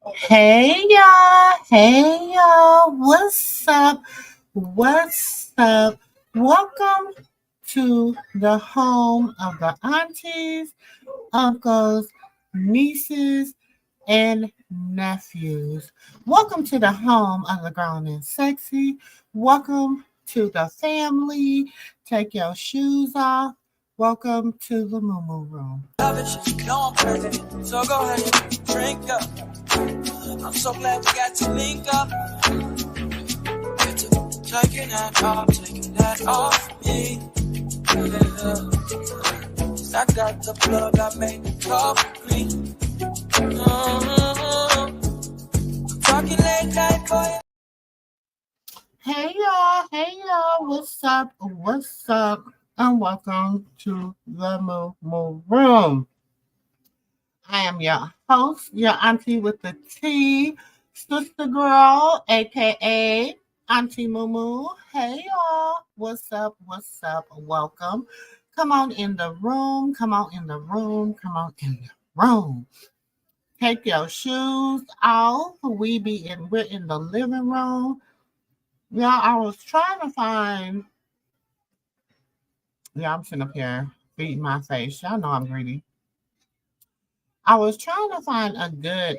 Hey y'all, what's up? What's up? Welcome to the home of the aunties, uncles, nieces, and nephews. Welcome to the home of the grown and sexy. Welcome to the family. Take your shoes off. Welcome to the MooMoo room. Love it, you know I'm crazy. So go ahead, drink up. I'm so glad we got to link up. Get to taking that off me. Yeah. I got the plug, I made the coffee. Talking late night, boy. Hey y'all, what's up? What's up? And welcome to the MooMoo room. I am your host, your auntie with the T, SistaGirl, aka Auntie MooMoo. Hey y'all, what's up? What's up? Welcome. Come on in the room. Come on in the room. Come on in the room. Take your shoes off. We're in the living room. Yeah, I was trying to find. Yeah, I'm sitting up here beating my face. Y'all know I'm greedy. I was trying to find a good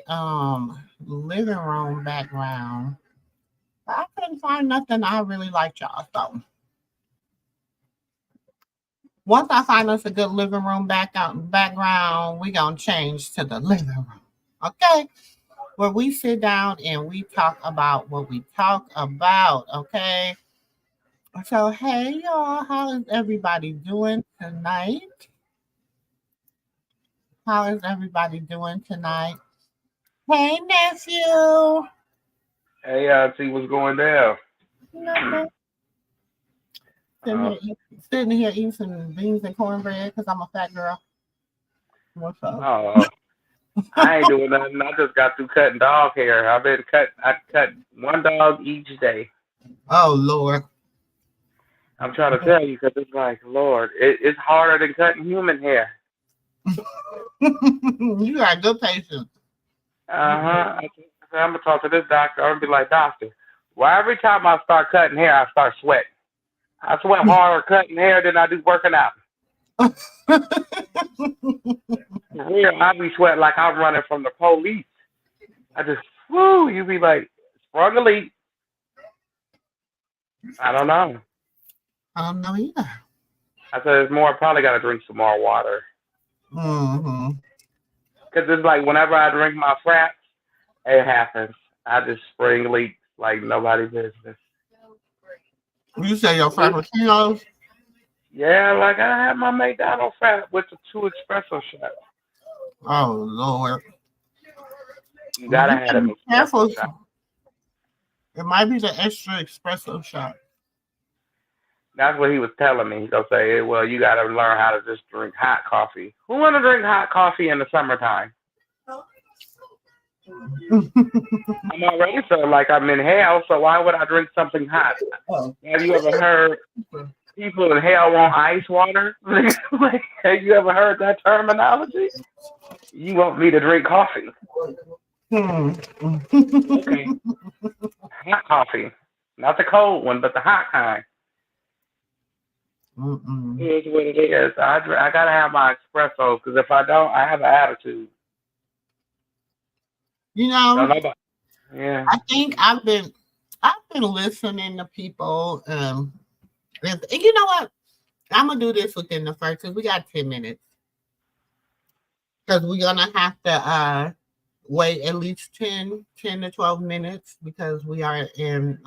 living room background, but I couldn't find nothing I really liked, y'all. So once I find us a good living room background, we gonna change to the living room. Okay? Where we sit down and we talk about what we talk about. Okay. So hey y'all, how is everybody doing tonight? How is everybody doing tonight? Hey nephew. Hey, see what's going down. Nothing. Sitting Uh, here, sitting here eating some beans and cornbread because I'm a fat girl. What's up? oh, I ain't doing nothing. I just got through cutting dog hair. I cut one dog each day. Oh Lord. I'm trying to tell you because it's like, Lord, it's harder than cutting human hair. You got good patience. Uh-huh. I'm gonna talk to this doctor. I'm gonna be like, doctor, why every time I start cutting hair, I start sweating? I sweat harder cutting hair than I do working out. Here, I be sweating like I'm running from the police. I just, whoo, you be like, sprung a leak. I don't know. I don't know either. I said it's more. I probably got to drink some more water. Mm-hmm. Cause it's like whenever I drink my fraps, it happens. I just spring leaks like nobody's business. You say your frappuccinos? Yeah, like I had my McDonald's frap with the two espresso shots. Oh Lord. You Well, gotta you have gotta an be careful. espresso shot. It might be the extra espresso shot. That's what he was telling me. He gonna say, well, you gotta learn how to just drink hot coffee. Who wanna drink hot coffee in the summertime? I'm already feeling like I'm in hell, so why would I drink something hot? Oh. Have you ever heard people in hell want ice water? Like, have you ever heard that terminology? You want me to drink coffee? Hmm. Okay, hot coffee, not the cold one, but the hot kind. Mm-mm. Here's what it is. I gotta have my espresso because if I don't, I have an attitude. You Don't know, know about. Yeah. I think I've been listening to people. And you know what? I'm gonna do this within the first because we got 10 minutes. Because we're gonna have to wait at least 10 to 12 minutes because we are in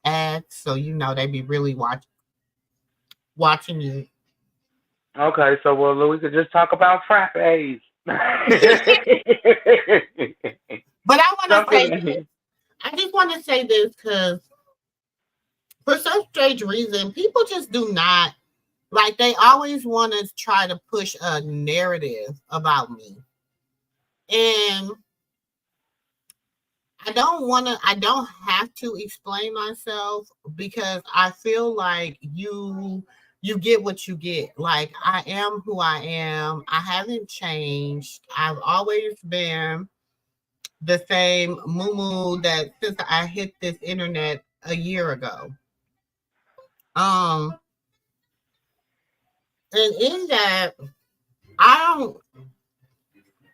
ads, so you know they be really watching you. Okay, so well, we could just talk about frappes. But I want to say this. Something. I just want to say this because for some strange reason, people just do not like. They always want to try to push a narrative about me, and I don't have to explain myself because I feel like you get what you get. Like I am who I am. I haven't changed. I've always been the same MooMoo that since I hit this internet a year ago. Um, and in that, I don't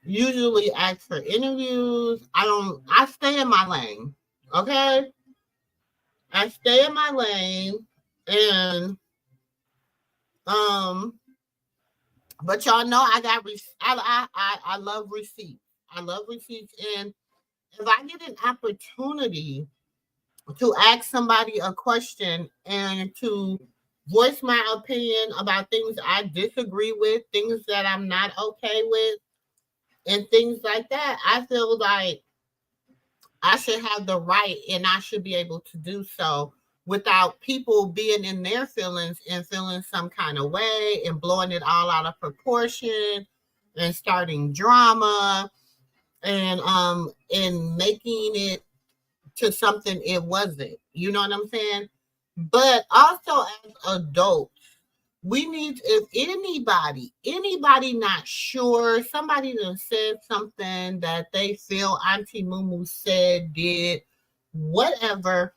usually ask for interviews. I stay in my lane. Okay? I stay in my lane and um but y'all know I got I love receipts. I love receipts, and if I get an opportunity to ask somebody a question and to voice my opinion about things I disagree with, things that I'm not okay with, and things like that, I feel like I should have the right and I should be able to do so without people being in their feelings and feeling some kind of way and blowing it all out of proportion and starting drama and making it to something it wasn't. You know what I'm saying? But also as adults, we need, if anybody not sure, somebody done said something that they feel Auntie Mumu said, did, whatever,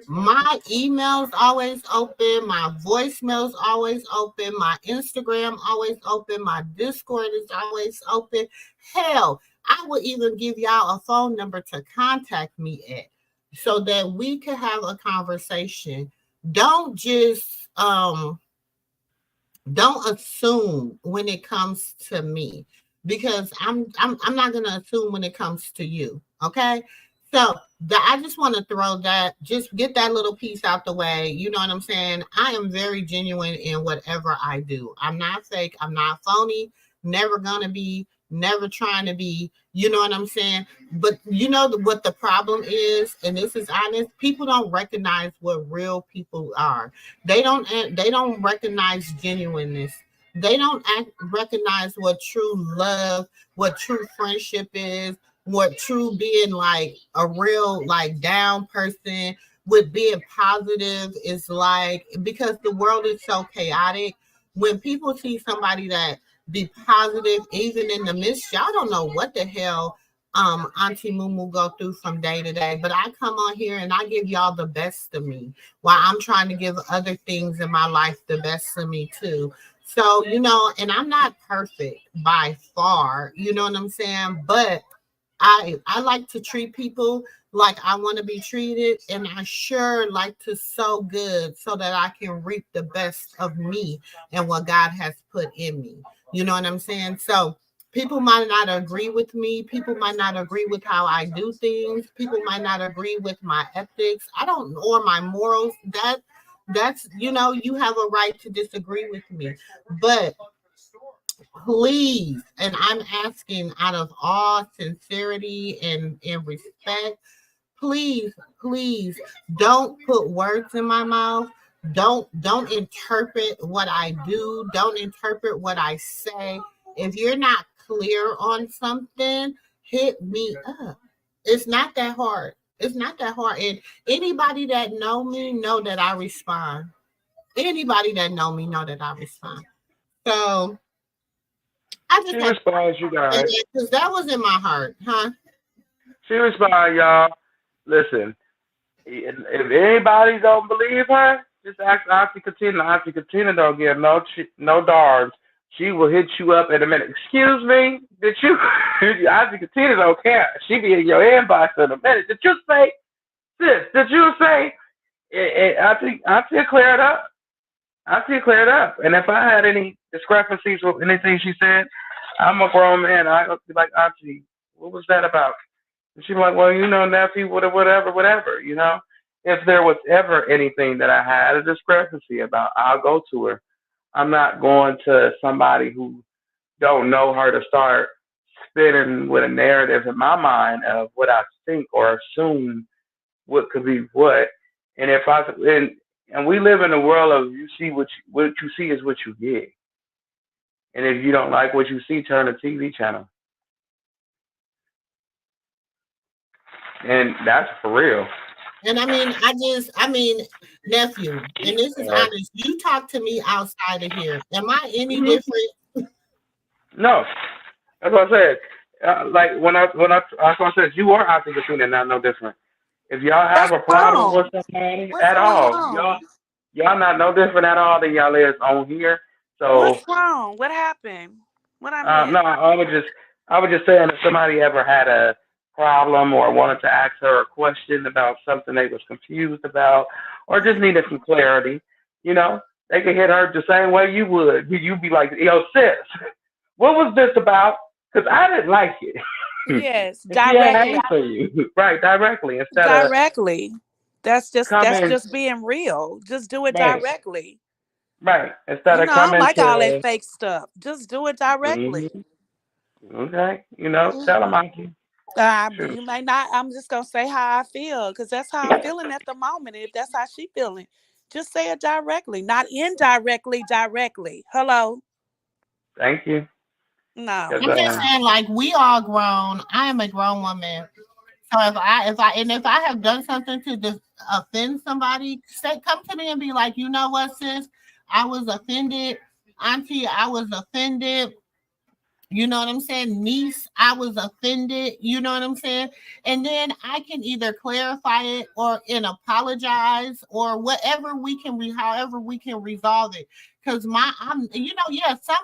my email's always open, my voicemail's always open, my Instagram always open, my Discord is always open. Hell, I would even give y'all a phone number to contact me at so that we could have a conversation. Don't just don't assume when it comes to me because I'm not gonna assume when it comes to you. Okay. So I just want to throw that, just get that little piece out the way. You know what I'm saying? I am very genuine in whatever I do. I'm not fake. I'm not phony. Never gonna be. Never trying to be. You know what I'm saying? But you know what the problem is, and this is honest. People don't recognize what real people are. They don't recognize genuineness. They don't recognize what true love, what true friendship is, what true being like a real like down person with being positive is like, because the world is so chaotic. When people see somebody that be positive even in the midst, y'all don't know what the hell Auntie Mumu go through from day to day. But I come on here and I give y'all the best of me while I'm trying to give other things in my life the best of me too. So, you know, and I'm not perfect by far, you know what I'm saying? But I like to treat people like I want to be treated, and I sure like to sow good so that I can reap the best of me and what God has put in me. You know what I'm saying? So people might not agree with me. People might not agree with how I do things. People might not agree with my ethics. I don't, or my morals. That's, you know, you have a right to disagree with me. But please, and I'm asking out of all sincerity and respect, please, please don't put words in my mouth. Don't interpret what I do. Don't interpret what I say. If you're not clear on something, hit me up. It's not that hard. It's not that hard. And anybody that know me know that I respond. Anybody that know me know that I respond. So I She just had to responds, you say guys. that because that was in my heart, huh? She responds, y'all. Listen, if anybody don't believe her, just ask Auntie Katina. Auntie Katina don't give no darns. She will hit you up in a minute. Excuse me, did you? Auntie Katina don't care. She be in your inbox in a minute. Did you say, sis? Did you say? Auntie will clear it up. Auntie will clear it up. And if I had any discrepancies with anything she said, I'm a grown man. I go be like, Auntie, what was that about? And she's like, well, you know, nephew, whatever, whatever, you know. If there was ever anything that I had a discrepancy about, I'll go to her. I'm not going to somebody who don't know her to start spinning with a narrative in my mind of what I think or assume what could be what. And if I and we live in a world of you see what you see is what you get. And if you don't like what you see, turn the TV channel. And that's for real. And I mean, nephew, and this is honest. You talk to me outside of here. Am I any Mhm. different? No, that's what I said. like that's why I said you are Auntie Katina, not no different. If y'all have What's a problem with wrong? somebody What's at going all, on? y'all not no different at all than y'all is on here. So What's wrong? What happened? What I no, missed? I was just saying if somebody ever had a problem or wanted to ask her a question about something they was confused about or just needed some clarity, you know, they could hit her the same way you would. You'd be like, yo, sis, what was this about? Because I didn't like it. Yes, And she had an directly. answer you, right, directly, instead of Directly. That's coming, just being real. Just do it right, directly. right, instead of I don't coming like all that to, fake stuff. Just do it directly. mm-hmm, okay, tell them I can. Shoot. You may not. I'm just gonna say how I feel because that's how I'm feeling at the moment. And if that's how she feeling, just say it directly, not indirectly. Directly. Hello. Thank you. No. 'Cause, I'm just saying, like, we all grown. I am a grown woman. So if I have done something to offend somebody, come to me and be like, you know what, sis, I was offended. Auntie, I was offended. You know what I'm saying? Niece, I was offended. You know what I'm saying? And then I can either clarify it or apologize or whatever however we can resolve it. Because some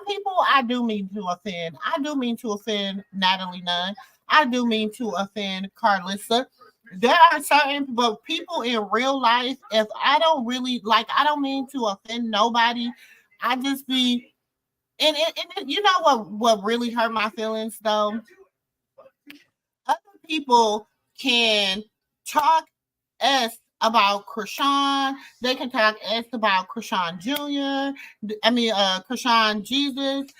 people I do mean to offend. I do mean to offend Natalie Nunn. I do mean to offend Carlissa. There are certain but people in real life, if I don't really like, I don't mean to offend nobody. I just be and you know what really hurt my feelings though? Other people can talk S about Chrisean. They can talk S about Chrisean Jr. Chrisean Jesus.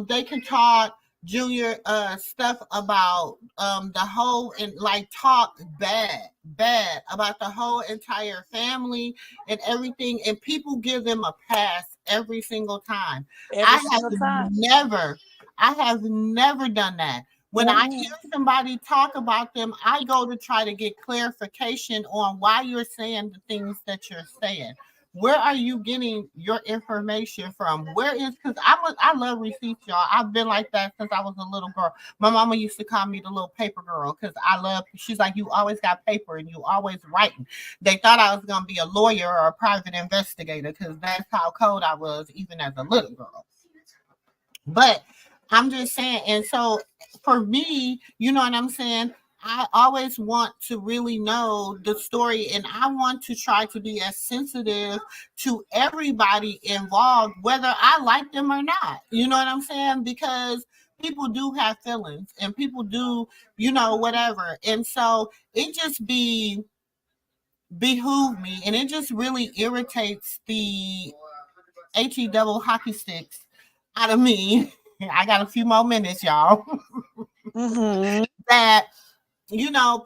They can talk Junior stuff about the whole and like talk bad about the whole entire family and everything, and people give them a pass every single time. Every I have single time. never, I have never done that. When I hear somebody talk about them, I go to try to get clarification on why you're saying the things that you're saying. Where are you getting your information from? Because I love receipts, y'all. I've been like that since I was a little girl. My mama used to call me the little paper girl because she's like, you always got paper and you always writing. They thought I was going to be a lawyer or a private investigator because that's how cold I was even as a little girl. But I'm just saying, and so for me, you know what I'm saying? I always want to really know the story, and I want to try to be as sensitive to everybody involved, whether I like them or not. You know what I'm saying? Because people do have feelings and people do, whatever. And so it just behoove me, and it just really irritates the HE double hockey sticks out of me. I got a few more minutes, y'all. That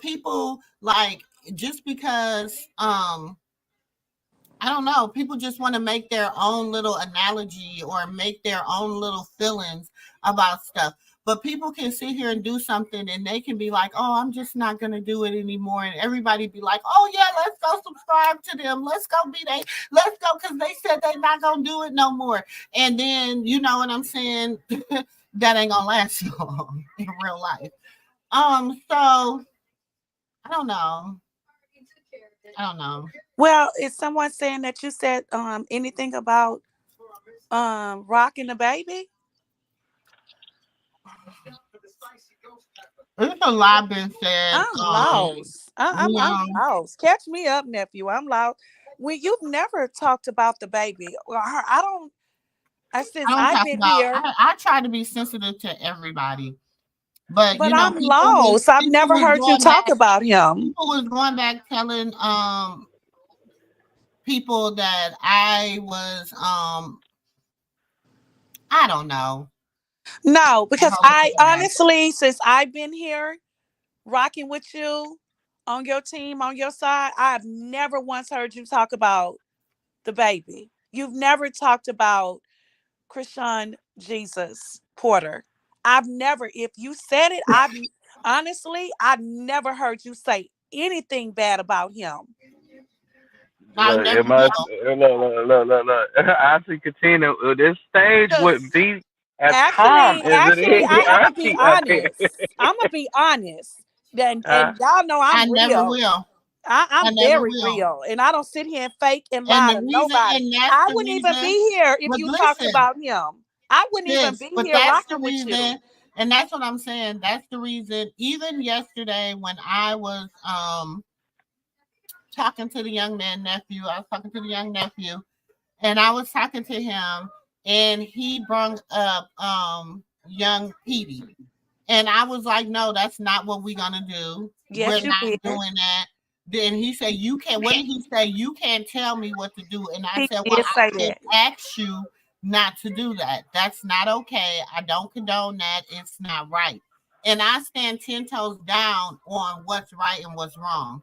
people like just because I don't know, people just want to make their own little analogy or make their own little feelings about stuff. But people can sit here and do something and they can be like, oh, I'm just not going to do it anymore. And everybody be like, oh, yeah, let's go subscribe to them. Let's go let's go because they said they're not going to do it no more. And then, you know what I'm saying? That ain't going to last long in real life. So I don't know. Well, is someone saying that you said anything about rocking the baby? There's a lot been said. I'm lost. I'm Yeah, lost. Catch me up, nephew. I'm lost. You've never talked about the baby. I don't. Since I don't I've talk been about. here, I try to be sensitive to everybody, but but I'm lost. I've people never was heard you going talk back. about him. People was going back telling people that I was I don't know. No, That because whole I thing. honestly, since I've been here rocking with you on your team, on your side, I've never once heard you talk about the baby. You've never talked about Chrisean Jesus Porter. I've never, if you said it, I've never heard you say anything bad about him. I Look, never it must will. look. I see Katina. This stage Cause wouldn't be as calm Actually, as it actually, is the I'm gonna be auntie up here. honest. I'm gonna be honest. uh, And y'all know I I'm never real. will. I I'm never very will. real, and I don't sit here and fake and And lie the to reason, nobody. and that's I the wouldn't even reason. be here if But you talked listen, about him. I wouldn't even sis, be but here that's the rocking with you. reason, and that's what I'm saying. That's the reason. Even yesterday, when I was talking to the young man nephew, I was talking to the young nephew, and I was talking to him, and he brought up young Petey. And I was like, no, that's not what we're gonna do. We're Yes, you not did. doing that. Then he said, you can't, what did he say? You can't tell me what to do. And I He said, well, did say I just that. asked you not to do that. That's not okay. I don't condone that. It's not right. And I stand 10 toes down on what's right and what's wrong.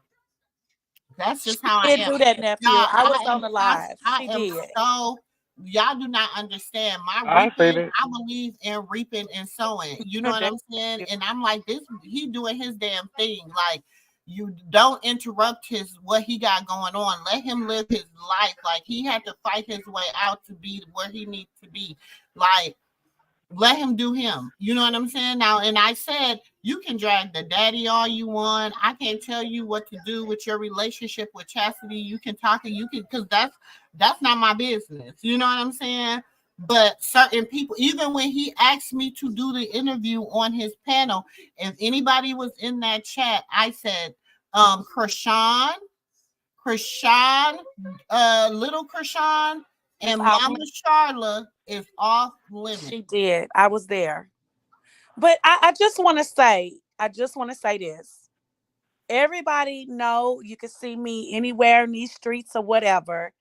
That's She just how I did am. do that, nephew. Y'all, I was on the live. I She am did. so y'all do not understand. My I see reaping, that. I believe in reaping and sowing. You know what I'm saying? And I'm like, this he doing his damn thing. Like, you don't interrupt his what he got going on. Let him live his life. Like, he had to fight his way out to be where he needs to be. Like, let him do him. You know what I'm saying? Now, and I said, you can drag the daddy all you want. I can't tell you what to do with your relationship with Chastity. You can talk and you can, because that's not my business. You know what I'm saying? But certain people, even when he asked me to do the interview on his panel, if anybody was in that chat, I said, Chrisean, little Chrisean, It's and off Mama limits. Charla is off limits. She did. I was there. But I just want to say, this. Everybody know you can see me anywhere in these streets or whatever.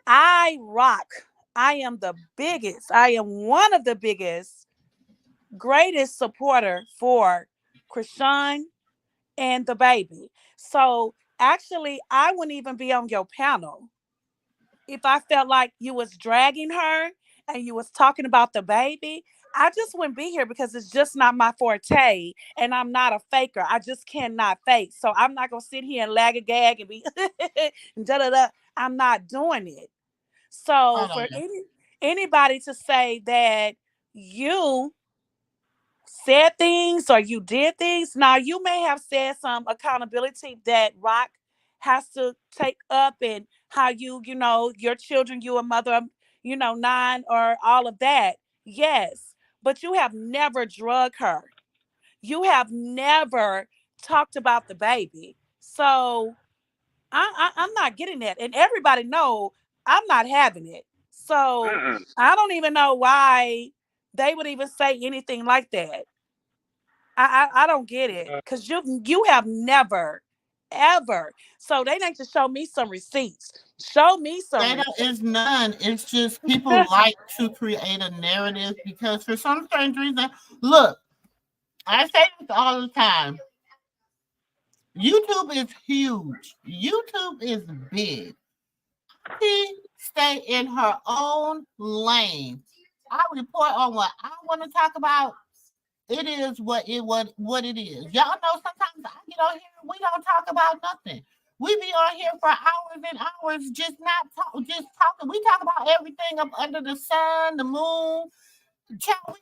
I rock. I am the biggest. I am one of the biggest, greatest supporter for Chrisean and the baby. So actually, I wouldn't even be on your panel if I felt like you was dragging her and you was talking about the baby. I just wouldn't be here because it's just not my forte, and I'm not a faker. I just cannot fake. So I'm not gonna sit here and lag a gag and be da da da. I'm not doing it. So Hold for on. anybody to say that you said things or you did things, now you may have said some accountability that Rock has to take up, and how your children, you a mother, 9 or all of that. Yes, but you have never drug her. You have never talked about the baby. So I'm not getting that, and everybody know I'm not having it. So Mm-mm. I don't even know why they would even say anything like that. I don't get it, because you have never ever. So they need to show me some receipts. Show me some Data receipts. is none. It's just people like to create a narrative because for some strange reason, look, I say this all the time. YouTube is huge. YouTube is big. She stay in her own lane. I report on what I want to talk about. It is what it is. Y'all know sometimes I get on here and we don't talk about nothing. We be on here for hours and hours, just not talk, just talking. We talk about everything up under the sun, the moon. Child,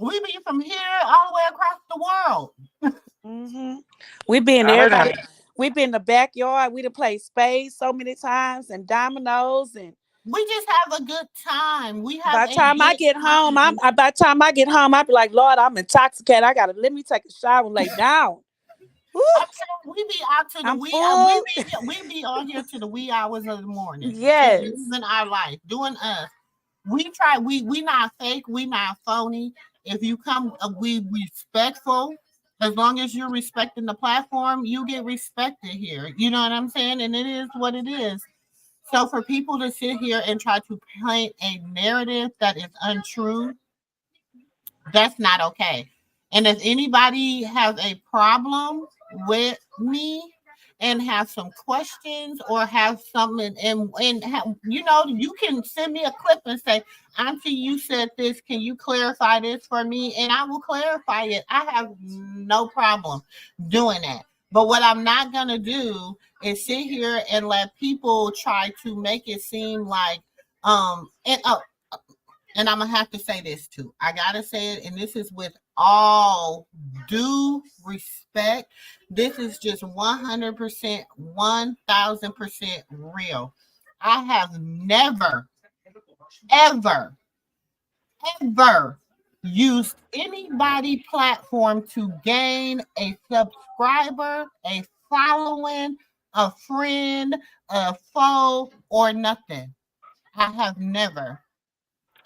we be from here all the way across the world. Mm-hmm. We been I heard everybody. that. We been in the backyard. We done played spades so many times and dominoes. And We just have a good time. We have by the a time I good get home, time. by the time I get home, I be like, Lord, I'm intoxicated. I gotta let me take a shower and lay down. Woo, I'm sure we be out to the I'm wee hour. full. We be on here to the wee hours of the morning, just Yes. living our life, doing us. We try. We not fake. We not phony. If you come, we respectful. As long as you're respecting the platform, you get respected here. You know what I'm saying? And it is what it is. So for people to sit here and try to paint a narrative that is untrue, that's not okay. And if anybody has a problem with me and have some questions or have something and have, you can send me a clip and say, Auntie, you said this. Can you clarify this for me? And I will clarify it. I have no problem doing that. But what I'm not gonna do is sit here and let people try to make it seem like and and I'm gonna have to say this too. I gotta say it, and this is with all due respect. This is just 100%, 1000% real. I have never, ever, ever used anybody platform to gain a subscriber, a following, a friend, a foe, or nothing. I have never.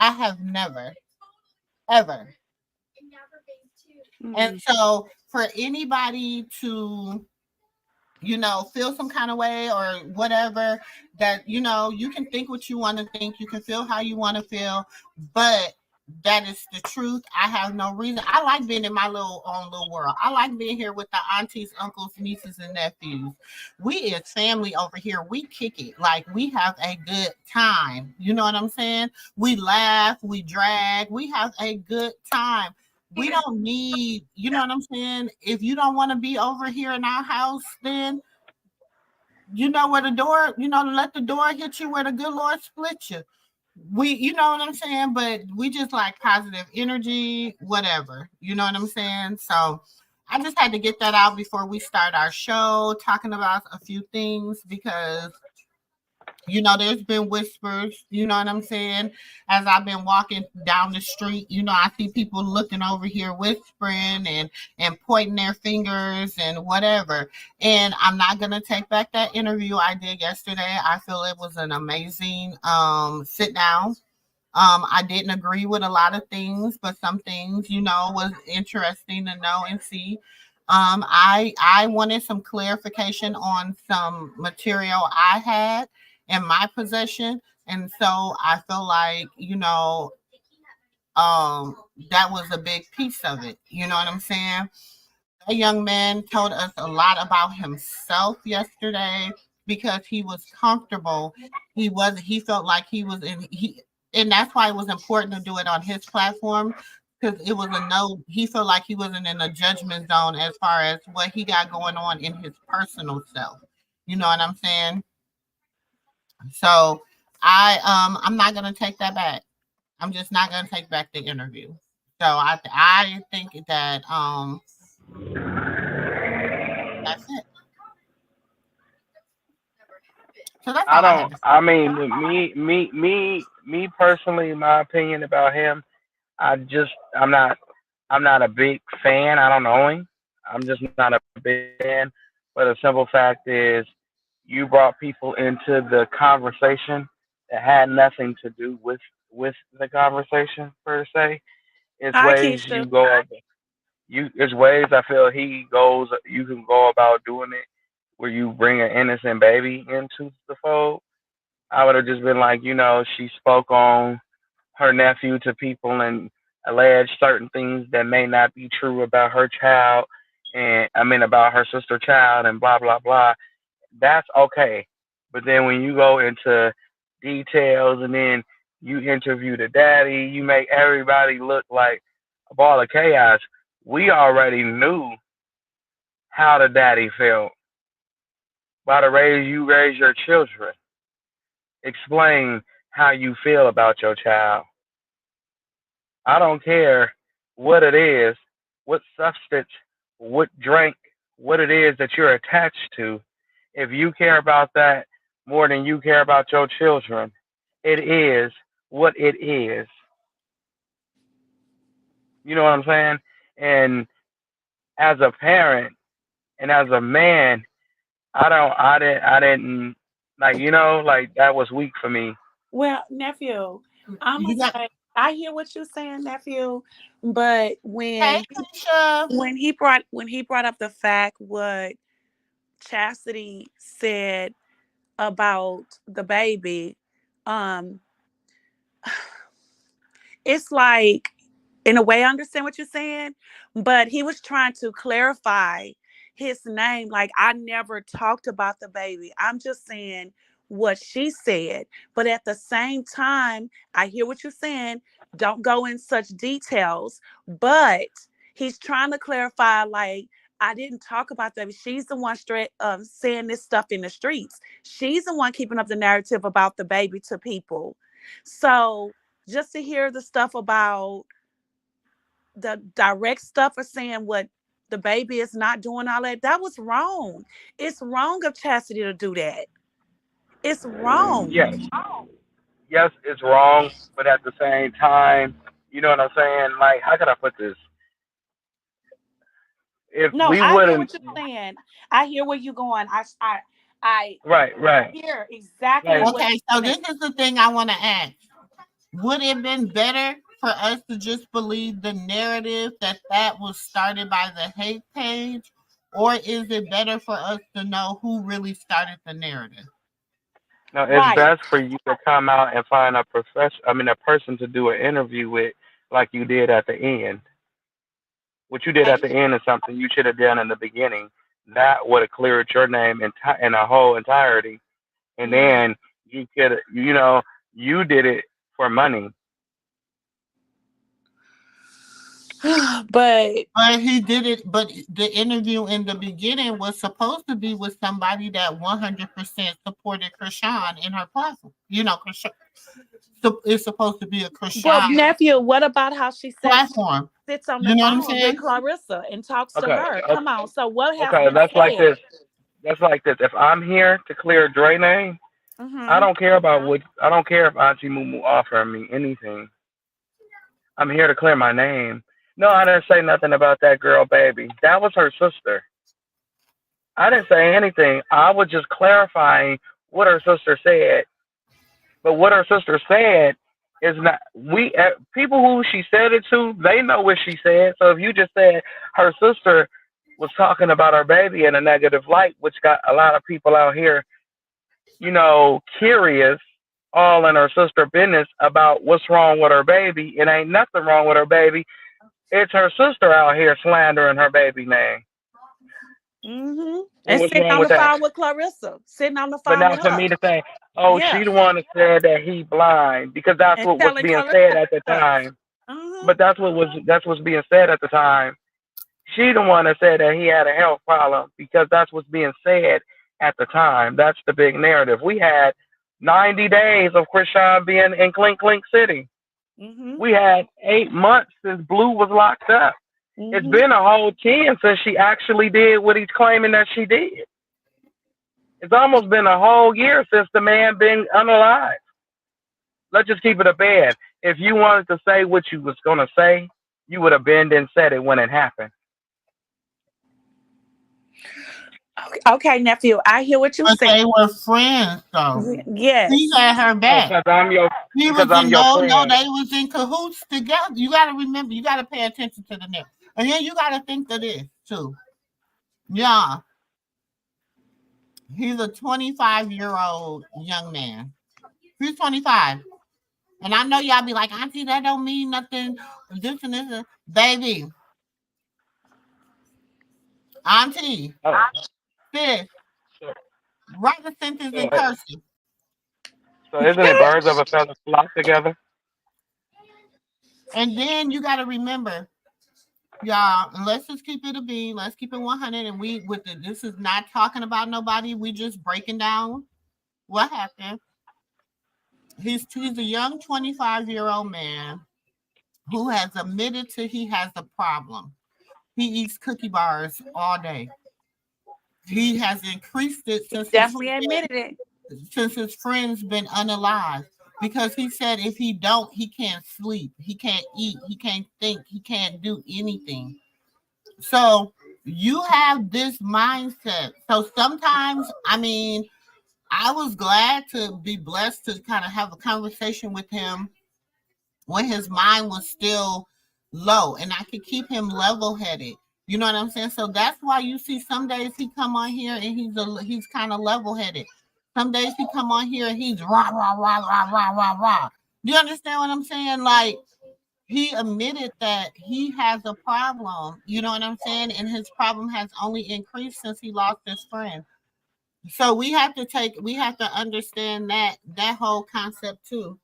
I have never, ever. And Mm. so for anybody to, feel some kind of way or whatever, that, you can think what you want to think, you can feel how you want to feel, but that is the truth. I have no reason. I like being in my little own little world. I like being here with the aunties, uncles, nieces, and nephews. We as family over here, we kick it. Like we have a good time. You know what I'm saying? We laugh, we drag, we have a good time. We don't need, you know what I'm saying? If you don't want to be over here in our house, then you know where the door, let the door hit you where the good Lord split you. You know what I'm saying? But we just like positive energy, whatever. You know what I'm saying? So I just had to get that out before we start our show, talking about a few things because there's been whispers, you know what I'm saying? As I've been walking down the street, I see people looking over here whispering and pointing their fingers and whatever. And I'm not gonna take back that interview I did yesterday. I feel it was an amazing sit down. I didn't agree with a lot of things, but some things, was interesting to know and see. I wanted some clarification on some material I had in my possession, and so I feel like that was a big piece of it. You know what I'm saying? A young man told us a lot about himself yesterday because he was comfortable. He felt like he was in he and that's why it was important to do it on his platform because it was a no, he felt like he wasn't in a judgment zone as far as what he got going on in his personal self. You know what I'm saying? So I'm not gonna take that back. I'm just not gonna take back the interview. So I think that that's it. So that's I all I don't. had to say. I mean, me personally, my opinion about him. I'm not. I'm not a big fan. I don't know him. I'm just not a big fan. But the simple fact is, you brought people into the conversation that had nothing to do with the conversation per se. It's Hi, ways Keisha. you go. There's ways I feel he goes. You can go about doing it where you bring an innocent baby into the fold. I would have just been like, she spoke on her nephew to people and alleged certain things that may not be true about her child, and I mean about her sister child and blah blah blah. That's okay. But then when you go into details and then you interview the daddy, you make everybody look like a ball of chaos. We already knew how the daddy felt by the way you raise your children. Explain how you feel about your child. I don't care what it is, what substance, what drink, what it is that you're attached to. If you care about that more than you care about your children, it is what it is. You know what I'm saying? And as a parent and as a man, I didn't like, like that was weak for me. Well, nephew, I'm gonna You got say I hear what you're saying, nephew, but Hey Keisha. when he brought up the fact what Chastity said about the baby, um, it's like in a way I understand what you're saying, but he was trying to clarify his name. Like I never talked about the baby. I'm just saying what she said. But at the same time, I hear what you're saying. Don't go in such details. But he's trying to clarify, like, I didn't talk about that. She's the one straight saying this stuff in the streets. She's the one keeping up the narrative about the baby to people. So just to hear the stuff about the direct stuff or saying what the baby is not doing, all that, that was wrong. It's wrong of Chastity to do that. It's wrong. Yes, yes, it's wrong, but at the same time, you know what I'm saying? Like, how can I put this? If No, we I hear wouldn't, what you're saying. I hear where you're going. I right, right, hear exactly like, what Okay, so you're this is the thing I want to ask. Would it have been better for us to just believe the narrative that was started by the hate page, or is it better for us to know who really started the narrative? no, saying. it's Right. best for you to come out and find a a person to do an interview with, like you did at the end. What you did at the Okay. end is something you should have done in the beginning. That would have cleared your name in a whole entirety. And Mm. then you could, you know, you did it for money. But But he did it. But the interview in the beginning was supposed to be with somebody that 100% supported Chrisean in her platform. Chrisean, so it's supposed to be a Chrisean nephew, what about how she said she platform. sits on the You know what I'm phone with saying? Clarissa and talks to Okay, her? Come on. So what has okay, been that's like said? this. That's like this. If I'm here to clear Dre name, I Mm-hmm. don't care about what. I don't care if Auntie Mumu offering me anything. I'm here to clear my name. No, I didn't say nothing about that girl, baby. That was her sister. I didn't say anything. I was just clarifying what her sister said. But what her sister said is not people who she said it to. They know what she said. So if you just said her sister was talking about her baby in a negative light, which got a lot of people out here, curious, all in her sister business about what's wrong with her baby. It ain't nothing wrong with her baby. It's her sister out here slandering her baby name. Mm-hmm. And And what's sitting wrong on with the that? phone with Clarissa, sitting on the But phone now with for her. me to say, oh, Yeah. she the one that said that he blind because that's And what was telling being Clarissa said at the stuff. time. Mm-hmm. But that's what's being said at the time. She the one that said that he had a health problem because that's what's being said at the time. That's the big narrative. We had 90 days of Chrisean being in Clink Clink City. Mm-hmm. We had 8 months since Blue was locked up. It's Mm-hmm. been a whole 10 since she actually did what he's claiming that she did. It's almost been a whole year since the man been unalive. Let's just keep it a bed. If you wanted to say what you was gonna say, you would have been and said it when it happened. Okay, nephew, I hear what you're But saying. they were friends, though. He Yes. had her Oh, back. He because was I'm in your no, friend. they was in cahoots together. You got to remember, you got to pay attention to the narrative, and then you got to think of this too. Yeah, he's a 25-year-old young man. He's 25, and I know y'all be like, Auntie, that don't mean nothing. This and this, baby, Auntie, Oh, sis, so, write a sentence in so, cursive, so isn't it birds of a feather flock together? and then you got to remember. Y'all, and let's just keep it a bean. Let's keep it 100. And we with it. This is not talking about nobody. We just breaking down what happened. He's a young 25-year-old man who has admitted to he has a problem. He eats cookie bars all day. He has increased it Definitely admitted it. since his friends been unalive because he said if he don't, he can't sleep, he can't eat, he can't think, he can't do anything. So you have this mindset. So sometimes, I mean, I was glad to be blessed to kind of have a conversation with him when his mind was still low and I could keep him level headed. You know what I'm saying? So that's why you see some days he come on here and he's kind of level headed. Some days he come on here and he's rah rah rah rah rah rah rah. Do you understand what I'm saying? Like he admitted that he has a problem. You know what I'm saying? And his problem has only increased since he lost his friend. So we have to understand that whole concept too.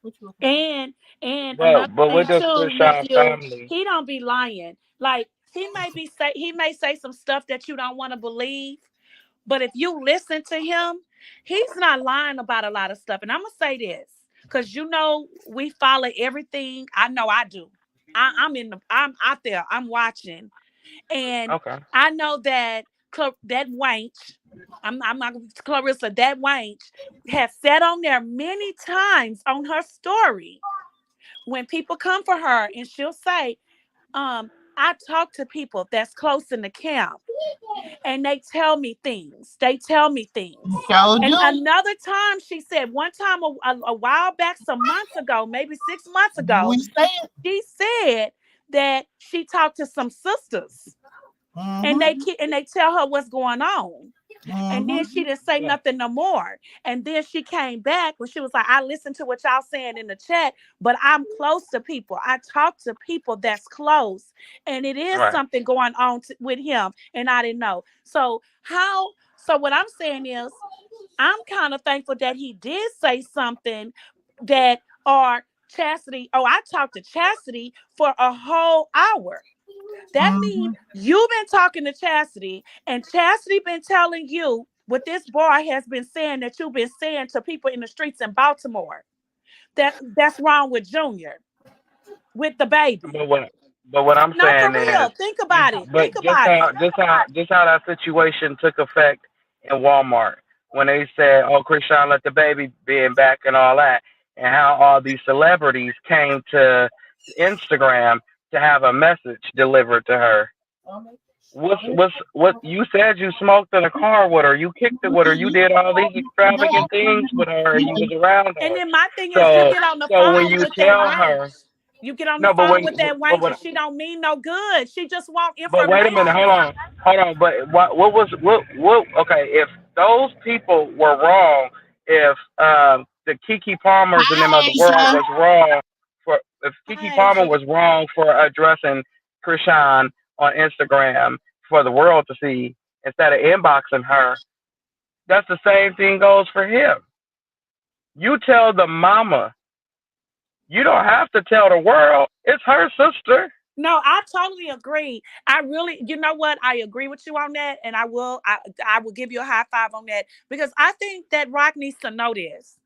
What you looking for? And another But thing with this too, Chrisean nephew, family, he don't be lying. Like he may say some stuff that you don't want to believe, but if you listen to him, he's not lying about a lot of stuff. And I'm gonna say this. because we follow everything. I know I do. I'm out there. I'm watching, and Okay. I know that that wench. I'm not Clarissa. That wench has said on there many times on her story when people come for her, and she'll say, I talk to people that's close in the camp, and they tell me things. They tell me things. So And do another time, she said, one time a while back, some months ago, maybe 6 months ago, we say it? she said that she talked to some sisters, and Mm-hmm. they tell her what's going on. And then Mm-hmm. she didn't say nothing no more. And then she came back when she was like, I listened to what y'all saying in the chat, but I'm close to people. I talk to people that's close. And it is Right. something going on with him. And I didn't know. So what I'm saying is, I'm kind of thankful that he did say something that, or Chastity. Oh, I talked to Chastity for a whole hour. That means Mm-hmm. you've been talking to Chastity, and Chastity been telling you what this boy has been saying that you've been saying to people in the streets in Baltimore. That's wrong with Junior, with the baby. But what I'm No, for saying is, real. Think about it. Think just about it. how that situation took effect in Walmart when they said, "Oh, Chrisean let the baby being back" and all that, and how all these celebrities came to Instagram to have a message delivered to her. What you said? You smoked in a car with her, you kicked it with her, you did all these extravagant things with her, and you was around And her. then my thing is, you So get on the when phone you with that tell wench. her, You get on the no, phone with that but wench, and she don't mean no good. She just want but wait a minute, information. hold on. But what was what? Okay, if those people were wrong, if the Kiki Palmers and them of Hi, the world Aisha. was wrong if Kiki Hi, Palmer Asia. was wrong for addressing Chrisean on Instagram for the world to see instead of inboxing her, that's the same thing goes for him. You tell the mama. You don't have to tell the world. It's her sister. No, I totally agree. I really, you know what? I agree with you on that, and I will give you a high five on that, because I think that Rock needs to know this.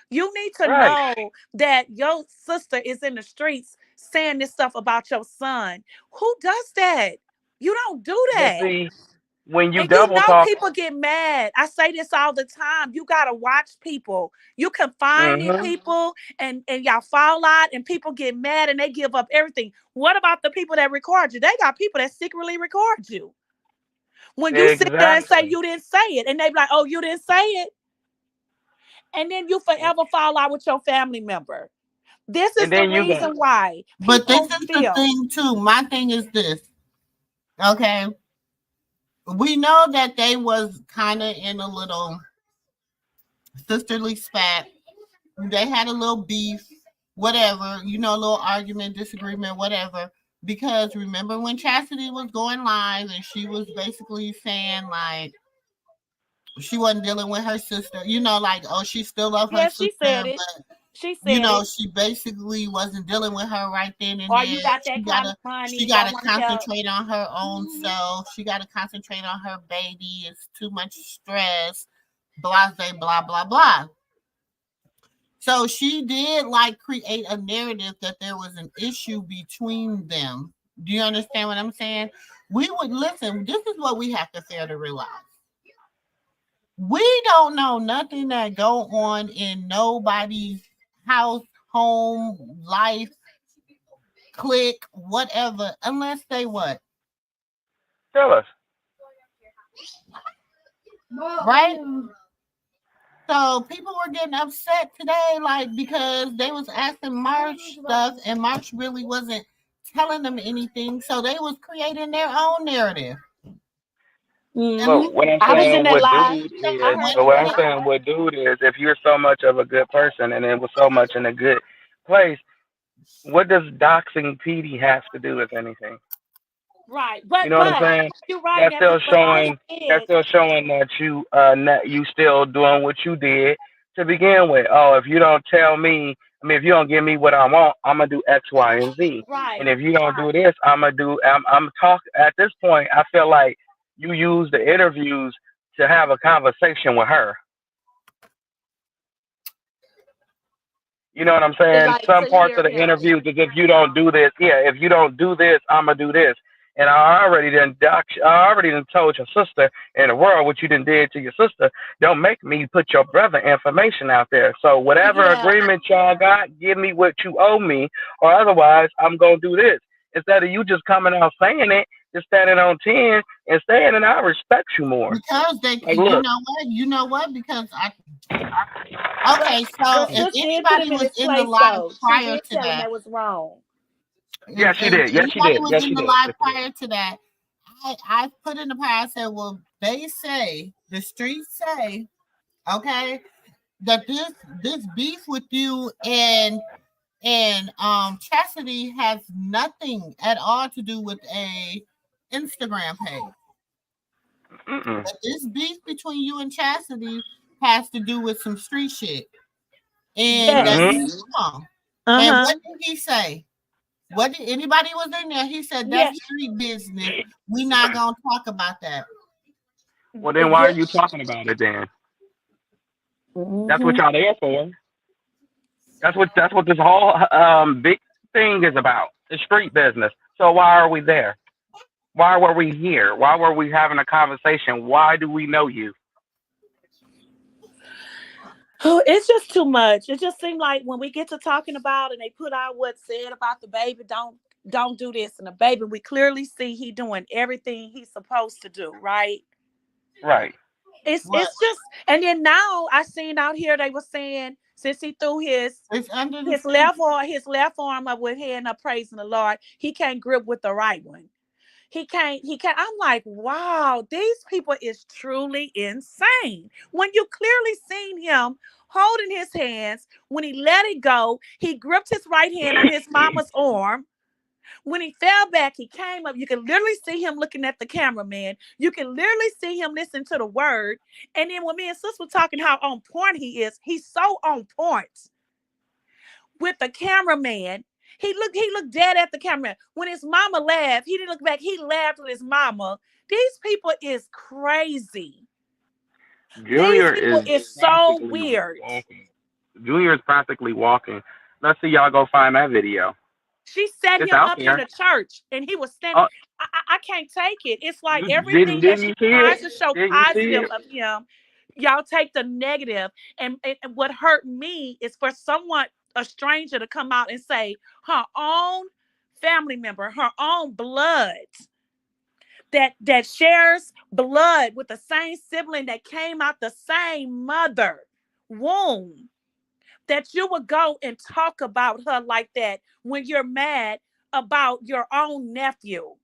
You need to Right. know that your sister is in the streets saying this stuff about your son. Who does that? You don't do But that. see, when you And you double know talk, people get mad. I say this all the time. You gotta watch people. You confine in hmm people, and y'all fall out, and people get mad and they give up everything. What about the people that record you? They got people that secretly record you. When you sit there and say exactly. you didn't say it, and they be like, "Oh, you didn't say it," and then you forever fall out with your family member. This is And the then you got reason why But this people is the feel thing too. My thing is this. Okay. We know that they was kind of in a little sisterly spat. They had a little beef, whatever, a little argument, disagreement, whatever. Because remember when Chastity was going live and she was basically saying like she wasn't dealing with her sister, like, oh, she still loved her yeah, she sister, said it. but She said it. she basically wasn't dealing with her right then and Or there. you got She that kind of gotta money she and don't gotta want to help. concentrate on her own Mhm. self. She gotta concentrate on her baby. It's too much stress. Blah blah blah blah. So she did like create a narrative that there was an issue between them. Do you understand what I'm saying? We would listen. This is what we have to fail to realize. We don't know nothing that go on in nobody's house, home, life, clique, whatever, unless they what? tell us. Right? So people were getting upset today, like because they was asking March stuff and March really wasn't telling them anything. So they was creating their own narrative. But what I'm I was in saying that with live. dude I is, heard but the what I'm clip. saying with dude is, if you're so much of a good person and it was so much in a good place, what does doxing Petey have to do with anything? Right, You but know what I'm but saying? you're right, That's nephew. still But the thing showing. That's is, still showing that you still doing what you did to begin with. Oh, if you don't tell me, I mean, if you don't give me what I want, I'm gonna do X, Y, and Z. And right. if you don't do this, I'm gonna do. I'm talk. At this point, I feel like you use the interviews to have a conversation with her. You know what I'm They saying? like Some to parts hear of the him. interviews is if you don't do this, yeah, if you don't do this, I'ma do this. And I already done told your sister in the world what you done did to your sister. Don't make me put your brother information out there. So whatever Yeah, agreement y'all got, give me what you owe me, or otherwise I'm gonna do this. Instead of you just coming out saying it, just standing on 10 and saying it, I respect you more. Because they, Like, look, you know what? Because okay, so but if sis did put anybody him in was his in the place live though. She prior did to tell him that, that was wrong. yeah, she if did. Yes, she anybody did. was Yes, in she the did. live Yes, she did. prior to that, I put in the past, I said, well, they say the streets say, okay, that this beef with you and Chastity has nothing at all to do with a Instagram page. Mm-mm. But this beef between you and Chastity has to do with some street shit. And that's Mm-hmm. Yes. wrong. And Uh-huh. what did he say? What did anybody was in there? He said Yeah. that's street business. We not gonna talk about that. Well, then why are Yeah. you talking about it then? That's what Mm-hmm. y'all there for. That's what this whole big thing is about. It's street business. So why are we there? Why were we here? Why were we having a conversation? Why do we know you? Oh, it's just too much. It just seemed like when we get to talking about and they put out what's said about the baby, don't do this. And the baby, we clearly see he doing everything he's supposed to do, right? Right. What It's just, and then now I seen out here they were saying since he threw it's under the his sea. left arm up with hand up praising the Lord, he can't grip with the right one. He can't. I'm like, wow, these people is truly insane. When you clearly seen him holding his hands, when he let it go, he gripped his right hand on his mama's arm. When he fell back, he came up. You can literally see him looking at the cameraman. You can literally see him listening to the word. And then when me and sis were talking how on point he is, he's so on point with the cameraman. He looked dead at the camera. When his mama laughed, he didn't look back. He laughed with his mama. These people is crazy. These Junior people is is so practically weird. walking. Junior is practically walking. Let's see y'all go find that video. She set It's him out up in there. the church and he was standing. Oh, I can't take it. It's like you everything that didn't she you see tries it? to show Didn't you see positive it? of him, y'all take the negative. And what hurt me is for someone, a stranger, to come out and say her own family member, her own blood, that shares blood with the same sibling that came out the same mother womb, that you would go and talk about her like that when you're mad about your own nephew.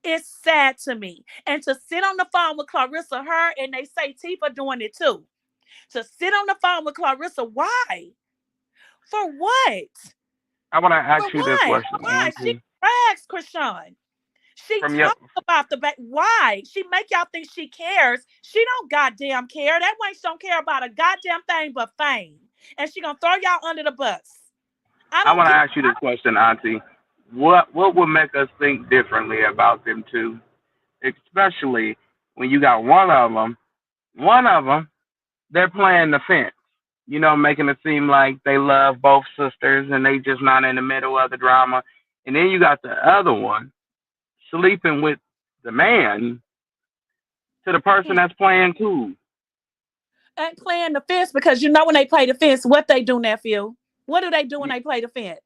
It's sad to me. And to sit on the phone with Clarissa, her and they say Tifa doing it too. To sit on the phone with Clarissa, why? For what? I want to ask For you this what? question, Why? She Auntie. brags, Chrisean. She From your talks about the back. Why? She make y'all think she cares. She don't goddamn care. That wench don't care about a goddamn thing but fame. And she gonna throw y'all under the bus. I I don't want to get. ask you this question, Auntie. What would make us think differently about them two, especially when you got one of them, they're playing the fence. You know, making it seem like they love both sisters and they just not in the middle of the drama. And then you got the other one sleeping with the man to the person that's playing cool. Ain't playing the fence because you know when they play the fence, what they do, nephew? What do they do when they play the fence?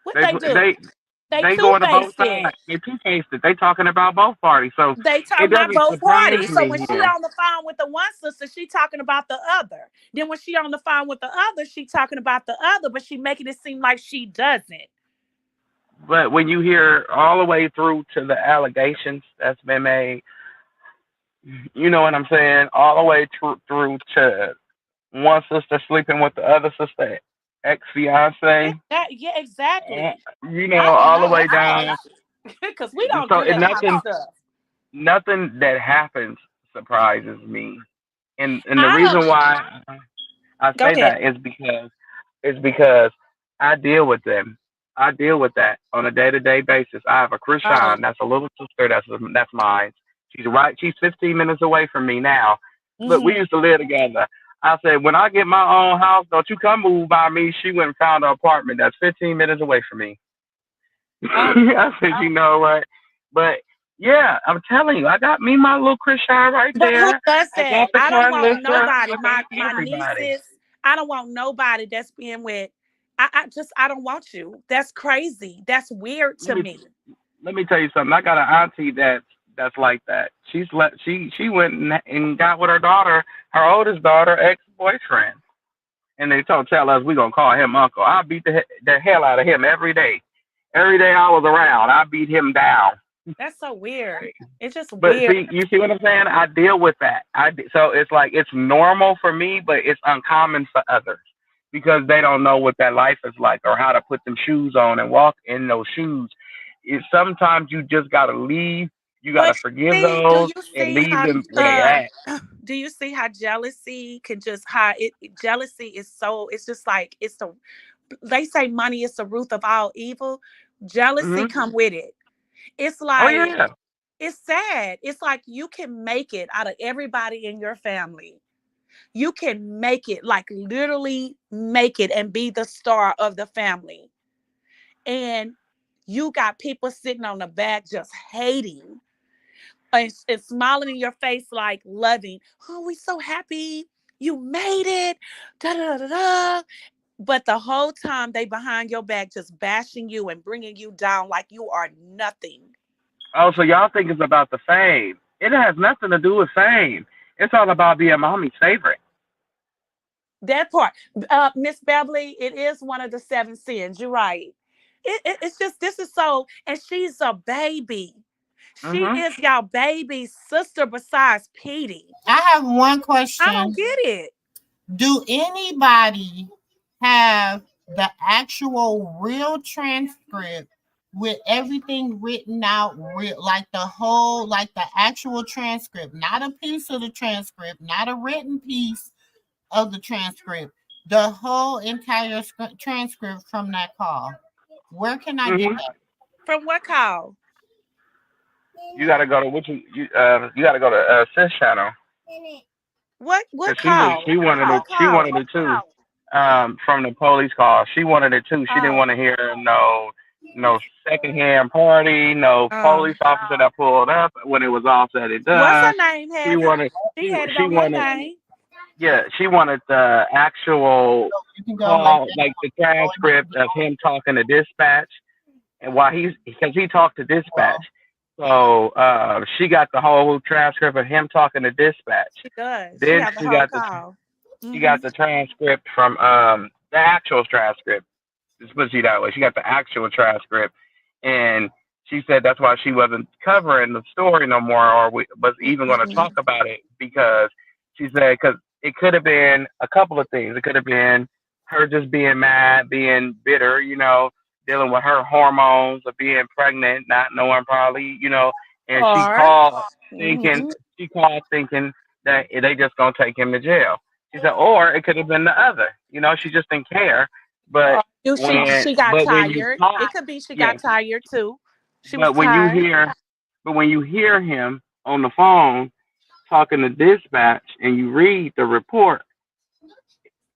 What They they do? they They they two going to both faced it. sides. They two faced it. They talking about both parties. So They it talking about doesn't both surprise parties. So when me she here. on the phone with the one sister, she talking about the other. Then when she on the phone with the other, she talking about the other, but she making it seem like she doesn't. But when you hear all the way through to the allegations that's been made, you know what I'm saying? All the way through to one sister sleeping with the other sister ex fiance. Yeah, exactly. You know, I don't all the know. way down. Because we don't So do that type of stuff. nothing that happens surprises me. And the I don't. reason why I Go say ahead. that is because I deal with them. I deal with that on a day-to-day basis. I have a Oh. Chrisean, that's a little sister that's mine. She's 15 minutes away from me now. But we Mm-hmm. used to live together. I said, when I get my own house, don't you come move by me. She went and found an apartment that's 15 minutes away from me. Oh, I said, you know what? But yeah, I'm telling you, I got me my little Chrisean right but who there. does I that? got the I don't car want lister. nobody. I got My everybody. nieces. I don't want nobody that's being with. I don't want you. That's crazy. That's weird Let to me me. let me tell you something. I got an auntie that's like that. She went and got with her oldest daughter ex boyfriend, and they tell us we gonna call him uncle. I beat the hell out of him every day. Every day I was around, I beat him down. That's so weird. It's just But weird. see, you see what I'm saying? I deal with that. So it's like it's normal for me, but it's uncommon for others because they don't know what that life is like or how to put them shoes on and walk in those shoes. Sometimes you just gotta leave. You gotta But forgive see, do those you and see leave how them where they at. do you see how jealousy can just how jealousy is so it's just like it's the they say money is the root of all evil. Jealousy Hmm. come with it. It's Oh like yeah. it's sad. It's like you can make it out of everybody in your family. You can make it, like literally make it and be the star of the family. And you got people sitting on the back just hating and smiling in your face, like loving. Oh, we so happy you made it. Da da da da. But the whole time they behind your back just bashing you and bringing you down like you are nothing. Oh, so y'all think it's about the fame? It has nothing to do with fame. It's all about being mommy's favorite. That part, Miss Beverly, it is one of the seven sins. You're right. It's just this is so, and she's a baby. She Hmm. is y'all baby's sister besides Petey. I have one I don't question. get it. Do anybody have the actual real transcript with everything written out, like the whole, like the actual transcript, not a piece of the transcript, not a written piece of the transcript, the whole entire transcript from that call? Where can I get Hmm. that? From what call? You gotta go to you gotta go to Sis channel What because call? What she call? wanted it too. From the police call, she wanted it too. She didn't Oh, want to hear no secondhand party, no oh. police officer that pulled up when it was all said and What's her done. name She has it? wanted She had it she on her wanted name. yeah, she wanted the actual You can go like call, that. like the transcript of him talking to dispatch, and while because he talked to dispatch, so she got the whole transcript of him talking to dispatch. She does. She Then have the whole call. she Hmm. got the transcript from the actual transcript. Let's put it that way. She got the actual transcript, and she said that's why she wasn't covering the story no more, or was even going to talk about it because she said because it could have been a couple of things. It could have been her just being mad, being bitter, dealing with her hormones of being pregnant, not knowing probably, and Or, thinking mhm. she called thinking that they just gonna take him to jail. She said, or it could have been the other. She just didn't care. But Or you she got when you tired. talk, It could be she yeah, got tired too. She was but when you tired. hear, but when you hear him on the phone talking to dispatch and you read the report,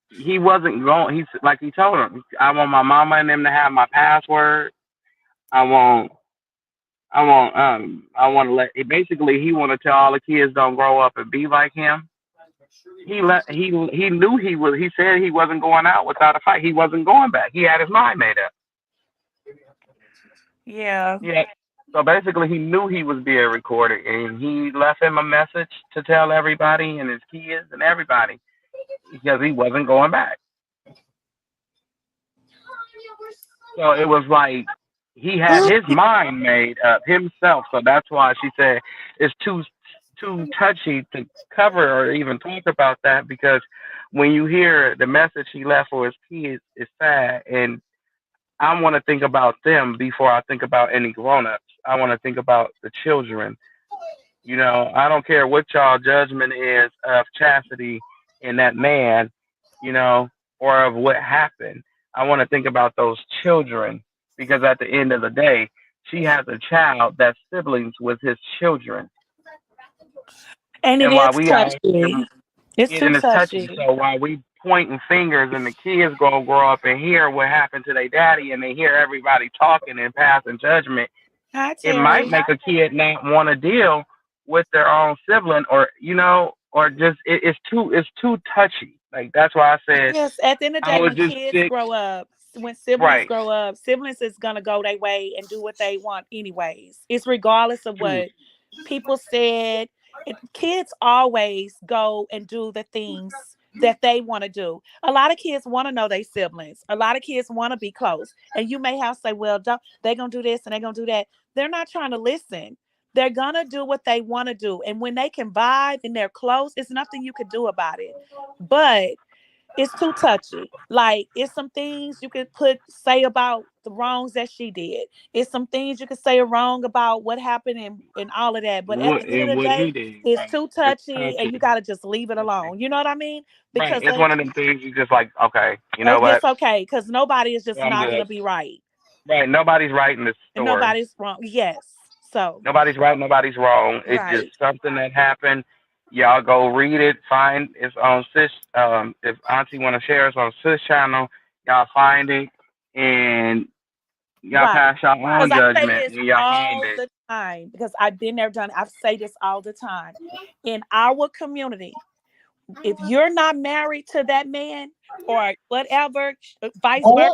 he wasn't going. He's like he told him, I want my mama and them to have my password. I want, I want to let. Basically, he want to tell all the kids don't grow up and be like him. He knew he was. He said he wasn't going out without a fight. He wasn't going back. He had his mind made up. Yeah. Yeah. So basically, he knew he was being recorded, and he left him a message to tell everybody and his kids and everybody because he wasn't going back. So it was like he had his mind made up himself. So that's why she said it's too touchy to cover or even talk about that because when you hear the message he left for his kids, it's sad. And I want to think about them before I think about any grown-ups. I want to think about the children. I don't care what y'all judgment is of Chastity and that man, you know, or of what happened. I want to think about those children because at the end of the day, she has a child that's siblings with his children. And it And while is we out here, touchy. It's too and it's touchy. touchy. So while we pointing fingers and the kids gonna grow up and hear what happened to their daddy and they hear everybody talking and passing judgment, Hi, it might Terry. make a kid not want to deal with their own sibling, or or just it's too touchy. Like that's why I said Yes, at the end of the I day, would when just kids stick grow up, when siblings right. grow up, siblings is gonna go their way and do what they want anyways. It's regardless of Shoot. what people said. Kids always go and do the things that they want to do. A lot of kids want to know their siblings. A lot of kids want to be close. And you may have to say, well, don't, they're gonna do this and they're gonna do that. They're not trying to listen. They're gonna do what they want to do. And when they can vibe and they're close, it's nothing you could do about it. But it's too touchy. Like it's some things you could say about the wrongs that she did. It's some things you could say wrong about what happened and all of that. But at the end of the What he day, did, it's right? too It's touchy and you touchy. gotta just leave it alone. You know what I mean? Right. Because It's one of them things you just like, okay, you know it's what? okay, because nobody is just Yeah, I'm not good. gonna be right. Right. Nobody's right in this And story. nobody's wrong. Yes. So Nobody's right, nobody's wrong. It's just right. something that happened. Y'all go read it. Find it's on Sis. If Auntie want to share, it's on Sis channel. Y'all find it and y'all Right. pass your Because own I say judgment this and y'all find all it. the time because I've been there, done it. I say this all the time. In our community, if you're not married to that man or whatever, vice versa,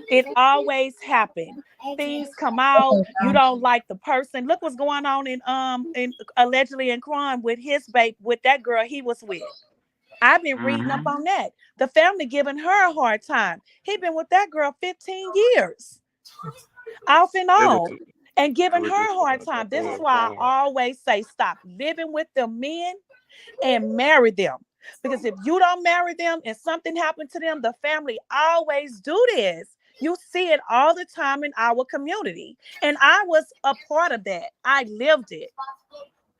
it always happens. Things come out. You don't like the person. Look what's going on in allegedly in crime with his babe with that girl he was with. I've been reading up Hmm. on that. The family giving her a hard time. He been with that girl 15 years, off and It was on, and it giving was her just a hard time. it This is was why I always say stop living with the men and marry them. Because if you don't marry them and something happened to them, the family always do this. You see it all the time in our community. And I was a part of that. I lived it.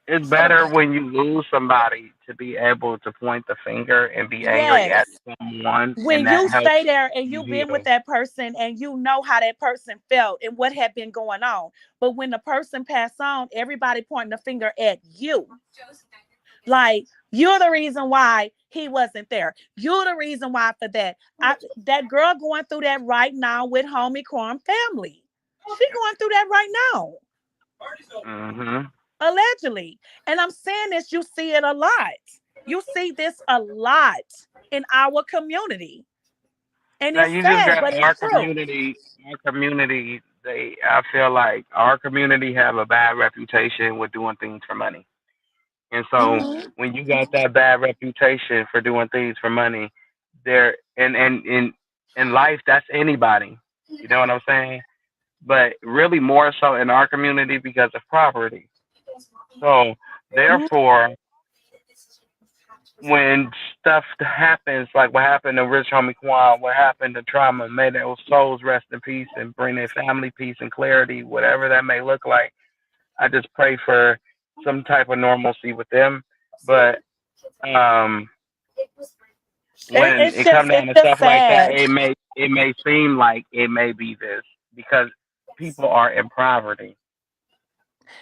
it's So better when you lose somebody to be able to point the finger and be angry at yes, someone, and when that you helps stay there and you you've been with heal. that person and you know how that person felt and what had been going on. But when the person passed on, everybody pointing the finger at you. Like you're the reason why he wasn't there. You're the reason why for that. That girl going through that right now with homie Crumb family. She going through that right now, Hmm. allegedly. And I'm saying this, you see it a lot. You see this a lot in our community. And Now it's you just sad, got but it's our true. community. Our community, I feel like our community have a bad reputation with doing things for money. And so Mhm. when you got that bad reputation for doing things for money, there and in life that's anybody. You know what I'm saying? But really more so in our community because of property. So Mhm. therefore when stuff happens, like what happened to Rich Homie Quan, what happened to Trauma, may their souls rest in peace and bring their family peace and clarity, whatever that may look like. I just pray for some type of normalcy with them. But um, when It's it comes just down to stuff like that, sad. it may seem like it may be this because people are in poverty.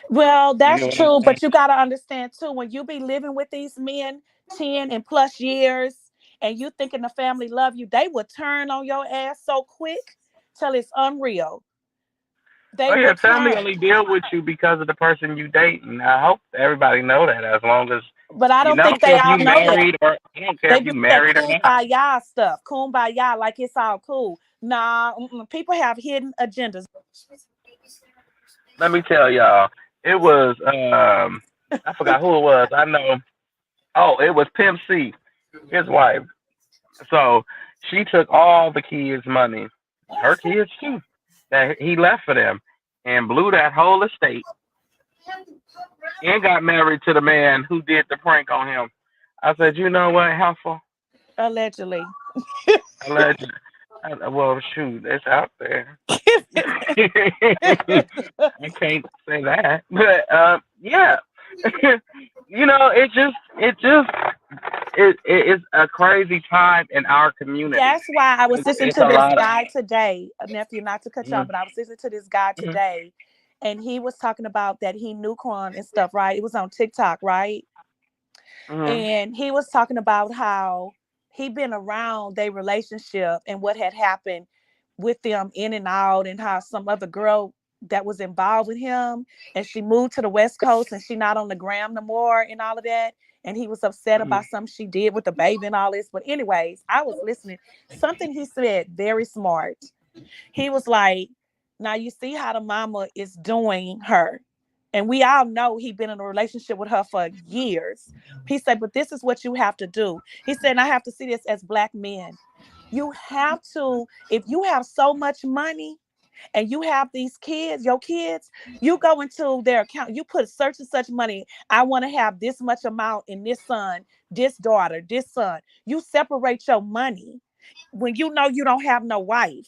Well, You that's know what I'm true, saying? but you got to understand too, when you be living with these men 10 and plus years and you thinking the family love you, they will turn on your ass so quick till it's unreal. Oh They yeah, will family turn. only deal with you because of the person you date, and I hope everybody know that. As long as But I you don't know, I think don't care they if all you know that. married or I don't care They if be you with that married or not. kumbaya stuff, kumbaya, like it's all cool. Nah, people have hidden agendas. Let me tell y'all, it was I forgot who it was. I know. Oh, it was Pimp C, his wife. So she took all the kids' money, her kids too, that he left for them, and blew that whole estate, and got married to the man who did the prank on him. I said, you know what, helpful. Allegedly. Alleged. Well, shoot, it's out there. I can't say that, but yeah, it is a crazy time in our community. That's why I was listening It's to a this lot of. guy today, nephew, not to cut you off, Mm, but I was listening to this guy mm, today, and he was talking about that he knew Quan and stuff, right? It was on TikTok, right? Mhm. And he was talking about how he been around their relationship and what had happened with them in and out, and how some other girl that was involved with him, and she moved to the West Coast and she not on the gram no more and all of that. And he was upset Mhm. about something she did with the baby and all this. But anyways, I was listening. Something he said very smart. He was like, now you see how the mama is doing her. And we all know he been in a relationship with her for years. He said, but this is what you have to do. He said, and I have to see this as black men. You have to, if you have so much money and you have these kids, your kids, you go into their account, you put such and such money. I want to have this much amount in this son, this daughter, this son. You separate your money when you know you don't have no wife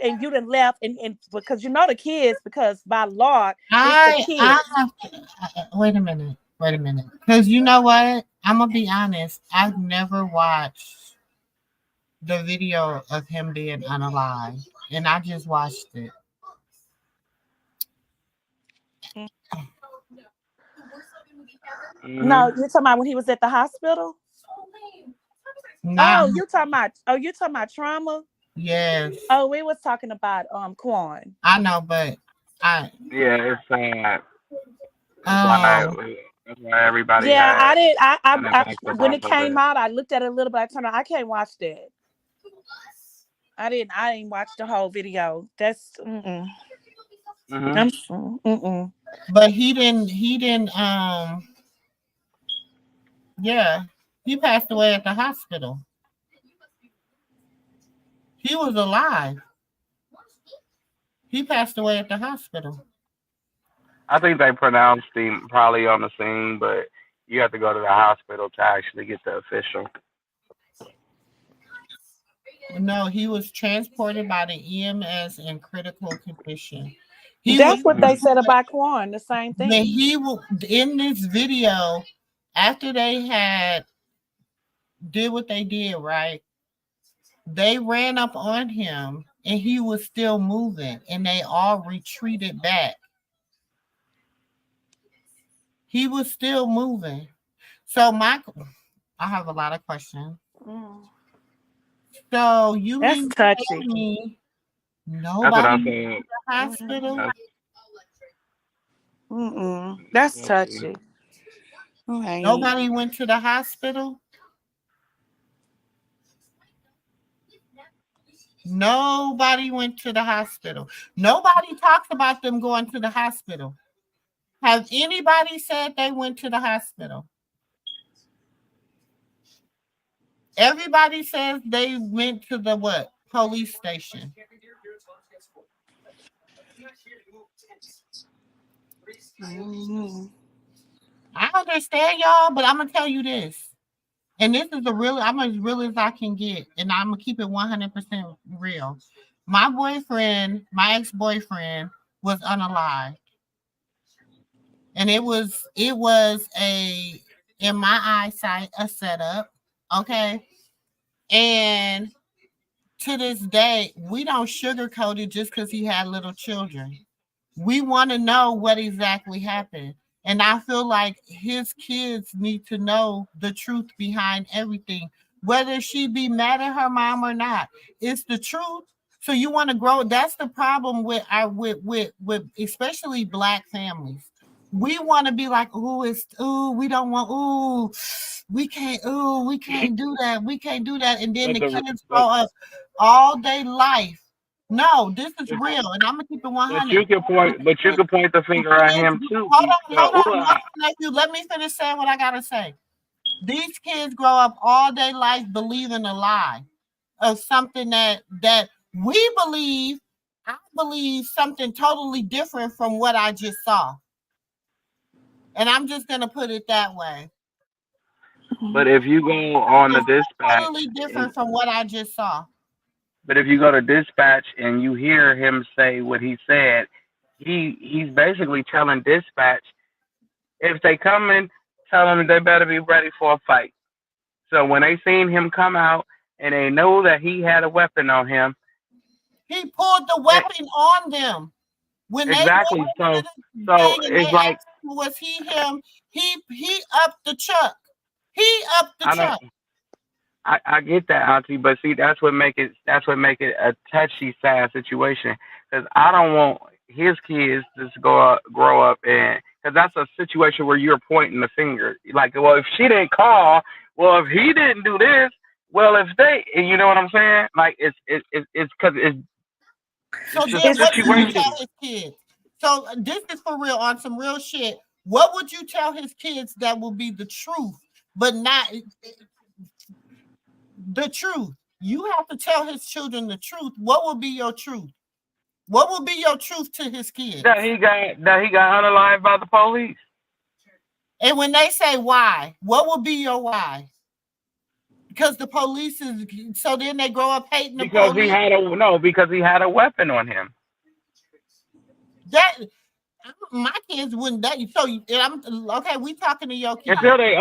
and you done left, and because you know the kids, because by law it's the I kids. have to wait a minute. Wait a minute. Because you know what? I'm gonna be honest. I've never watched the video of him being unalive, and I just watched it. No, Mhm. you're talking about when he was at the hospital. Not Oh, you talking about trauma. yes, Oh, we was talking about Quan. I know, but I Yeah, it's sad. That's why. um That's why everybody Yeah, I had did. an I effect when off it of came it. out, I looked at it a little bit. I turned on. I can't watch that. I didn't watch the whole video. That's mm-mm. Mhm. I'm mm-mm. but he didn't yeah, he passed away at the hospital. He was alive. He passed away at the hospital. I think they pronounced him probably on the scene, but you have to go to the hospital to actually get the official. No, he was transported by the EMS in critical condition. He was That's what they Mhm. said about Quan. The same when thing. he was in this video after they had did what they did, right? They ran up on him and he was still moving and they all retreated back. He was still moving. So I have a lot of questions. Mm. So you That's mean to tell touchy. me That's what nobody I went said. to the Mm-mm. hospital? That's, Mm-mm. That's let's see. touchy. Okay. Nobody went to the hospital? Nobody went to the hospital. Nobody talks about them going to the hospital. Has anybody said they went to the hospital? Everybody says they went to the what? Police station. Mm-hmm. I understand y'all, but I'm gonna tell you this. And this is I'm as real as I can get, and I'm gonna keep it 100% real. My ex-boyfriend was unalive. And it was a in my eyesight a setup. Okay. And to this day, we don't sugarcoat it just because he had little children. We want to know what exactly happened. And I feel like his kids need to know the truth behind everything, whether she be mad at her mom or not. It's the truth. So you want to grow. That's the problem with our with especially black families. We want to be like, we don't want, we can't do that. We can't do that. And then But the the kids grow up all day life. No, this is but, real, and I'm gonna keep it but 100. you can point the The finger at kids, him too. hold on, nephew. Let me finish saying what I gotta say. These kids grow up all day life believing a lie of something that we believe. I believe something totally different from what I just saw, and I'm just gonna put it that way. But if you go on the It's dispatch, totally and, different from what I just saw. but if you go to dispatch and you hear him say what he said, he's basically telling dispatch if they come in, tell them they better be ready for a fight. So when they seen him come out and they know that he had a weapon on him, He pulled the they, weapon on them. When they exactly. went So into the so thing and they it's like asked him, was he him? He upped the chuck. He up the I don't. check. I get that, Auntie, but see, that's what make it a touchy, sad situation. Because I don't want his kids to grow up, and because that's a situation where you're pointing the finger. Like, well, if she didn't call, well, if he didn't do this, well, if they, and you know what I'm saying? Like, it's because So it's just then what do you situations. tell his kids? So this is for real on some real shit. What would you tell his kids that will be the truth, but not the truth? You have to tell his children the truth. What will be your truth? What will be your truth to his That kids? he got unalived by the police And when they say why, what will be your why? Because the police is so then they grow up hating the because he police. had a no because he had a weapon on him. That my kids wouldn't that so I'm okay, we talking to your kids. Until they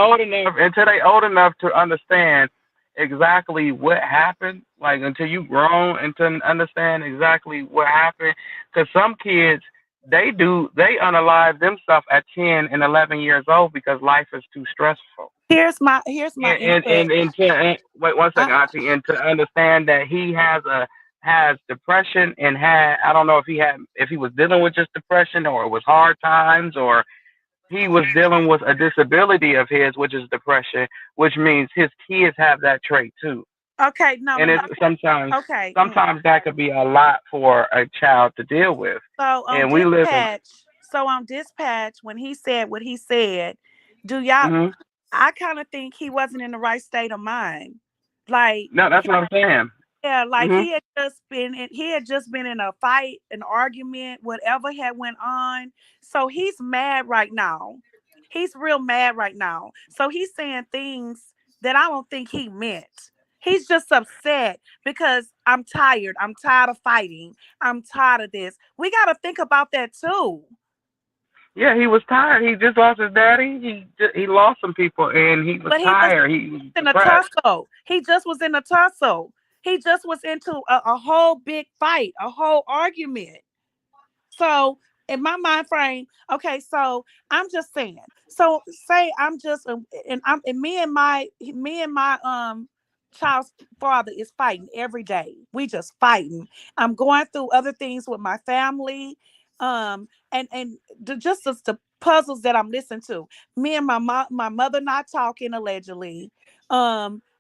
old enough to understand exactly what happened, like until you grown and to understand exactly what happened. Because some kids they unalive themselves at 10 and 11 years old because life is too stressful. Here's my input. And wait one I, second, Auntie, and to understand that he has depression and had I don't know if he was dealing with just depression or it was hard times or he was dealing with a disability of his, which is depression, which means his kids have that trait too. okay, no, And no, it's no. sometimes Okay. sometimes that could be a lot for a child to deal with. So on And we live in dispatch, when he said what he said, do y'all? hmm I kind of think he wasn't in the right state of mind. Like, no, that's what I'm saying. yeah, like hmm he had just been in a fight, an argument, whatever had went on. So he's mad right now. He's real mad right now. So he's saying things that I don't think he meant. He's just upset because I'm tired. I'm tired of fighting. I'm tired of this. We got to think about that too. Yeah, he was tired. He just lost his daddy. He lost some people, and he was But he was tired. He was in a depressed. tussle. He just was in a tussle. He just was into a whole big fight, a whole argument. So in my mind frame, okay, so I'm just saying. So say I'm just and me and my child's father is fighting every day. We just fighting. I'm going through other things with my family. Just as the puzzles that I'm listening to. Me and my mother not talking allegedly.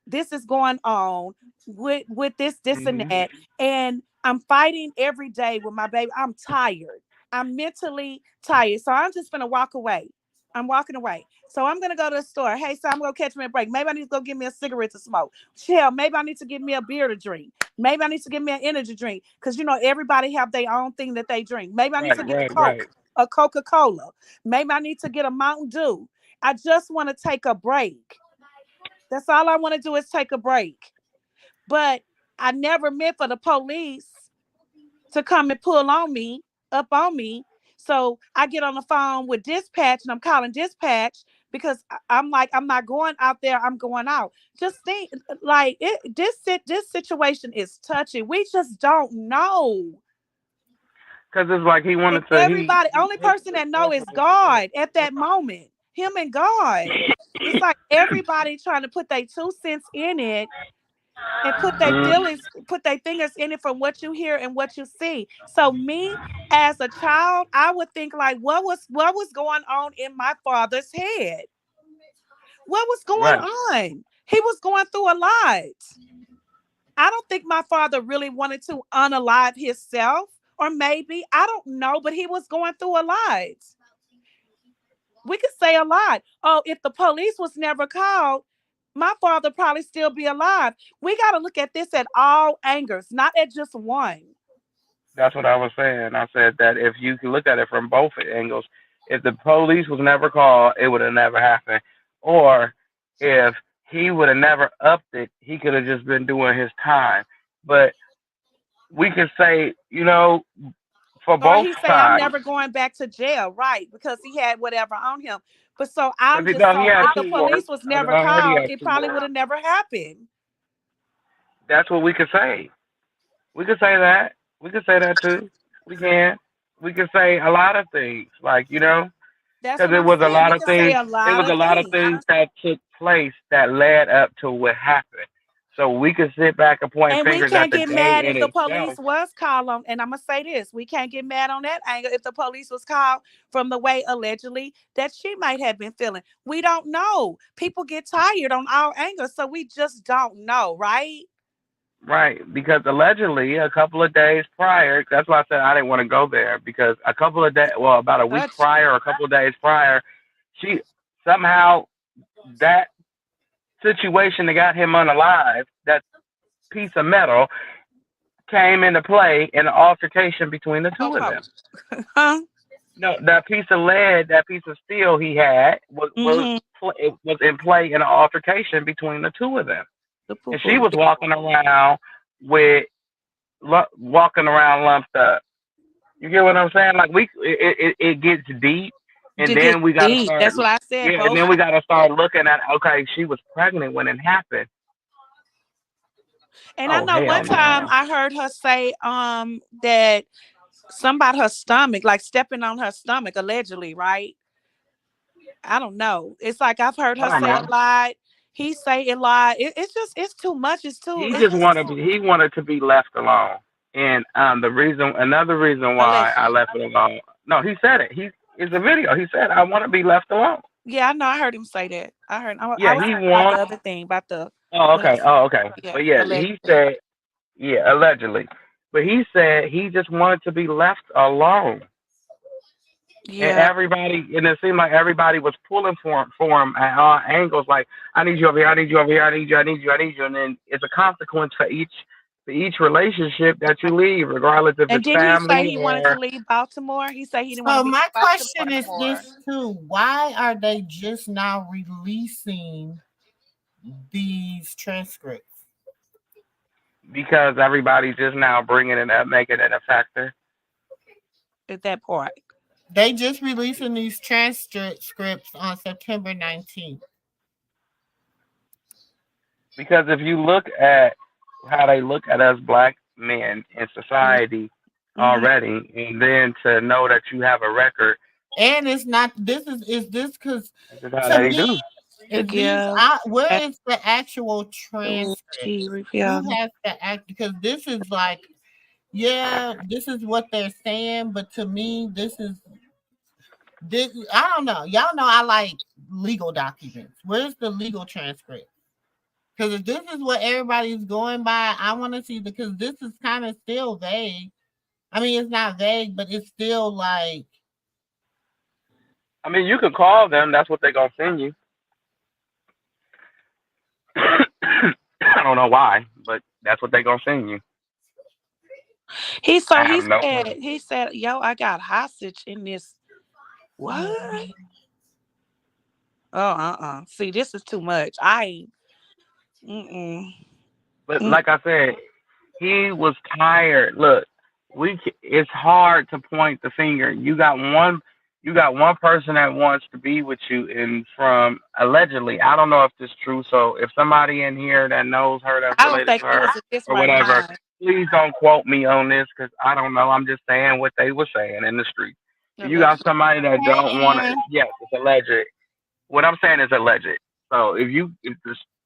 This is going on with this and hmm that, and I'm fighting every day with my baby. I'm tired. I'm mentally tired. So I'm just gonna walk away. I'm walking away. So I'm gonna go to the store. Hey, so I'm gonna catch me a break. Maybe I need to go get me a cigarette to smoke. Hell, maybe I need to get me a beer to drink. Maybe I need to get me an energy drink. Because everybody have their own thing that they drink. Maybe I need to Right, get a right, right. Coke, a Coca-Cola. Maybe I need to get a Mountain Dew. I just want to take a break. That's all I want to do is take a break. But I never meant for the police to come and pull on me, up on me. So I get on the phone with dispatch and I'm calling dispatch because I'm like, I'm not going out there, I'm going out. Just think like this situation is touchy. We just don't know. Because it's like he And wanted to. everybody, only person that know is God at that moment. Him and God. It's like everybody trying to put their 2 cents in it and Mhm. put their fingers in it from what you hear and what you see. So me as a child, I would think like, what was going on in my father's head? What was going Right. on? He was going through a lot. I don't think my father really wanted to unalive himself, or maybe I don't know, but he was going through a lot. We could say a lot. Oh, if the police was never called, my father probably still be alive. We got to look at this at all angles, not at just one. That's what I was saying. I said that if you can look at it from both angles, if the police was never called, it would have never happened. Or if he would have never upped it, he could have just been doing his time. But we could say, for Or both he say, I'm sides, never going back to jail, right? Because he had whatever on him. But so I'm because just he so had if the 2 warrants. police was I never heard he called, had it two probably would warrants. have never happened. That's what we could say. We could say that. We could say that too. We can. We could say a lot of things, like. That's Because what it I'm was a saying. lot We of can say things. a It lot was a of lot of things. things that took place that led up to what happened. So we could sit back and point And we fingers at can't the get day mad in if the police itself. was called on. And I'm gonna say this: we can't get mad on that angle if the police was called from the way allegedly that she might have been feeling. We don't know. People get tired on all angles, so we just don't know, right? Right, because allegedly a couple of days prior, that's why I said I didn't want to go there because a couple of days, well, about a week Such prior, or a couple of days prior, she somehow that situation that got him unalive, that piece of metal came into play in an altercation between the two of okay, them. huh? No, that piece of lead, that piece of steel he had Mm-hmm. it was in play in an altercation between the two of them, The poo and she poo. was walking around with walking around lumped up. You get what I'm saying? Like it gets deep, and To get then we got to deep. start. That's what I said. Yeah, and Both. then we got to start looking at. Okay, she was pregnant when it happened. And I Oh know one hell time no! I heard her say that something about her stomach, like stepping on her stomach, allegedly, right? I don't know. It's like I've heard I her don't say a know. lot. He say a lot. It's just it's too much. It's too He it's just wanted he wanted to be left alone, and another reason why I allegedly. left it alone. No, he said it. It's a video. He said I want to be left alone. Yeah, I know. I heard him say that. I heard. I Yeah, was he talking about the wants. other thing about the Oh what? okay. Oh okay. Yeah, But yeah, he allegedly. said yeah allegedly, but he said he just wanted to be left alone. And Yeah, everybody, and it seemed like everybody was pulling for him at all angles. Like, I need you over here, I need you over here, I need you, I need you, I need you. And then it's a consequence for each relationship that you leave, regardless if and it's didn't he say family he wanted to or. leave Baltimore? He said he didn't want to So be in my Baltimore question no is more. this too: why are they just now releasing these transcripts? Because everybody's just now bringing it up, making it a factor. At that part, They just releasing these transcripts on September 19th. Because if you look at how they look at us black men in yeah. society Mm-hmm. already, and then to know that you have a record, And it's not, is this because this is how to they me, do. is To these, give where at is the actual the transcript? she Who revealed. has to act? Because this is like, yeah, this is what they're saying, but to me, this. I don't know. Y'all know I like legal documents. Where's the legal transcript? Because if this is what everybody's going by, I want to see, because this is kind of still vague. I mean, it's not vague, but it's still like, I mean, you could call them. That's what they're gonna send you. I don't know why, but that's what they're gonna send you. He I so have no clue. he said, yo, I got hostage in this. What? Oh, See, this is too much. I ain't. Mm-mm. But Mm. like I said, he was tired. Look, it's hard to point the finger. You got one person that wants to be with you, and from allegedly, I don't know if this is true. So if somebody in here that knows her, that's I don't related think to it her was in this or right whatever, mind. please don't quote me on this because I don't know. I'm just saying what they were saying in the street. You got Allegedly. somebody that don't hey, want to. Aaron. Yes, it's alleged. What I'm saying is alleged. So if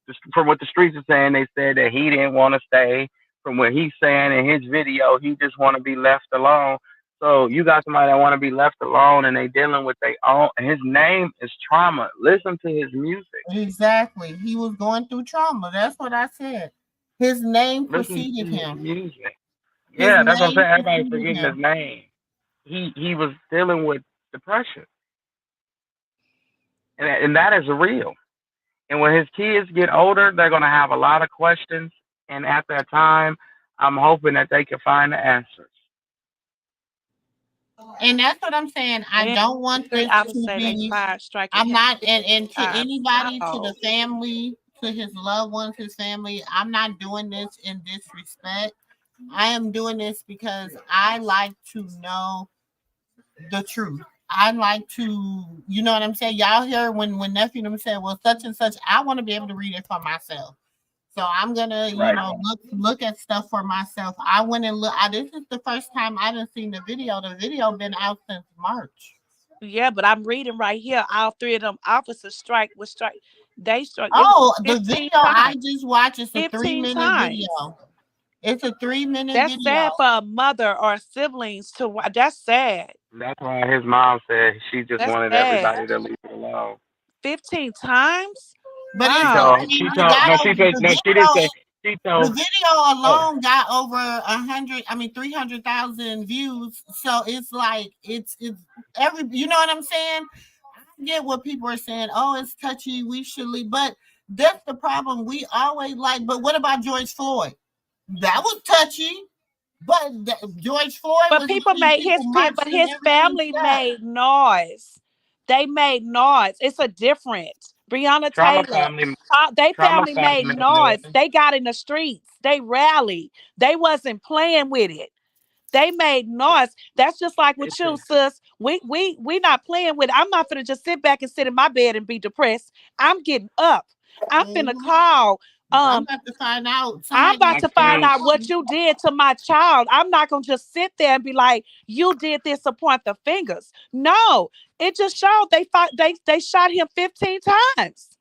this from what the streets are saying, they said that he didn't want to stay. From what he's saying in his video, he just want to be left alone. So you got somebody that want to be left alone, and they dealing with their own. And his name is Trauma. Listen to his music. Exactly. He was going through trauma. That's what I said. His name Listen to preceded his him. music. His Yeah, that's what I'm name saying. Everybody's preceded forgetting his him. name. He was dealing with depression, and that is real. And when his kids get older, they're going to have a lot of questions. And at that time, I'm hoping that they can find the answers. And that's what I'm saying. I And don't want three this officers to say they be, fired striking I'm him not, 15 and to times. anybody, to the Oh, family, to his loved ones, his family, I'm not doing this in disrespect. I am doing this because I like to know the truth. I like to, you know what I'm saying? Y'all hear when nephew them said, well, such and such, I want to be able to read it for myself. So I'm gonna, Right. look at stuff for myself. I went and look. This is the first time I didn't seen the video. The video been out since March. Yeah, but I'm reading right here. All three of them officers strike was strike. They struck. It was Oh, the 15 video I times. just watched is a 15 3-minute times. video. It's a 3-minute That's video. sad for a mother or siblings to. That's sad. That's why his mom said she just That's wanted sad. everybody to leave it alone. 15 times. But She it's, Wow. I told, mean, she it told, got no, over she said, the no, she didn't video. say, she The told, video oh, alone got over 100. I mean, 300,000 views. So it's like it's every. You know what I'm saying? I get what people are saying. Oh, it's touchy. We should leave. But that's the problem. We always like. But what about George Floyd? That was touchy. But George Floyd But was letting people march but in his every family step. made noise. They made noise. It's a different. Breonna trauma Taylor, family, they trauma family family made made noise. noise. They got in the streets. They rallied. They wasn't playing with it. They made noise. That's just like with It's you, a, sis. We not playing with it. I'm not gonna just sit back and sit in my bed and be depressed. I'm getting up. I'm finna Mhm. call. I'm Um, about to find out. I'm Somebody about got my to find parents, out what you did to my child. I'm not gonna just sit there and be like, you did this and point the fingers. No, it just showed they fought, they shot him 15 times.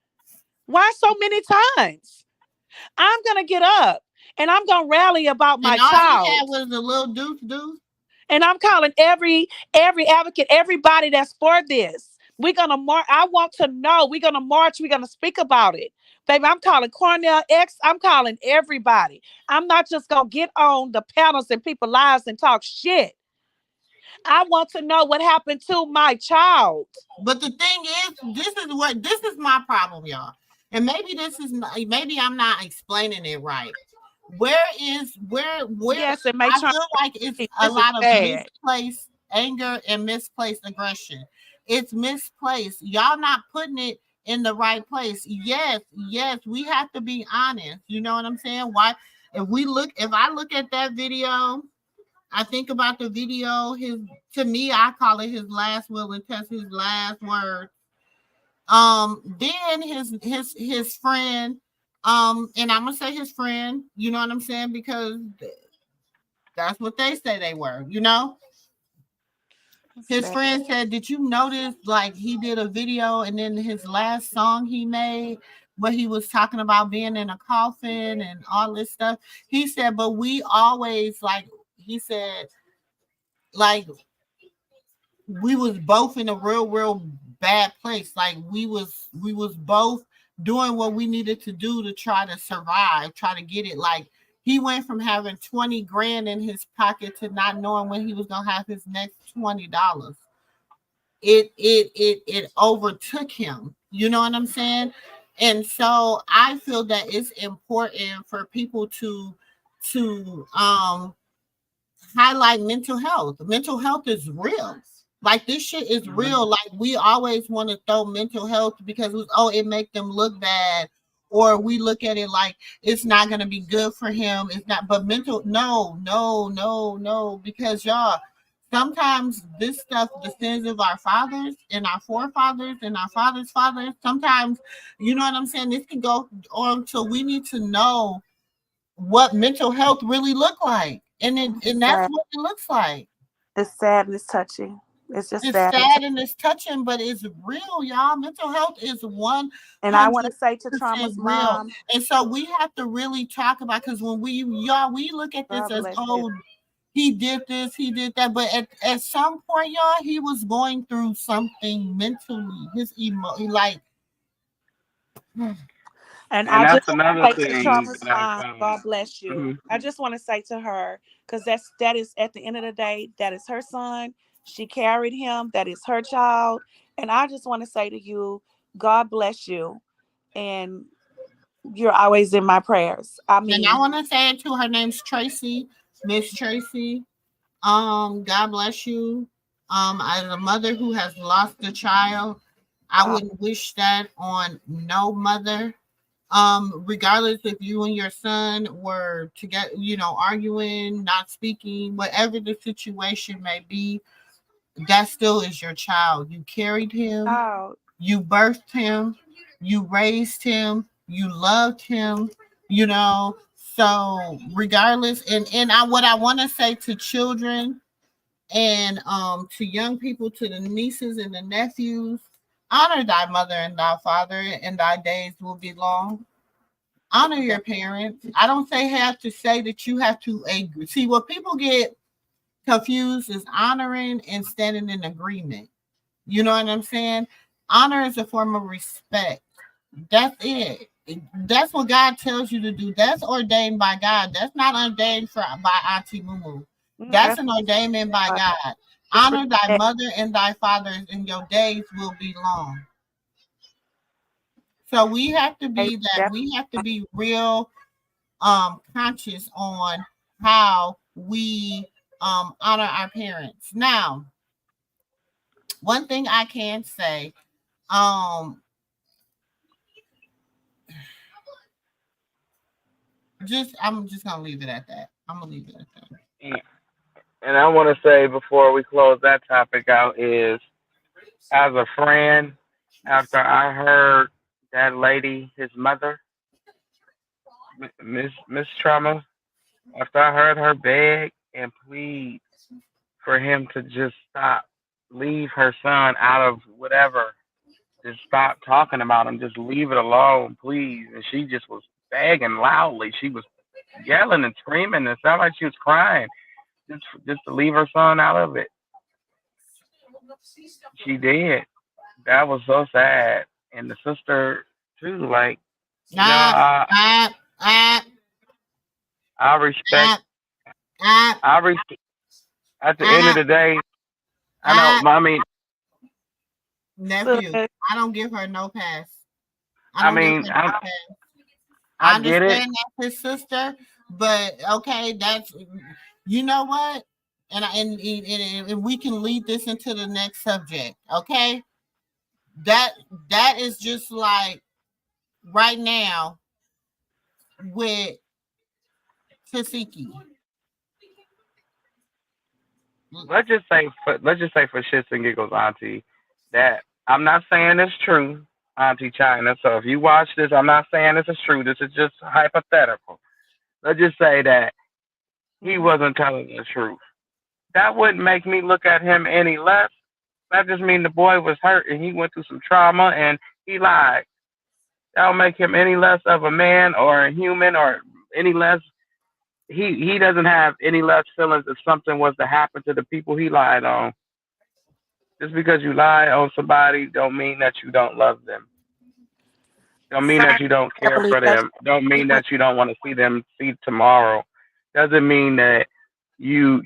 Why so many times? I'm gonna get up and I'm gonna rally about my and all he child. had was a little deuce. And I'm calling every advocate, everybody that's for this. We're gonna march. I want to know. We're gonna march. We're gonna speak about it. Baby, I'm calling Cornell X. I'm calling everybody. I'm not just gonna get on the panels and people lives and talk shit. I want to know what happened to my child. But the thing is, this is my problem, y'all. And maybe this is not, maybe I'm not explaining it right. Where Yes, it may I turn. feel like it's a This is lot of sad. misplaced anger and misplaced aggression. It's misplaced. Y'all not putting it in the right place. Yes, we have to be honest. You know what I'm saying? Why if I look at that video, I think about the video, his to me, I call it his last will and test, his last word. Then his friend, and I'm gonna say his friend, you know what I'm saying? Because that's what they say they were, you know. His Sad. friend said, did you notice like he did a video and then his last song he made where he was talking about being in a coffin and all this stuff? He said, but we always like he said, like we was both in a real bad place. Like we was both doing what we needed to do to try to survive, try to get it. Like he went from having 20 grand in his pocket to not knowing when he was gonna have his next $20. It overtook him. You know what I'm saying? And so I feel that it's important for people to highlight mental health. Mental health is real. Like this shit is mhm. real. Like we always want to throw mental health because it make them look bad, or we look at it like it's not gonna be good for him. It's not, but mental no, because y'all sometimes this stuff, the sins of our fathers and our forefathers and our fathers' fathers. Sometimes, you know what I'm saying. This can go on. So we need to know what mental health really look like. And that's Sad. what it looks like. It's sad and it's touching. It's just It's sad and sad touching. and it's touching, but it's real, y'all. Mental health is And I want to say to 100% Trauma's real. mom, And so we have to really talk about, because when we look at this God as, bless you. oh, he did this, he did that, but at some point, y'all, he was going through something mentally. His like And And I that's just want another to say to thing Trauma's that I mom, found. God bless you. Hmm. I just want to say to her, because that is at the end of the day, that is her son. She carried him. That is her child. And I just want to say to you, God bless you. And you're always in my prayers. I and I mean, want to say it too. Her name's Tracy, Miss Tracy. God bless you. As a mother who has lost a child, I wow. wouldn't wish that on no mother. Regardless if you and your son were together, arguing, not speaking, whatever the situation may be, that still is your child. You carried him, Oh, you birthed him, you raised him, you loved him, you know. So regardless, and what I want to say to children, And to young people, to the nieces and the nephews, honor thy mother and thy father, and thy days will be long. Honor your parents. I don't say have to say that you have to agree. See, what people get confused is honoring and standing in agreement. You know what I'm saying? Honor is a form of respect. That's it. That's what God tells you to do. That's ordained by God. That's not ordained by Auntie MooMoo. That's an ordainment by God. Honor thy mother and thy father, and your days will be long. So we have to be that. We have to be real conscious on how we honor our parents. Now, one thing I can say, I'm just gonna leave it at that. I'm gonna leave it at that. And I want to say before we close that topic out is, as a friend, after I heard that lady, his mother, Miss Trauma, after I heard her beg and plead for him to just stop, leave her son out of whatever, just stop talking about him, just leave it alone, please. And she just was begging loudly. She was yelling and screaming. It sounded like she was crying, just to leave her son out of it. She did. That was so sad. And the sister too, like, you know, Ah, ah, ah, I respect. ah, ah, I respect. At the end of ah, the day, I know. ah. I mean, Nephew, I don't give her no pass. I I don't give mean, her I, no pass. I I get it. understand that's his sister, but okay, that's you know what, and we can lead this into the next subject. Okay, that that is just like right now with Tesheki. Let's just say for shits and giggles, Auntie, that I'm not saying it's true, Auntie China. So if you watch this, I'm not saying this is true. This is just hypothetical. Let's just say that he wasn't telling the truth. That wouldn't make me look at him any less. That just mean the boy was hurt and he went through some trauma and he lied. That don't make him any less of a man or a human or any less. He doesn't have any less feelings if something was to happen to the people he lied on. Just because you lie on somebody don't mean that you don't love them. Don't mean that Sir, you don't I care believe for that's them. Don't he mean went. that you don't want to see them see tomorrow. Doesn't mean that you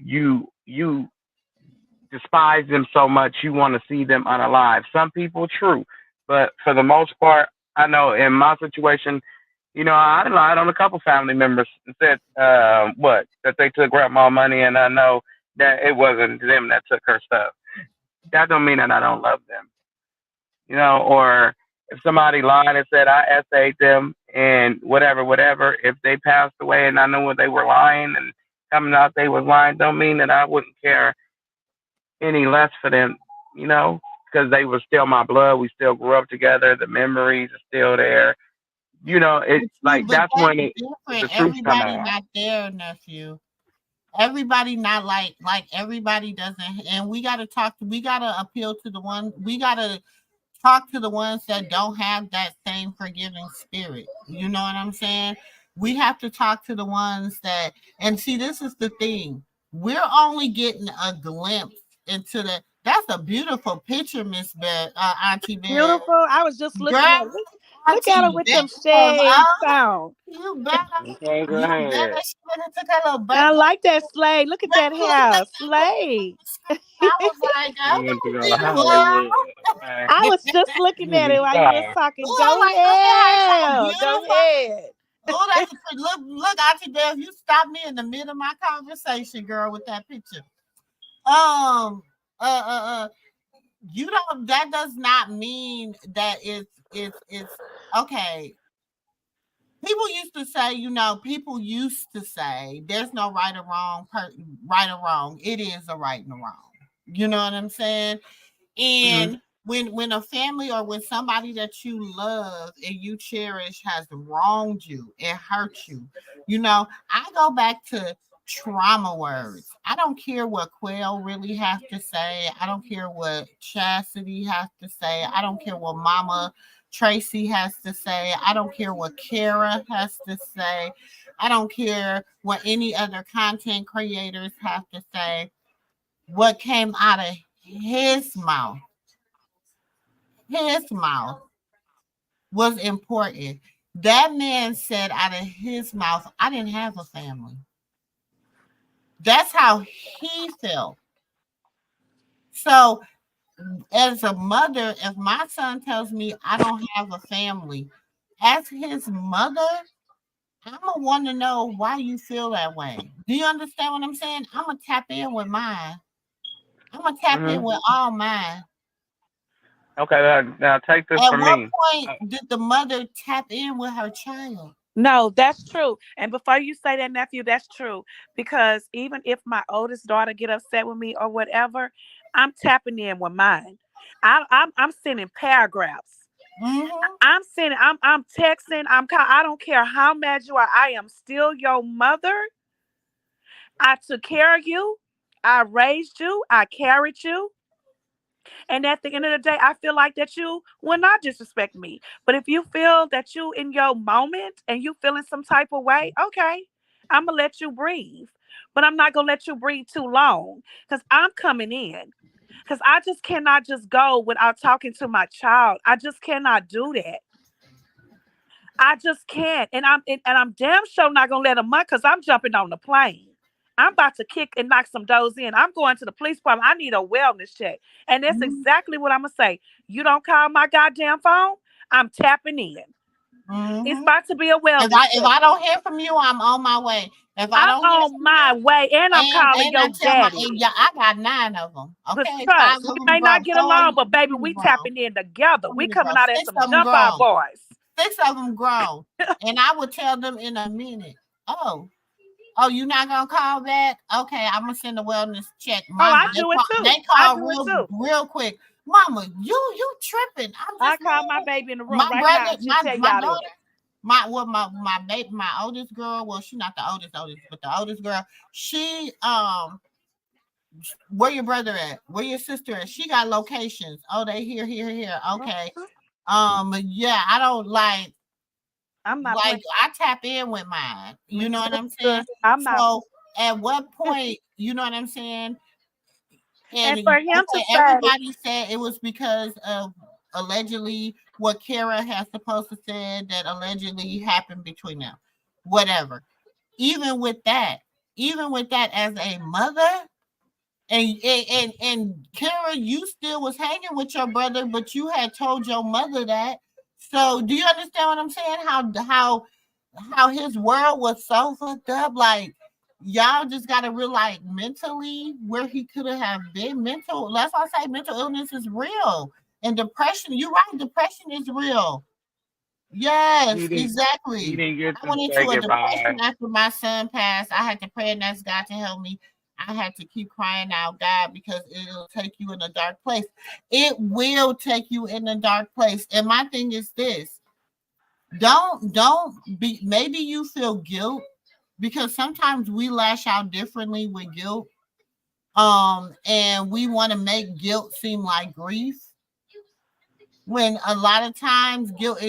despise them so much you want to see them unalive. Some people, true, but for the most part, I know in my situation, I lied on a couple family members and said what that they took grandma money, and I know that it wasn't them that took her stuff. That don't mean that I don't love them, or if somebody lied and said I essayed them and whatever, whatever, if they passed away and I knew what they were lying and coming out they was lying, don't mean that I wouldn't care any less for them, because they were still my blood. We still grew up together. The memories are still there. It's like But that's that's when the different. truth come Everybody out. not there, nephew. Everybody not like everybody doesn't, and we gotta appeal to the one. We gotta talk to the ones that don't have that same forgiving spirit. You know what I'm saying? We have to talk to the ones that, and see, this is the thing. We're only getting a glimpse into the. That's a beautiful picture, Auntie Bear. Beautiful. I was just looking at Girl, it. Look at Auntie her with Bear. them shades Oh, on. you better, Okay, go you ahead. better. She better took her little I butt. like that slay. Look at that Look hair. like Slay. I was like, We want to go to okay, Hollywood. Okay. I was just looking You at be it while you was star. talking. oh, Go like, look at her so ahead. Go beautiful. ahead. Oh, that's a look, Auntie Bev, you stopped me in the middle of my conversation, girl, with that picture. Um, uh, uh, uh, you don't. That does not mean that it's okay. People used to say, people used to say, there's no right or wrong, right or wrong. It is a right and a wrong. You know what I'm saying? Mhm. And when a family or when somebody that you love and you cherish has wronged you and hurt you, I go back to trauma words. I don't care what Quail really has to say. I don't care what Chastity has to say. I don't care what Mama Tracy has to say. I don't care what Kara has to say. I don't care what any other content creators have to say. What came out of his mouth was important. That man said out of his mouth, I didn't have a family. That's how he felt. So, as a mother, if my son tells me I don't have a family, as his mother, I'm gonna want to know why you feel that way. Do you understand what I'm saying? I'm gonna tap in with mine. I'm gonna tap in with all mine. Okay, now take this At from what me. point did the mother tap in with her child? No, that's true. And before you say that, nephew, that's true. Because even if my oldest daughter get upset with me or whatever, I'm tapping in with mine. I'm sending paragraphs. Mm-hmm. I'm sending. I'm texting. I don't care how mad you are. I am still your mother. I took care of you. I raised you. I carried you. And at the end of the day, I feel like that you will not disrespect me. But if you feel that you in your moment and you feeling some type of way, okay, I'm gonna let you breathe. But I'm not gonna let you breathe too long because I'm coming in. Because I just cannot just go without talking to my child. I just cannot do that. I just can't. And I'm damn sure not gonna let a month because I'm jumping on the plane. I'm about to kick and knock some doors in. I'm going to the police department. I need a wellness check. And that's Mm-hmm. exactly what I'm gonna say. You don't call my goddamn phone, I'm tapping in. It's Mm-hmm. about to be a If wellness I if check. I don't hear from you, I'm on my way. If I I'm don't hear on from you, my way and I'm calling and I your tell my daddy. yeah, I got 9 of them. But Okay, trust, 5 we of them may not grown, get 4 of along, but baby, them we grown, tapping in together. 4 of We them coming grown, out as 6 some of them jump out grown, boys. 6 of them grown, and I would tell them in a minute. Oh, you not gonna call back? Okay, I'm gonna send a wellness check. Oh, My I do it too. they I call do it too. real quick. Mama, you tripping? I'm I just call my mad. baby in the room My right now brother, and she'll tell my y'all this. daughter, my baby, my oldest girl. Well, she's not the oldest, but the oldest girl. She where your brother at? Where your sister at? She got locations. Oh, they here. Okay. Yeah, I don't I'm not like playing. I tap in with mine. You Me know what too, I'm sis. saying? I'm not. So at what point, you know what I'm saying? And And for him to okay, say, everybody said it was because of allegedly what Kara has supposed to said that allegedly happened between them. Whatever. Even with that, as a mother, and Kara, you still was hanging with your brother, but you had told your mother that. So do you understand what I'm saying? How his world was so fucked up. Like y'all just gotta realize mentally where he could have been. Mental. That's why I say mental illness is real. And depression, you're right, depression is real. He Yes, didn't. He exactly. didn't get I to went say into a depression goodbye. after my son passed. I had to pray and ask God to help me. I had to keep crying out, God, because it'll take you in a dark place. It will take you in a dark place. And my thing is this: don't be. Maybe you feel guilt because sometimes we lash out differently with guilt. And we want to make guilt seem like grief when a lot of times guilt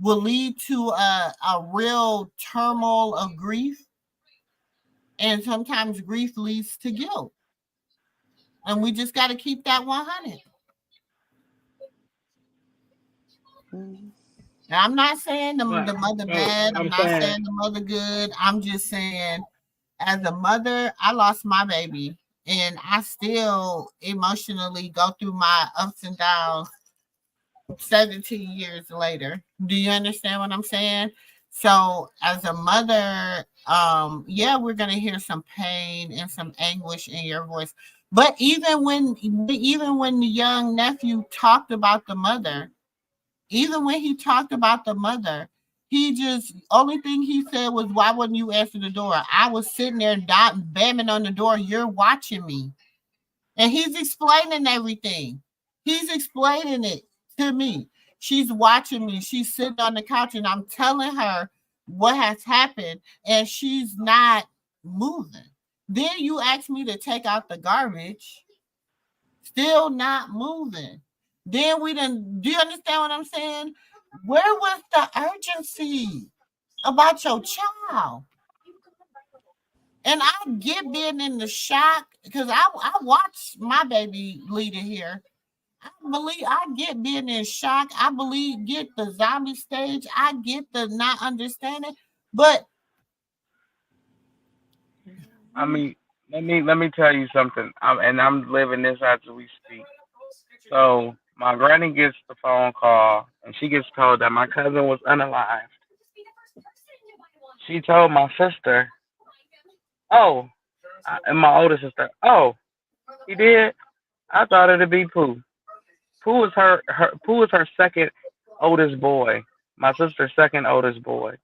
will lead to a real turmoil of grief, and sometimes grief leads to guilt, and we just got to keep that 100. mhm. And I'm not saying But the mother so bad, I'm I'm not saying, saying the mother good, I'm just saying as a mother I lost my baby, and I still emotionally go through my ups and downs 17 years later. Do you understand what I'm saying? So as a mother, yeah, we're gonna hear some pain and some anguish in your voice. But even when the young nephew talked about the mother, even when he talked about the mother, he just only thing he said was, "Why wouldn't you answer the door?" I was sitting there bamming on the door. You're watching me. And he's explaining everything. He's explaining it to me. She's watching me. She's sitting on the couch and I'm telling her what has happened. And she's not. moving. Then you ask me to take out the garbage, still not moving. Then we didn't. Do you understand what I'm saying? Where was the urgency about your child? And I get being in the shock because I watch my baby leader here. I get being in shock. I believe get the zombie stage. I get the not understanding. But I mean, let me tell you something. I'm living this as we speak. So my granny gets the phone call, and she gets told that my cousin was unalived. She told my sister, "Oh," and my older sister, "Oh, he did. I thought it'd be Pooh. Pooh is her second oldest boy. My sister's second oldest boy."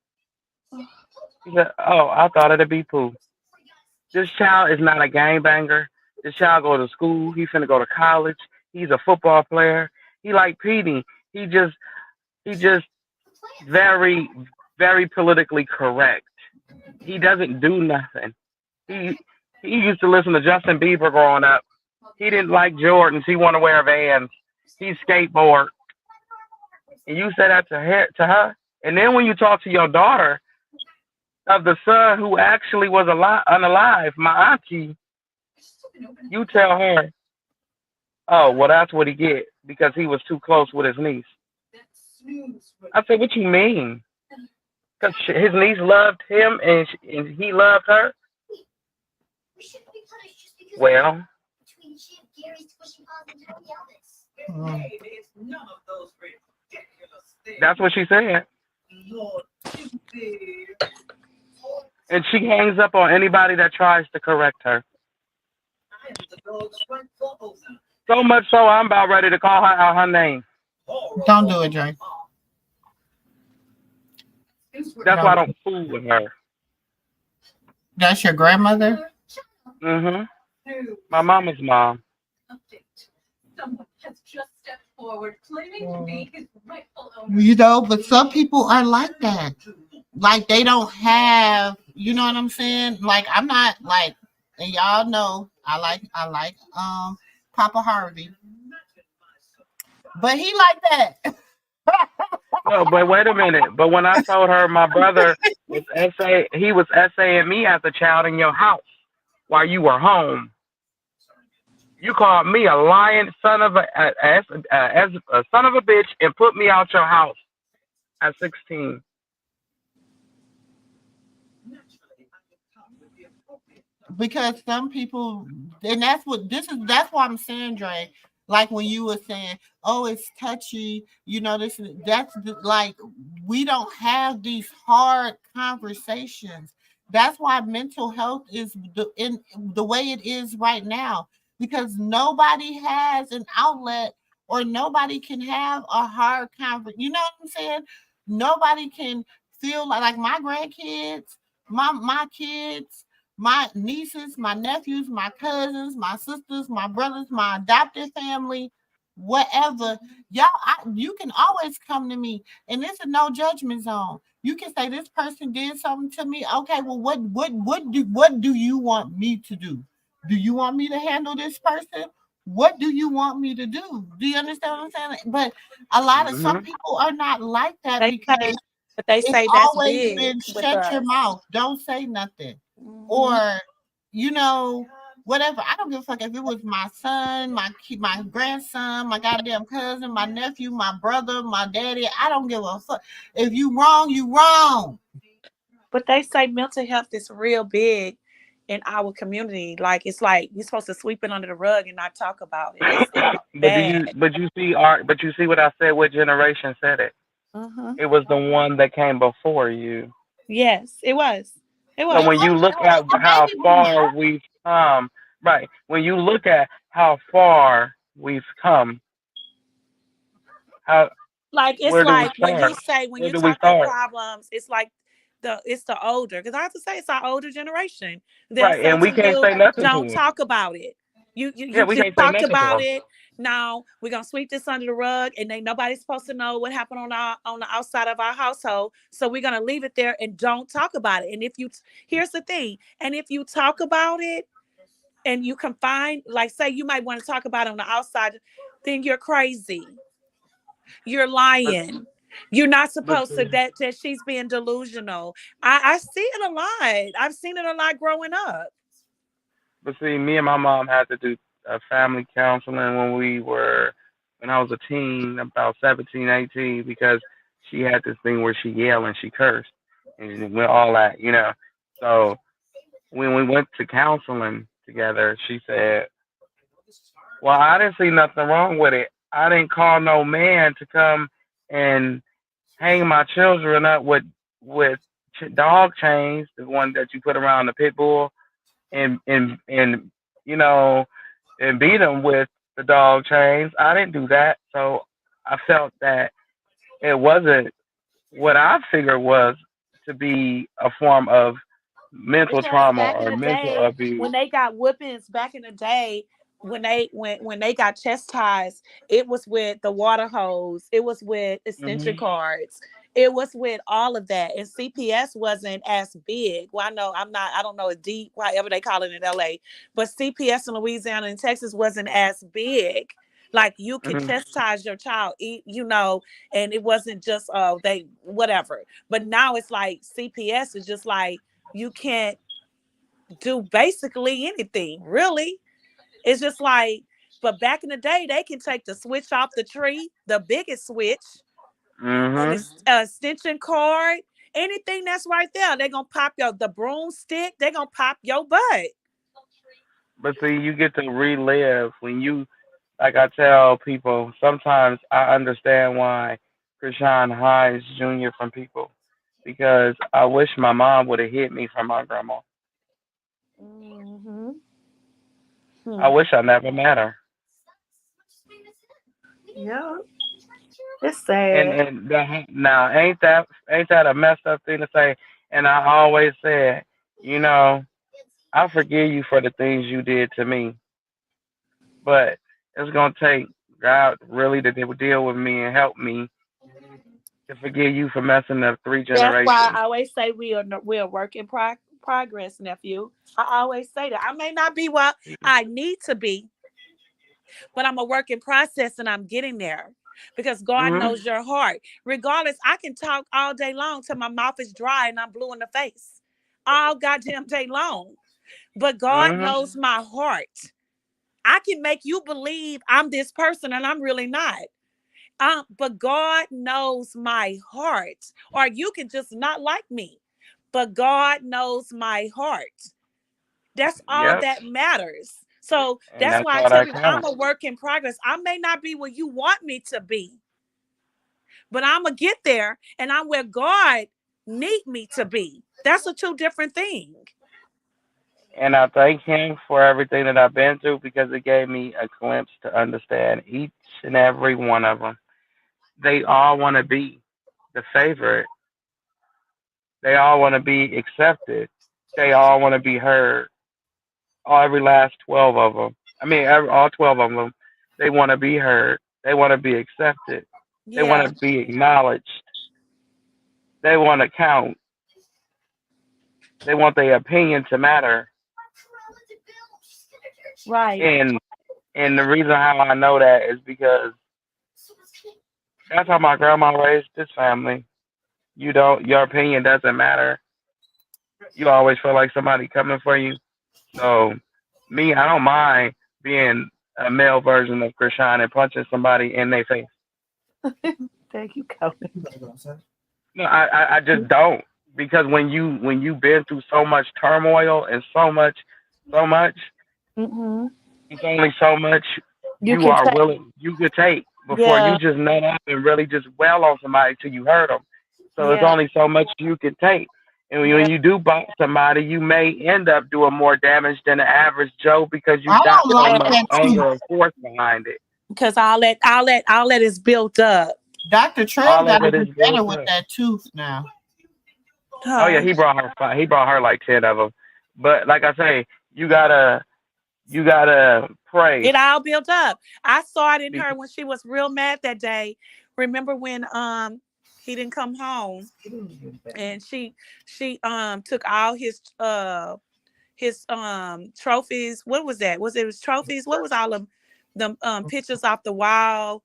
She said, "Oh, I thought it'd be Pooh. This child is not a gangbanger. This child go to school. He finna go to college. He's a football player. He like Petey. He just very, very politically correct. He doesn't do nothing. He he used to listen to Justin Bieber growing up. He didn't like Jordans. He wanted to wear Vans. He skateboard. And you say that to her. And then when you talk to your daughter of the son who actually was unalive, my auntie, you tell her, "Oh, well, that's what he get because he was too close with his niece." I said, "What you mean?" Because his niece loved him and he loved her. Well, mm, that's what she said. And she hangs up on anybody that tries to correct her. So much so, I'm about ready to call her out her name. don't do it, Dre. That's why I Don't. don't fool with her. That's your grandmother. Hmm. My mama's mom. You know, but some people are like that. Like they don't have, you know what I'm saying? Like I'm not like, and y'all know I like Papa Harvey, but he like that. No, but wait a minute. But when I told her my brother he was essaying me as a child in your house while you were home. You called me a lying a son of a bitch and put me out your house at 16. Because some people, and that's why I'm saying, Dre. Like when you were saying, "Oh, it's touchy," like we don't have these hard conversations. That's why mental health is in the way it is right now, because nobody has an outlet or nobody can have a hard conversation. You know what I'm saying? Nobody can feel like my grandkids, my kids, my nieces, my nephews, my cousins, my sisters, my brothers, my adopted family, whatever. You can always come to me, and it's a no judgment zone. You can say this person did something to me. Okay, well, what do you want me to do? Do you want me to handle this person? What do you want me to do? Do you understand what I'm saying? But some Hmm. people are not like that They say, because but they it's say that's always big been with shut your us. mouth, don't say nothing, Hmm. or you know whatever. I don't give a fuck if it was my son, my grandson, my goddamn cousin, my nephew, my brother, my daddy. I don't give a fuck. If you wrong, you wrong. But they say mental health is real big in our community. Like it's like you're supposed to sweep it under the rug and not talk about it. It's but do you bad. but you see art but you see what I said, what generation said it? Uh-huh. It was the one that came before you. Yes, it was. It So It when was. you was, look at the how baby boomers. far we've come, right? When you look at how far we've come, how Like it's where do we like when start? you say when Where you're do we talking start? problems, it's like the older because I have to say it's our older generation. They'll Right, say and we to can't you, say nothing to "Don't them. talk about it." You Yeah, you we just can't say talked nothing to about them. it. Now we're gonna sweep this under the rug, and ain't nobody's supposed to know what happened on the outside of our household. So we're gonna leave it there and don't talk about it. And if you here's the thing, and if you talk about it and you can find, like, say you might want to talk about it on the outside, then you're crazy. You're But lying. You're not but supposed to see, that she's being delusional. I see it a lot. I've seen it a lot growing up. me and my mom had to do family counseling when I was a teen, about 17, 18, because she had this thing where she yelled and she cursed, and we're all that, you know. So when we went to counseling together, she said, "Well, I didn't see nothing wrong with it. I didn't call no man to come and hang my children up with dog chains, the one that you put around the pit bull, and you know, and beat them with the dog chains. I didn't do that. So I felt that it wasn't what I figured was to be a form of mental Because trauma back in or the mental day, abuse." when they got whoopings, back in the day, when they got chastised, it was with the water hose, it was with extension Hmm. cords, it was with all of that. And CPS wasn't as big. Well, I don't know a deep, whatever they call it in LA, but CPS in Louisiana and Texas wasn't as big. Like you could Hmm. chastise your child, and it wasn't just they whatever. But now it's like CPS is just like you can't do basically anything, really. It's just like, but back in the day, they can take the switch off the tree, the biggest switch, an Hmm. extension cord, anything that's right there. They're gonna pop the broomstick, they're gonna pop your butt. But see, you get to relive when you, like I tell people, sometimes I understand why Chrisean hides Junior from people, because I wish my mom would have hid me from my grandma. Mm-hmm. I Hmm. wish I never met her. Yeah, it's And sad. now ain't that a messed up thing to say? And I always said, you know, I forgive you for the things you did to me, but it's gonna take God really to deal with me and help me to forgive you for messing up three That's why generations. I always say we are work in progress, nephew. I always say that I may not be what I need to be, but I'm a work in process and I'm getting there because God Mhm. knows your heart. Regardless, I can talk all day long till my mouth is dry and I'm blue in the face all goddamn day long. But God Mhm. knows my heart. I can make you believe I'm this person and I'm really not. But God knows my heart. Or you can just not like me. But God knows my heart. That's all Yep. that matters. So And that's that's why I all tell that people I'm counts. a work in progress. I may not be where you want me to be, but I'm going to get there and I'm where God need me to be. That's a two different thing. And I thank him for everything that I've been through, because it gave me a glimpse to understand each and every one of them. They all want to be the favorite. They all want to be accepted. They all want to be heard. Every last 12 of them. I mean, all 12 of them. They want to be heard. They want to be accepted. They want Yeah, to be acknowledged. They want to count. They want their opinion to matter. right. And the reason how I know that is because that's how my grandma raised this family. Your opinion doesn't matter. You always feel like somebody coming for you. So me, I don't mind being a male version of Krishan and punching somebody in their face. There you go. No, I just don't, because when you've been through so much turmoil and so much, Mm-hmm. it's only so much You you can are take, willing you could take before you yeah, just nut up and really just wail on somebody till you hurt them. So it's yeah, only so much you can take. And when yeah. you do bump somebody, you may end up doing more damage than the average Joe, because you I got don't so like much Yeah, that too. anger and force behind it. because all that is built up. Dr. Trey All got of to it do is better built with up. that tooth now. Oh yeah, Huh. he brought her like 10 of them. But like I say, you gotta You gotta pray. It all built up. I saw it in her when she was real mad that day. Remember when he didn't come home and she took all his trophies. What was that? Was it his trophies? What was all of the pictures off the wall?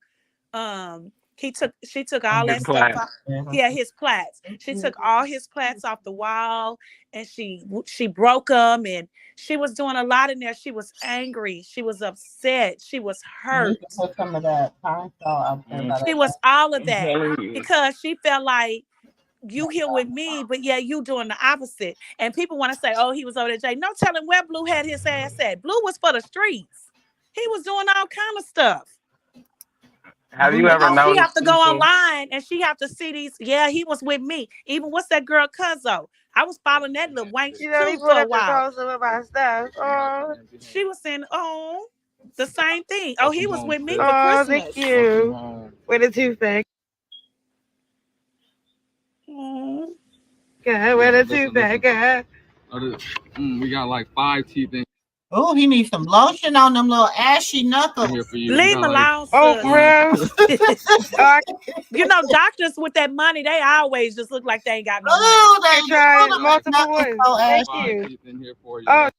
She took all that stuff off. Yeah, his plaques. She took all his plaques off the wall and she broke them, and she was doing a lot in there. She was angry. She was upset. She was hurt. Put some of that pine saw She was all of that because she felt like, you here with me, but yeah, you doing the opposite. And people want to say, oh, he was over there, Jay. No telling where Blue had his ass at. Blue was for the streets. He was doing all kind of stuff. Have you ever noticed? She have to go online and she have to see these. Yeah, he was with me. Even what's that girl Cuzzo? I was following that little wank too for a while. She was saying, oh, the same thing. Oh, he was with me for Christmas. Thank you. With a toothpick. God, where the toothpick at? We got like 5 teeth in. Oh, he needs some lotion on them little ashy knuckles. Leave him alone. Oh, gross. You know, doctors with that money, they always just look like they ain't got no money. Oh, they tried multiple ways. Thank you. In here for you. Oh.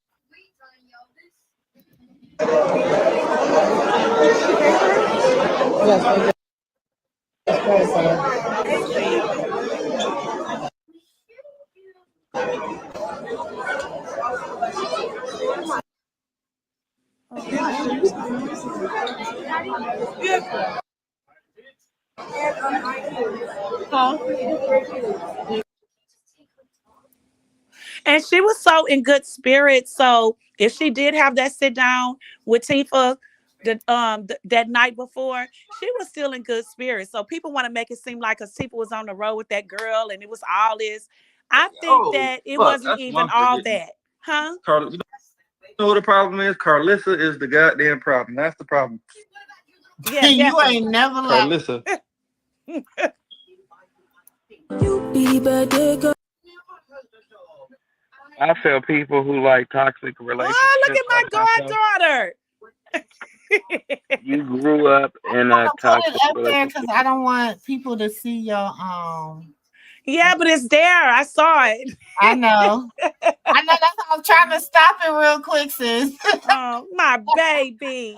And she was so in good spirits. So if she did have that sit down with Tifa that night before, she was still in good spirits. So people want to make it seem like Tifa was on the road with that girl and it was all this. I think that it wasn't even all that. Huh? You know what the problem is? Carlissa is the goddamn problem. That's the problem. Yeah, you ain't never like Carlissa. I feel people who like toxic relationships. Oh, look at my goddaughter. You grew up in a toxic relationship. Because I don't want people to see your Yeah, but it's there. I saw it. I know. That's why I'm trying to stop it real quick, sis. Oh, my baby.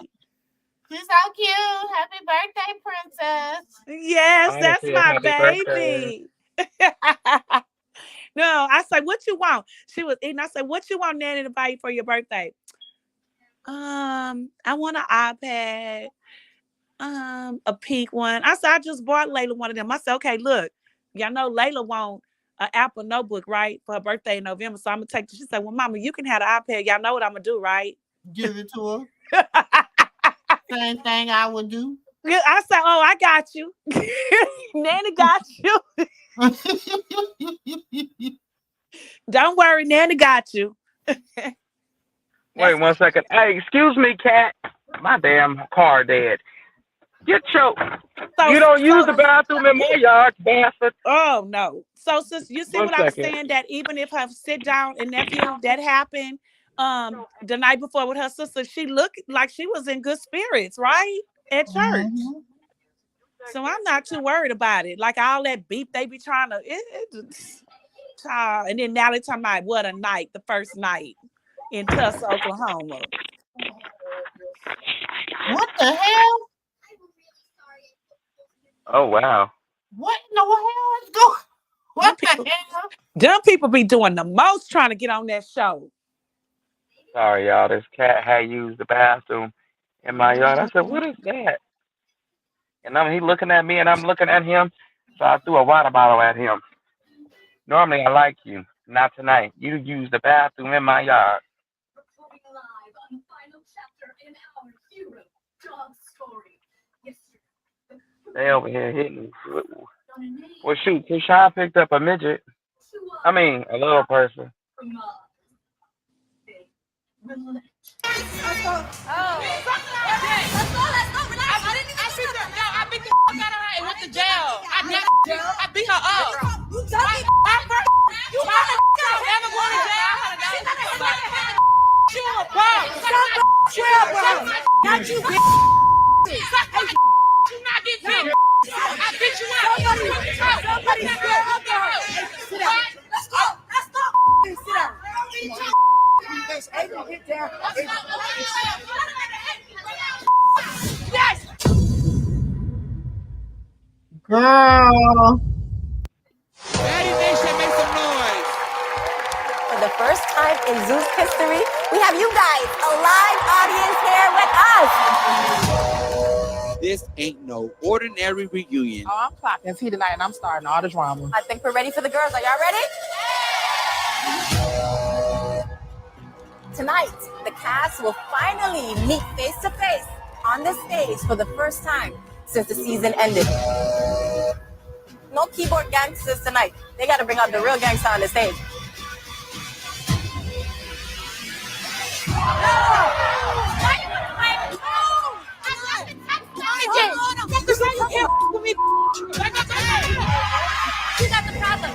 She's so cute. Happy birthday, princess. Yes, that's my baby. No, I said, what you want? She was eating. I said, what you want Nanny to buy you for your birthday? I want an iPad. A pink one. I said, I just bought Layla one of them. I said, okay, look, y'all know Layla want an Apple notebook, right? For her birthday in November. So I'm gonna take it. She said, well, Mama, you can have the iPad. Y'all know what I'm gonna do, right? Give it to her. Same thing I would do. I said, oh, I got you. Nanny got you. Don't worry, Nanny got you. Wait 1 second. Hey, excuse me, cat. My damn car dead. Get your. You don't use the bathroom in my yard, bastard. Oh no. So, sis, you see 1 what I'm second. saying? That even if her sit down and nephew that happened the night before with her sister, she looked like she was in good spirits, right? At church. Mm-hmm. So I'm not too worried about it. Like all that beef they be trying to child. And then now they're talking about what a night, the first night in Tulsa, Oklahoma. What the hell? Oh wow. What in the hell is going? What the hell? Them people be doing the most trying to get on that show. Sorry, y'all. This cat had used the bathroom in my yard. I said, what is that? And he looking at me and I'm looking at him. So I threw a water bottle at him. Normally I like you. Not tonight. You used the bathroom in my yard. They over here hitting. Well, shoot, Chrisean picked up a midget. I mean, a little person. I beat the fuck out of her and went to jail. I beat her up. You ever go to jail? You a Not you, bitch. You not get killed. I bitch you up. Somebody square up there. Sit down. Let's go. Sit down. Get down. Yes. Girl. Daddy Nation, make some noise. For the first time in Zeus history, we have you guys, a live audience here with us. This ain't no ordinary reunion. Oh, I'm clocking T tonight, and I'm starting all the drama. I think we're ready for the girls. Are y'all ready? Tonight, the cast will finally meet face to face on the stage for the first time since the season ended. No keyboard gangsters tonight. They got to bring out the real gangster on the stage. You got the problem.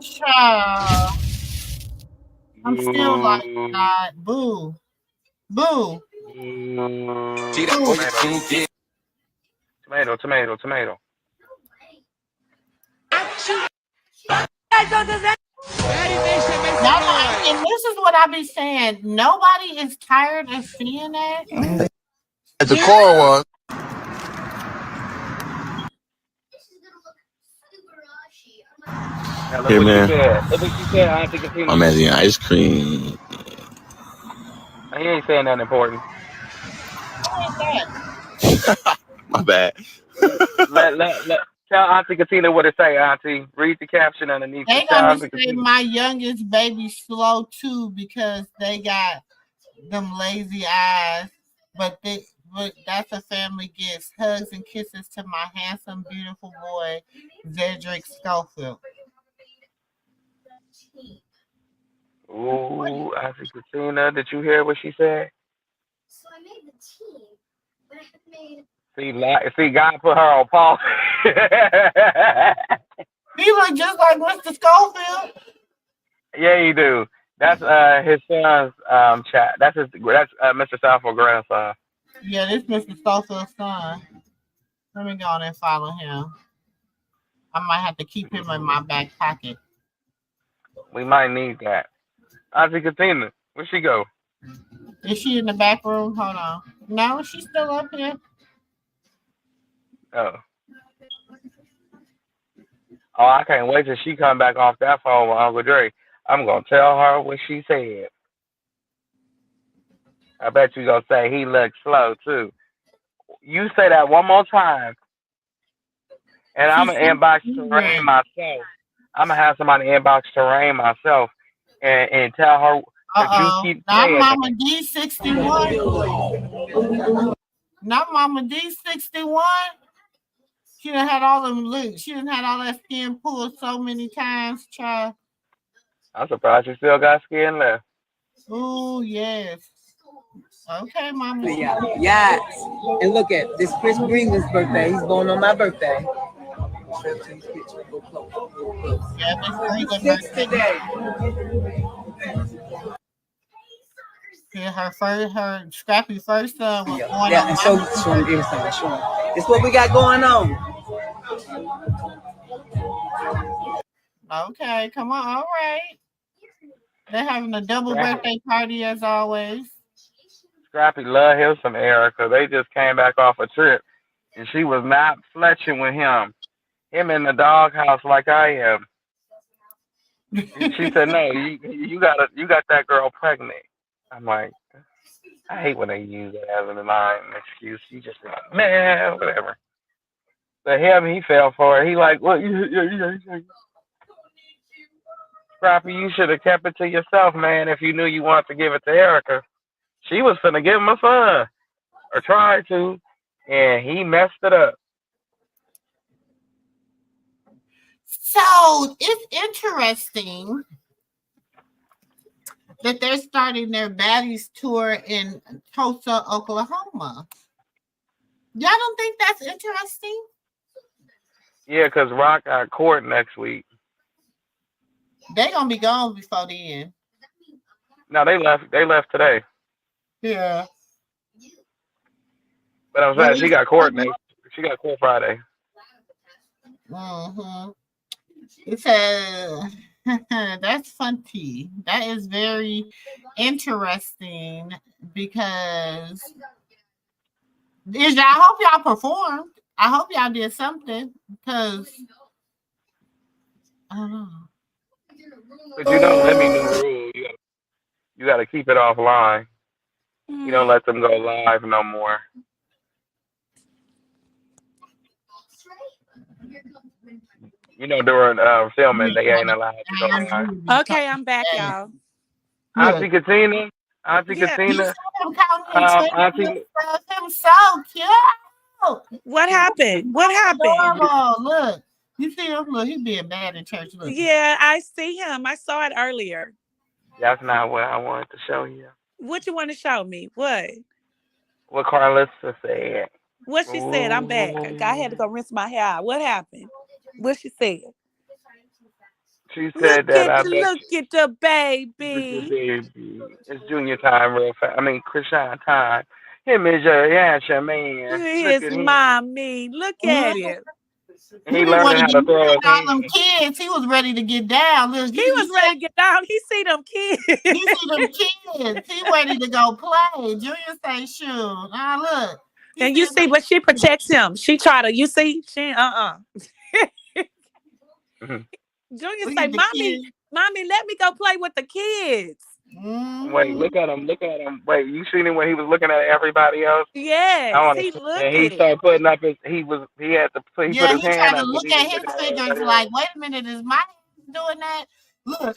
Child. I'm still like that. Boo. Boo. Tomato, tomato, tomato. And this is what I be saying. Nobody is tired of seeing that. At the core was. Hey, man. Look what you said. I think I'm eating ice cream. He ain't saying nothing important. My bad. Tell Auntie Katina what it say, Auntie. Read the caption underneath. They gonna say my youngest baby slow too because they got them lazy eyes. But that's a family gift. Hugs and kisses to my handsome, beautiful boy, Zedric Schofield. Ooh, Auntie Katina, did you hear what she said? So I made the team, but I have made. See, God put her on pause. He look just like Mr. Schofield. Yeah, he do. That's his son's chat. That's Mr. Southwell grandson. Yeah, this Mr. Schofield's son. Let me go on and follow him. I might have to keep him in my back pocket. We might need that. Auntie Katina, where'd she go? Is she in the back room? Hold on. No, she's still up here. Oh, I can't wait till she come back off that phone with Uncle Dre. I'm gonna tell her what she said. I bet you gonna say he looks slow too. You say that one more time, and I'm gonna inbox Terrain myself. I'm gonna have somebody inbox Terrain myself and tell her that you keep saying. Not Mama D61. Not Mama D61. She done had all them looks. She done had all that skin pulled so many times, child. I'm surprised you still got skin left. Oh, yes. Okay, Mama. Yeah. Yes. And look at this Chris Green's birthday. He's born on my birthday. Yeah, Miss Green's birthday. Yeah, her Scrappy first son was born yeah, on and show him everything. Show him. It's what we got going on. Okay, come on. All right. They're having a double birthday party as always. Scrappy love him some Erica. They just came back off a trip, and she was not fletching with him. Him in the doghouse like I am. She said, "No, you got that girl pregnant." I'm like, I hate when they use it as an excuse. You just like, man, whatever. But him, he fell for it. He like, what? Scrappy, you should have kept it to yourself, man. If you knew you wanted to give it to Erica, she was finna give him a son, or tried to, and he messed it up. So it's interesting that they're starting their Baddies tour in Tulsa, Oklahoma. Y'all don't think that's interesting? Yeah, because Rock got court next week. They gonna be gone before the end. No, they left. They left today. Yeah. But I'm saying she got court next. She got court Friday. Mm-hmm. It says that's funny. That is very interesting because I hope y'all performed. I hope y'all did something because I don't know. But you don't let me know the rule. You got to keep it offline. You don't let them go live no more. You know, during filming, they ain't allowed to go live. Okay, I'm back, y'all. Auntie Katina, Auntie Katina, Auntie. Him so cute. What happened? What happened? Adorable. Look, you see him? Look, he being bad in church. Look. Yeah, I see him. I saw it earlier. That's not what I wanted to show you. What you want to show me? What? What Carlissa said. What she said? I'm back. I had to go rinse my hair. What happened? What she said? She said look at the baby. It's junior time, real fast. I mean, Chrisean time. Him is your man. His mommy. Look at him. He learned how to throw his all them kids. He was ready to get down. Look, he was ready to get down. He see them kids. He see them kids. He ready to go play. Junior say, shoot. Look. And you see, but she protects him. She try to, you see, she Junior say, mommy, let me go play with the kids. Wait, look at him. Wait, you seen him when he was looking at everybody else? Yes, he looked at he started putting up his. He had to put. He put his hand tried up. to look at his fingers like, wait a minute, is my doing that? Look.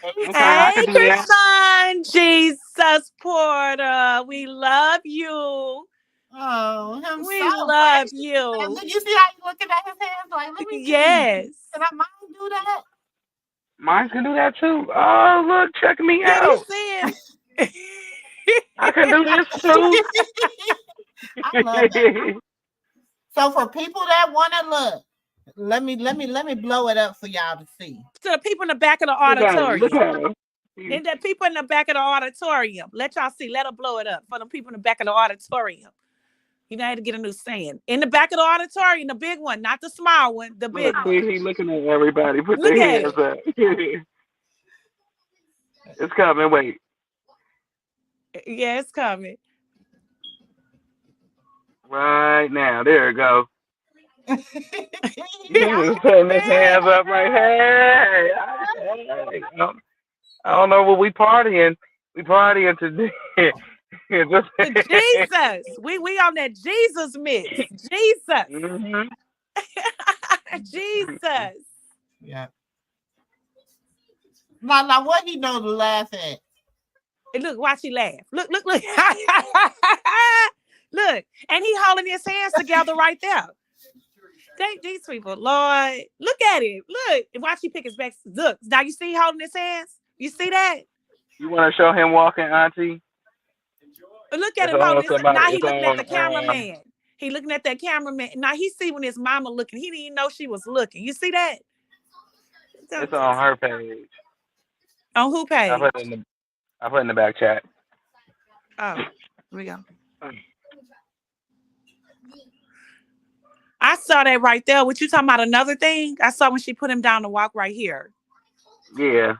Hey, Chrisean, Jesus Porter, we love you. Oh, we love you. Look, you see how you looking at his hands? Like, let me see. Yes. Can I mine do that? Mine can do that too. Oh, look, check me out. You see him? I can do this too. I love that. So for people that want to look, let me blow it up for y'all to see. To the people in the back of the auditorium. And the people in the back of the auditorium. Let y'all see. Let her blow it up for the people in the back of the auditorium. You know, I had to get a new saying. In the back of the auditorium, the big one, not the small one, the big one. He looking at everybody. Put their hands up. It's coming. Wait. Yeah, it's coming. Right now. There it goes. He's putting his hands up like, hey. I don't know what we partying. We partying today. Jesus. We on that Jesus mix. Jesus. Mm-hmm. Jesus. Yeah. Now what he know to laugh at? And look, watch he laugh. Look. Look. Look. And he holding his hands together right there. Thank these people, Lord. Look at him. Look. And watch he pick his back. Look. Now you see holding his hands? You see that? You want to show him walking, Auntie? Look at him holding his hands. Now he looking at the cameraman. He looking at that cameraman. Now he see when his mama looking. He didn't even know she was looking. You see that? It's on her page. On who page? I put it in the back chat. Oh, here we go. I saw that right there. What you talking about? Another thing? I saw when she put him down to walk right here. Yeah.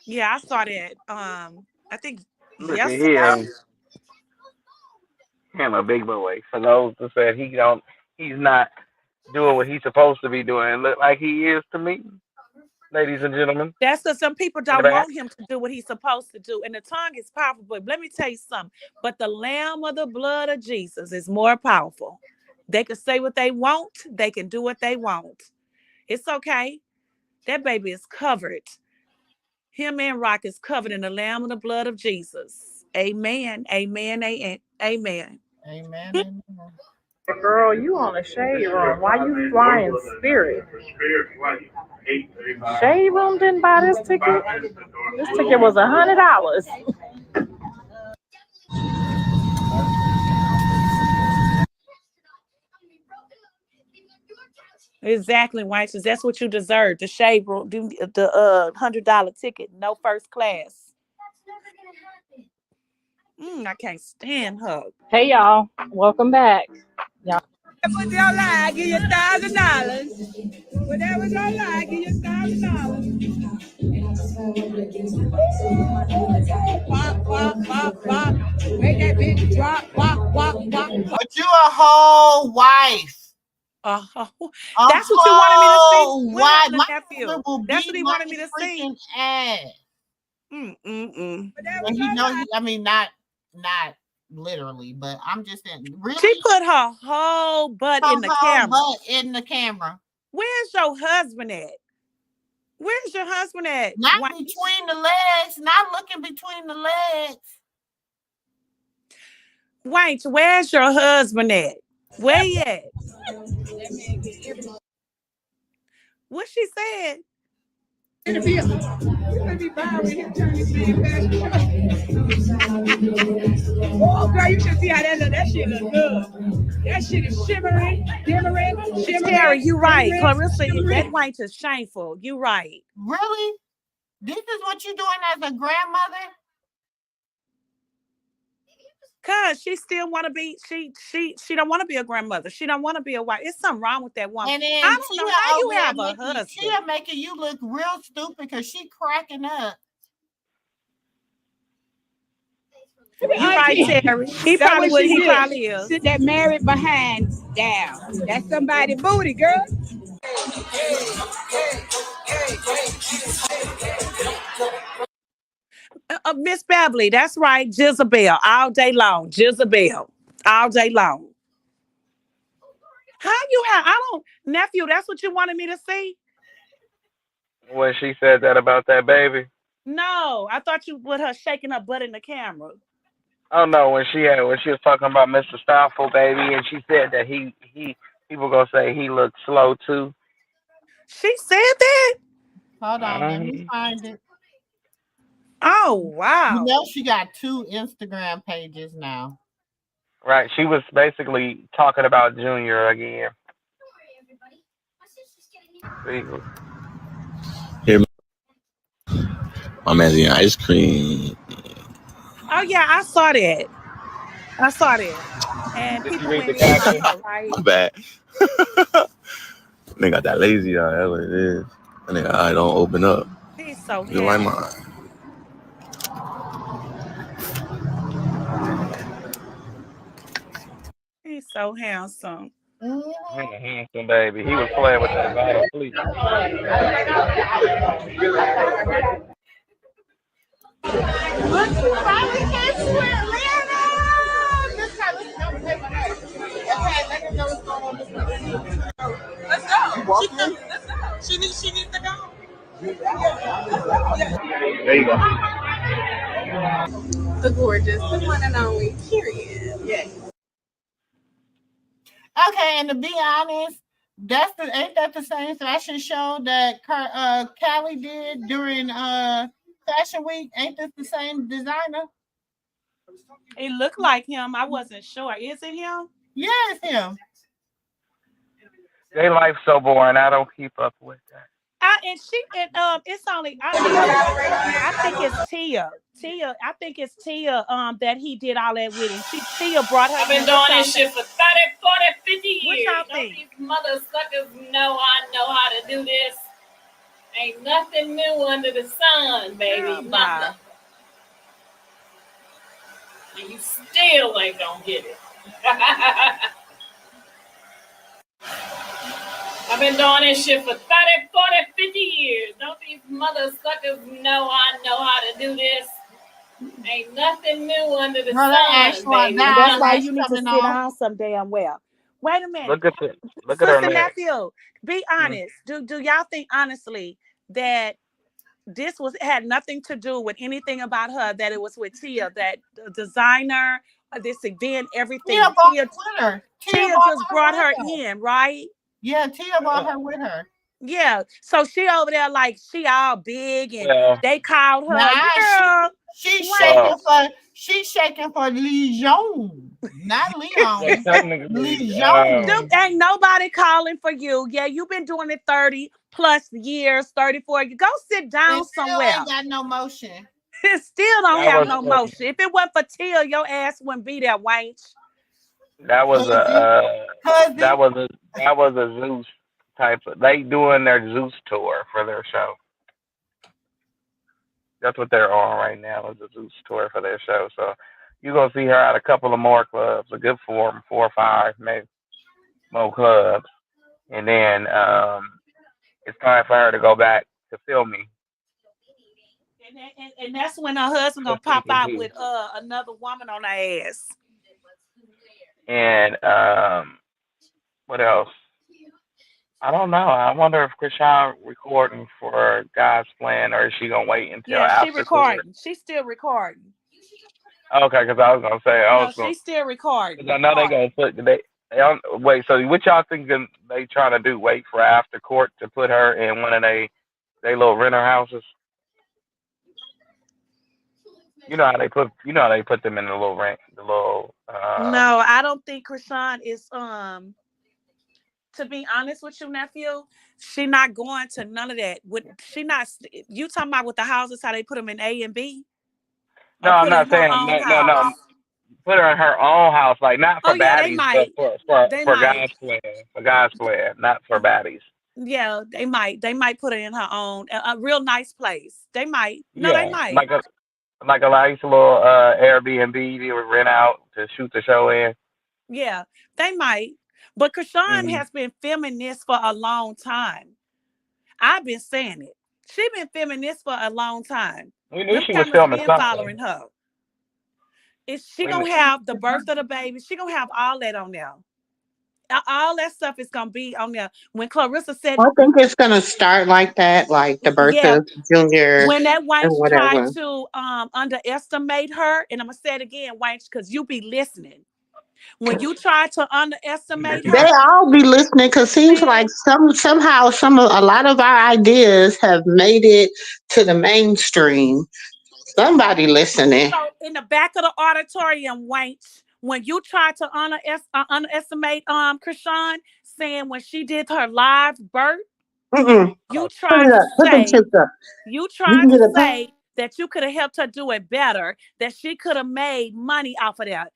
Yeah, I saw that. I think Look yesterday. at him a big boy. For those who said he's not doing what he's supposed to be doing. Look like he is to me, ladies and gentlemen. That's because some people don't want him to do what he's supposed to do. And the tongue is powerful. But let me tell you something. But the Lamb of the blood of Jesus is more powerful. They can say what they want. They can do what they want. It's okay. That baby is covered. Him and Rock is covered in the Lamb of the blood of Jesus. Amen. Amen. Amen. Amen. Girl, you on a shade room. Why you flying Spirit? Shade room didn't buy this ticket. This ticket was $100. Exactly, Whites. That's what you deserve. The shade room, the $100 ticket, no first class. I can't stand her. Hey y'all, welcome back. Y'all. Whatever your lie, give you $1,000. Whatever your lie, give you $1,000. Pop, pop, pop, pop. Make that bitch drop, walk, walk, walk. But you a whole wife. That's what you wanted me to see. Why? My nephew. That's what he wanted me to see. Ass. And he knows. I mean, not literally, but I'm just saying. Really, she put her whole butt in the camera. Butt in the camera. Where's your husband at? Where's your husband at? Not between the legs. Not looking between the legs. Wait, where's your husband at? Where you at? What she said? Oh, girl, you should see how that shit look good. That shit is shimmering. Terry, you right. Clarissa, that white is shameful. You right. Really? This is what you doing as a grandmother? Cause she still want to be. She don't want to be a grandmother. She don't want to be a wife. It's something wrong with that woman. And then I don't know how you have a husband. She'll making you look real stupid because she cracking up. You right, Terry. He probably would. He probably is. Sit that married behind down. That's somebody's booty, girl. Miss Beverly, that's right. Jezebel, all day long. Jezebel, all day long. How you have? I don't, nephew. That's what you wanted me to see. When she said that about that baby. No, I thought you with her shaking her butt in the camera. Oh no, when she was talking about Mr. Stoffel, baby, and she said that he people gonna say he looked slow too. She said that. Hold on, let me find it. Oh wow! You know she got 2 Instagram pages now. Right, she was basically talking about Junior again. Here, my man's eating ice cream. Oh yeah, I saw that. And did people you read went the caption? Right. My bad. They got that lazy eye. That's what it is. And they eye don't open up. He's so you like mine. He's so handsome. Handsome baby. He was playing with that vital fleet. Let's go. She needs to go. There you go. The gorgeous, the one and only, period. Yeah. Okay, and to be honest, ain't that the same fashion show that Callie did during Fashion Week? Ain't this the same designer? It looked like him. I wasn't sure. Is it him? Yeah, it's him. Their life's so boring. I don't keep up with that. It's only I think it's Tia. I think it's Tia that he did all that with him. Tia brought her. I've been doing this shit for 30, 40, 50 years. What y'all Don't think? these mother suckers know I know how to do this? Ain't nothing new under the sun, baby. Oh, nothing. And you still ain't gonna get it. I've been doing this shit for 30, 40, 50 years. Don't these mother suckers know I know how to do this? Ain't nothing new under the sun, baby. That's why you need to sit down some damn well. Wait a minute. Look at her Sister legs. Nephew, be honest. Do y'all think honestly that this had nothing to do with anything about her, that it was with Tia, that the designer this event, everything. Tia brought her with her. Tia just brought her in, right? Yeah, Tia brought her with her. Yeah, so she over there like she all big, and Well, they called her. Nah, she's shaking for Legion, not Leon. Legion. Ain't nobody calling for you. Yeah, you've been doing it 30+ years, 34. You go sit down somewhere. Ain't got no motion. It still don't have no motion. If it wasn't for Tia, your ass wouldn't be there, Wanch. That was a Zeus type of. They doing their Zeus tour for their show. That's what they're on right now, is a Zeus tour for their show. So you're gonna see her at a couple of more clubs, a good 4 or 5, maybe more clubs, and then it's time for her to go back to filming. And that's when her husband gonna pop out with another woman on her ass. And what else? I don't know. I wonder if Chrisean recording for God's Plan, or is she gonna wait until after? Yeah, she recording. She's still recording. Okay, because I was gonna say she's still recording. I know they gonna put wait. So what y'all think they trying to do? Wait for after court to put her in one of they little renter houses? You know how they put them in the little rent, the little. No, I don't think Chrisean is to be honest with you, nephew, she not going to none of that. You talking about with the houses, how they put them in A and B? No, I'm not saying no. Put her in her own house, like not for baddies, but for God's plan. For God's plan, not for baddies. Yeah, they might put her in her own, a real nice place. They might. No, they might. Like a nice little Airbnb you would rent out to shoot the show in. Yeah, they might. But Chrisean has been filming this for a long time. I've been saying it. She's been filming this for a long time. We knew she was filming something. Following her. Is she gonna have the birth of the baby? She gonna have all that on there. All that stuff is gonna be on there. When Clarissa said, I think it's gonna start like that, like the birth of Junior. When that Wanch tried to underestimate her, and I'm gonna say it again, Wanch, because you be listening. When you try to underestimate her, they all be listening because seems like somehow a lot of our ideas have made it to the mainstream. Somebody listening. So in the back of the auditorium, Wanch, when you try to underestimate Chrisean, saying when she did her live birth, you tried to say that you could have helped her do it better, that she could have made money off of that.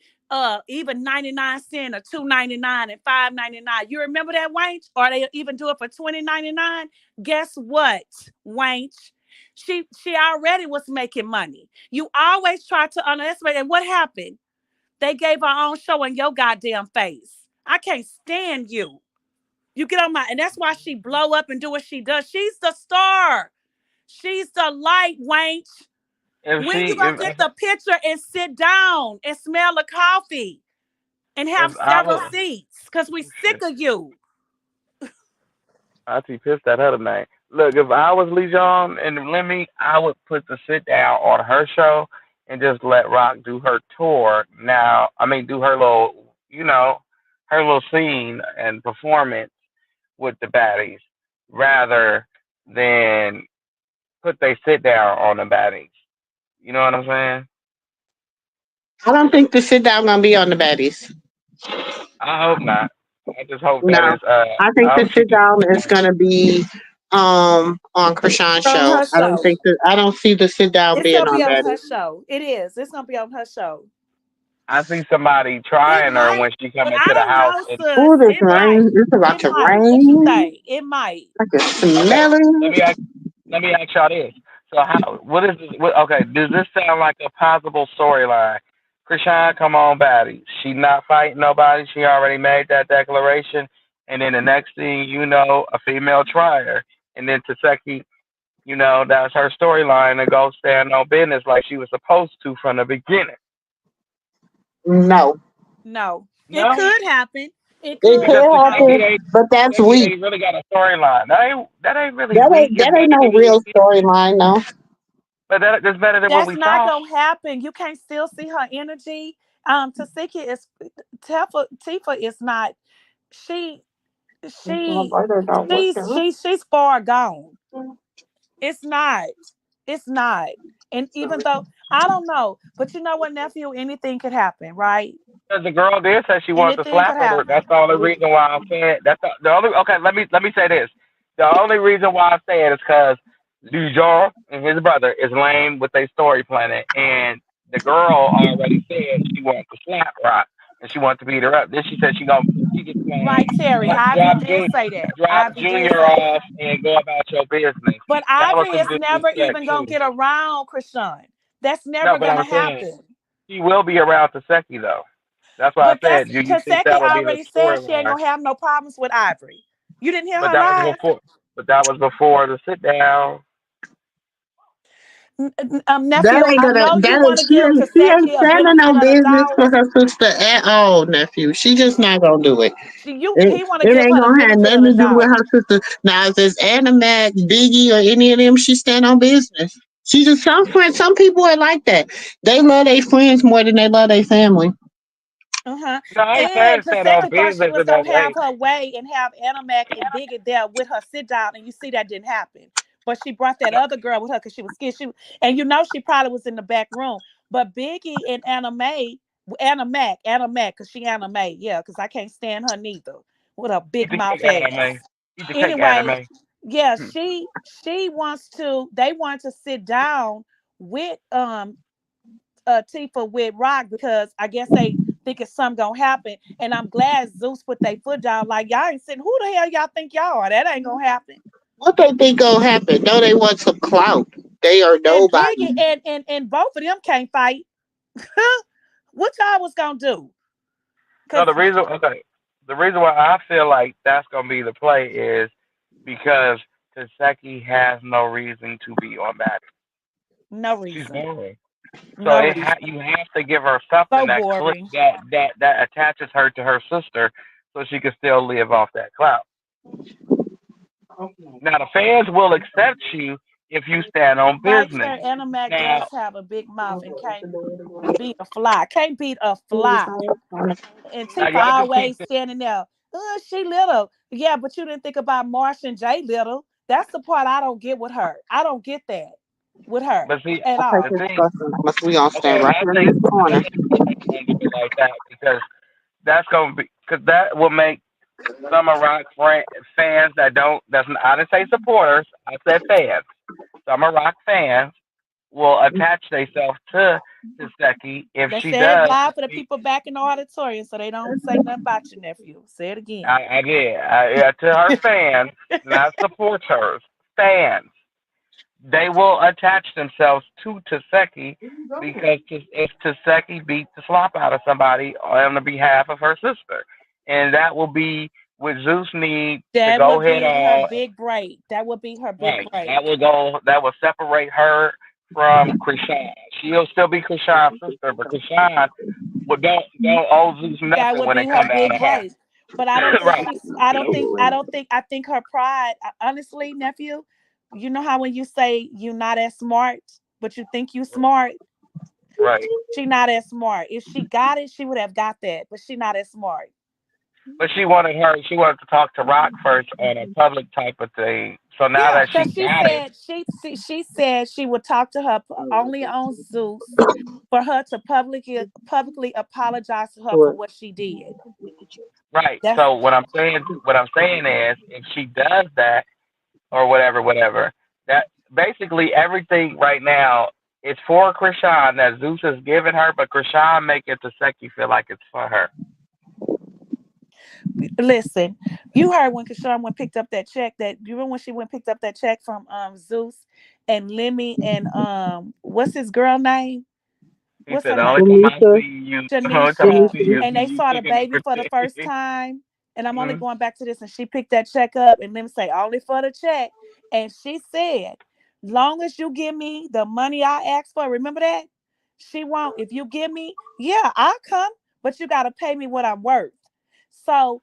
Even 99 cents or $2.99 and $5.99. You remember that, Wanch? Or they even do it for $20.99? Guess what, Wanch? She already was making money. You always try to underestimate. And what happened? They gave her own show in your goddamn face. I can't stand you. You get on my, and that's why she blow up and do what she does. She's the star. She's the light, Wanch. When you gonna get the picture and sit down and smell the coffee and have several seats? Because we sick of you. I see pissed at her tonight. Look, if I was Legion and Lemmy, I would put the sit down on her show and just let Rock do her tour. Now, I mean, do her little, her little scene and performance with the baddies, rather than put they sit down on the baddies. You know what I'm saying? I don't think the sit down gonna be on the baddies. I hope not. I just hope that is. I think the sit down is gonna be on Chrisean's show. I don't see the sit down being on baddies. Her show. It is. It's gonna be on her show. I see somebody trying her when she come into the house. Oh, this rain! It's about to rain. It might. I can smell it. Let me ask y'all this. So what is this? Okay, does this sound like a possible storyline? Chrisean, come on, baddies. She not fighting nobody. She already made that declaration. And then the next thing you know, a female trier. And then Tesheki, that's her storyline to go stand on business like she was supposed to from the beginning. No. It could happen. It could happen, but that's weak. Ain't really got a storyline. That ain't really. That ain't no real storyline, no. But that's better than what we saw. That's not gonna happen. You can't still see her energy Tesheki is Tifa is not. She she's far gone. It's not. It's not. And even though I don't know, but you know what, nephew, anything could happen, right? Because the girl did say she wanted to Anything could slap her. happen. That's the only reason why I'm saying. That's the only. Okay, let me say this. The only reason why I say it is because Dujon and his brother is lame with their story planet, and the girl already said she wanted to slap Rock and she wanted to beat her up. Then she said she just Right, Terry. Ivory did say that. drop Ivory did Junior say that. off and go about your business. But That was Ivory some is never disrespect even gonna too. get around Chrisean. That's No, never but gonna I'm saying happen. he will be around Tesheki though. That's why I But that's said, do you think Tesheki that will be the already said she ain't storyline? gonna have no problems with Ivory. You didn't hear But her that was live? before. But that was before the sit down. That Nephew, ain't I gonna. know you That want to is, give she ain't Tesheki a standing benefit on of the business doubt. for her sister at all, nephew. She just not gonna do it. He want to It give ain't her the gonna have benefit of nothing the to do with doubt. her sister. Now, if it's Animax, Biggie, or any of them, she stand on business. She just some friends. Some people are like that. They love their friends more than they love their family. Uh-huh. No, I ain't saying And stand on Tesheki thought she business was in that gonna have way. her way and have Animac and Biggie there with her sit down, and you see that didn't happen. But she brought that other girl with her because she was scared. And you know she probably was in the back room. But Biggie and Anna Mac, because she Anime, yeah, because I can't stand her neither with a Eat big the mouth cake, ass. anime. Eat the cake, Anyway, anime. yeah, she wants to. They want to sit down with Tifa with Rock because I guess they think it's something gonna happen. And I'm glad Zeus put their foot down. Like y'all ain't sitting. Who the hell y'all think y'all are? That ain't gonna happen. What they think gonna happen? No, they want some clout. They are And nobody. Biggie and both of them can't fight. What y'all was gonna do? No, Cause the reason why I feel like that's gonna be the play is because Taseki has no reason to be on that. no She's reason. boring. So No reason. you have to give her something So that click boring. that attaches her to her sister, so she can still live off that clout. Now the fans will accept you if you stand on Right, business. sir. Anna Mac does Now, have a big mouth and can't beat a fly. Can't beat a fly. And now Tifa y'all just keep always standing there. She little. Yeah, but you didn't think about Marsh and Jay little. That's the part I don't get with her. I don't get that with her but see at Okay, the all. thing. disgusting. Must we all stand Okay, right here in this I corner? think gonna do it like that because that's gonna be because that will make some of rock fans that's I didn't say supporters, I said fans. Some of rock fans will attach themselves to Seki if Let's she say it does. loud for the people back in the auditorium so they don't say nothing about your nephew. Say it again. I did. Yeah, to her fans, not supporters, fans. They will attach themselves to Taseki because if Taseki beat the slop out of somebody on the behalf of her sister, and that will be what Zeus needs to That go would ahead be her on. big break. That would be her big Right, break. that will go. That will separate her from Chrisean. She'll still be Chrisean's sister, but Chrisean well, don't owe Zeus That nothing would when be it her come down big to her. break. But I don't think Right. I think her pride, honestly, nephew, you know how when you say you're not as smart, but you think you smart, Right. she not as smart. If she got it, she would have got that, but she not as smart. But she wanted to talk to Rock first on a public type of thing. So now Yeah, that she because she got it, said she said she would talk to her only on Zeus for her to publicly apologize to her for what she did. right. That's So what I'm saying is if she does that or whatever, that basically everything right now is for Chrisean that Zeus has given her, but Chrisean make it to Seki feel like it's for her. listen, you heard when Krishan went picked up that check that you remember when she went picked up that check from Zeus and Lemmy and what's his girl name? He What's said her the name? only time I see you, the only time I Janisha. see you is And when they you saw the picking up baby her for the first check. time. And I'm only Mhm. going back to this. And she picked that check up and Lemmy say, only for the check. And she said, long as you give me the money I asked for, remember that? She won't. If you give me, yeah, I'll come, but you gotta pay me what I'm worth. So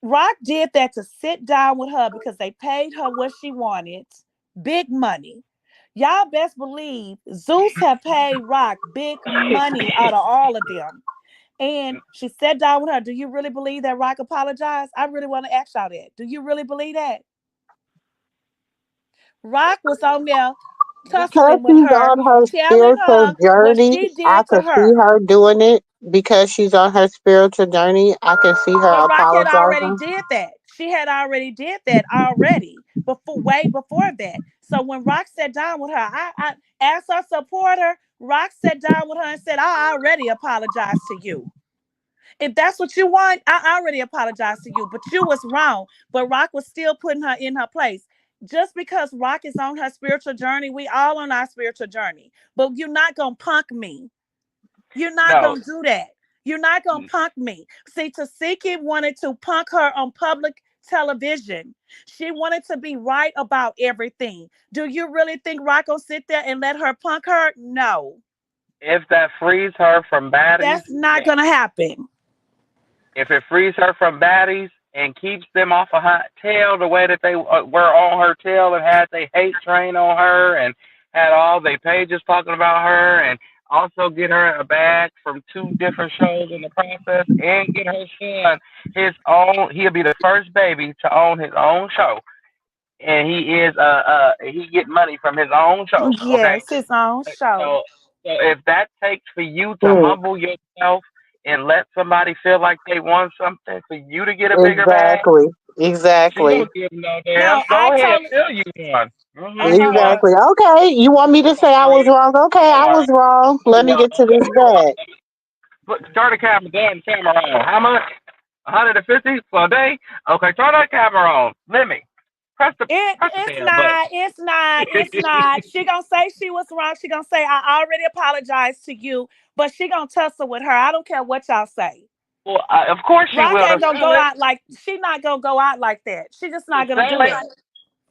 Rock did that to sit down with her because they paid her what she wanted, big money. Y'all best believe Zeus had paid Rock big money out of all of them. And she sat down with her. Do you really believe that Rock apologized? I really want to ask y'all that. Do you really believe that? Rock was on there Because tussling with she's her, on her telling spiritual her what journey, she I did to could see her. her doing it. Because she's on her spiritual journey, I can see her But Rock had already apologizing. did that. She had already did that already way before that. So when Rock sat down with her, I as her supporter, Rock sat down with her and said, I already apologized to you. If that's what you want, I already apologize to you, but you was wrong. But Rock was still putting her in her place. Just because Rock is on her spiritual journey, we all on our spiritual journey. But you're not gonna punk me. You're not No, gonna do that. You're not gonna punk me. See, Tesheki wanted to punk her on public television. She wanted to be right about everything. Do you really think Rock gonna sit there and let her punk her? No. if that frees her from baddies, That's not yes. gonna happen. If it frees her from baddies and keeps them off of her tail the way that they were on her tail and had they hate train on her and had all their pages talking about her and also get her a bag from 2 different shows in the process and get her son his own. He'll be the first baby to own his own show, and he get money from his own show. Okay, Yes, his own show. so if that takes for you to Mm, humble yourself and let somebody feel like they want something for you to get a bigger bag, exactly. she Exactly. don't give no damn. No, I Go ahead, totally. fill you one. You won. Exactly. Okay. You want me to say I was Free. wrong? Okay, I All was right. wrong. Let me get to this bag. Turn the camera down. Camera on. How much? 150 for a day. Okay, turn that camera on. Let me press the It's damn button. not. It's not. It's not. She gonna say she was wrong. She gonna say I already apologized to you, but she gonna tussle with her. I don't care what y'all say. Well, of course she Rock will ain't to gonna sell go it. out like she not gonna go out like that. She just To not gonna sell do it. that.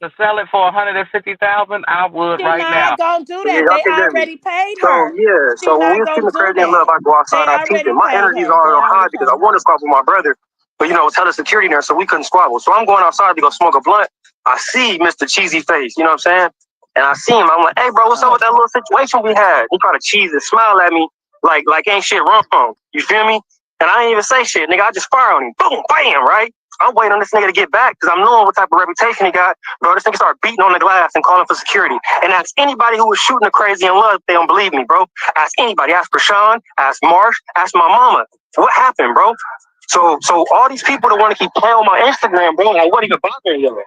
To sell it for 150,000, I would She right not now. gonna do Yeah, that. y'all They can hear me. already paid So her. yeah, She so when we not was gonna keeping do crazy in love, that. I go They outside, I peep it. already My paid energy's her. all They on already high because I paid want to her. squabble with my brother, but tell the security there so we couldn't squabble. So I'm going outside to go smoke a blunt. I see Mr. Cheesy Face, you know what I'm saying? And I see him. I'm like, hey, bro, what's up with that little situation we had? He try to cheese and smile at me like ain't shit wrong. You feel me? And I ain't even say shit, nigga. I just fire on him. Boom, bam, right? I'm waiting on this nigga to get back because I'm knowing what type of reputation he got. Bro, this nigga started beating on the glass and calling for security. And ask anybody who was shooting the crazy in love if they don't believe me, bro. Ask anybody. Ask Chrisean, ask Marsh, ask my mama. What happened, bro? So all these people that want to keep playing on my Instagram, bro, I wasn't even bothering you.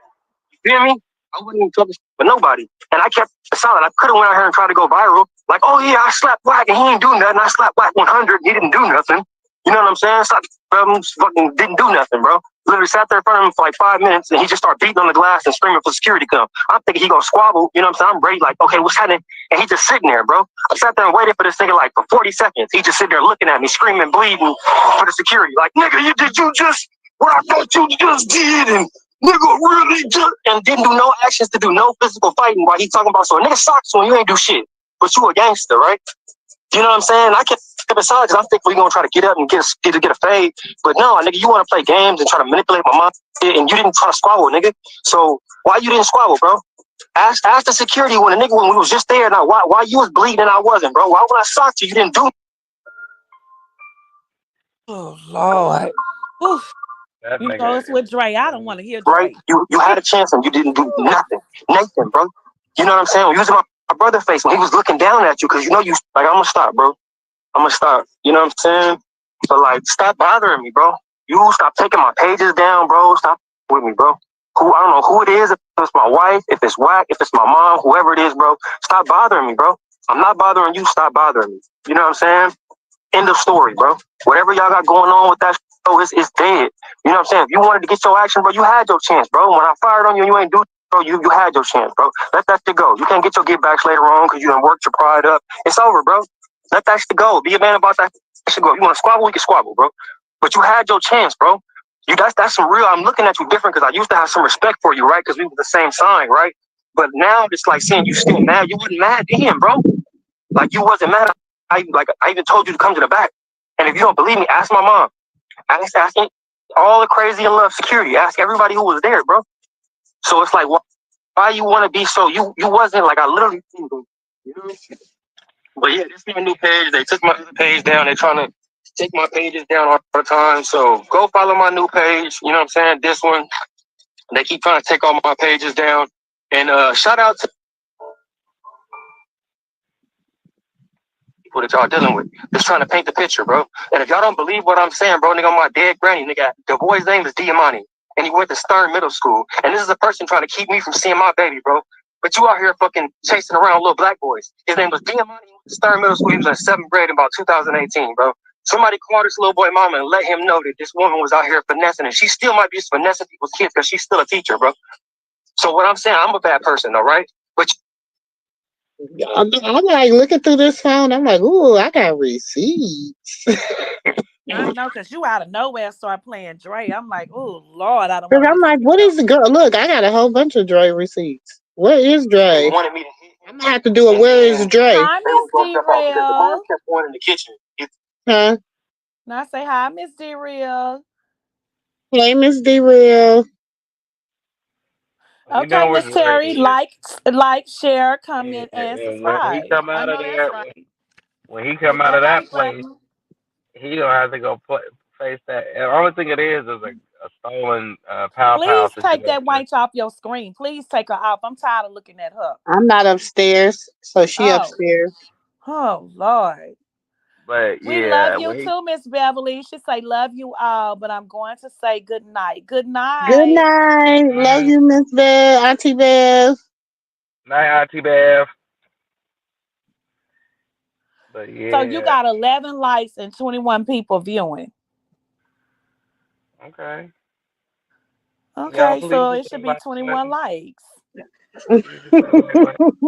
You feel me? I wasn't even talking with nobody. And I kept it solid. I could have went out here and tried to go viral. Like, oh yeah, I slapped Whack and he ain't do nothing. I slapped Whack 100 he didn't do nothing. You know what I'm saying? Slapped fucking didn't do nothing, bro. Literally sat there in front of him for like 5 minutes and he just started beating on the glass and screaming for security to come. I'm thinking he gonna squabble, you know what I'm saying? I'm ready, like, okay, what's happening? And he just sitting there, bro. I sat there and waited for this nigga like for 40 seconds. He just sitting there looking at me, screaming, bleeding for the security. Like, nigga, you just what I thought you just did and nigga really just and didn't do no actions to do no physical fighting while he talking about so a nigga socks when you ain't do shit. But you a gangster, right? You know what I'm saying? I kept it solid because I'm thinking we're gonna try to get up and get a fade. But no, nigga, you wanna play games and try to manipulate my mind and you didn't try to squabble, nigga. So why you didn't squabble, bro? Ask the security when the nigga when we was just there now why you was bleeding and I wasn't, bro? Why when I socked you didn't do? Oh Lord. Oof. That You know nigga. it's with Dre. I don't want to hear Right? Dre. You had a chance and you didn't do nothing. Nathan, bro. You know what I'm saying? When you was in my brother face when he was looking down at you because you know you like I'm gonna stop, bro. I'm gonna stop. You know what I'm saying? But like stop bothering me, bro. You stop taking my pages down, bro. Stop with me, bro. I don't know who it is, if it's my wife, if it's Whack, if it's my mom, whoever it is, bro. Stop bothering me, bro. I'm not bothering you, stop bothering me. You know what I'm saying? End of story, bro. Whatever y'all got going on with that show is dead. You know what I'm saying? If you wanted to get your action, bro, you had your chance, bro. When I fired on you and you ain't do it, bro, you had your chance, bro. Let that shit go. You can't get your get backs later on because you done worked your pride up. It's over, bro. Let that shit go. Be a man about that shit go. You want to squabble, we can squabble, bro. But you had your chance, bro. That's some real. I'm looking at you different because I used to have some respect for you, right? Because we were the same sign, right? But now it's like saying you still mad. You wasn't mad then, bro. Like you wasn't mad. I even told you to come to the back. And if you don't believe me, ask my mom. Ask all the crazy and love security. Ask everybody who was there, bro. So it's like, why why you want to be so, you wasn't like, I literally, you know? But yeah, this is my new page. They took my other page down. They're trying to take my pages down all the time. So go follow my new page. You know what I'm saying? This one, they keep trying to take all my pages down. And shout out to people that y'all dealing with. Just trying to paint the picture, bro. And if y'all don't believe what I'm saying, bro, nigga, on my dead granny, nigga, the boy's name is Diamani. And he went to Stern Middle School. And this is a person trying to keep me from seeing my baby, bro. But you out here fucking chasing around little black boys. His name was Diamani. He went to Stern Middle School. He was in 7th grade in about 2018, bro. Somebody called this little boy mama and let him know that this woman was out here finessing, and she still might be finessing people's kids because she's still a teacher, bro. So what I'm saying, I'm a bad person, all right? But I'm like looking through this phone. I'm like, ooh, I got receipts. I know, because you out of nowhere start playing Dre. I'm like, oh, Lord, I don't Because want to I'm like, what is the girl? Look, I got a whole bunch of Dre receipts. Where is Dre? They wanted me to I'm going to have to do a where is Dre? Hi, Miss D-Real. kept one in the kitchen. Huh? Now say hi, Miss D-Real. Hey, Miss D-Real. Okay, Miss Terry, like, share, comment, and And when he subscribe. come I out of know that's there, right. when he come Hit out that of that like place, button. he gonna have to go face that. And the only thing it is a stolen pow Please take situation. that wench off your screen. Please take her off. I'm tired of looking at her. I'm not upstairs, so she Oh. upstairs. Oh, Lord. But We love yeah, you too, Miss Beverly. She say love you all, but I'm going to say good night. Good Good night. night. Love you, Miss Bev, Auntie Bev. Night, Auntie Bev. But yeah. So you got 11 likes and 21 people viewing. Okay. Okay, so it should be 21 likes.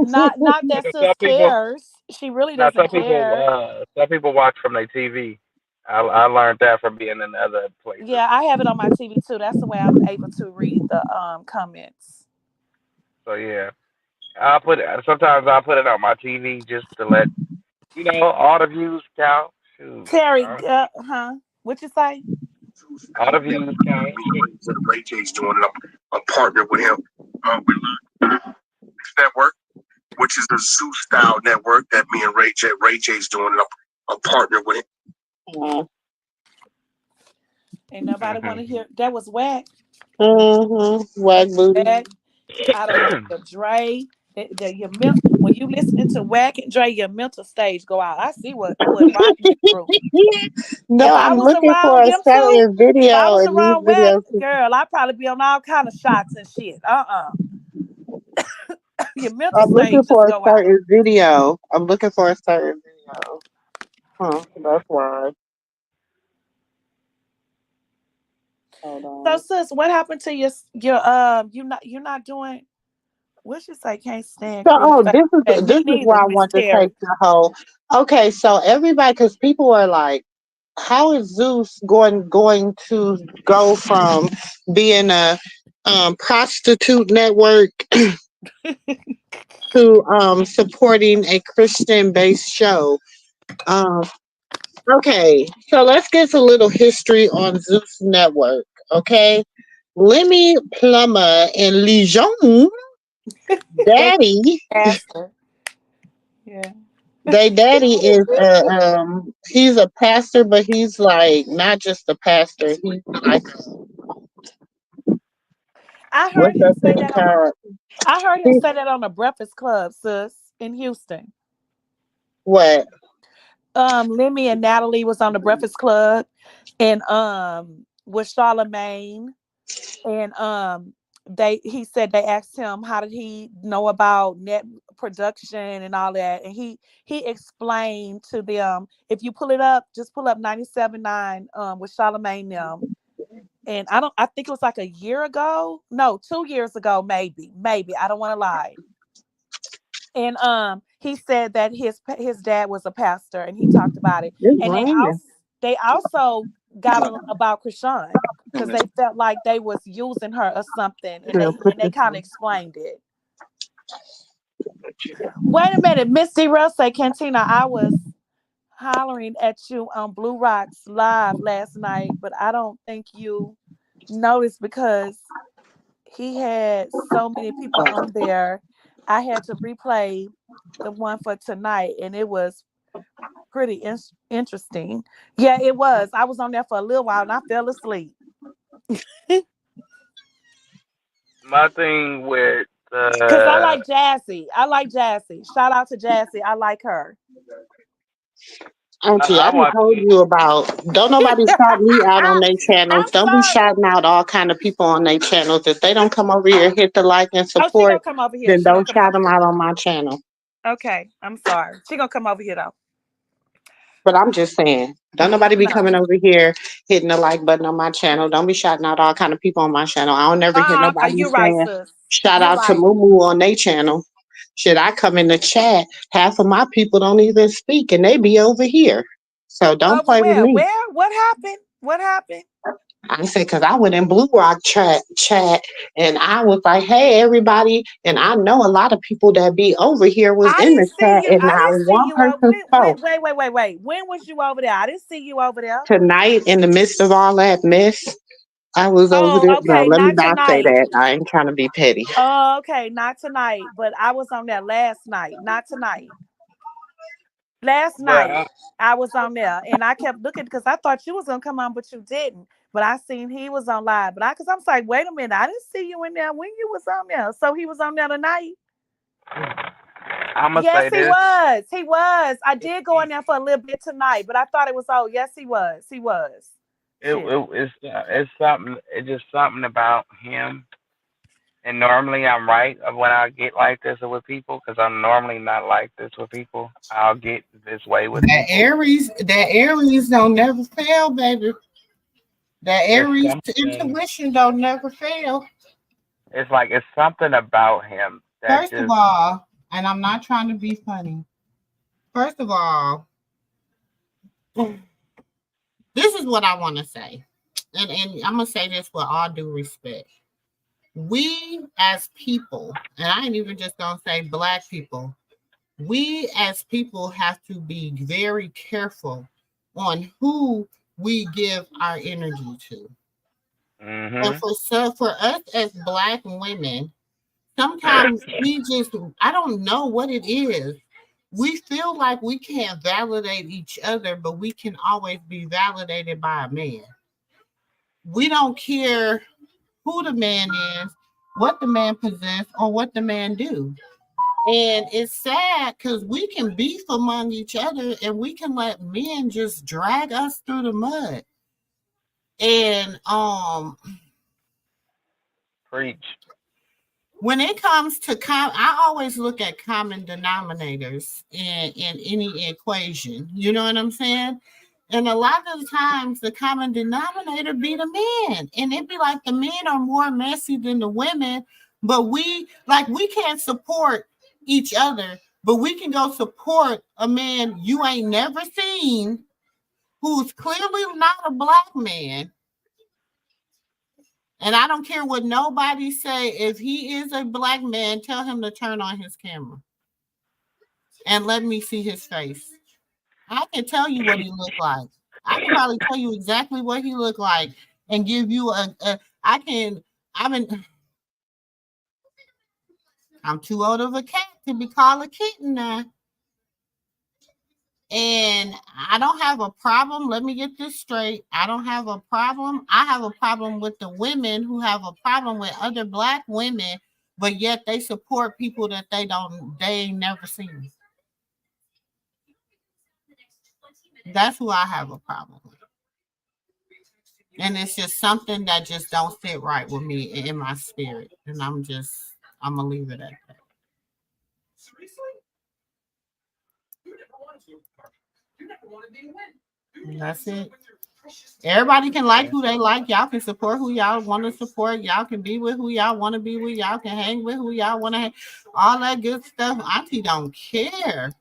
not that sis cares. She really doesn't care. Some people watch from their TV. I learned that from being in other places. Yeah, I have it on my TV too. That's the way I'm able to read the comments. So yeah, sometimes I'll put it on my TV just to let all the views count. Shoot, Terry, what you say? All the views count. Ray J's doing it. I'm partnered with him. With Zeus Network, which is the Zeus style network that me and Ray J's doing it. I'm partnered with him. Ain't nobody want to hear. That was whack. Whack booty. I don't want to Dre. When you listening to Whack and Dre, your mental stage go out. I see what Rocky went through. No, If I I'm was looking for around a them two, certain if I video, was and these around Whack, videos. girl, I'd probably be on all kind of shots and shit. Your mental I'm looking stage for just a go out. certain video. I'm looking for a certain video. Huh? That's why. Hold So, on. sis, what happened to your you're not doing. What you say? Can't stand So, pretty face. this Me is neither, why I Miss want to Terry. take the whole. Okay, so everybody, because people are like, how is Zeus going to go from being a prostitute network to supporting a Christian based show? Um, okay, so let's get a little history on Zeus Network. Okay, Lemmy Plummer and Legion Daddy. Yeah. They daddy is he's a pastor, but he's like not just a pastor. He's like I heard what's him that say thing that on. called? I heard him say that on the Breakfast Club, sis, in Houston. What? Lemmy and Natalie was on the Breakfast Club, and with Charlemagne, and he said they asked him how did he know about net production and all that, and he explained to them, if you pull it up, just pull up 97.9 with Charlemagne them. And I think it was like a year ago. No, 2 years ago, maybe. I don't want to lie. And he said that his dad was a pastor, and he talked about it. It's And raining. they also got about Chrisean, because they felt like they was using her or something, and they kind of explained it. Wait a minute, Misty Russ say, Cantina, I was hollering at you on Blue Rocks Live last night, but I don't think you noticed because he had so many people on there. I had to replay the one for tonight, and it was pretty interesting. Yeah, it was. I was on there for a little while, and I fell asleep. My thing with Cause I like Jassy. I like Jassy. Shout out to Jassy. I like her. Auntie, I I done watch. told you about. Don't nobody shout me out on their channels. I'm Don't be sorry. shouting out all kind of people on their channels. If they don't come over here, hit the like and Oh, she gonna support, come over here. then She gonna don't come shout over them here. out on my channel. Okay, I'm sorry. She gonna come over here though. But I'm just saying, don't nobody be No. coming over here hitting the like button on my channel. Don't be shouting out all kind of people on my channel. I don't never hear nobody You right, saying sis. shout You out to right. MooMoo on their channel. Should I come in the chat? Half of my people don't even speak, and they be over here. So don't Over play with where? me. Where? What happened? What happened? I said, because I went in Blue Rock chat and I was like, hey, everybody. And I know a lot of people that be over here was I in the didn't see chat, you. and I not didn't see one you. person spoke. Wait. When was you over there? I didn't see you over there. Tonight, in the midst of all that mess, I was over Oh, there. No, okay. let me Not not say tonight. that. I ain't trying to be petty. Oh, okay. Not tonight. But I was on there last night. Not tonight. Last But night I was on there and I kept looking because I thought you was gonna come on, but you didn't. But I seen he was on live. But I was like, wait a minute, I didn't see you in there when you was on there. So he was on there tonight. I'm gonna Yes, say he this. was. He was. I did go in there for a little bit tonight, but I thought it was yes, he was. He was. Shit. It's something. It's just something about him. And normally I'm right when I get like this with people because I'm normally not like this with people. I'll get this way with That people. Aries don't never fail, baby. That It's Aries something. intuition don't never fail. It's like it's something about him that First of just. all, and I'm not trying to be funny. First of all, this is what I want to say. And I'm going to say this with all due respect. We as people, and I ain't even just going to say Black people, we as people have to be very careful on who we give our energy to. And for us as Black women, sometimes I don't know what it is. We feel like we can't validate each other, but we can always be validated by a man. We don't care who the man is, what the man possess, or what the man do. And it's sad because we can beef among each other and we can let men just drag us through the mud. And Preach. when it comes to I always look at common denominators in any equation. You know what I'm saying? And a lot of the times the common denominator be the men. And it'd be like the men are more messy than the women, but we can't support each other, but we can go support a man you ain't never seen who's clearly not a Black man. And I don't care what nobody say. If he is a Black man, tell him to turn on his camera and let me see his face. I can tell you what he looked like. I can probably tell you exactly what he looked like and give you I'm too old of a cat to be called a kitten now. And I don't have a problem. Let me get this straight. I don't have a problem. I have a problem with the women who have a problem with other Black women, but yet they support people that they ain't never seen. That's who I have a problem with. And it's just something that just don't sit right with me in my spirit. And I'm gonna leave it at that. And that's it. Everybody can like who they like. Y'all can support who y'all want to support. Y'all can be with who y'all want to be with. Y'all can hang with who y'all want to hang. All that good stuff. Auntie don't care.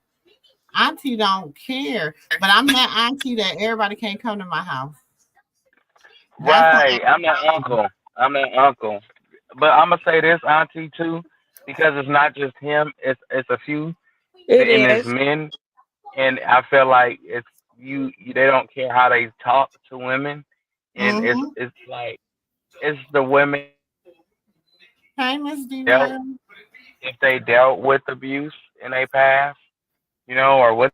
Auntie don't care. But I'm that auntie that everybody can't come to my house. Right. I'm that uncle. I'm that uncle. But I'm gonna say this, Auntie, too, because it's not just him. It's a few, It and it's is. men, and I feel like it's they don't care how they talk to women, and Mm-hmm. it's like it's the women Hey, Miss D. if they dealt with abuse in their past, you know, or what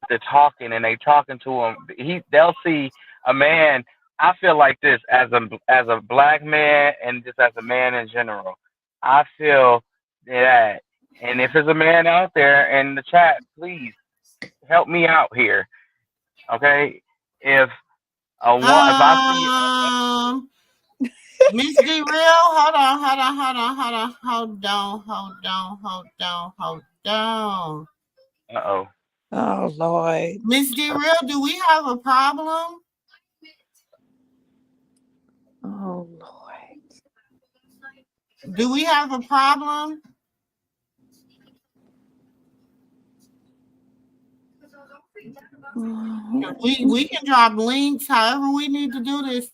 they're talking and they talking to him, they'll see a man. I feel like this as a black man and just as a man in general. I feel that, and if there's a man out there in the chat, please help me out here, okay? If I see Miss D. Real, hold on. Uh-oh. Oh, Lord. Miss D. Real, do we have a problem? Oh, Lord. Do we have a problem? We can drop links, however we need to do this,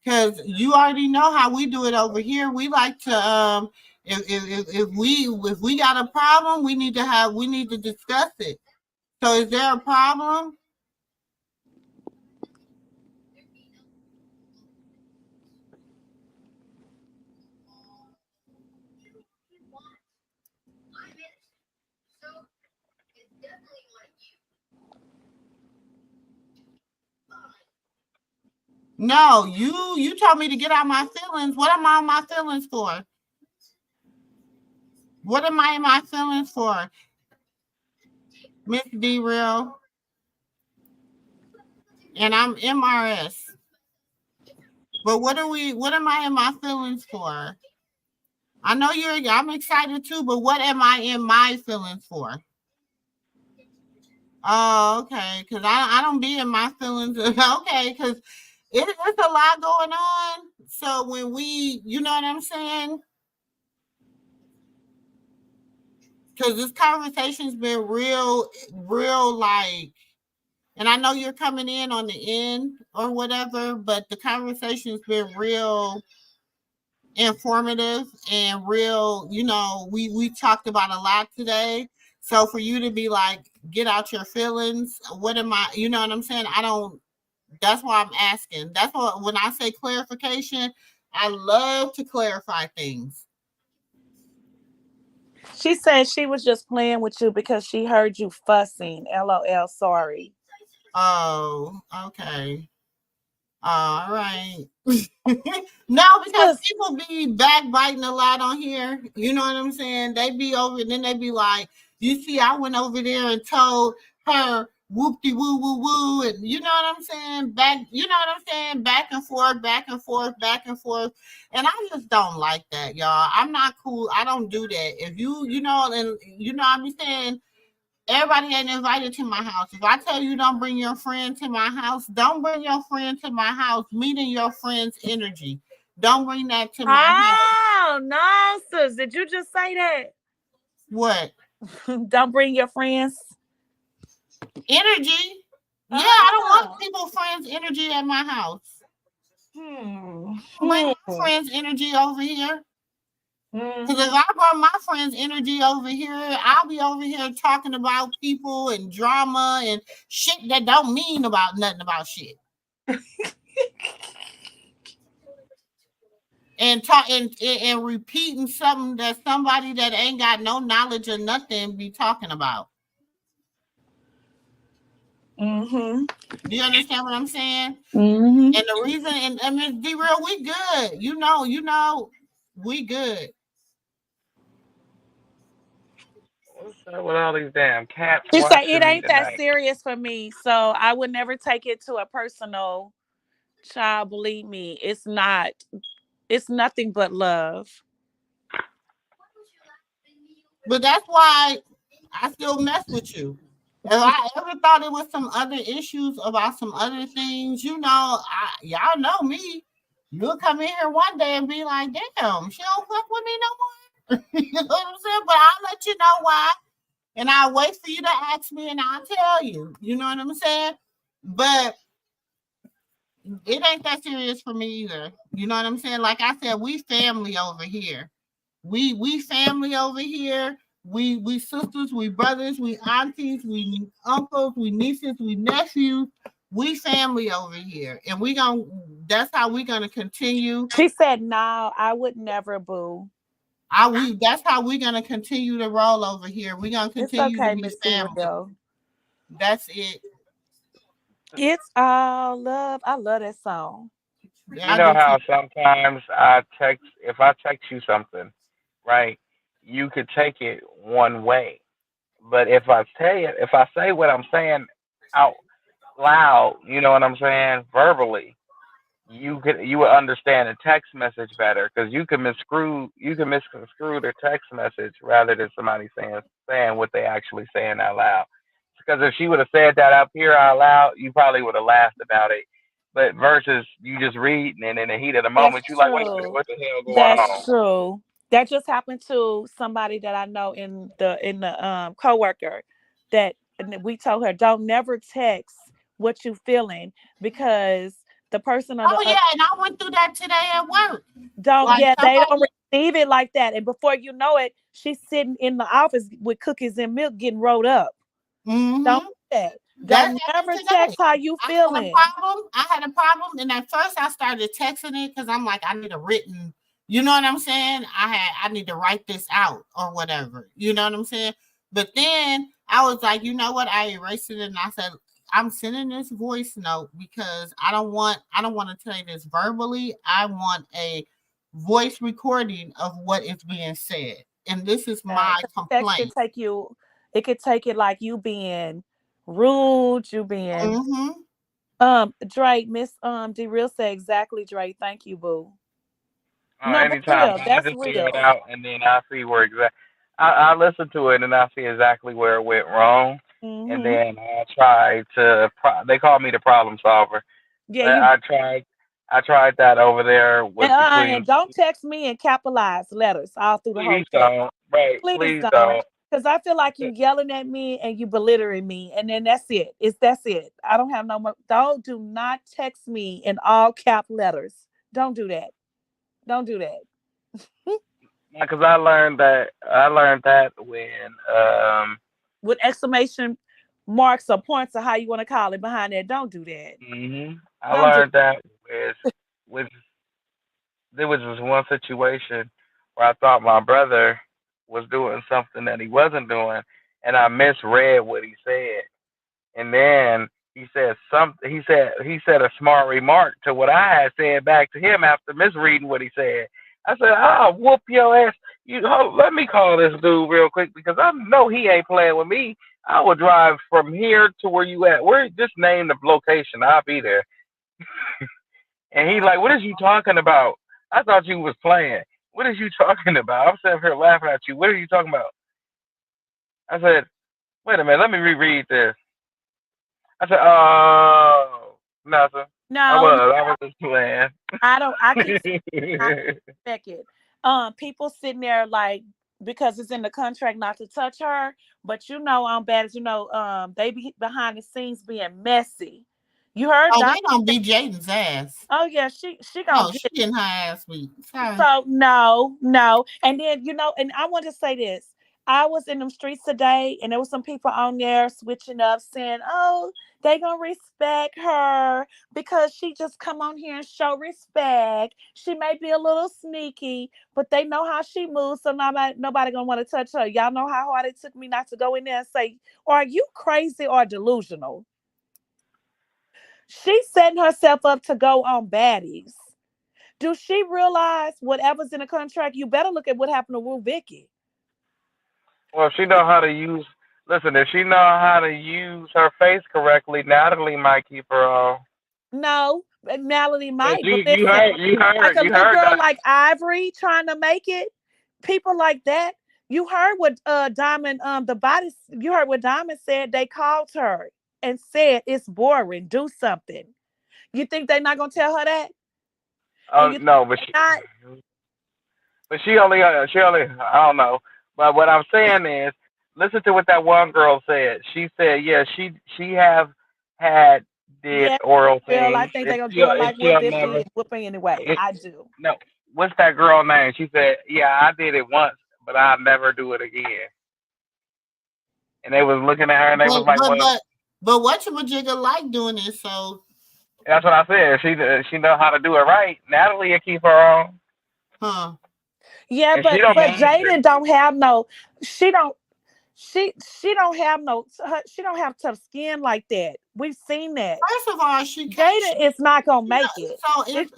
because you already know how we do it over here. We like to if we got a problem, we need to discuss it. So is there a problem? No, you told me to get out my feelings. What am I in my feelings for? What am I in my feelings for? Miss D. Real. And I'm MRS. But what am I in my feelings for? I know I'm excited too, but what am I in my feelings for? Oh, okay. Because I don't be in my feelings. Okay, because it's a lot going on. So when you know what I'm saying? Because this conversation's been real like, and I know you're coming in on the end or whatever, but the conversation's been real informative and real, you know, we talked about a lot today. So for you to be like, get out your feelings, what am I, you know what I'm saying? That's why I'm asking. That's why when I say clarification, I love to clarify things. She said she was just playing with you because she heard you fussing. LOL, sorry. Oh, okay. All right. No, because people be backbiting a lot on here. You know what I'm saying? They be over, then they be like, you see, I went over there and told her whoop-de woo woo woo, and you know what I'm saying? Back and forth, back and forth, back and forth. And I just don't like that, y'all. I'm not cool. I don't do that. If you know, and you know, I be saying, everybody ain't invited to my house. If I tell you don't bring your friend to my house, don't bring your friend to my house, meeting your friend's energy. Don't bring that to my house. Oh, no, sis. Did you just say that? What? Don't bring your friends' energy. Yeah, I don't want people's friends' energy at my house. Bring my friends' energy over here. Because if I brought my friends' energy over here, I'll be over here talking about people and drama and shit that don't mean nothing about shit. and repeating something that somebody that ain't got no knowledge or nothing be talking about. Mm-hmm. Do you understand what I'm saying? Mm-hmm. And the reason, and I mean, be real, we good. You know, we good. What's up with all these damn cats? She said it Me ain't that tonight? serious for me, so I would never take it to a personal. Child, believe me, it's not. It's nothing but love. But that's why I still mess with you. If I ever thought it was some other issues about some other things, you know, y'all know me. You'll come in here one day and be like, damn, she don't fuck with me no more. You know what I'm saying? But I'll let you know why. And I'll wait for you to ask me and I'll tell you. You know what I'm saying? But it ain't that serious for me either. You know what I'm saying? Like I said, we family over here. We family over here. We sisters, we brothers, we aunties, we uncles, we nieces, we nephews. We family over here, and we gonna that's how we're gonna continue. She said, "No, I would never, boo." That's how we're gonna continue to roll over here. We're gonna It's continue okay, to be Miss family. Cereal. That's it. It's all love. I love that song. You know how sometimes if I text you something, right, you could take it one way. But if I say what I'm saying out loud, you know what I'm saying, verbally, you would understand a text message better because you can misconstrue the text message rather than somebody saying what they actually saying out loud. Because if she would have said that up here out loud, you probably would have laughed about it. But versus you just reading and in the heat of the moment, That's you like, true. what the hell going That's on? true. That just happened to somebody that I know in the coworker that we told her, don't never text what you feeling because the person on the and I went through that today at work. They don't receive it like that. And before you know it, she's sitting in the office with cookies and milk getting rolled up. Mm-hmm. Don't do that. Don't never text how you feeling. I had a problem, and at first I started texting it because I'm like, I need a written. You know what I'm saying? I need to write this out or whatever. You know what I'm saying? But then I was like, you know what? I erased it and I said, I'm sending this voice note because I don't want to tell you this verbally. I want a voice recording of what is being said. And this is my complaint. It could take it like you being rude, you being Drake, Miss D Real said exactly, Drake. Thank you, boo. No, Anytime real. I That's just real. hear it out and then I see where I listen to it and I see exactly where it went wrong, and then I try to. They call me the problem solver. Yeah, I tried that over there with and don't text me and capitalize letters all through the whole text. Don't. Right. Please don't. Because I feel like you yelling at me and you belittling me, and then that's it. That's it. I don't have no more. Do not text me in all cap letters. Don't do that. Don't do that. Because I learned that when with exclamation marks or points or how you want to call it behind that. Don't do that. I learned that with there was this one situation where I thought my brother was doing something that he wasn't doing, and I misread what he said, and then he said something. He said a smart remark to what I had said back to him after misreading what he said. I said, "I'll whoop your ass. Let me call this dude real quick because I know he ain't playing with me. I will drive from here to where you at. Just name the location. I'll be there." And he like, "What is you talking about? I thought you was playing. What is you talking about? I'm sitting here laughing at you. What are you talking about?" I said, "Wait a minute. Let me reread this." I said, "Oh, nothing. No, I was just playing." I can check it. People sitting there like because it's in the contract not to touch her, but I'm bad as they be behind the scenes being messy. You heard? Oh, they gonna beat Jaden's ass. Oh yeah, she gonna she getting her ass beat. Sorry. So no, and then and I want to say this. I was in them streets today, and there was some people on there switching up, saying, "Oh, they gonna respect her because she just come on here and show respect. She may be a little sneaky, but they know how she moves, so nobody gonna want to touch her." Y'all know how hard it took me not to go in there and say, "Are you crazy or delusional?" She's setting herself up to go on baddies. Do she realize whatever's in the contract? You better look at what happened to Wu Vicky. Well, if she know how to use, if she know how to use her face correctly, Natalie might keep her on. No, Natalie might. You heard. Like a little girl that. like Ivory trying to make it. People like that. You heard what Diamond you heard what Diamond said. They called her and said it's boring. Do something. You think they're not gonna tell her that? Oh no, but she only I don't know. But what I'm saying is, listen to what that one girl said. She said, yeah, she have did oral things. Girl, I think they're gonna do it like whooping anyway. I do. No, what's that girl name? She said, yeah, I did it once, but I'll never do it again. And they was looking at her and they was like, but what you would jiggle like doing it, so That's what I said. She know how to do it right. Natalie will keep her on. Huh. Yeah, And but she don't Jaden don't have no. She don't. She don't have no. She don't have tough skin like that. We've seen that. First of all, she Jaden is not gonna make it. So if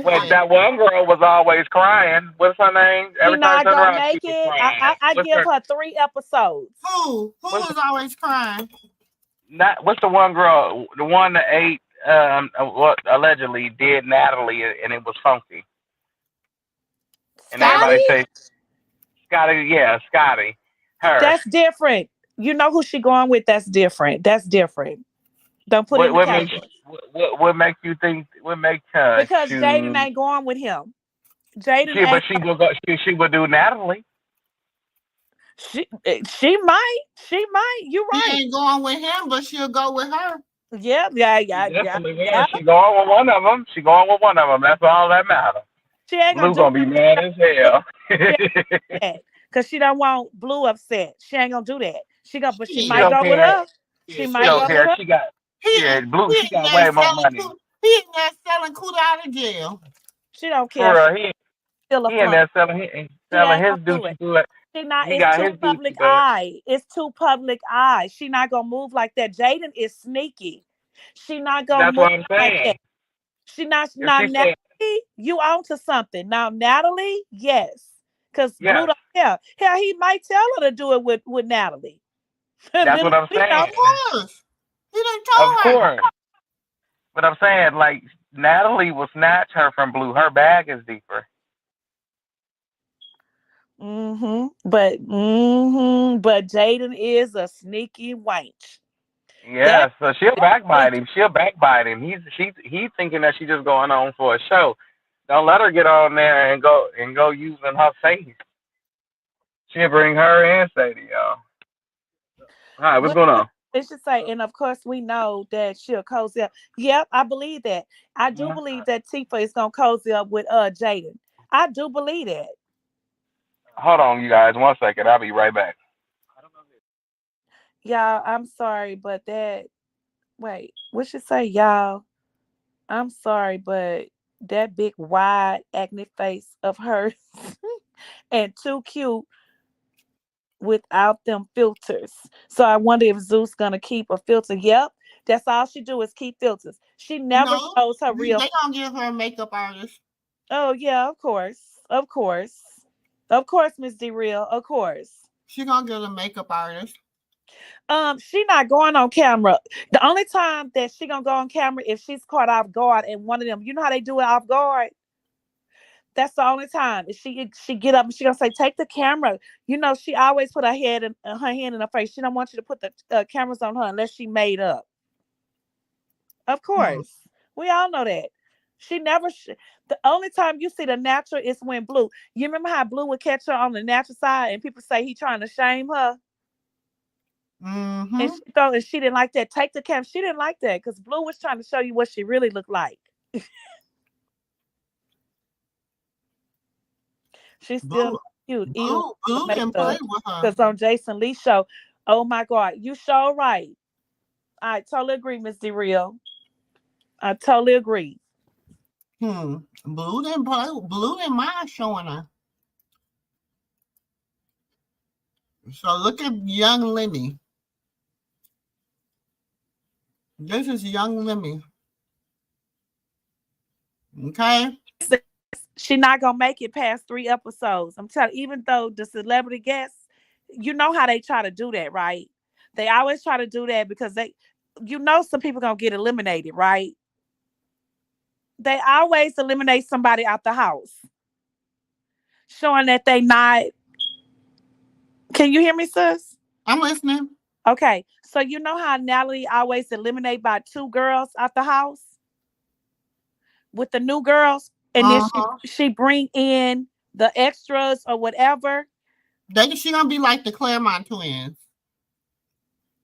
Well, that one girl was always crying. What's her name? She Every time not she turned gonna around, she make was it. crying. I give her 3 episodes. Who was always crying? What's the one girl? The one that ate what allegedly did Natalie, and it was funky. And everybody say Scotty. Yeah, Scotty. Her. That's different. You know who she going with? That's different. That's different. Don't put it in the category. What makes you think? What makes her? Because Jaden ain't going with him. Jaden. But she will go. She will do Natalie. She might. She might. You right. She ain't going with him, but she'll go with her. Yeah. She going with one of them. She going with one of them. That's all that matters. She ain't gonna be mad as hell. Because she don't want Blue upset. She ain't gonna do that. She might go with her. She might go with her. She got Blue. She got way more money. He in there selling Kuda out of jail. She don't care. For he in there selling his duty to it. It's too public eye. It's too public eye. She not gonna move like that. Jaden is sneaky. She not gonna move what I'm saying. like that. She not Natalie. You on to something now, Natalie? Yes, because Blue don't care. Hell, he might tell her to do it with Natalie. That's what I'm saying. Of course, he didn't tell her. Of course, but I'm saying like Natalie will snatch her from Blue. Her bag is deeper. But Jaden is a sneaky wench. Yeah, so she'll backbite him. He's thinking that she's just going on for a show. Don't let her get on there and go using her face. She'll bring her and Sadie, y'all. All right, what's going on? It should say, and of course we know that she'll cozy up. Yep, I believe that. I do believe that Tifa is gonna cozy up with Jaden. I do believe that. Hold on, you guys, 1 second. I'll be right back. Y'all, I'm sorry, but what should say, y'all? I'm sorry, but that big wide acne face of hers and too cute without them filters. So I wonder if Zeus gonna keep a filter. Yep, that's all she do is keep filters. She never shows her real. They gonna give her a makeup artist. Oh yeah, of course, Miss D Real, of course. She gonna get a makeup artist. She not going on camera. The only time that she gonna go on camera if she's caught off guard and one of them, you know how they do it off guard. That's the only time. If she get up and she gonna say, "Take the camera." You know, she always put her hand in her face. She don't want you to put the cameras on her unless she made up. Of course, we all know that. She never. The only time you see the natural is when Blue. You remember how Blue would catch her on the natural side, and people say he trying to shame her. And she didn't like that. Take the camera. She didn't like that because Blue was trying to show you what she really looked like. She's still cute. Blue can play with her. Because on Jason Lee's show, oh my God, you sure right. I totally agree, Miss D Real. I totally agree. Blue didn't play. Blue didn't mind showing her. So look at young Lemmy. This is young Lemmy. Okay. She's not gonna make it past 3 episodes. I'm telling you, even though the celebrity guests, you know how they try to do that, right? They always try to do that because some people gonna get eliminated, right? They always eliminate somebody out the house, showing that they not. Can you hear me, sis? I'm listening. Okay, so you know how Natalie always eliminate by 2 girls out the house with the new girls, and then she bring in the extras or whatever. She gonna be like the Claremont twins.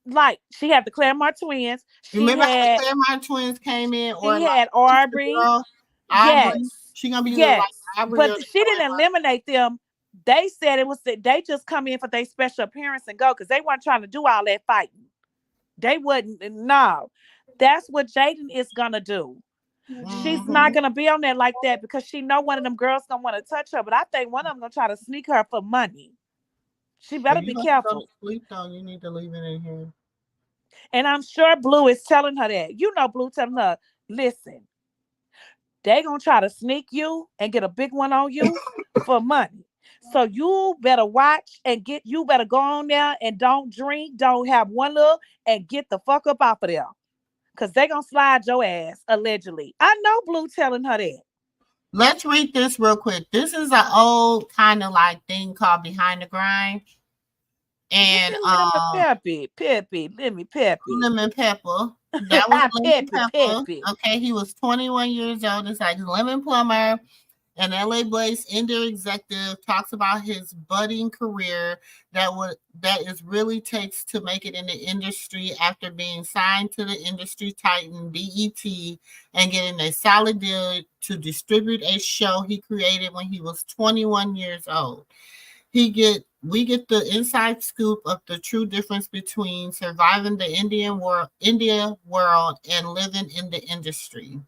Like she had the Claremont twins. Remember how the Claremont twins came in? She had Aubrey. Yes, she gonna be like Aubrey, but she didn't eliminate them. They said it was that they just come in for their special appearance and go because they weren't trying to do all that fighting. They wouldn't. No, That's what Jaden is gonna do. She's not gonna be on there like that because she know one of them girls gonna want to touch her. But I think one of them gonna try to sneak her for money. She better be careful. Go to sleep though. You need to leave it in here. And I'm sure Blue is telling her that. You know, Blue telling her, listen, they gonna try to sneak you and get a big one on you for money. So you better watch and you better go on there and don't drink, don't have one look, and get the fuck up off of there. Cause they gonna slide your ass, allegedly. I know Blue telling her that. Let's read this real quick. This is an old kind of like thing called Behind the Grind. And Peppy, lemon pepper. That was Lemon Pepper. Okay, he was 21 years old. It's like Lemon Plumber, an LA-based indie executive, talks about his budding career that is really takes to make it in the industry after being signed to the industry titan BET and getting a solid deal to distribute a show he created when he was 21 years old. We get the inside scoop of the true difference between surviving the India world and living in the industry.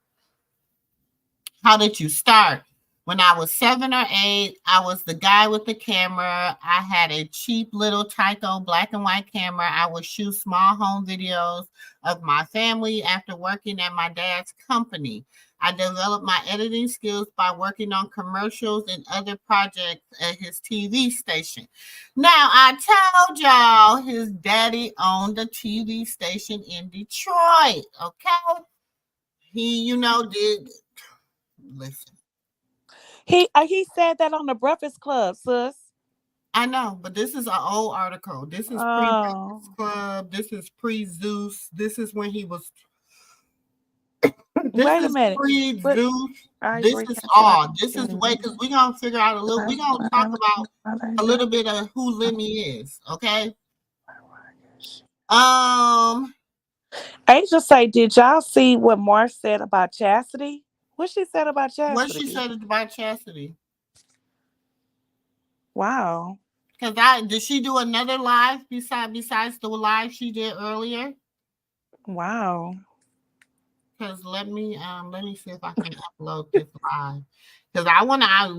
How did you start? When I was 7 or 8, I was the guy with the camera. I had a cheap little Tyco black and white camera. I would shoot small home videos of my family after working at my dad's company. I developed my editing skills by working on commercials and other projects at his TV station. Now, I told y'all his daddy owned a TV station in Detroit, okay? He, did... Listen. He said that on the Breakfast Club, sis. I know, but this is an old article. This is pre-Breakfast Club. This is pre-Zeus. This is when he was... Wait a minute. This is all. This is way because we're gonna figure out a little. We're gonna talk about a little bit of who Lemmy is. Okay. Angel say, did y'all see what Marsh said about Chastity? What she said about Chastity? What she said about Chastity? Wow. Because did she do another live besides the live she did earlier? Wow. Because let me see if I can upload this live. Because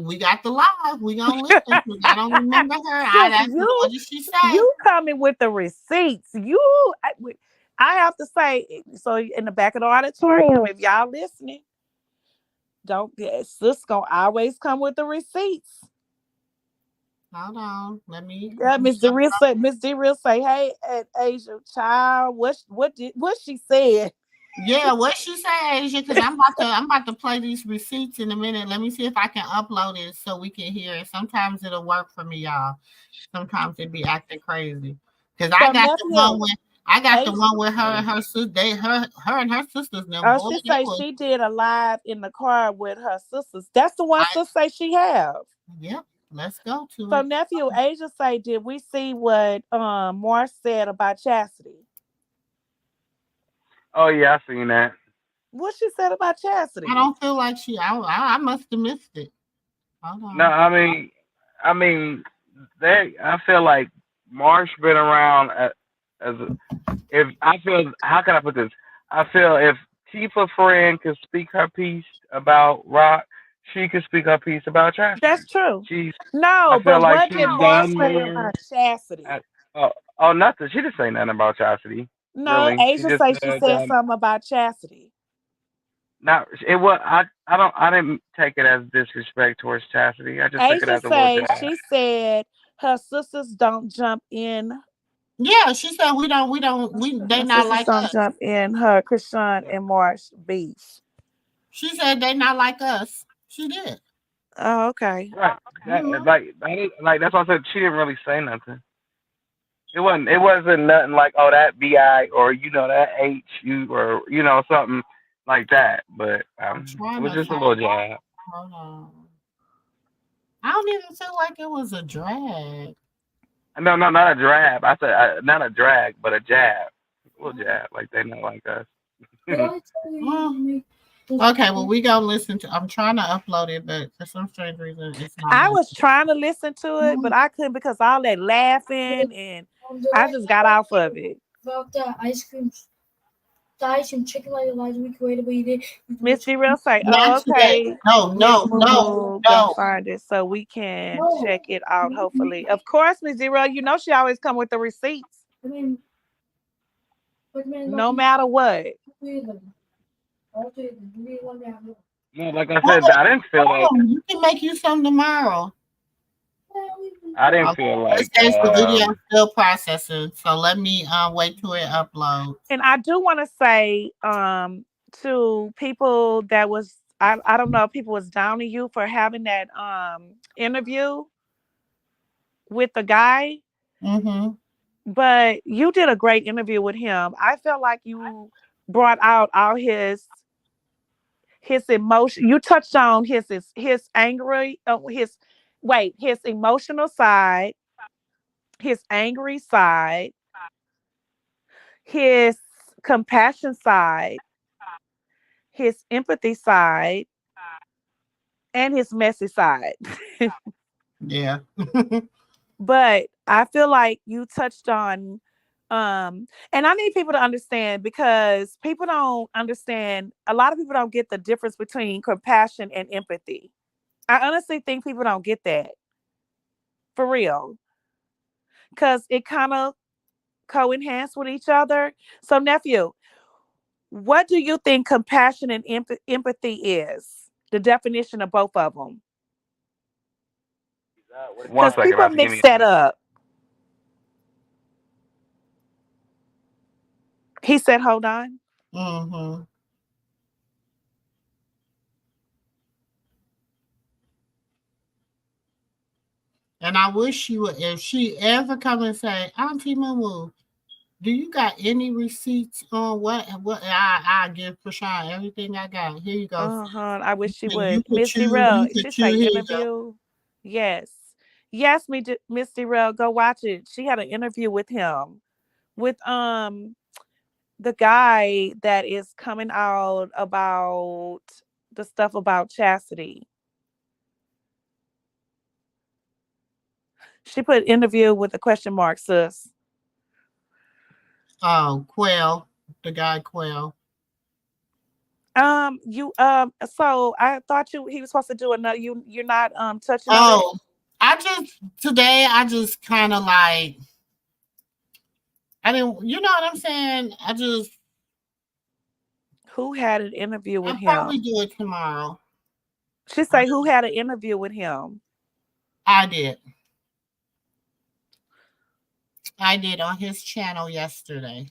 we got the live. We gonna listen. I don't remember her. What did she say? You coming with the receipts? I have to say. So in the back of the auditorium, if y'all listening, sis gonna always come with the receipts. Hold on, let me. Yeah, Miss DeReal say, hey, Asia, child, what she said. Yeah, what she say, Asia? Because I'm about to play these receipts in a minute. Let me see if I can upload it so we can hear it. Sometimes it'll work for me, y'all. Sometimes it be acting crazy. Because I got the one with her and her sister. Her and her sisters. She say she did a live in the car with her sisters. That's the one sister say she have. Yep. Let's go to it. So nephew, Asia say, did we see what Marsh said about Chastity? Oh yeah, I seen that. What she said about Chastity? I don't feel like I must have missed it. No, I mean, I feel like Marsh been around how can I put this? I feel if Tifa Friend could speak her piece about rock, she could speak her piece about Chastity. That's true. What did Marsh say about Chastity? Nothing. She didn't say nothing about Chastity. No, really. Asia say she said something about Chastity. Now it was I didn't take it as disrespect towards Chastity. I just took it as a word. She said her sisters don't jump in. Yeah, she said they not like us. Don't jump in her Chrisean and Marsh beef. She said they not like us. She did. Oh, okay. Right. Like that's why I said she didn't really say nothing. It wasn't nothing like, oh, that BI or that HU or something like that. But it was just a little jab. Hold on. I don't even feel like it was a drag. No, not a drag. I said not a drag, but a jab. A little jab, like they not like us. Okay, well, we gonna listen to. I'm trying to upload it, but for some strange reason, it's not. I was trying to listen to it, but I couldn't because all that laughing and I just got off of it. About the ice cream dice and chicken like Elijah. We created what you did. Miss G-Real say, Not today. okay. No, Miss MooMoo gonna find it so we can check it out, hopefully. Of course, Miss G-Real, you know she always come with the receipts. I mean, no matter what. No, like I said, I didn't feel like you can make you some tomorrow. I didn't feel like it says the video is still processing, so let me wait till it uploads. And I do want to say to people that was I don't know if people was down to you for having that interview with the guy. Mm-hmm. But you did a great interview with him. I felt like you brought out all his emotion. You touched on his angry, his emotional side, his angry side, his compassion side, his empathy side, and his messy side. Yeah. But I feel like you touched on and I need people to understand, because people don't understand, a lot of people don't get the difference between compassion and empathy. I honestly think people don't get that. For real. Because it kind of co-enhance with each other. So, nephew, what do you think compassion and empathy is? The definition of both of them. Because people mix that up. He said, hold on. Mm-hmm. And I wish she would, if she ever come and say, Auntie MooMoo, do you got any receipts on what I give Chrisean everything I got? Here you go. I wish she would. Miss G-Real, she say interview. Yes. Yes, Miss G-Real, go watch it. She had an interview with him. With the guy that is coming out about the stuff about chastity. She put interview with a question mark, sis. Oh, Quail, the guy Quail. So I thought he was supposed to do another. You're not touching. Oh, today I just kind of like, I didn't. You know what I'm saying? Who had an interview with him? I'll probably do it tomorrow. She say, who had an interview with him? I did. I did on his channel yesterday.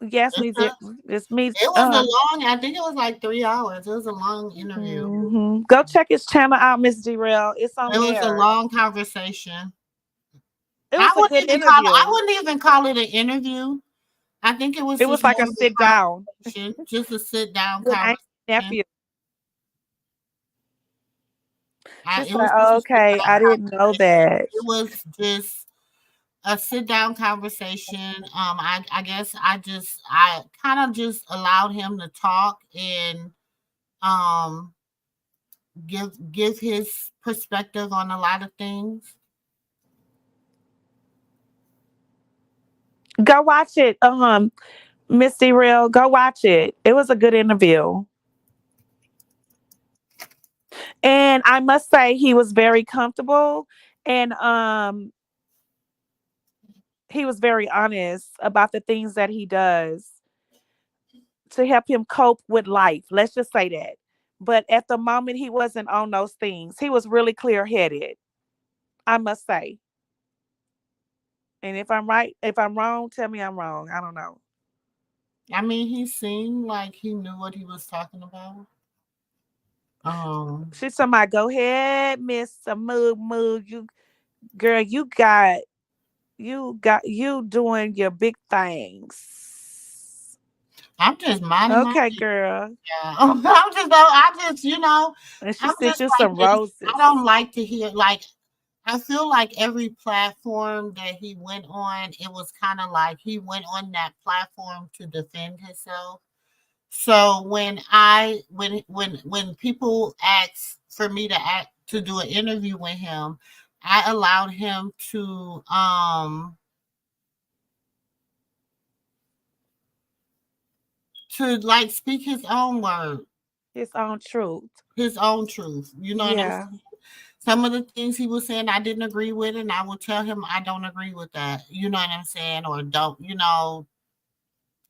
Yes, it's me. It was a long, I think it was like 3 hours. It was a long interview. Mm-hmm. Go check his channel out, Miss G-Real. It's on there. It was a long conversation. It was a good interview. I wouldn't even call it an interview. I think it was like a sit down. Just a sit down conversation. Nephew. Okay, I didn't know that. It was just a sit down conversation. I guess I kind of just allowed him to talk and give his perspective on a lot of things. Go watch it, Miss G-Real. Go watch it. It was a good interview. And I must say he was very comfortable, and he was very honest about the things that he does to help him cope with life. Let's just say that. But at the moment, he wasn't on those things. He was really clear-headed, I must say. And if I'm right, if I'm wrong, tell me I'm wrong. I don't know. I mean, he seemed like he knew what he was talking about. She's talking about, go ahead, Miss MooMoo. You doing your big things. I'm just minding okay, girl. Yeah. I just, you know. And she sent you some roses. I don't like to hear, like, I feel like every platform that he went on, it was kind of like he went on that platform to defend himself. So when people ask for me to do an interview with him, I allowed him to like speak his own word. His own truth. His own truth. You know what I'm Yeah. saying? Some of the things he was saying I didn't agree with, and I will tell him I don't agree with that. You know what I'm saying? Or don't,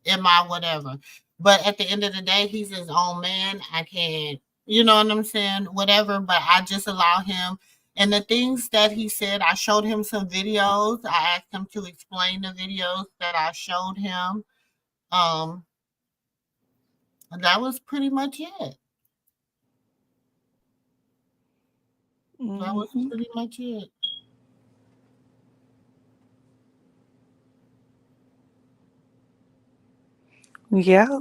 am I whatever. But at the end of the day, he's his own man. I can't, you know what I'm saying? Whatever. But I just allow him. And the things that he said, I showed him some videos. I asked him to explain the videos that I showed him. Um, that was pretty much it. That was pretty much it. Yeah.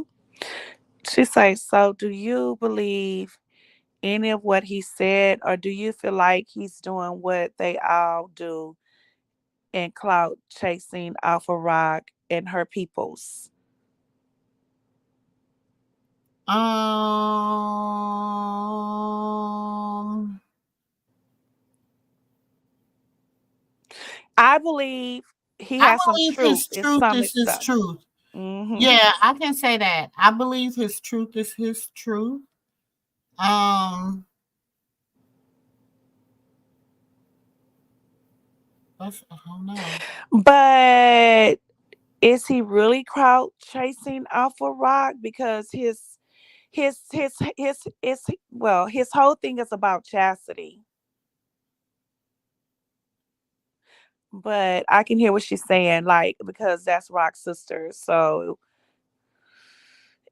She says, so do you believe any of what he said, or do you feel like he's doing what they all do in clout chasing Alpha Rock and her peoples? I believe he I has some believe truth his in truth some is his stuff. truth. Mm-hmm. Yeah, I can say that. I believe his truth is his truth. I don't know. But is he really crowd chasing Alpha Rock? Because his whole thing is about chastity. But I can hear what she's saying, like, because that's Rock's sister. So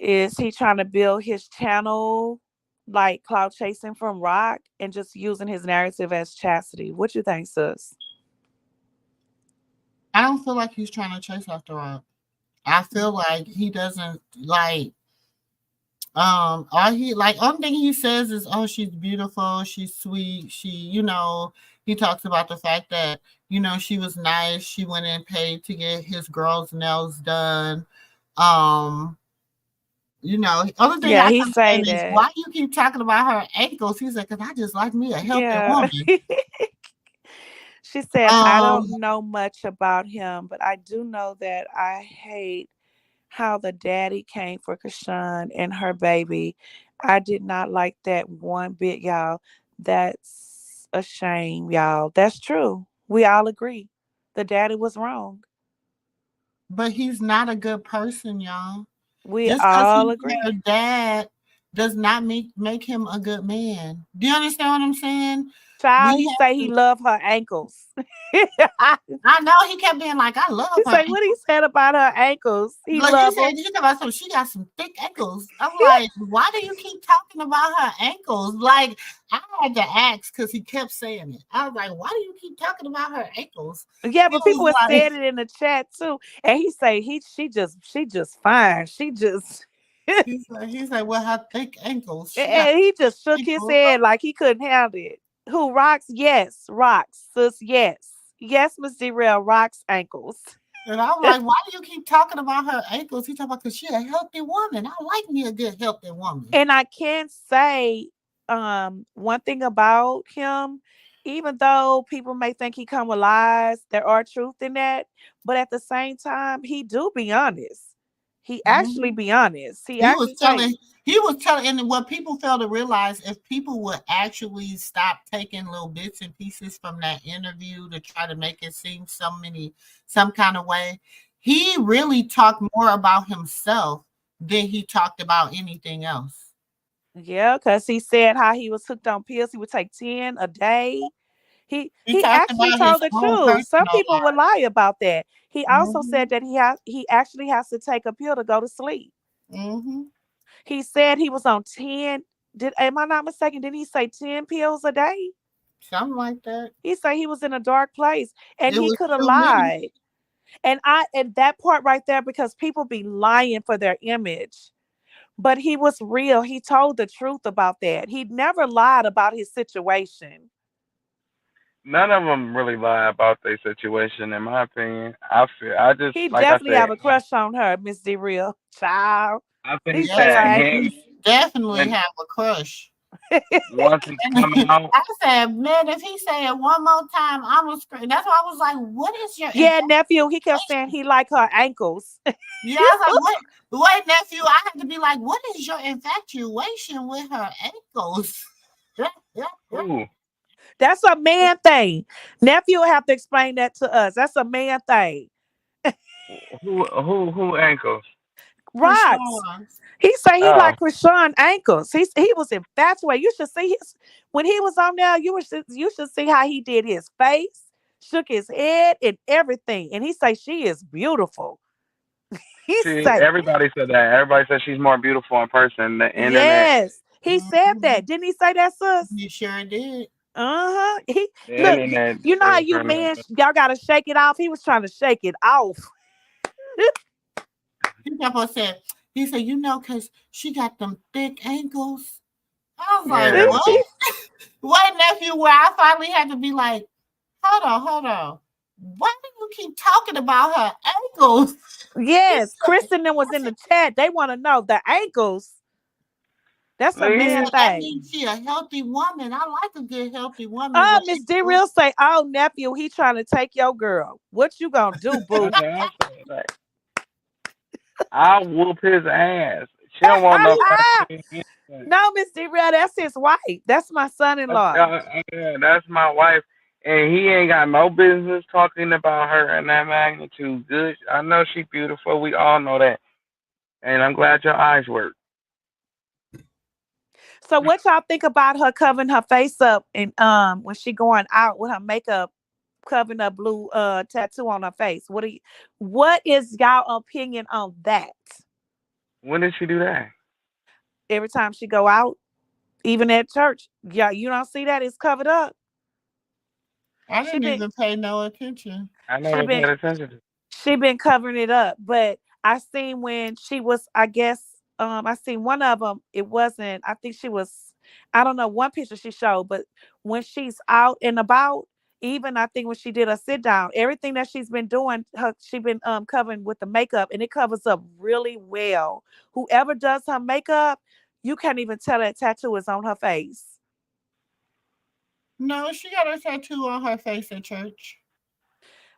is he trying to build his channel like cloud chasing from Rock and just using his narrative as chastity? What you think, sis? I don't feel like he's trying to chase after Rock. I feel like he doesn't like all he like only thing he says is, oh, she's beautiful, she's sweet, he talks about the fact that, she was nice, she went and paid to get his girl's nails done. Only thing Yeah, I he can say say is, that. why you keep talking about her ankles? He's like, because I just like me a healthy Yeah. woman. She said, I Um, don't know much about him, but I do know that I hate how the daddy came for Chrisean and her baby. I did not like that one bit, y'all. That's a shame, y'all. That's true. We all agree. The daddy was wrong. but he's not a good person, y'all. We Just because all he's agree. their dad does not make him a good man. Do you understand what I'm saying? Child, We he have say he to. loved her ankles. I know he kept being like, I love He her say what he said about her ankles. He Like he love said, them. you talk about some. She got some thick ankles. I'm like, why do you keep talking about her ankles? Like, I had to ask because he kept saying it. I was like, why do you keep talking about her ankles? Yeah, He but people was were like, saying it in the chat too. And he say she just fine. She just he's like, well, her thick ankles. She got and he just shook his ankles. head like he couldn't handle it. Who rocks? Yes, rocks, sis. Yes, yes, Miss Derail rocks ankles. And I'm like, why do you keep talking about her ankles? He talking about because she a healthy woman. I like me a good healthy woman. And I can say one thing about him, even though people may think he come with lies, there are truth in that. But at the same time, he do be honest. He actually Mhm. be honest. He He was actually say, telling, he was telling, and what people fail to realize, if people would actually stop taking little bits and pieces from that interview to try to make it seem some kind of way, he really talked more about himself than he talked about anything else. yeah, because he said how he was hooked on pills. He would take 10 a day. He He he talked actually about his told the own truth. Some personal people would lie about that. He life. also said that he actually has to take a pill to go to sleep. Hmm. He said he was on 10. Am I not mistaken? Did he say 10 pills a day? Something like that. He said he was in a dark place and It he was could have too many. lied. And that part right there, because people be lying for their image. But he was real. He told the truth about that. He never lied about his situation. None of them really lie about their situation, in my opinion. I just He like I definitely said, have a crush on her, Miss D Real. Child. I He think say her Yes, that he him ankles. definitely when have a crush. Once he come out, I said, man, if he say it one more time, I'm gonna scream. That's why I was like, what is your nephew? He kept saying he like her ankles. Yeah, I was like, what? Wait, nephew, I had to be like, what is your infatuation with her ankles? ooh, That's a man thing. Nephew will have to explain that to us. That's a man thing. who ankles? Rocks. Krishan. He said he Oh, like Chrisean ankles. He was infatuated. You should see his when he was on there. You should see how he did his face, shook his head, and everything. And he say she is beautiful. He see, say everybody said that. Everybody said she's more beautiful in person. The internet, yes. He said that. Didn't he say that, sis? You sure did. Uh-huh. He the look. internet You know how is you her. men y'all gotta shake it off. He was trying to shake it off. He kept on saying, he said, because she got them thick ankles. I was like, Yeah, what? Wait, nephew, where I finally had to be like, hold on. Why do you keep talking about her ankles? Yes, Kristen was in the chat. They want to know the ankles. That's a He man said, that thing. means she a healthy woman. I like a good healthy woman. Oh, Miss D real say, oh nephew, he trying to take your girl. What you gonna do, boo? that's what I said. Like, I'll whoop his ass. She don't want no fucking. No, Miss D real, that's his wife. That's my son-in-law. Yeah, that's my wife, and he ain't got no business talking about her in that magnitude. Good, I know she's beautiful. We all know that, and I'm glad your eyes work. So what y'all think about her covering her face up and when she going out with her makeup covering a blue tattoo on her face? What is y'all opinion on that? When did she do that? Every time she go out, even at church, yeah, you don't see that it's covered up. I didn't even pay no attention. I never paid attention to. She been covering it up, but I seen when she was, I guess, I seen one of them. It wasn't. I think she was. I don't know one picture she showed, but when she's out and about, even I think when she did a sit down, everything that she's been doing, she been covering with the makeup, and it covers up really well. Whoever does her makeup, you can't even tell that tattoo is on her face. No, she got a tattoo on her face at church.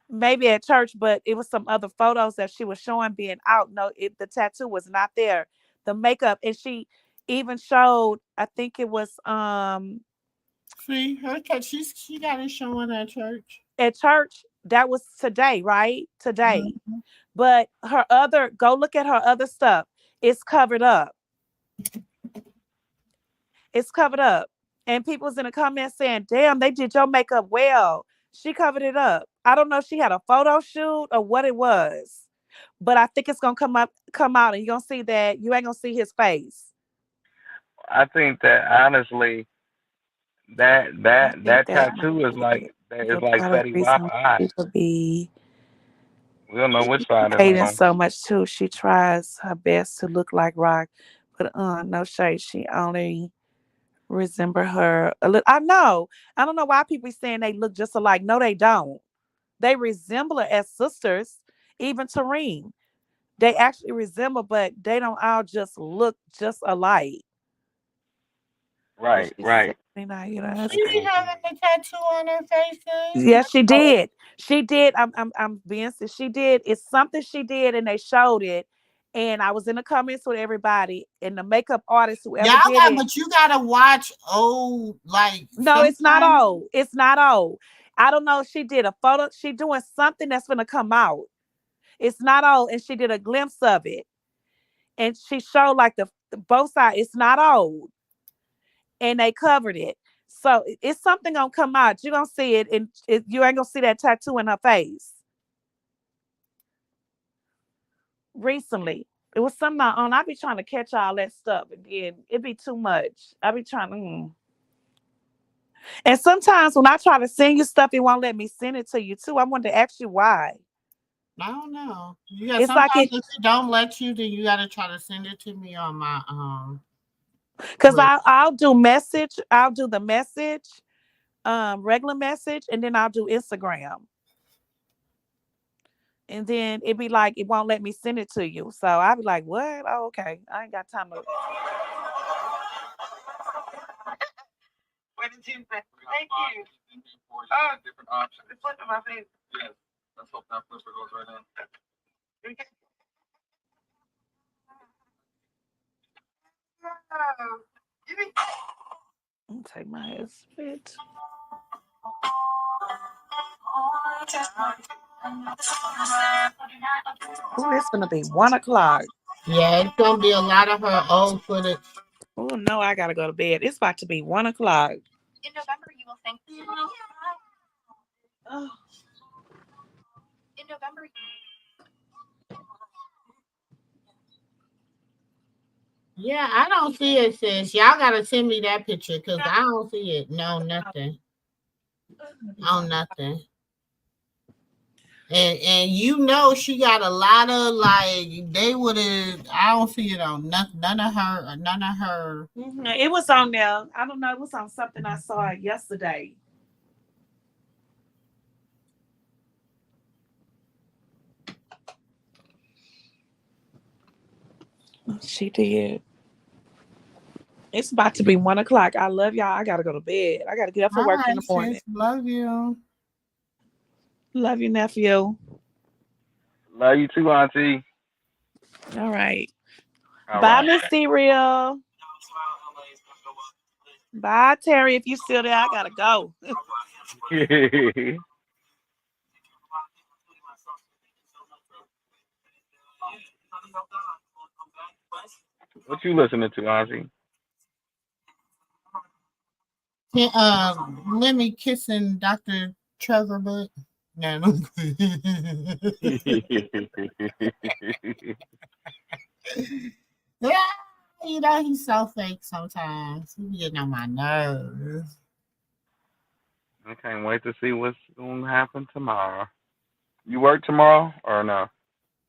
Maybe at church, but it was some other photos that she was showing being out. No, the tattoo was not there. The makeup, and she even showed, I think it was See, her she got it showing at church. At church, that was today, right? Today. Mm-hmm. But go look at her other stuff. It's covered up. It's covered up. And people's in the comments saying, damn, they did your makeup well. She covered it up. I don't know if she had a photo shoot or what it was, but I think it's gonna come out, and you're gonna see that you ain't gonna see his face. I think that honestly, that tattoo is like Fetty Wap eye. We don't know which side it's hating on. So much too. She tries her best to look like Rock, but no shade. She only resemble her a little. I don't know why people saying they look just alike. No, they don't. They resemble her as sisters. Even Tareen, they actually resemble, but they don't all just look just alike. Right. She having a tattoo on her face. Yes, she did. She did. I'm being serious. She did. It's something she did, and they showed it. And I was in the comments with everybody, and the makeup artist, whoever did it. But you gotta watch old, like. No, it's not old. It's not old. I don't know. She did a photo. She doing something that's gonna come out. It's not old, and she did a glimpse of it, and she showed like the both sides. It's not old, and they covered it. So it's something gonna come out. You're gonna see it, and you ain't gonna see that tattoo in her face. Recently, it was something on. I be trying to catch all that stuff, and then it be too much. I be trying to. And sometimes when I try to send you stuff, it won't let me send it to you too. I wanted to ask you why. I don't know. It's sometimes like if it don't let you, then you gotta try to send it to me on my Because I'll do message. I'll do the message, regular message, and then I'll do Instagram. And then it'd be like it won't let me send it to you. So I'll be like, what? Oh, okay. I ain't got time to. Tuesday. Thank you. Different options. It's flipping my face. Yes. Let's hope that flipper goes right in. I'm take my headset. Oh, it's gonna be 1 o'clock. Yeah, it's gonna be a lot of her old footage. Oh no, I gotta go to bed. It's about to be 1 o'clock. In November, you will thank me. Oh. In November. Yeah, I don't see it, sis. Y'all gotta send me that picture because I don't see it. No, nothing. Oh, nothing. And you know she got a lot of like they would have. I don't see it on none of her. Mm-hmm. It was on there. I don't know. It was on something I saw yesterday. She did. It's about to be 1 o'clock. I love y'all. I gotta go to bed. I gotta get up for work in the morning. Sis, love you. Love you, nephew. Love you too, Auntie. All right. All Bye, right. Miss Cereal. Bye, Terry. If you still there, I gotta go. What you listening to, Auntie? Lemmy kissing Dr. Trevor Butt. No. Yeah, you know he's so fake sometimes. He be getting on my nerves. I can't wait to see what's going to happen tomorrow. You work tomorrow or no?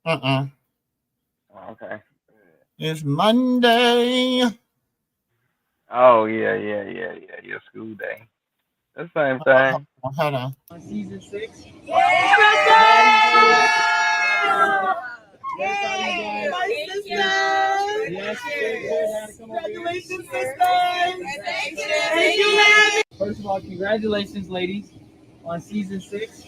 Oh, okay. It's Monday. Oh, yeah. Your school day. That's the same thing. Hold on. On season 6. Congratulations, sisters. Thank you. First of all, congratulations, ladies, on season 6.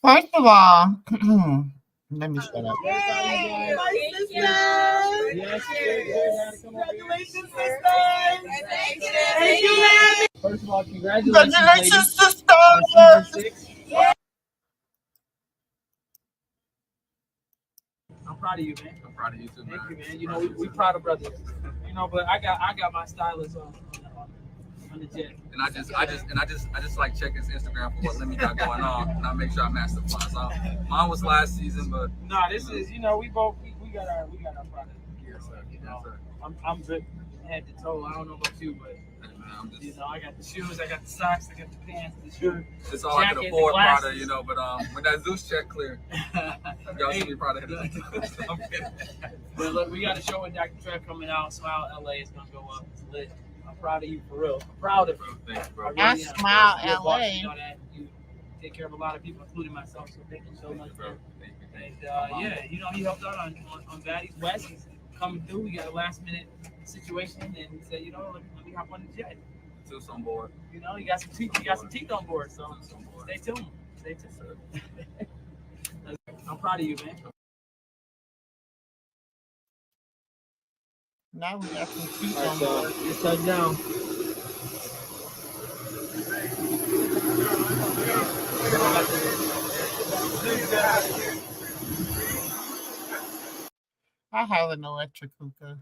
First of all, let me shut up. Congratulations, sisters. Thank you. First of all, congratulations, ladies, sisters. on season 6. I'm proud of you, man. I'm proud of you too, man. Thank you, man. You know, we proud of brothers. You know, but I got my stylist on the jet. And I just like check his Instagram for what Lemmy got going on, and I make sure I match the fun. So mine was last season, but no, this is we got our product. Yes, sir. You know, I'm good head to toe. I don't know about you, but you know, I got the shoes, I got the socks, I got the pants, the shirt. It's all I can afford, Prada, you know. But when that Zeus check clear, y'all should be proud of it. But look, we got a show with Dr. Trev coming out. Smile LA is gonna go up. It's lit. I'm proud of you for real. I'm proud of you. Thanks, bro. I Smile LA. You know that you take care of a lot of people, including myself. So thank you so much, bro. And yeah, you know he helped out on Baddies West. He's coming through. We got a last minute situation, and he said, you know, let me hop on the jet. Zeus on board. You know, you got some teeth on board. So stay tuned. I'm proud of you, man. Now we got some teeth All right, on so board. it's touchdown. I have an electric hookah.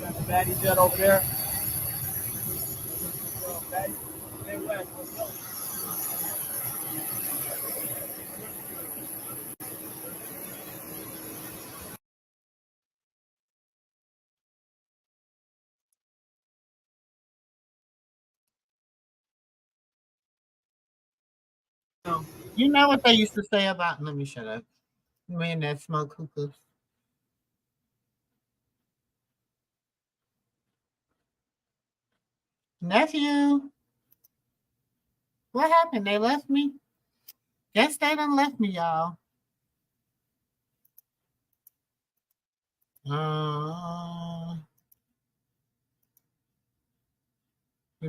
Got the Batty jet over there. You know what they used to say about? Let me shut up. Men that smoke hookahs. Nephew, what happened? They left me. Guess they done left me, y'all.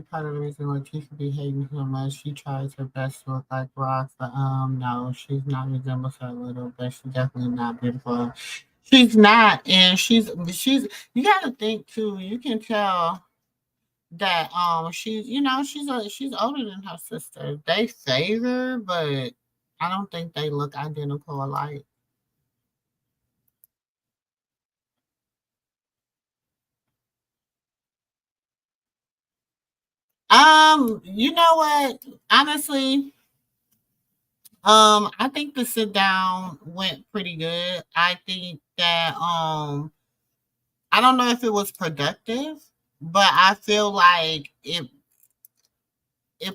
Part of the reason Latifah be hating so much. She tries her best to look like Ross, but no, she's not resembles her a little bit. She's definitely not beautiful. She's not, and she's. You got to think too. You can tell that she's she's older than her sister. They favor, but I don't think they look identical alike. You know what? Honestly, I think the sit down went pretty good. I think that I don't know if it was productive, but I feel like it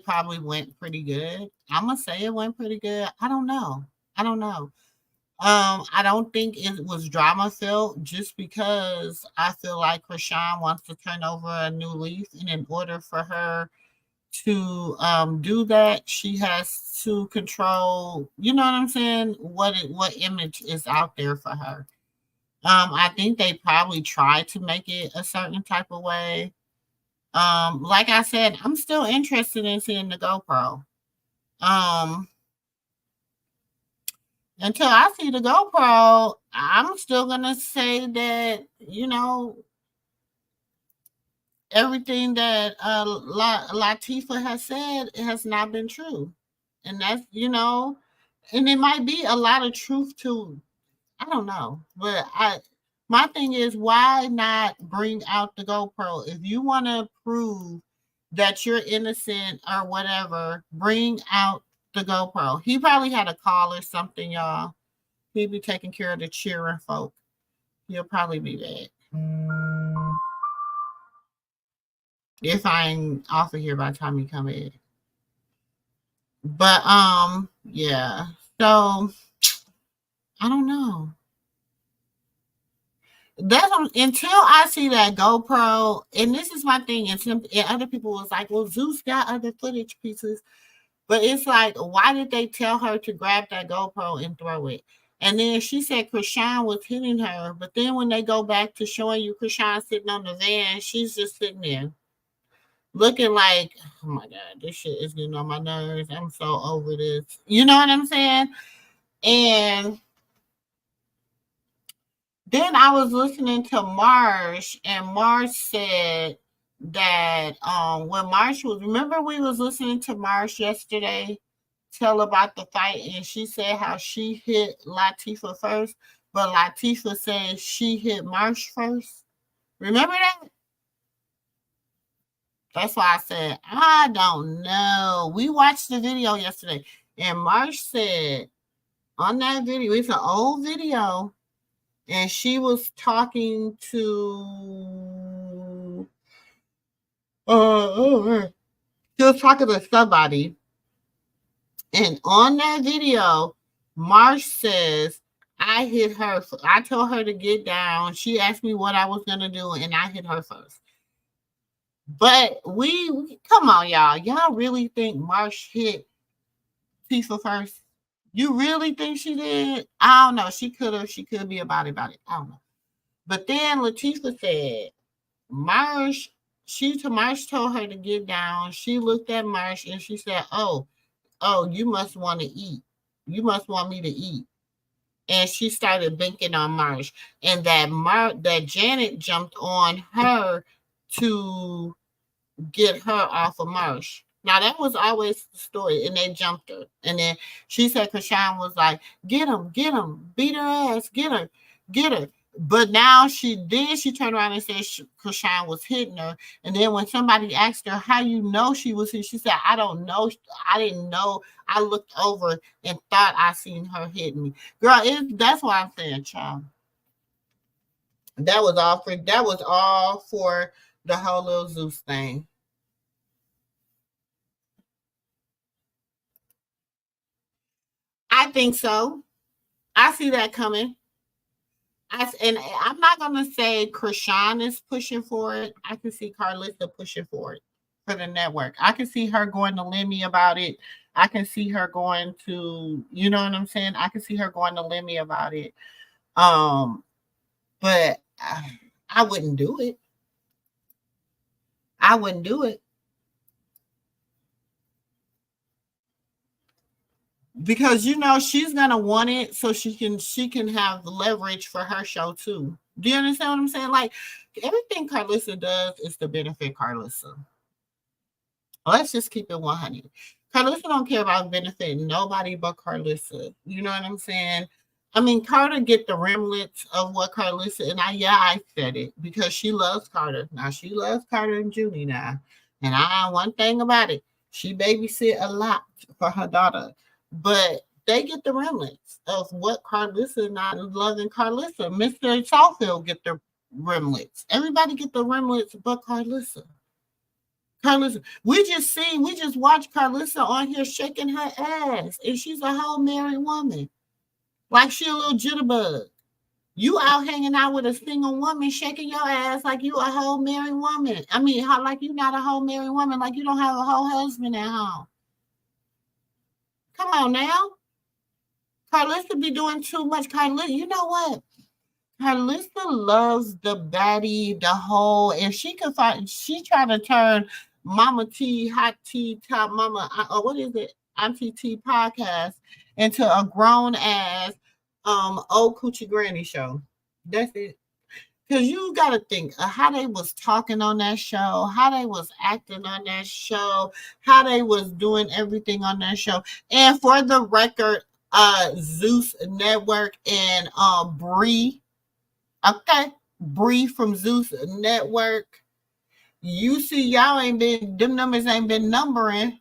probably went pretty good. I'm gonna say it went pretty good. I don't know. I don't know. I don't think it was drama filled just because I feel like Chrisean wants to turn over a new leaf, and in order for her to do that, she has to control. You know what I'm saying? What image is out there for her? I think they probably tried to make it a certain type of way. Like I said, I'm still interested in seeing the GoPro. Um, until I see the GoPro, I'm still gonna say that everything that Latifah has said has not been true, and that's and it might be a lot of truth to. I don't know, but my thing is, why not bring out the GoPro if you want to prove that you're innocent or whatever? Bring out the GoPro. He probably had a call or something, y'all. He'll be taking care of the cheering folk. He'll probably be back. If I ain't off of here by the time he come in. But yeah. So I don't know. That's until I see that GoPro, and this is my thing, and other people was like, well, Zeus got other footage pieces. But it's like, why did they tell her to grab that GoPro and throw it? And then she said Chrisean was hitting her. But then when they go back to showing you Chrisean sitting on the van, she's just sitting there looking like, oh my God, this shit is getting on my nerves. I'm so over this. You know what I'm saying? And then I was listening to Marsh, and Marsh said that when Marsh was, remember we was listening to Marsh yesterday tell about the fight, and she said how she hit Latifah first, but Latifah said she hit Marsh first. Remember that? That's why I said, I don't know. We watched the video yesterday, and Marsh said on that video, it's an old video, and she was talking to she was talking to somebody, and on that video, Marsh says, I hit her. I told her to get down. She asked me what I was gonna do, and I hit her first. But we come on, y'all. Y'all really think Marsh hit Tifa first? You really think she did? I don't know. She could be about it. I don't know. But then Latifah said, Marsh, Marsh told her to get down. She looked at Marsh and she said, oh, you must want to eat. You must want me to eat. And she started banking on Marsh. And that Janet jumped on her to get her off of Marsh. Now that was always the story, and they jumped her. And then she said Chrisean was like, get him, beat her ass, get her. But now she turned around and said Chrisean was hitting her. And then when somebody asked her how you know she was hit, she said, I don't know. I didn't know. I looked over and thought I seen her hitting me. Girl, that's what I'm saying, child. That was all for the whole little Zeus thing. I think so. I see that coming. And I'm not gonna say Chrisean is pushing for it. I can see Carlissa pushing for it. for the network. I can see her going to Lemmy about it. I can see her going to, you know what I'm saying? I can see her going to Lemmy about it. But I wouldn't do it. I wouldn't do it. Because she's gonna want it so she can have leverage for her show too. Do you understand what I'm saying? Like everything Carlissa does is to benefit Carlissa. Let's just keep it 100. Carlissa don't care about benefiting nobody but Carlissa. You know what I'm saying? I mean, Carter get the remnants of what Carlissa, and I said it because she loves Carter. Now she loves Carter and Junie now. And one thing about it, she babysit a lot for her daughter. But they get the remnants of what Carlissa not loving Carlissa. Mr. Salfield get the remnants. Everybody get the remnants but Carlissa. Carlissa, we just watched Carlissa on here shaking her ass, and she's a whole married woman. Like she a little jitterbug. You out hanging out with a single woman shaking your ass like you a whole married woman. I mean, like you not a whole married woman, like you don't have a whole husband at home. Come on now. Carlissa be doing too much. Carlissa, you know what? Carlissa loves the baddie, the whole, if she could find, she try to turn Mama T, Hot T, Top Mama, what is it? Auntie T podcast into a grown ass old coochie granny show. That's it. Because you got to think of how they was talking on that show, how they was acting on that show, how they was doing everything on that show. And for the record, Zeus Network and Bree, okay, Bree from Zeus Network, you see y'all ain't been, them numbers ain't been numbering.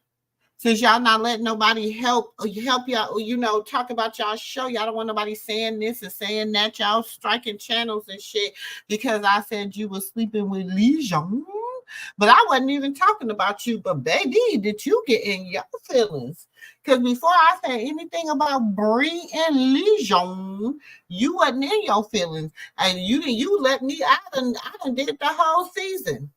Since y'all not letting nobody help y'all, talk about y'all show. Y'all don't want nobody saying this and saying that. Y'all striking channels and shit because I said you was sleeping with Legion. But I wasn't even talking about you. But baby, did you get in your feelings? Because before I said anything about Bree and Legion, you wasn't in your feelings. And you let me, I done did the whole season.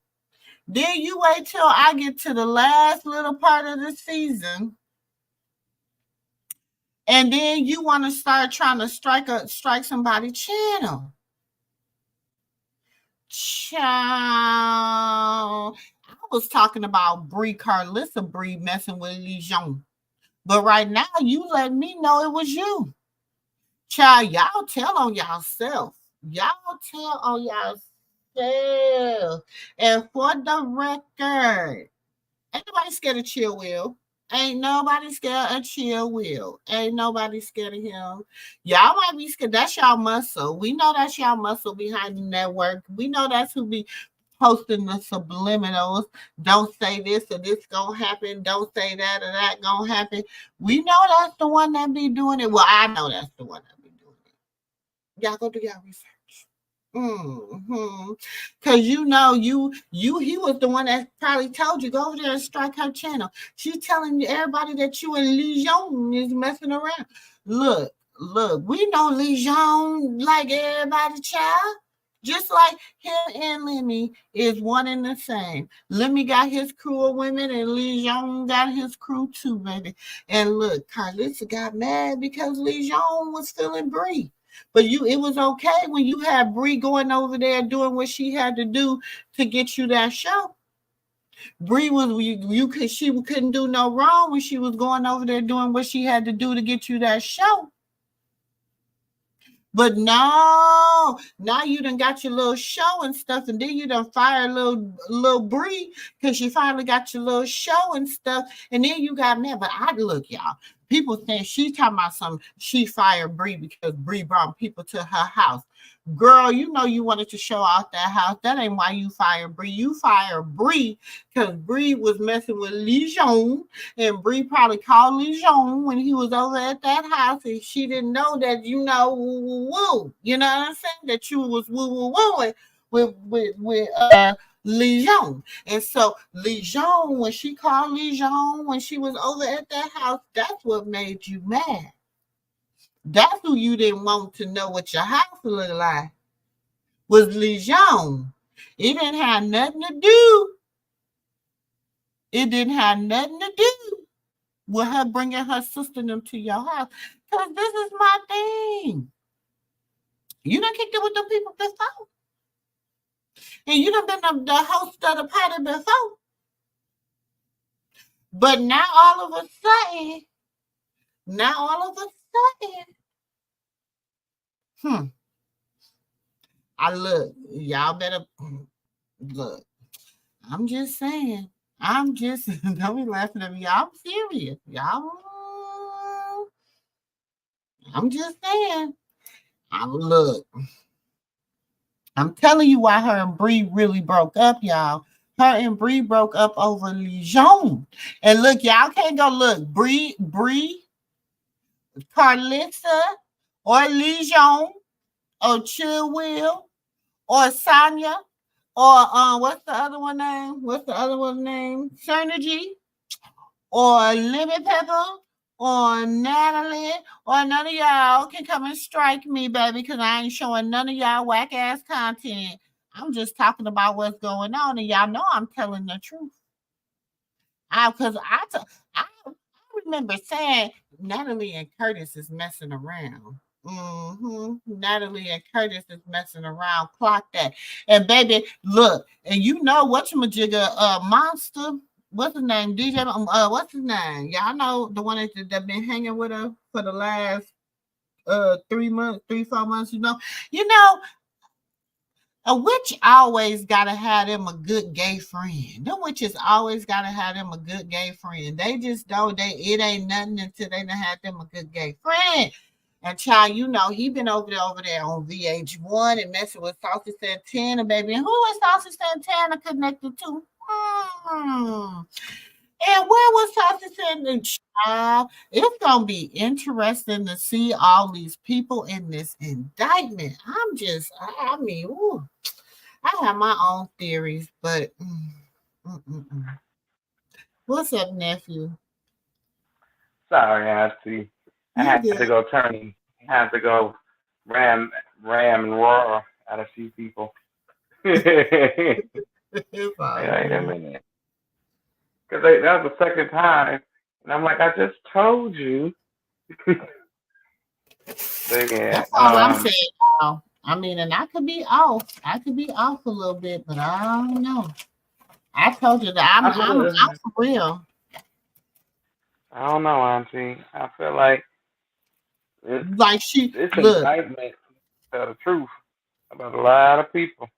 Then you wait till I get to the last little part of the season. And then you want to start trying to strike somebody's channel. Child. I was talking about Carlissa Bree messing with Legion. But right now, you let me know it was you. Child, y'all tell on yourself. Y'all tell on yourself. And for the record, ain't nobody scared of Chill Will. Ain't nobody scared of Chill Will. Ain't nobody scared of him. Y'all might be scared. That's y'all muscle. We know that's y'all muscle behind the network. We know that's who be posting the subliminals. Don't say this or this gonna happen. Don't say that or that gonna happen. We know that's the one that be doing it. Well, I know that's the one that be doing it. Y'all go do y'all research. Because he was the one that probably told you go over there and strike her channel. She's telling everybody that you and Legion is messing around. Look, we know Legion like everybody, child. Just like him and Lemmy is one and the same. Lemmy got his crew of women and Legion got his crew too, baby. And look, Carlissa got mad because Legion was feeling Bree. But it was okay when you had Bree going over there doing what she had to do to get you that show. Bree she couldn't do no wrong when she was going over there doing what she had to do to get you that show. But no, now you done got your little show and stuff, and then you done fire little Bree because you finally got your little show and stuff, and then you got mad. But look, y'all. People think she talking about something. She fired Bree because Bree brought people to her house. Girl, you know you wanted to show off that house. That ain't why you fired Bree. You fired Bree because Bree was messing with Legion, and Bree probably called Legion when he was over at that house, and she didn't know that you know woo. You know what I'm saying? That you was woo with Legion. And so Legion, when she called Legion when she was over at that house, that's what made you mad. That's who you didn't want to know what your house looked like. Was Legion. It didn't have nothing to do it didn't have nothing to do with her bringing her sister and them to your house. Because this is my thing. You done kicked it with them people before. And you done been the host of the party before. But now all of a sudden, I look, y'all better look. I'm just saying. Don't be laughing at me. Y'all, I'm serious. Y'all, I'm just saying. Look. I'm telling you why her and Bree really broke up, y'all. Her and Bree broke up over Lijon. And look, y'all can't go look. Bree, Carlissa, or Lijon, or Chill Will, or Sonia, or what's the other one name? Synergy, or Lemon Pepper, or Natalie, or none of y'all can come and strike me, baby, because I ain't showing none of y'all whack ass content. I'm just talking about what's going on, and y'all know I'm telling the truth. Because I remember saying Natalie and Curtis is messing around. Natalie and Curtis is messing around. Clock that. And baby, look, and you know whatchamajigga, Monster. What's his name? DJ. What's his name? Y'all know the one that been hanging with her for the last 4 months. You know. A witch always gotta have them a good gay friend. Them witches always gotta have them a good gay friend. They just don't. It ain't nothing until they done had them a good gay friend. And child, you know, he been over there on VH1 and messing with Saucy Santana, baby. And who is Saucy Santana connected to? And where was Saucy Santana? Child, it's gonna be interesting to see all these people in this indictment. I mean, ooh. I have my own theories, but what's up, nephew? Sorry, Auntie. I had to go turn. I had to go ram and roar at a few people. Wait a minute. Because that was the second time. And I'm like, I just told you. But yeah, that's all I'm saying now. I mean, and I could be off. I could be off a little bit, but I don't know. I told you that I'm for real. I don't know, Auntie. I feel like this look, indictment tell the truth about a lot of people.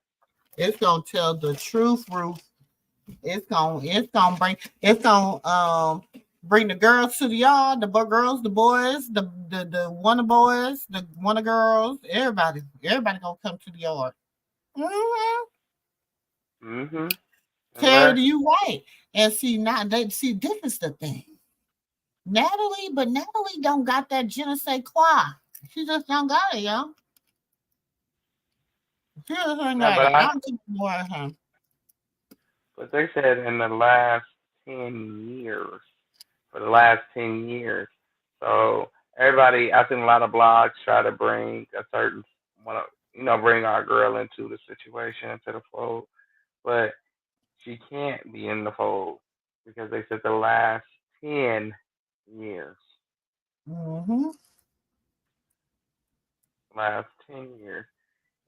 It's gonna tell the truth, Ruth. It's gonna bring the girls to the yard, the girls, the boys, the one of boys, the one of girls, everybody gonna come to the yard. Terry, you right. And see this is the thing. Natalie don't got that je ne sais quoi. She just don't got it, y'all. She just ain't got it. I'm thinking more of her. But they said in the last 10 years. For the last 10 years. So everybody, I think a lot of blogs try to bring a certain bring our girl into the situation, into the fold. But she can't be in the fold because they said the last 10 years. Last 10 years.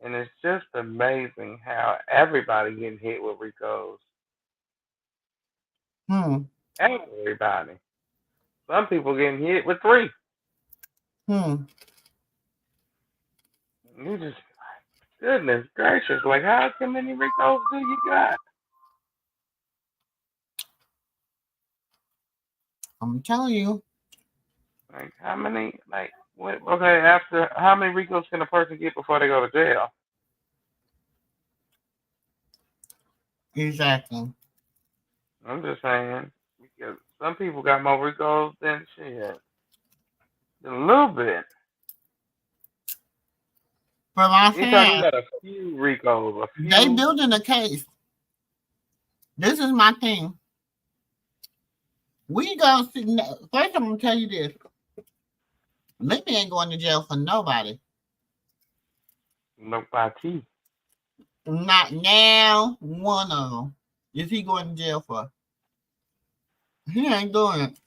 And it's just amazing how everybody getting hit with RICOs. Everybody. Some people getting hit with 3. You just, goodness gracious, like how many RICOs do you got? I'm telling you. Like how many? Like what? Okay, after how many RICOs can a person get before they go to jail? Exactly. I'm just saying because some people got more RICOs than shit. A little bit. But I'm saying you got a few RICOs. They building a case. This is my thing. We gonna see. First, I'm gonna tell you this. Libby ain't going to jail for nobody. Nobody. Not now. One of them. Is he going to jail for? He ain't doing it.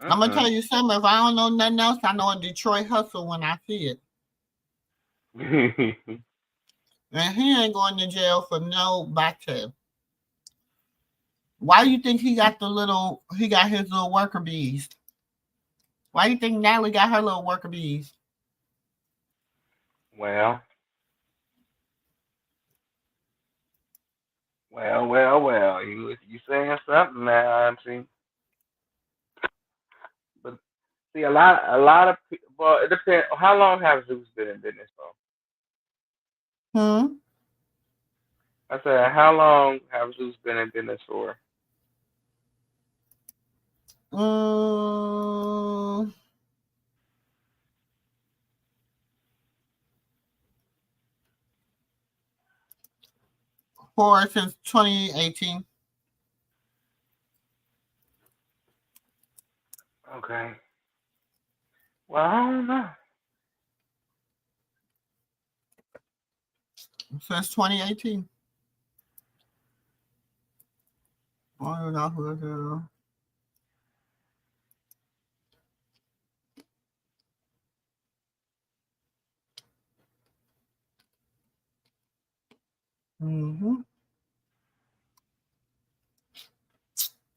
I'm gonna tell you something. If I don't know nothing else, I know a Detroit hustle when I see it. And he ain't going to jail for no back tail. Why do you think he got his little worker bees? Why do you think Natalie got her little worker bees? Well. You saying something now, Auntie? But see, a lot of people. Well, it depends. How long have Zeus been in business for? I said, how long have Zeus been in business for? Since 2018. Okay. Well, I don't know. Since 2018. I don't know who it is.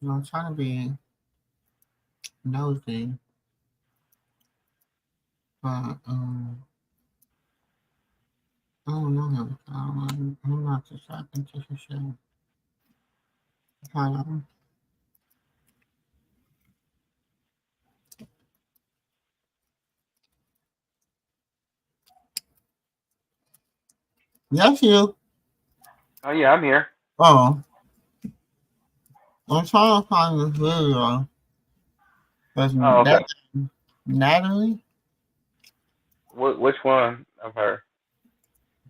I'm trying to be nosy. But I don't know him. I'm not just talking to the show. Hold on. Yes, you. Oh yeah, I'm here. Oh. I'm trying to find this video. Okay. Natalie? Which one of her?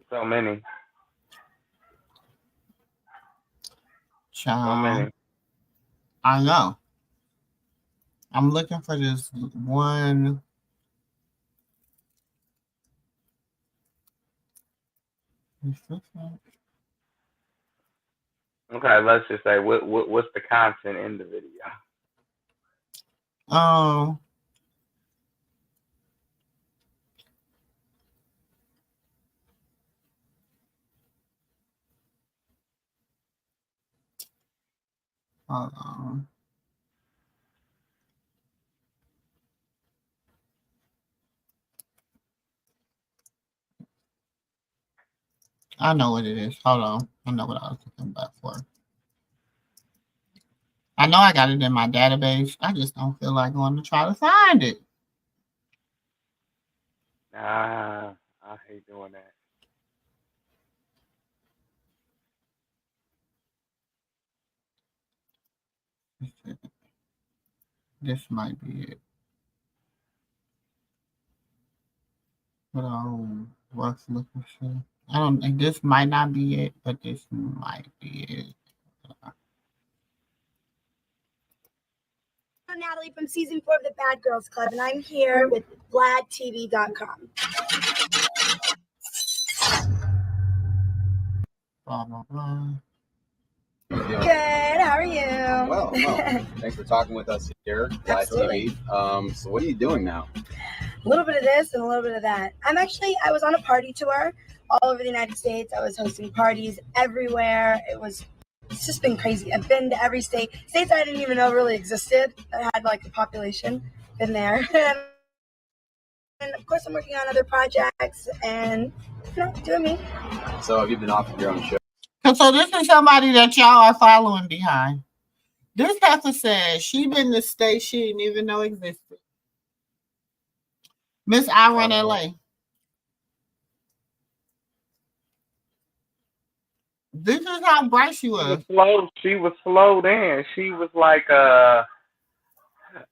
So many. Child. So many. I know. I'm looking for this one. Okay, let's just say what's the content in the video? Hold on. I know what it is. Hold on. I know what I was looking back for. I know I got it in my database. I just don't feel like going to try to find it. I hate doing that. This might be it. But what's looking for? I don't think this might not be it, but this might be it. I'm Natalie from season 4 of the Bad Girls Club, and I'm here with VladTV.com. Blah, blah, blah. Good. How are you? Well, thanks for talking with us here, Live TV. So what are you doing now? A little bit of this and a little bit of that. I was on a party tour all over the United States. I was hosting parties everywhere. It's just been crazy. I've been to every states I didn't even know really existed that had like a population. Been there. And of course I'm working on other projects and doing me. So have you been off of your own show? So this is somebody that y'all are following behind. This heifer says she been to state she didn't even know existed. Miss I Run LA. This is how bright she was. She was slowed in. She was like I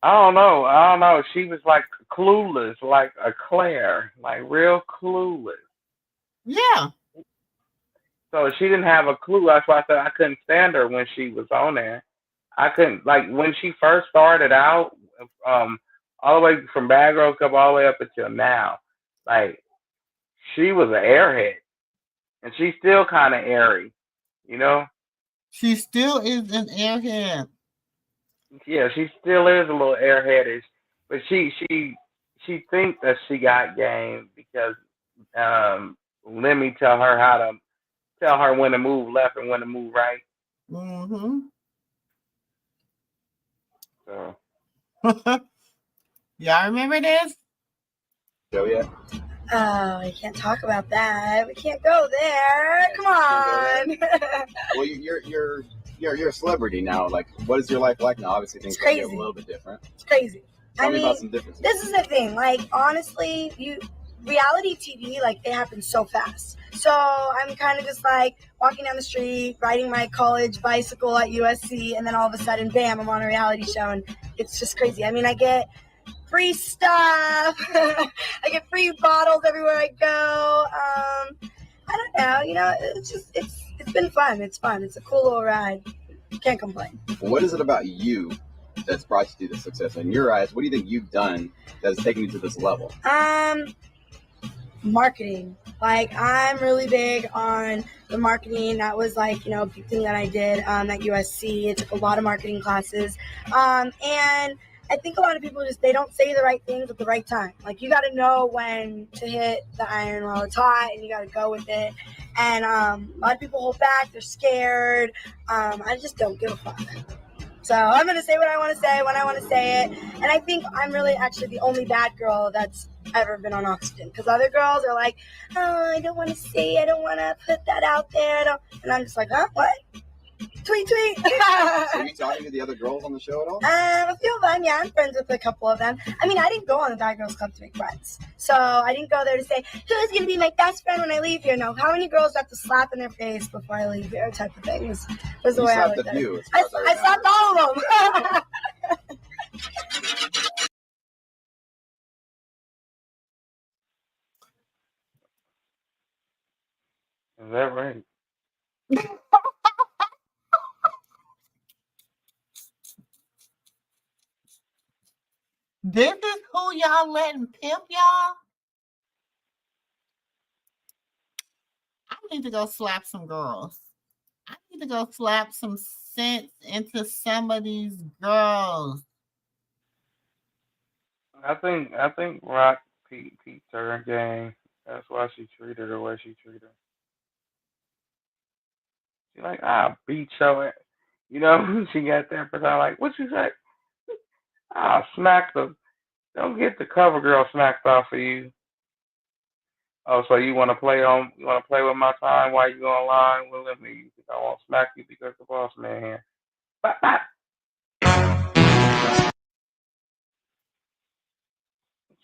don't know. She was like clueless, like a Claire, like real clueless. Yeah. So she didn't have a clue. That's why I said I couldn't stand her when she was on there. I couldn't, like, when she first started out, all the way from Bad Girls Club all the way up until now, like, she was an airhead. And she's still kind of airy, you know? She still is an airhead. Yeah, she still is a little airheadish, but she thinks that she got game because Lemmy tell her when to move left and when to move right. Mm-hmm. So Y'all remember this? Show yet? Oh, we can't talk about that. We can't go there. Come on. Well, you're a celebrity now. Like, what is your life like now? Obviously, things are a little bit different. It's crazy. Tell me about some differences. This is the thing. Like, honestly, reality TV, like, it happens so fast. So I'm kind of just like walking down the street, riding my college bicycle at USC, and then all of a sudden, bam, I'm on a reality show, and it's just crazy. I mean, I get free stuff. I get free bottles everywhere I go. I don't know. You know, it's been fun. It's fun. It's a cool little ride. Can't complain. What is it about you that's brought you to this success? In your eyes, what do you think you've done that has taken you to this level? Marketing. Like, I'm really big on the marketing. That was like, you know, a big thing that I did at USC. I took a lot of marketing classes. And I think a lot of people they don't say the right things at the right time. Like, you got to know when to hit the iron while it's hot, and you got to go with it. And a lot of people hold back. They're scared. I just don't give a fuck. So I'm going to say what I want to say when I want to say it. And I think I'm really actually the only bad girl that's ever been on Oxygen. Because other girls are like, oh, I don't want to say, I don't want to put that out there. And I'm just like, huh? What? Tweet. So are you talking to the other girls on the show at all? A few of them, yeah. I'm friends with a couple of them. I mean, I didn't go on the Bad Girls Club to make friends. So I didn't go there to say, who's going to be my best friend when I leave here? No. How many girls have to slap in their face before I leave here? Type of thing. Was the way I looked at it. I slapped all of them. is that right? This is who y'all letting pimp y'all? I need to go slap some girls. I need to go slap some sense into some of these girls. I think Rock peaked her game. That's why she treated her the way she treated her. She's like, I'll beat your ass. You know, she got that person like, what you say? I'll smack the. Don't get the cover girl smacked off of you. Oh, so you want to play with my time while you go online? Well, let me. I won't smack you because the boss man here. Bop, bop.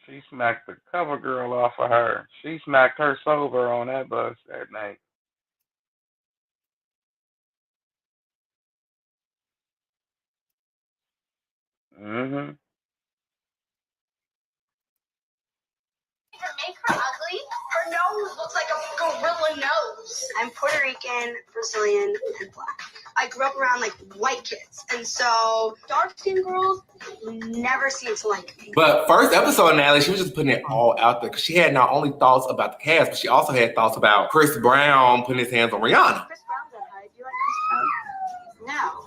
She smacked the cover girl off of her. She smacked her sober on that bus that night. Mm-hmm. Make her ugly. Her nose looks like a gorilla nose. I'm Puerto Rican, Brazilian, and black. I grew up around like white kids, and so dark-skinned girls never seem to like me. But first episode, Natalie, she was just putting it all out there because she had not only thoughts about the cast, but she also had thoughts about Chris Brown putting his hands on Rihanna. Chris Brown's that high. Do you like Chris Brown? No.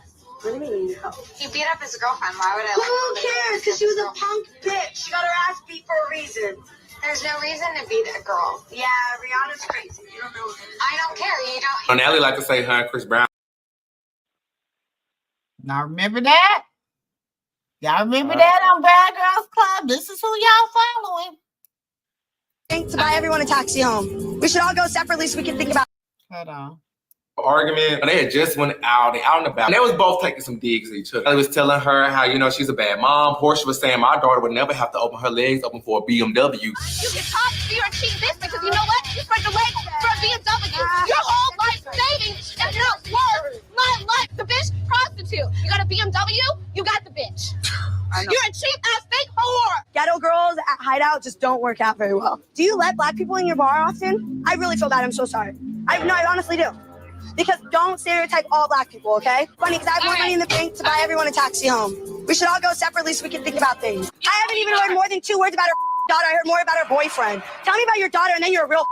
What do you mean? No. He beat up his girlfriend. Why would I like him? Who cares? Because she was a punk bitch. She got her ass beat for a reason. There's no reason to beat a girl. Yeah, Rihanna's crazy. You don't know. I don't care. You don't. Natalie like to say her and Chris Brown. Now remember that? Y'all remember that on Bad Girls Club? This is who y'all following. Think to buy everyone a taxi home. We should all go separately so we can think about. Hold on. Argument. They had just went out and about. And they was both taking some digs at each other. They was telling her how, you know, she's a bad mom. Portia was saying my daughter would never have to open her legs open for a BMW. You can talk to your cheap bitch because you know what? You spread the legs for a BMW. Your whole life savings is not worth my life. The bitch prostitute. You got a BMW, you got the bitch. You're a cheap ass fake whore. Ghetto girls at Hideout just don't work out very well. Do you let black people in your bar often? I really feel bad. I'm so sorry. I honestly do. Because don't stereotype all black people, okay? Funny, because I have more money in the bank to buy everyone a taxi home. We should all go separately so we can think about things. I haven't even heard more than 2 words about her daughter. I heard more about her boyfriend. Tell me about your daughter and then you're a real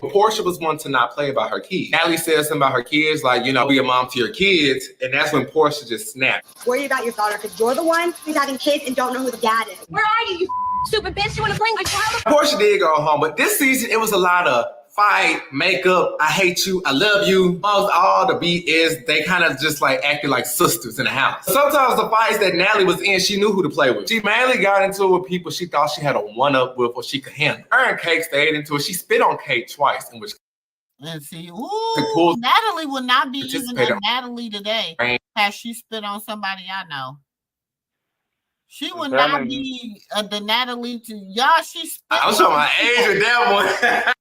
Portia was one to not play about her kids. Natalie said something about her kids, like, be a mom to your kids, and that's when Portia just snapped. Worry about your daughter because you're the one who's having kids and don't know who the dad is. Where are you stupid bitch? You want to bring my child? Portia did go home, but this season it was a lot of fight, makeup, I hate you, I love you. Almost all the beat is they kind of just like acted like sisters in the house. Sometimes the fights that Natalie was in, she knew who to play with. She mainly got into it with people she thought she had a one-up with or she could handle. Her and Kate stayed into it. She spit on Kate twice, in which Let's see. Ooh, Natalie would not be even a Natalie today had she spit on somebody I know. She would not be the Natalie to y'all. She spit. I was showing my age with that one.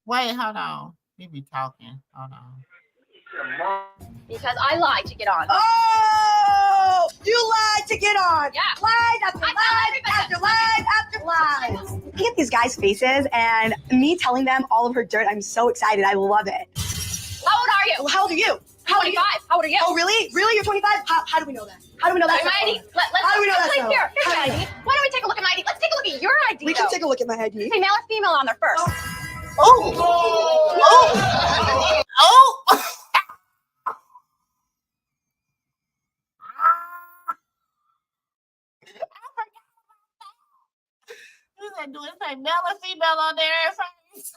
Wait, hold on. We be talking. Hold on. Because I lied to get on. Oh, you lied to get on. Yeah. Lies after lies after lies after lies. Looking at these guys' faces and me telling them all of her dirt, I'm so excited. I love it. How old are you? How old are you? 25. How old are you? Oh, really? Really? You're 25? How do we know that? How do we know that? My ID. How do we know that? Here. Here's my ID. Why don't we take a look at my ID? Let's take a look at your ID. We can take a look at my ID. Say male or female on there first. Oh. You said do it say male or female on there first?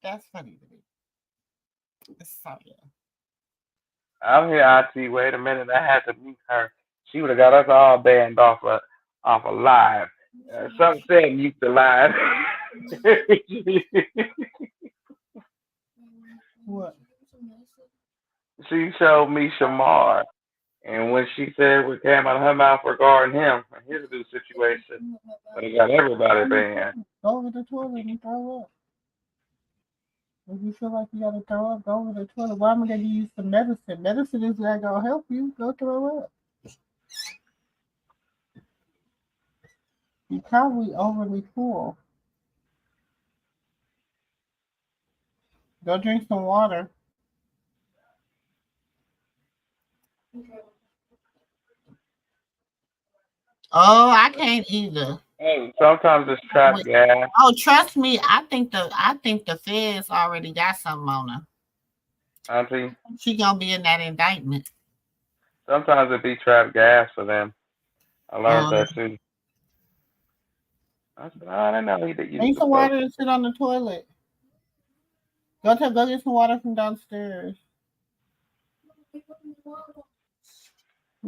That's funny to me. Sorry. I'm here, Auntie. Wait a minute. I had to meet her. She would have got us all banned off of live. Something said mute the live. What? She showed me Shamar. And when she said what came out of her mouth regarding him and his new situation, but it got everybody banned. Go over the toilet and throw up. If you feel like you gotta throw up, go over the toilet. Why am I gonna use some medicine? Medicine is not gonna help you. Go throw up. You're probably overly full. Go drink some water. Oh, I can't either. Hey, sometimes it's trap gas. Oh, trust me, I think the feds already got something on her. Auntie, She gonna be in that indictment. sometimes it be trap gas for them. I learned that too. I said, I didn't know he did. Drink some water and sit on the toilet. Go get some water from downstairs.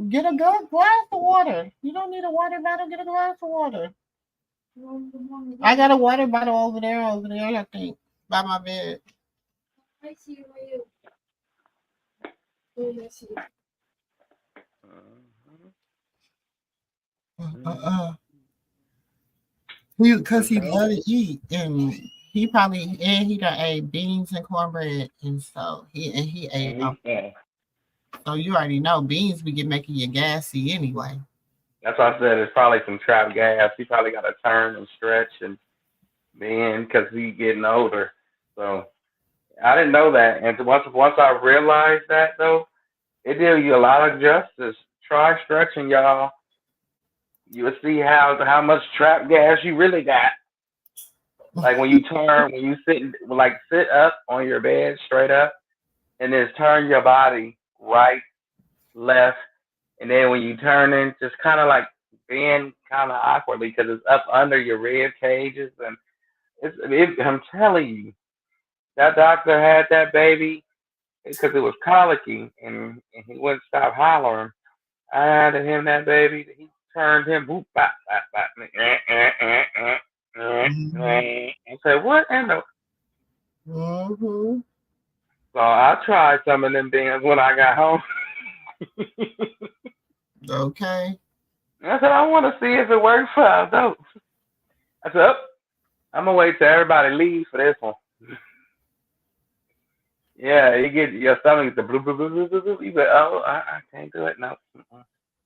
Get a glass of water. You don't need a water bottle. Get a glass of water. I got a water bottle over there, I think, by my bed. I see you. Because he loved to eat, and he done ate beans and cornbread, and so he ate. So you already know beans be making you gassy anyway. That's why I said it's probably some trap gas. He probably got to turn and stretch and bend because he's getting older. So I didn't know that, and once I realized that though, it did you a lot of justice. Try stretching, y'all. You will see how much trap gas you really got. Like when you sit up on your bed straight up, and then turn your body right, left, and then when you turn in, just kind of like bend kind of awkwardly because it's up under your rib cages, and I'm telling you, that doctor had that baby because it was colicky, and he wouldn't stop hollering. I had him that baby. He turned him, whoop, bop, bop, bop, and said, what in the? Mm-hmm. So I tried some of them things when I got home. Okay. I said, I want to see if it works for adults. I said, I'm going to wait till everybody leaves for this one. Yeah, you get your stomach, the blue, blue, blue, blue, blue, blue. You go, oh, I can't do it. No.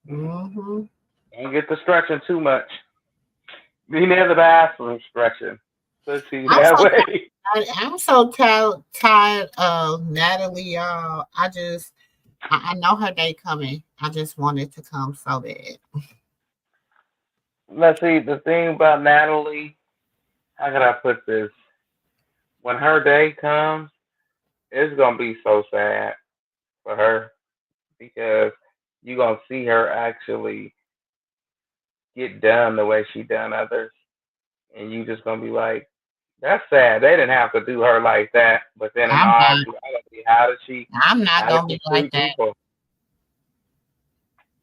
Mm-hmm. Don't get the stretching too much. Be near the bathroom stretching. Let's see that way. I'm so tired of Natalie, y'all. I know her day coming. I just want it to come so bad. let's see. The thing about Natalie, how can I put this? When her day comes, it's gonna be so sad for her because you're gonna see her actually get done the way she done others, and you just gonna be like, that's sad. They didn't have to do her like that. But then in I'm all not. actuality, how did she? I'm not How did gonna she be like treat that. people?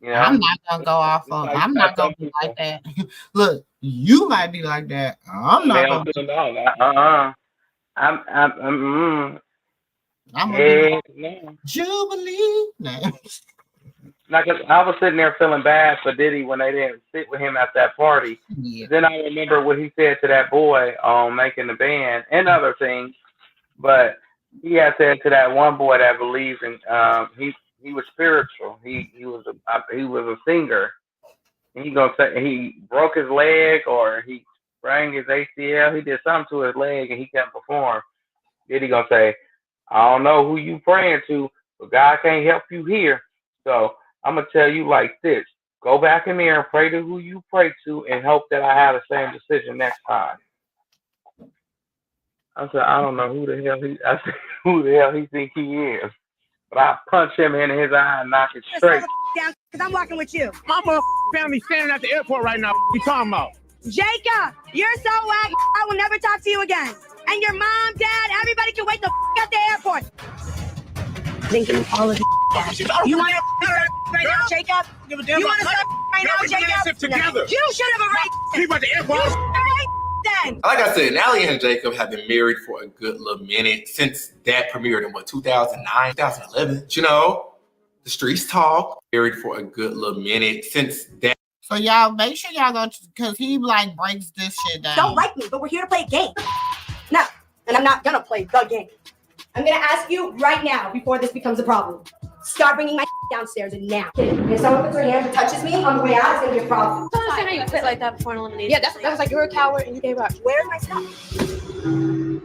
You I'm know, not gonna go off on. like I'm you got not some gonna be people. like that. Look, you might be like that. I'm not Hell gonna be. no. I'm I'm gonna be heck like no. Jubilee. No. Like I was sitting there feeling bad for Diddy when they didn't sit with him at that party. Yeah. Then I remember what he said to that boy on making the band and other things. But he had said to that one boy that believed in he was spiritual. He was a singer. And he gonna say he broke his leg or he sprained his ACL. He did something to his leg and he can't perform. Then he gonna say, I don't know who you praying to, but God can't help you here. So I'm gonna tell you like this: go back in there and pray to who you pray to, and hope that I have the same decision next time. I said, I don't know who the hell he. I said, who the hell he think he is? But I punch him in his eye and knock it straight. Down, because I'm walking with you. My family standing at the airport right now. What you talking about? Jacob, you're so whack. I will never talk to you again. And your mom, dad, everybody can wait the at the airport. Thinking all of you want to right now, Jacob? You want to start right now, Jacob? Together. You should have a right. People at the airport. You should have a right then. Like I said, Natalie and Jacob have been married for a good little minute since that premiered in 2009, 2011. You know, the streets talk. Married for a good little minute since that. So y'all make sure y'all go because he like breaks this shit down. Don't like me, but we're here to play a game. No, and I'm not gonna play the game. I'm gonna ask you right now before this becomes a problem. Start bringing my downstairs and now. If someone puts their hand or touches me on the way out, it's gonna be a problem. I don't understand how you quit like that before an elimination. Yeah, that was like you were a coward and you gave up. Where's my stuff?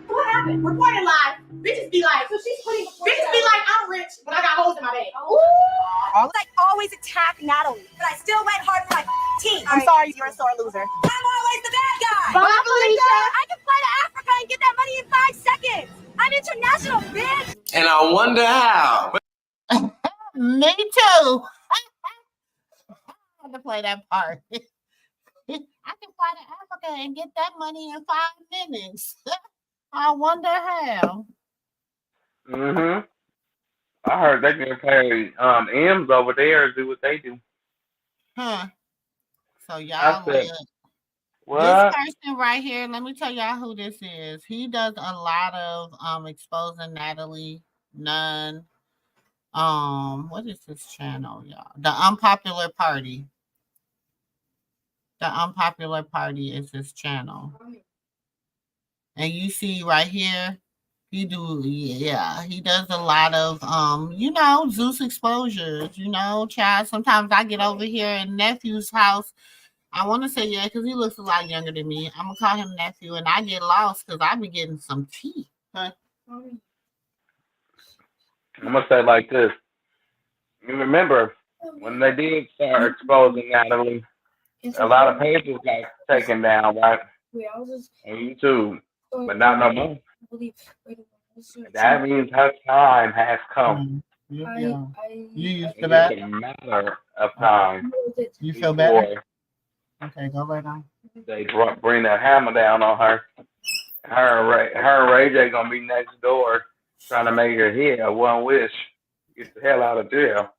What happened? Reporting live. Bitches be like, so she's putting. Bitches be like, I'm rich, but I got holes in my bag. Like always attack Natalie, but I still went hard for my team. I'm sorry, you're a sore loser. I'm always the bad guy. Bye, Felicia. I can fly to Africa and get that money in 5 seconds. I'm international, bitch. And I wonder how. Me too. I had to play that part. I can fly to Africa and get that money in 5 minutes. I wonder how. I heard they can pay M's over there to do what they do. Huh. So y'all said, look. what? This person right here, let me tell y'all who this is. He does a lot of exposing Natalie Nunn. What is this channel, y'all? The Unpopular Party. The Unpopular Party is his channel. And you see right here, he does a lot of Zeus exposures, child. Sometimes I get over here in nephew's house. I want to say because he looks a lot younger than me. I'm gonna call him nephew, and I get lost because I be getting some tea. Huh? I'm gonna say like this. You remember when they did start exposing Natalie, a lot of pages got taken down, right? On YouTube, but not no more. That means her time has come. You used to It's that? a matter of time. You feel better? Okay, go right on. They bring that hammer down on her. Her and Ray J gonna be next door trying to make her hear one wish. Get the hell out of jail.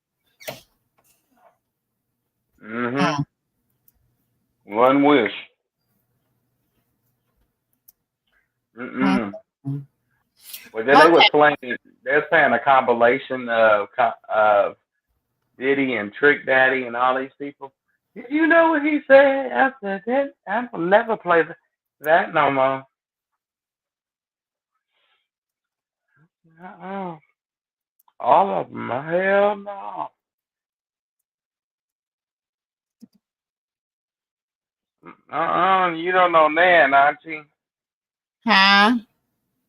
One wish. Well, then they were playing. They're playing a compilation of Diddy and Trick Daddy and all these people. Did you know what he said? I said that I will never play that no more. All of them, hell no. You don't know Nan, auntie. Huh?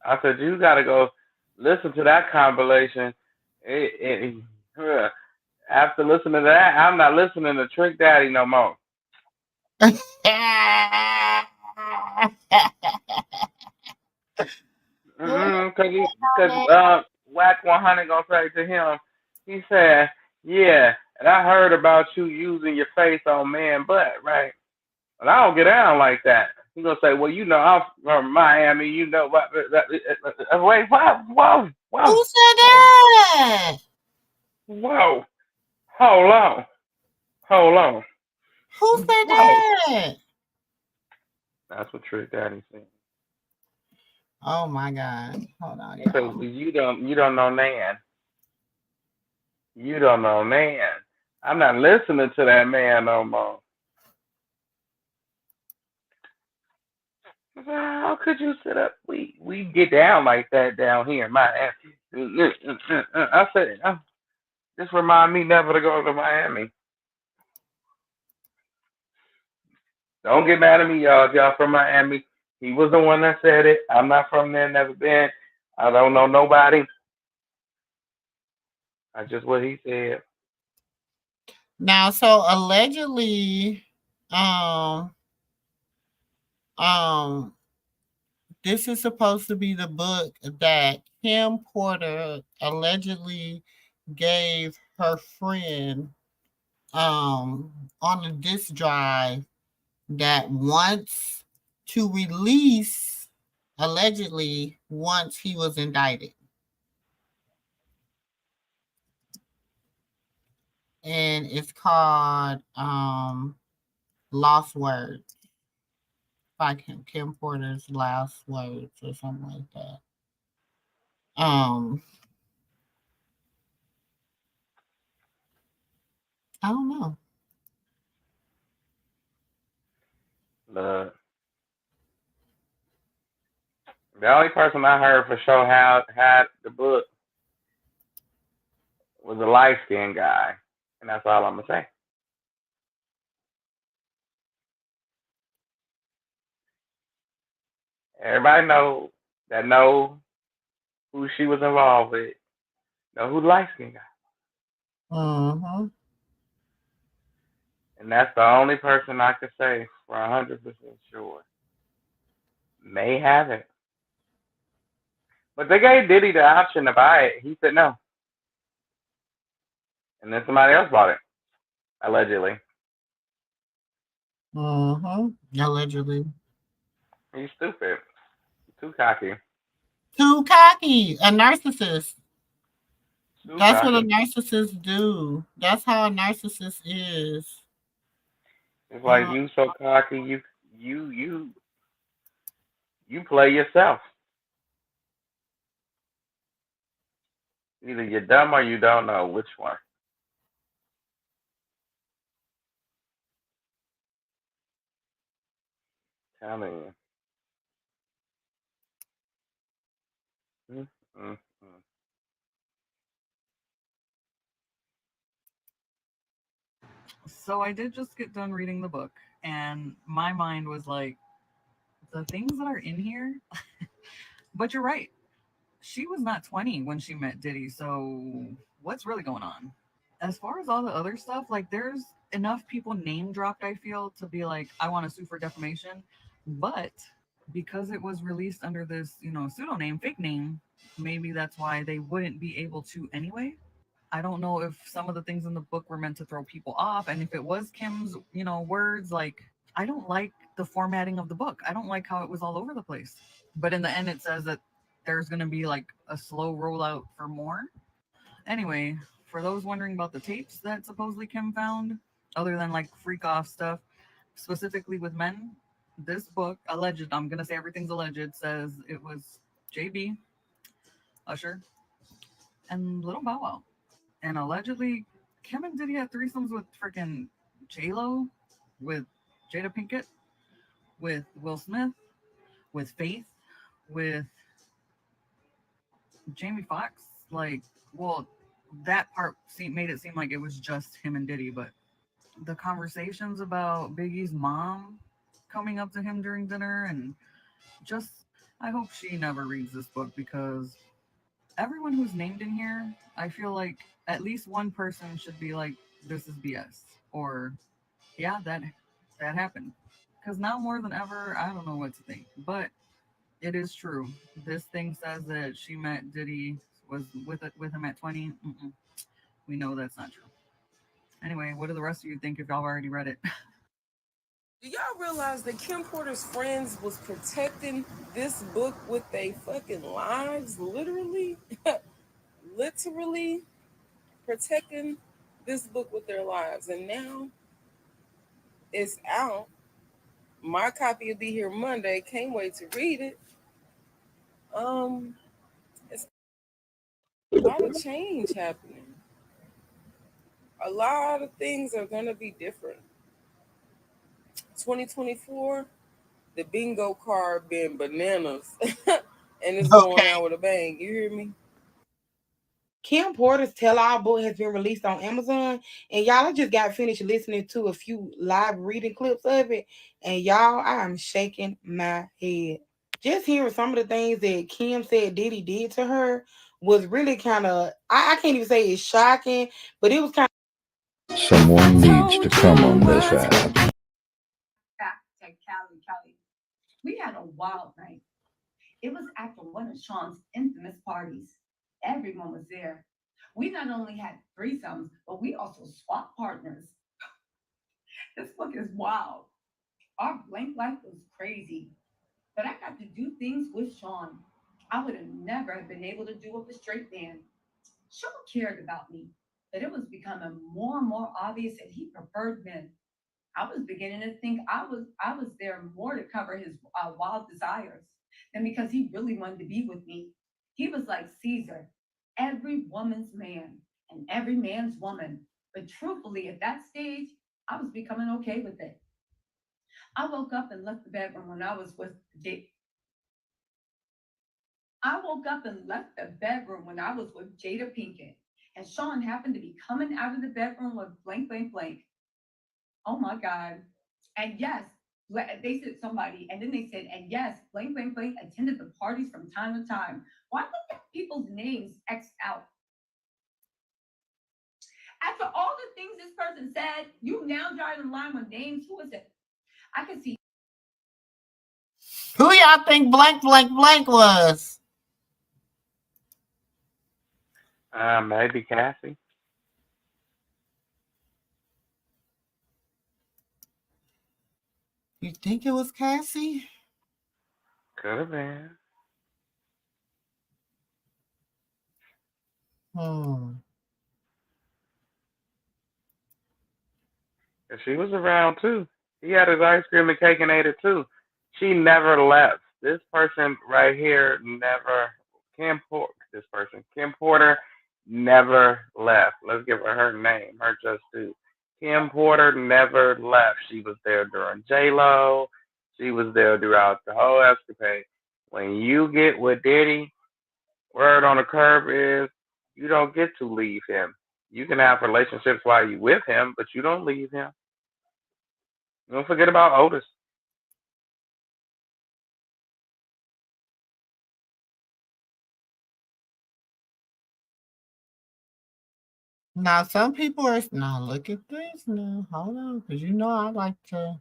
I said you gotta go listen to that compilation. After listening to that, I'm not listening to Trick Daddy no more. Because Whack 100 gonna say to him, he said, "Yeah, and I heard about you using your face on man butt, right? But I don't get down like that." He gonna say, "Well, you know, I'm from Miami. You know what? Wait, whoa, Who said that? whoa, hold on, hold on, Who said whoa." that? That's what Trick Daddy said. Oh my God! Hold on, So y'all. you don't know Nan. You don't know Nan. I'm not listening to that man no more. How could you sit up? We get down like that down here in Miami. I said, this remind me never to go to Miami. Don't get mad at me, y'all. If y'all from Miami, he was the one that said it. I'm not from there, never been. I don't know nobody. That's just what he said. Now, so allegedly, um, um, this is supposed to be the book that Kim Porter allegedly gave her friend on a disk drive that wants to release allegedly once he was indicted. And it's called Lost Words by Kim Porter's Last Words or something like that. I don't know. The only person I heard for sure had the book was a light skinned guy. And that's all I'm gonna say. Everybody know who she was involved with. Know who the light skinned guy. Mm-hmm. And that's the only person I could say for 100% sure. May have it. But they gave Diddy the option to buy it. He said no. And then somebody else bought it. Allegedly. Mm-hmm. Allegedly. He's stupid. Too cocky. Too cocky. A narcissist. Too That's cocky. what a narcissist do. That's how a narcissist is. It's like you so cocky, you play yourself. Either you're dumb or you don't know which one. Tell me. Mm-hmm. So I did just get done reading the book, and my mind was like, the things that are in here. But you're right. She was not 20 when she met Diddy, so what's really going on? As far as all the other stuff, like there's enough people name dropped, I feel, to be like, I want to sue for defamation. But because it was released under this, pseudonym, fake name, maybe that's why they wouldn't be able to anyway. I don't know if some of the things in the book were meant to throw people off. And if it was Kim's, words, like, I don't like the formatting of the book. I don't like how it was all over the place. But in the end, it says that there's going to be like a slow rollout for more. Anyway, for those wondering about the tapes that supposedly Kim found, other than like freak off stuff, specifically with men, this book, alleged, I'm going to say everything's alleged, says it was JB, Usher, and Little Bow Wow. And allegedly, Kim and Diddy had threesomes with freaking J-Lo, with Jada Pinkett, with Will Smith, with Faith, with Jamie Foxx. Like, well, that part made it seem like it was just him and Diddy, but the conversations about Biggie's mom coming up to him during dinner, and just, I hope she never reads this book, because everyone who's named in here, I feel like at least one person should be like, this is BS, or yeah, that happened. Because now more than ever, I don't know what to think. But it is true. This thing says that she met Diddy, was with him at 20. We know that's not true. Anyway, what do the rest of you think if y'all already read it? Do y'all realize that Kim Porter's friends was protecting this book with their fucking lives? Literally? Literally protecting this book with their lives. And now it's out. My copy will be here Monday. Can't wait to read it. It's a lot of change happening. A lot of things are going to be different. 2024, the bingo card been bananas. And it's going out with a bang. You hear me? Kim Porter's Tell All book has been released on Amazon. And y'all, I just got finished listening to a few live reading clips of it. And y'all, I am shaking my head. Just hearing some of the things that Kim said Diddy did to her was really kind of, I can't even say it's shocking, but it was kind of. Someone needs to come on this app. Back to Cali. We had a wild night. It was after one of Sean's infamous parties. Everyone was there. We not only had threesomes, but we also swapped partners. This book is wild. Our blank life was crazy, but I got to do things with Sean I would have never have been able to do with a straight man. Sean cared about me, but it was becoming more and more obvious that he preferred men. I was beginning to think I was there more to cover his wild desires than because he really wanted to be with me. He was like Caesar, every woman's man and every man's woman. But truthfully, at that stage, I was becoming okay with it. I woke up and left the bedroom when I was with Jada Pinkett, and Sean happened to be coming out of the bedroom with blank, blank, blank. Oh my God. And yes, they said somebody, and then they said, and yes, blank, blank, blank attended the parties from time to time. Why look at people's names X'd out? After all the things this person said, you now driving the line with names. Who is it? I can see. Who y'all think blank, blank, blank was? Maybe Cassie. You think it was Cassie? Could have been. She was around too. He had his ice cream and cake and ate it too. She never left. This person right here never. Kim Porter never left. Let's give her name, her just due. Kim Porter never left. She was there during J-Lo. She was there throughout the whole escapade. When you get with Diddy, word on the curb is you don't get to leave him. You can have relationships while you with him, but you don't leave him. Don't forget about Otis. Now, some people are, now look at this now. Hold on, because you know I like to.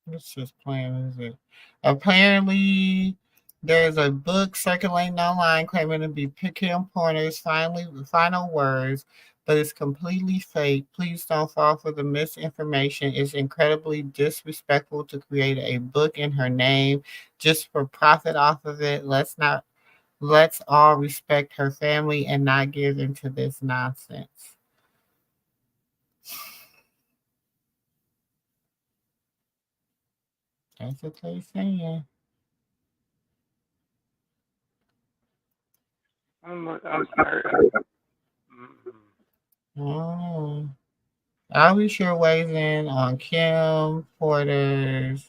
What's this plan? Is it? Apparently, there's a book circulating online claiming to be Kim Porter's final words, but it's completely fake. Please don't fall for the misinformation. It's incredibly disrespectful to create a book in her name just for profit off of it. Let's all respect her family and not give into this nonsense. That's what they're saying. I'm sorry. I'll be sure weighs in on Kim Porter's.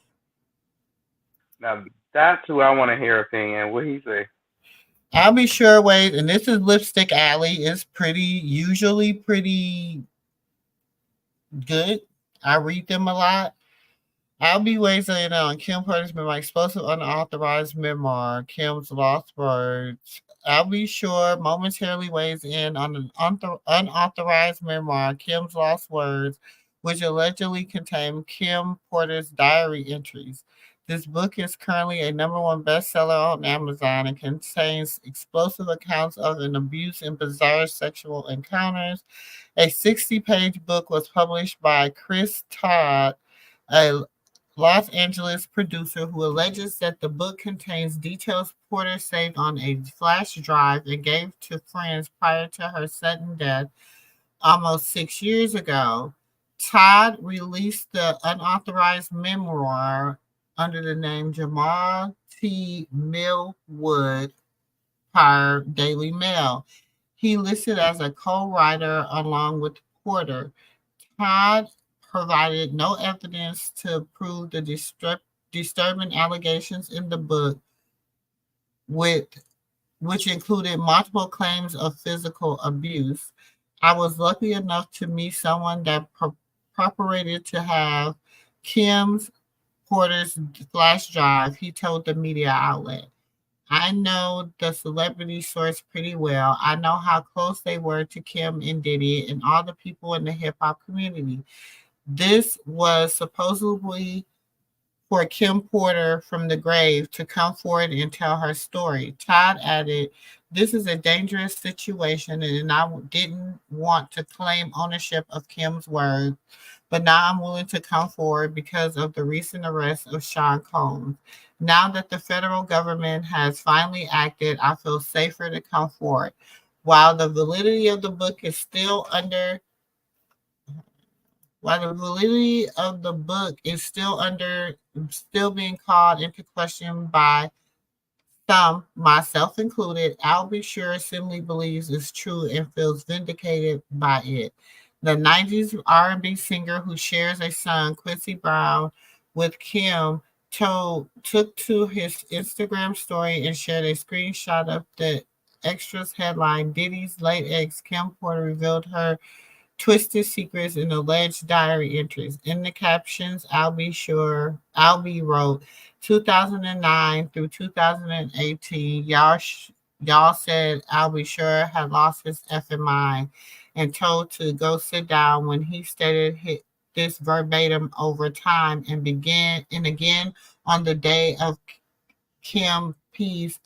Now that's who I want to hear opinion. What he say? I'll be sure weighs, and this is Lipstick Alley. It's usually pretty good. I read them a lot. Albie weighs in on Kim Porter's memoir, explosive unauthorized memoir, Kim's Lost Words. Albie Shore momentarily weighs in on an unauthorized memoir, Kim's Lost Words, which allegedly contained Kim Porter's diary entries. This book is currently a #1 bestseller on Amazon and contains explosive accounts of an abuse and bizarre sexual encounters. A 60-page book was published by Chris Todd, a Los Angeles producer who alleges that the book contains details Porter saved on a flash drive and gave to friends prior to her sudden death almost 6 years ago. Todd released the unauthorized memoir under the name Jamal T. Millwood per Daily Mail. He listed as a co-writer along with Porter. Todd provided no evidence to prove the disturbing allegations in the book, with which included multiple claims of physical abuse. I was lucky enough to meet someone that purported to have Kim's Porter's flash drive, he told the media outlet. I know the celebrity source pretty well. I know how close they were to Kim and Diddy and all the people in the hip hop community. This was supposedly for Kim Porter from the grave to come forward and tell her story. Todd added, "This is a dangerous situation, and I didn't want to claim ownership of Kim's words, but now I'm willing to come forward because of the recent arrest of Sean Combs. Now that the federal government has finally acted, I feel safer to come forward. While the validity of the book is still being called into question by some, myself included, I'll be sure simply believes it's true and feels vindicated by it." The 90s R&B singer who shares a son, Quincy Brown, with Kim, took to his Instagram story and shared a screenshot of the extras headline, "Diddy's late ex, Kim Porter, revealed her twisted secrets and alleged diary entries." In the captions, Albie wrote, 2009 through 2018, y'all said Albie Sure had lost his effing mind and told to go sit down when he stated this verbatim over time and again on the day of Kim P's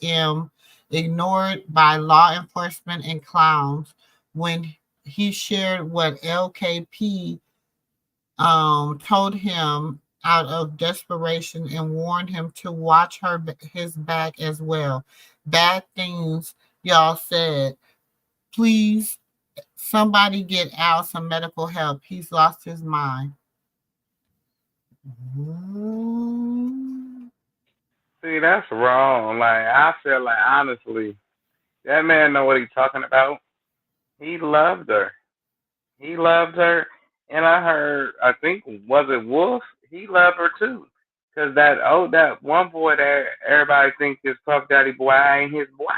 ignored by law enforcement and clowns when he shared what LKP told him out of desperation and warned him to watch his back as well. Bad things y'all said. Please, somebody get Al some medical help. He's lost his mind. See, that's wrong. Like, I feel like, honestly, that man know what he's talking about. He loved her. He loved her. And I heard, I think, was it Wolf? He loved her too. Because that one boy that everybody thinks is Puff Daddy boy ain't his boy.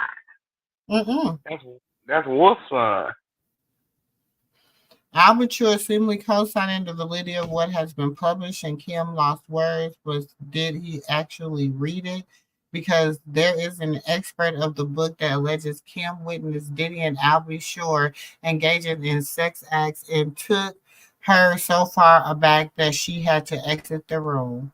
That's Wolf's son. Albert seemingly co-signing the validity of what has been published in Kim Lost Words. Did he actually read it? Because there is an expert of the book that alleges Kim witnessed Diddy and Albie Shore engaging in sex acts and took her so far aback that she had to exit the room.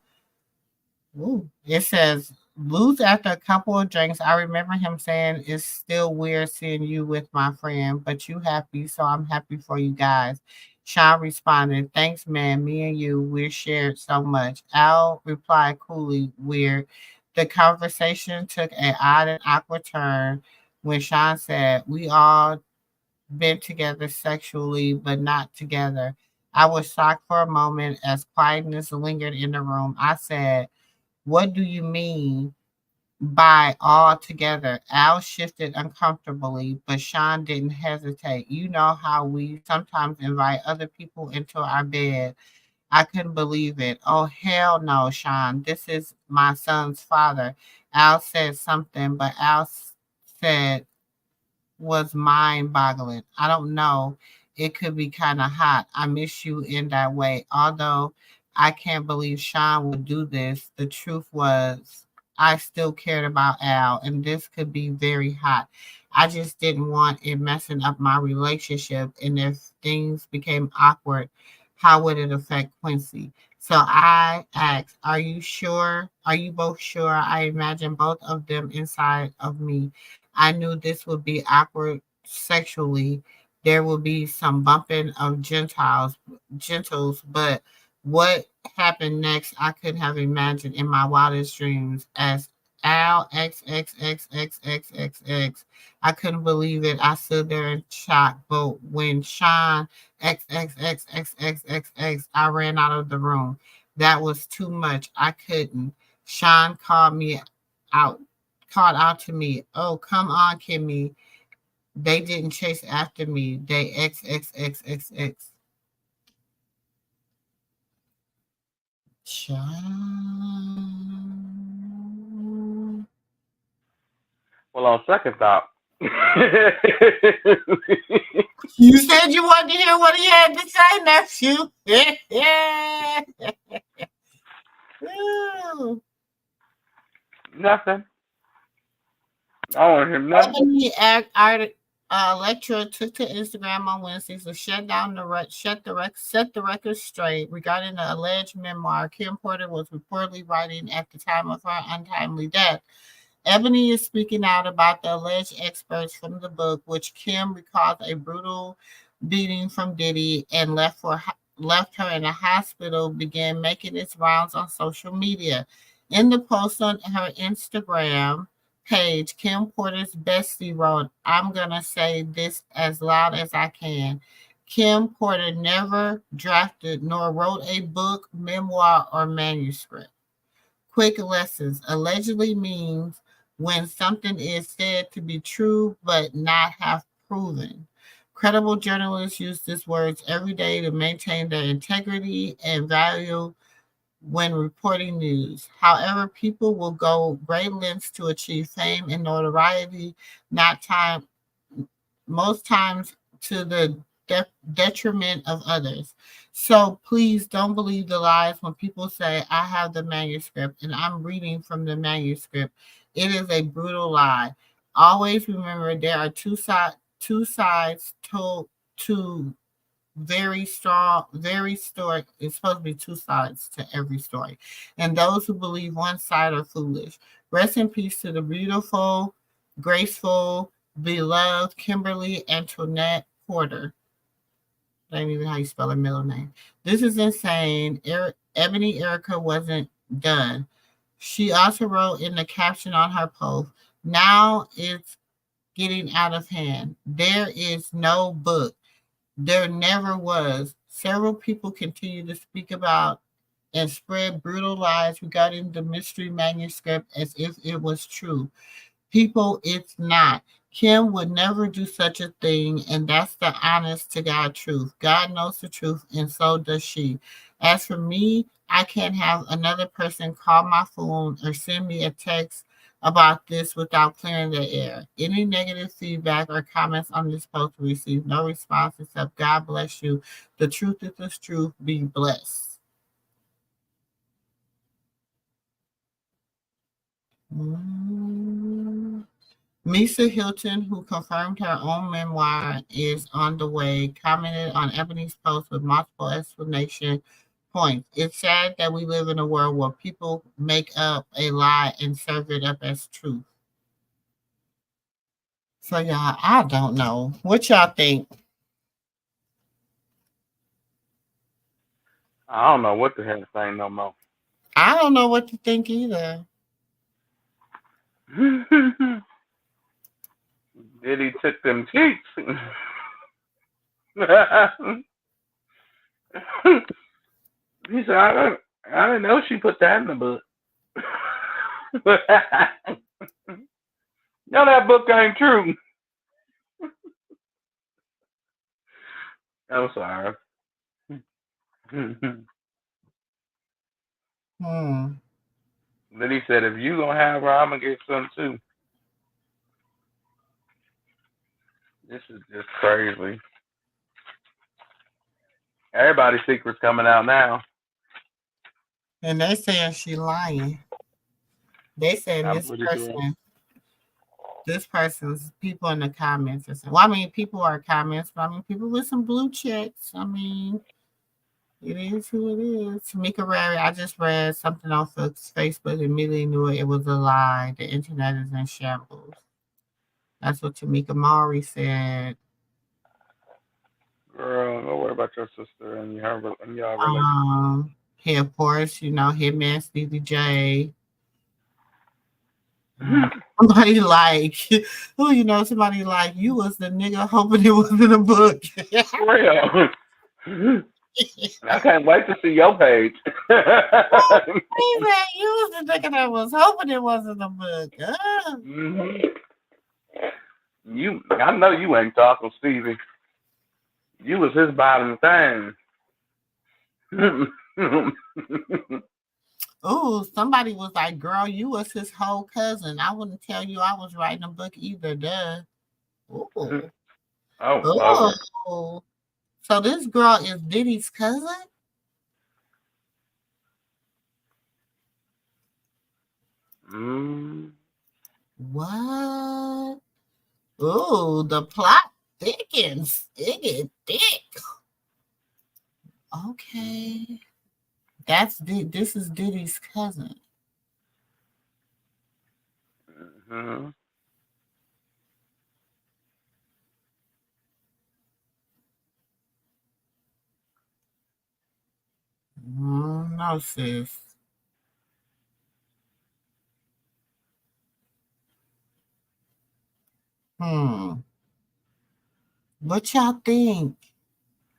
Ooh. It says, "Lose after a couple of drinks. I remember him saying it's still weird seeing you with my friend, but you happy, so I'm happy for you guys." Sean responded, "Thanks, man. Me and you, we shared so much." Al replied coolly, "Weird." The conversation took an odd and awkward turn when Sean said, "We all been together sexually, but not together." I was shocked for a moment as quietness lingered in the room. I said, "What do you mean by all together?" Al shifted uncomfortably, but Sean didn't hesitate. "You know how we sometimes invite other people into our bed." I couldn't believe it. "Oh, hell no, Sean. This is my son's father." Al said something, but Al said was mind boggling. "I don't know. It could be kind of hot. I miss you in that way. Although I can't believe Sean would do this. The truth was, I still cared about Al, and this could be very hot. I just didn't want it messing up my relationship. And if things became awkward, how would it affect Quincy? So I asked, are you sure? Are you both sure? I imagine both of them inside of me. I knew this would be awkward sexually. There would be some bumping of gentles, but what happened next, I couldn't have imagined in my wildest dreams. As Al XXXXXXX, I couldn't believe it. I stood there in shock. But when Sean XXXXXXX, I ran out of the room. That was too much. I couldn't. Sean out, called out to me. Oh, come on, Kimmy. They didn't chase after me. They XXXXX. Sean. Well, on second thought. You said you wanted to hear what he had to say, nephew. Nothing. I don't want to hear nothing. Lecturer took to Instagram on Wednesday to set the record straight regarding the alleged memoir Kim Porter was reportedly writing at the time of her untimely death. Ebony is speaking out about the alleged experts from the book, which Kim recalls a brutal beating from Diddy and left her in a hospital, began making its rounds on social media. In the post on her Instagram page, Kim Porter's bestie wrote, I'm going to say this as loud as I can. Kim Porter never drafted nor wrote a book, memoir, or manuscript. Quick lessons allegedly means when something is said to be true but not half proven. Credible journalists use these words every day to maintain their integrity and value when reporting news. However, people will go great lengths to achieve fame and notoriety, most times to the detriment of others. So please don't believe the lies when people say, I have the manuscript and I'm reading from the manuscript. It is a brutal lie. Always remember there are two sides to very strong, very story. It's supposed to be two sides to every story. And those who believe one side are foolish. Rest in peace to the beautiful, graceful, beloved Kimberly Antoinette Porter. I don't even know how you spell her middle name. This is insane. Ebony Erica wasn't done. She also wrote in the caption on her post, now it's getting out of hand. There is no book. There never was. Several people continue to speak about and spread brutal lies regarding the mystery manuscript as if it was true. People, it's not. Kim would never do such a thing, and that's the honest to God truth. God knows the truth, and so does she. As for me, I can't have another person call my phone or send me a text about this without clearing the air. Any negative feedback or comments on this post will receive no response except God bless you. The truth is the truth. Be blessed. Misa Hilton, who confirmed her own memoir is on the way, commented on Ebony's post with multiple explanation points. It's sad that we live in a world where people make up a lie and serve it up as truth. So, y'all, I don't know. What y'all think? I don't know what the hell to say no more. I don't know what to think either. Diddy took them cheeks. He said, I didn't know she put that in the book. No, that book ain't true. I'm sorry. Then he said, if you gonna have her, I'm gonna get some too. This is just crazy. Everybody's secret's coming out now. And they saying she lying. They saying I'm pretty sure. this person's people in the comments are saying, well, I mean, people are comments, but I mean, people with some blue checks. I mean, it is who it is. Tamika Rary, I just read something on Facebook and immediately knew it was a lie. The internet is in shambles. That's what Tamika Maury said. Girl, don't worry about your sister and y'all relationship. He, of course, you know, Hitman Stevie J. Somebody like, who you know, somebody like, you was the nigga hoping it was in a book. For real. I can't wait to see your page. He said you was the nigga that was hoping it wasn't a book. I know you ain't talking, Stevie. You was his bottom thing. Oh, somebody was like, girl, you was his whole cousin. I wouldn't tell you I was writing a book either, duh. Ooh. Oh. So this girl is Diddy's cousin? What? Oh, the plot thickens. It get thick. Okay. This is Diddy's cousin. No, sis. What y'all think?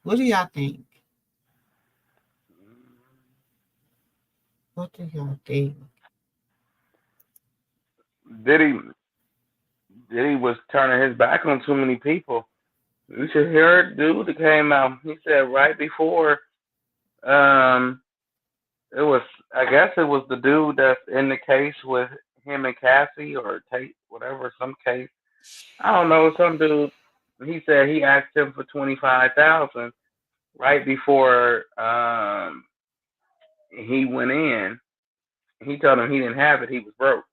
What do y'all think? What do y'all think? Diddy was turning his back on too many people. You should hear it, dude that came out. He said right before, it was, I guess it was the dude that's in the case with him and Cassie or Tate, whatever, some case. I don't know, some dude. He said he asked him for 25,000 right before he went in. He told him he didn't have it. He was broke.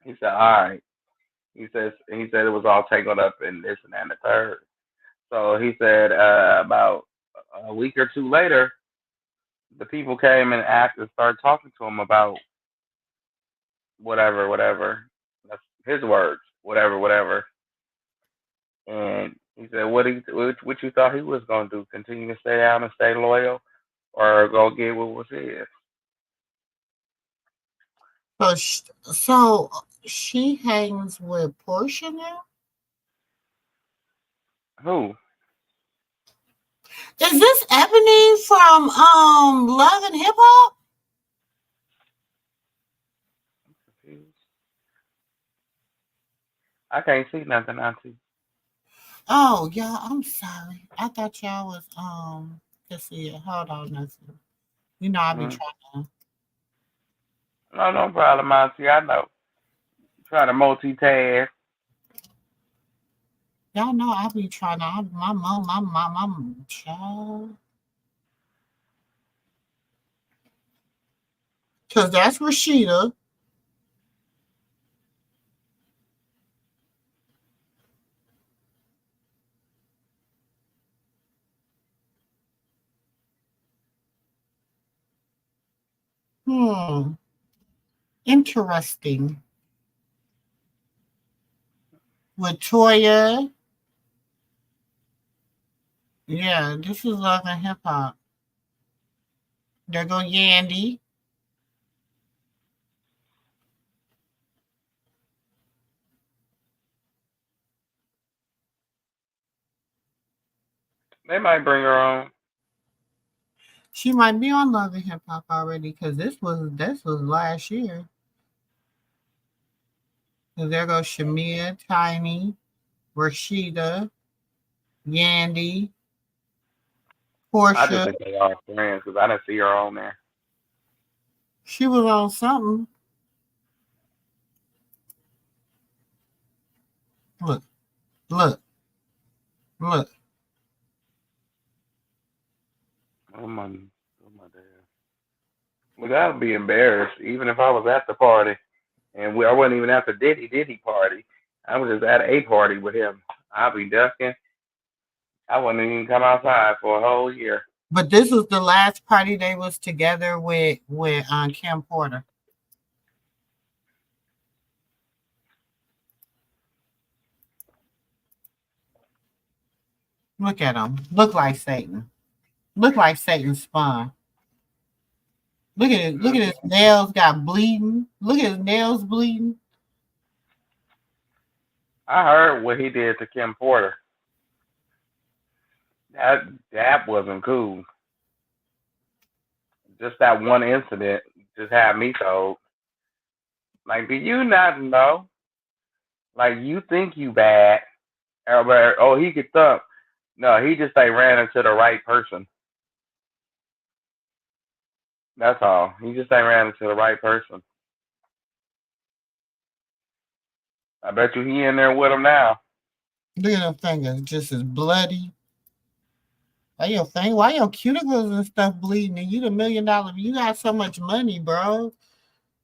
He said, "All right." He said it was all tangled up in this and that and the third. So he said about a week or two later, the people came and asked and started talking to him about whatever. That's his words, whatever. And he said, what you thought he was gonna do? Continue to stay down and stay loyal, or go get what was his? So she hangs with Portia now? Who? Is this Ebony from Love and Hip Hop? I can't see nothing, Auntie. Oh, yeah, I'm sorry. I thought y'all was to see it. Hold on, nothing. You know I be trying to. No problem, Auntie. I know. Try to multitask. Y'all know I be trying to. My mom, child. Because that's Rashida. Interesting. With Toya. Yeah, this is Love and Hip Hop. There go Yandy. They might bring her on. She might be on Love and Hip Hop already because this was last year. And there goes Shamia, Tiny, Rashida, Yandy, Portia. I just think they are friends because I didn't see her on there. She was on something. Look. Oh my dad. Well, that would be embarrassed, even if I was at the party. And I wasn't even at the Diddy party. I was just at a party with him. I'd be ducking. I wouldn't even come outside for a whole year. But this was the last party they was together with Kim Porter. Look at him. Look like Satan. Look like Satan's spawn. Look at it. Look at his nails got bleeding. Look at his nails bleeding. I heard what he did to Kim Porter. That wasn't cool. Just that one incident just had me told. Like, do you not know? Like, you think you bad. Everybody, oh, he could thump. No, he just ran into the right person. That's all. He just ran into the right person. I bet you he in there with him now. Look at them fingers, just as bloody. Why your cuticles and stuff bleeding? And you the $1 million. You got so much money, bro.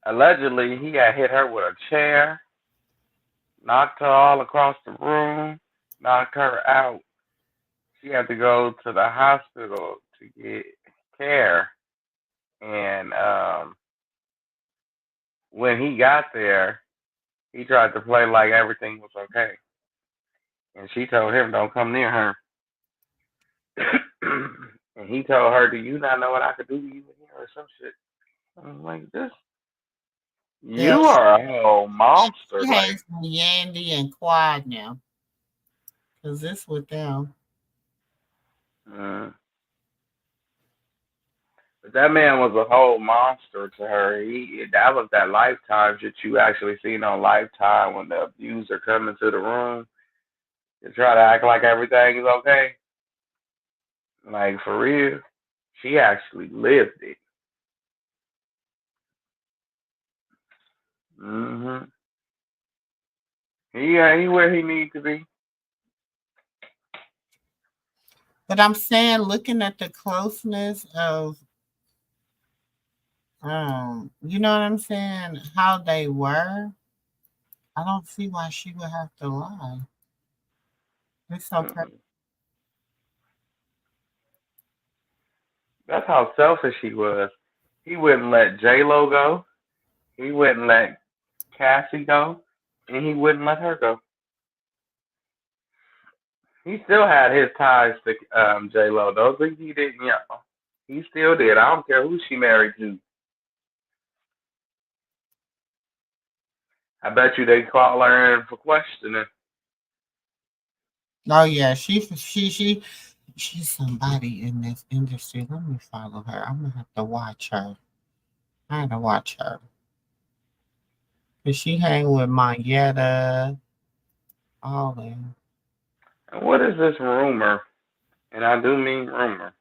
Allegedly, he got hit her with a chair, knocked her all across the room, knocked her out. She had to go to the hospital to get care. And when he got there, he tried to play like everything was okay. And she told him, don't come near her. And he told her, do you not know what I could do to you in here or some shit? I'm like, this. You are a whole monster. She hates Yandy and Quad now. Because this with them. But that man was a whole monster to her. That was that Lifetime shit you actually seen on Lifetime when the abuser come into the room and try to act like everything is okay. Like, for real, she actually lived it. He where he needs to be. But I'm saying, looking at the closeness of, you know what I'm saying, how they were, I don't see why she would have to lie. It's so perfect. That's how selfish he was. He wouldn't let J-Lo go. He wouldn't let Cassie go. And he wouldn't let her go. He still had his ties to J-Lo. Those things he didn't, he still did. I don't care who she married to. I bet you they call her in for questioning. Oh yeah, she's somebody in this industry. Let me follow her. I'm gonna have to watch her. I had to watch her. Cause she hang with Mayetta, all them. And what is this rumor? And I do mean rumor.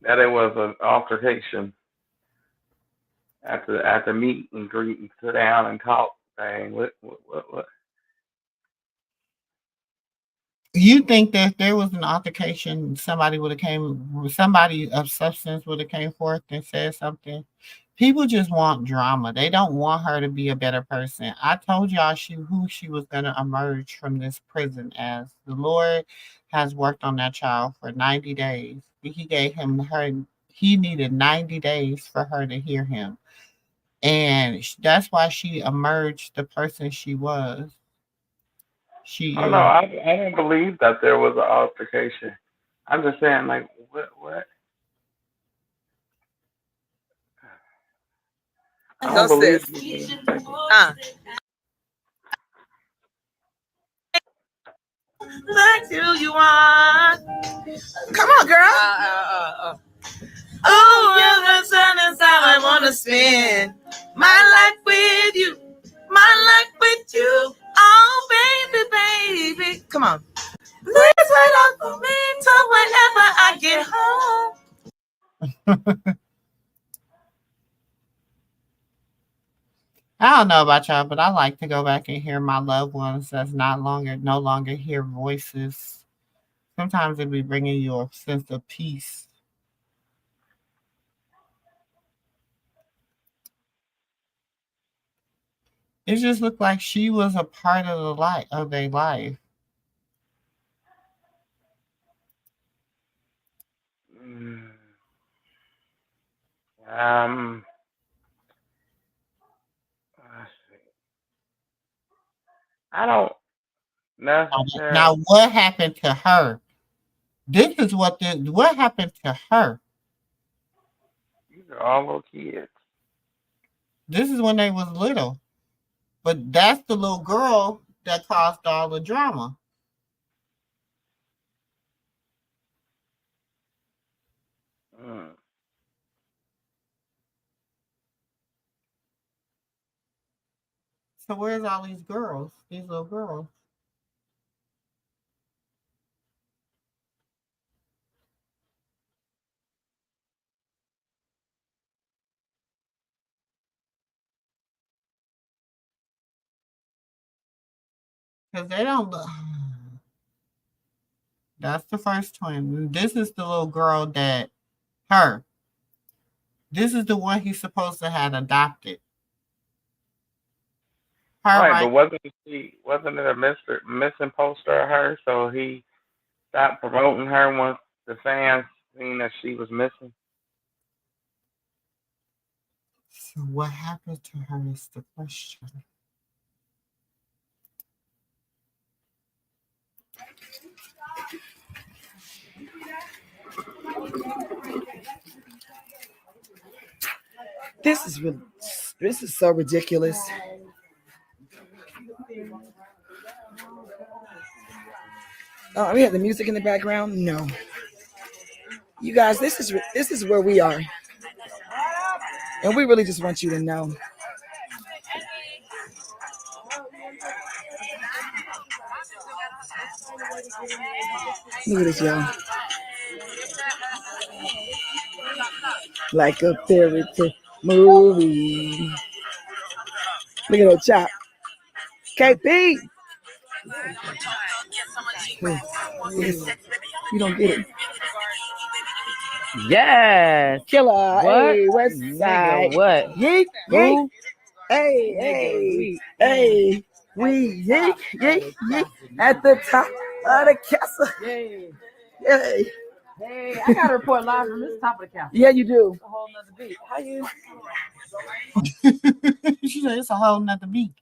That it was an altercation at the meet and greet and sit down and talk thing. What? You think that if there was an altercation, somebody of substance would have came forth and said something? People just want drama. They don't want her to be a better person. I told y'all who she was going to emerge from this prison as. The Lord has worked on that child for 90 days. He needed 90 days for her to hear him. And that's why she emerged the person she was. Oh no, I don't believe that there was an altercation. I'm just saying, like, what? I don't believe Like who you are. Come on, girl. Oh, well, the sun is how I want to spend my life with you. My life with you. Oh, baby. Come on. Please wait up for me till whenever I get home. I don't know about y'all, but I like to go back and hear my loved ones that's no longer hear voices. Sometimes it be bringing you a sense of peace. It just looked like she was a part of the life of their life. Um, I don't necessarily. Now, what happened to her? This is what happened to her. These are all little kids. This is when they was little. But that's the little girl that caused all the drama. So where's all these girls? These little girls. Because they don't look. That's the first twin. This is the little girl that her. This is the one he's supposed to have adopted. Her, right, but wasn't it a missing poster of her? So he stopped promoting her once the fans seen that she was missing. So what happened to her is the question. This is so ridiculous. Oh, we have the music in the background. No, you guys, this is where we are, and we really just want you to know. Look at this, y'all. Like a fairy tale movie. Look at that chop. KP. Yes. You don't get it. Yes. Killer. What? Hey, West Side. Nigga, what? Yeek, yeek. Who? Hey, Nigga, hey. We yeek, yeek, yeek. At the top of the castle. Yay. Yay. Hey, I got to report live from this top of the castle. Yeah, you do. It's a whole nother beat. How you? She said it's a whole nother beat.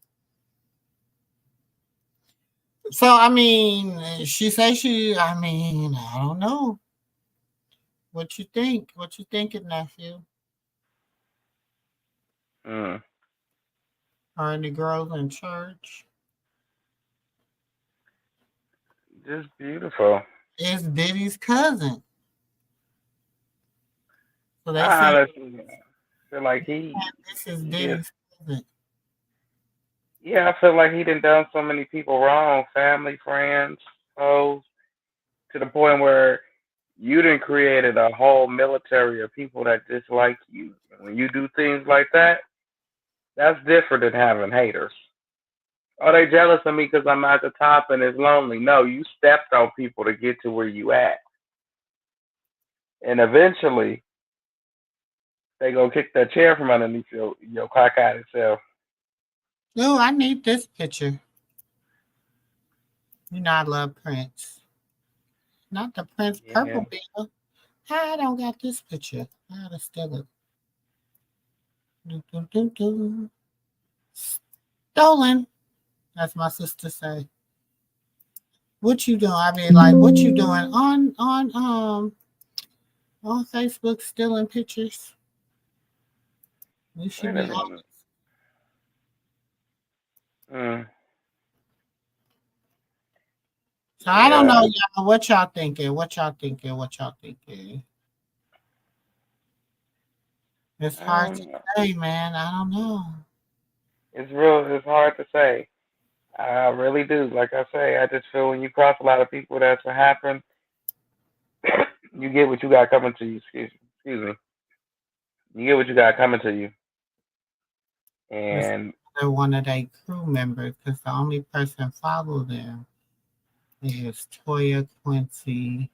So, I mean, she says I don't know. What you think? What you thinking, nephew? Her and the girls in church. Just beautiful. It's Diddy's cousin. So they I feel like this is Diddy's cousin. Yeah, I feel like he done so many people wrong, family, friends, foes, to the point where you done created a whole military of people that dislike you. When you do things like that, that's different than having haters. Oh, they jealous of me because I'm at the top and it's lonely. No, you stepped on people to get to where you at. And eventually, they gonna kick that chair from underneath your cockeyed self. No, I need this picture. You know I love Prince. Not the Prince purple beater. I don't got this picture. I gotta steal it. Stolen. That's my sister say. What you doing? I mean, like, what you doing on Facebook stealing pictures? You should be honest. So I don't know, y'all. What y'all thinking? What y'all thinking? It's hard to say, man. I don't know. It's hard to say. I really do. Like I say, I just feel when you cross a lot of people, that's what happens. You get what you got coming to you. Excuse me. You get what you got coming to you. And they're one of their crew members because the only person follow them is Toya Quincy.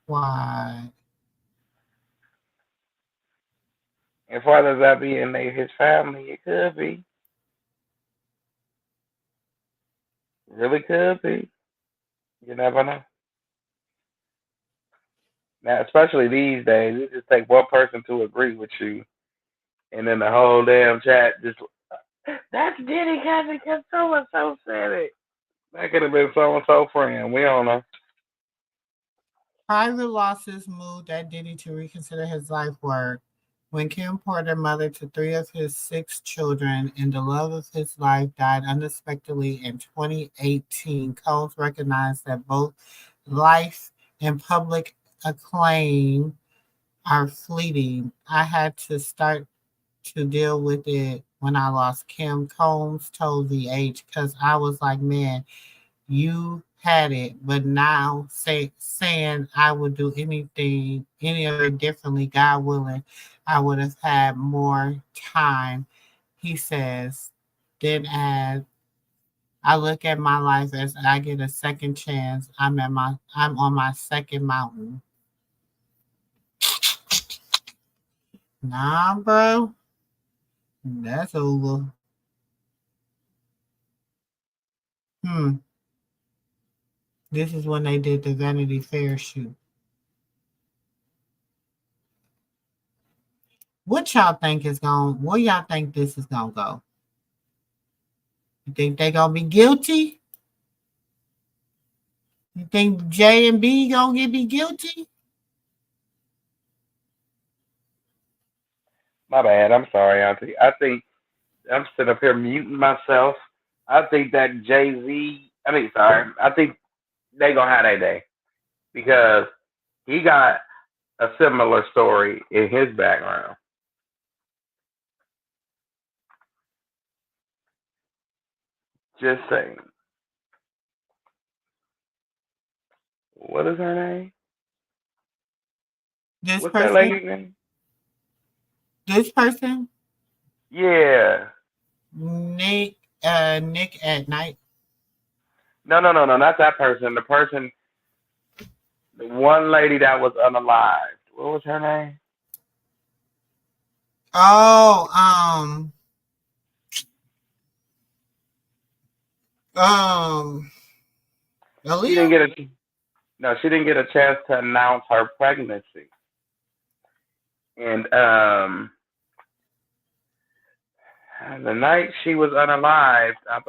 Why? as far as that being his family, it could be. Really could be. You never know. Now, especially these days, it just take one person to agree with you, and then the whole damn chat just that's Diddy cousin because so and so said it. That could have been so and so friend. We don't know. Private losses moved that Diddy to reconsider his life work. When Kim Porter, mother to 3 of his 6 children and the love of his life, died unexpectedly in 2018, Combs recognized that both life and public acclaim are fleeting. I had to start to deal with it when I lost Kim, Combs told VH, because I was like, man, you had it, but now saying I would do anything, any of it differently, God willing, I would have had more time. He says, then as I look at my life as I get a second chance, I'm on my second mountain. Nah, bro, that's over. This is when they did the Vanity Fair shoot. What y'all think is going? Where y'all think this is gonna go? You think they gonna be guilty? You think J and B gonna be guilty? My bad. I'm sorry, Auntie. I think I'm sitting up here muting myself. I think that Jay Z. Sorry. I think they gonna have their day because he got a similar story in his background. Just saying. What is her name? This What's that person? lady's name? This person? Yeah. Nick at Night. No, not that person. The one lady that was unalived. What was her name? Oh, She didn't Aaliyah? she didn't get a chance to announce her pregnancy. And the night she was unalived, I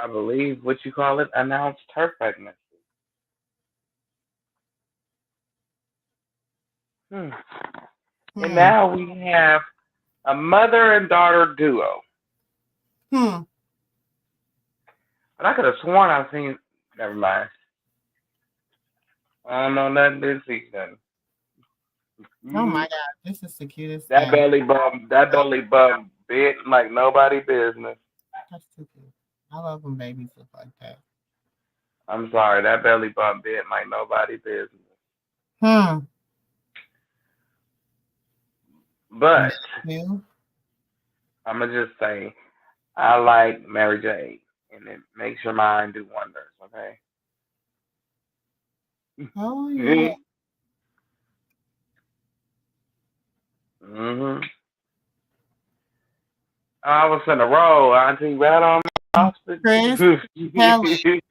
believe what you call it, announced her pregnancy. And now we have a mother and daughter duo. But I could have sworn I seen. Never mind. I don't know nothing. Didn't see nothing. Oh my God, this is the cutest That thing. belly bump bit like nobody business. That's too cute. I love when babies look like that. I'm sorry, that belly bump bit like nobody business. But I'm gonna just say I like Mary J, and it makes your mind do wonders. Okay. Oh yeah. I was in a row, Auntie. Right on me. Chris Kelly.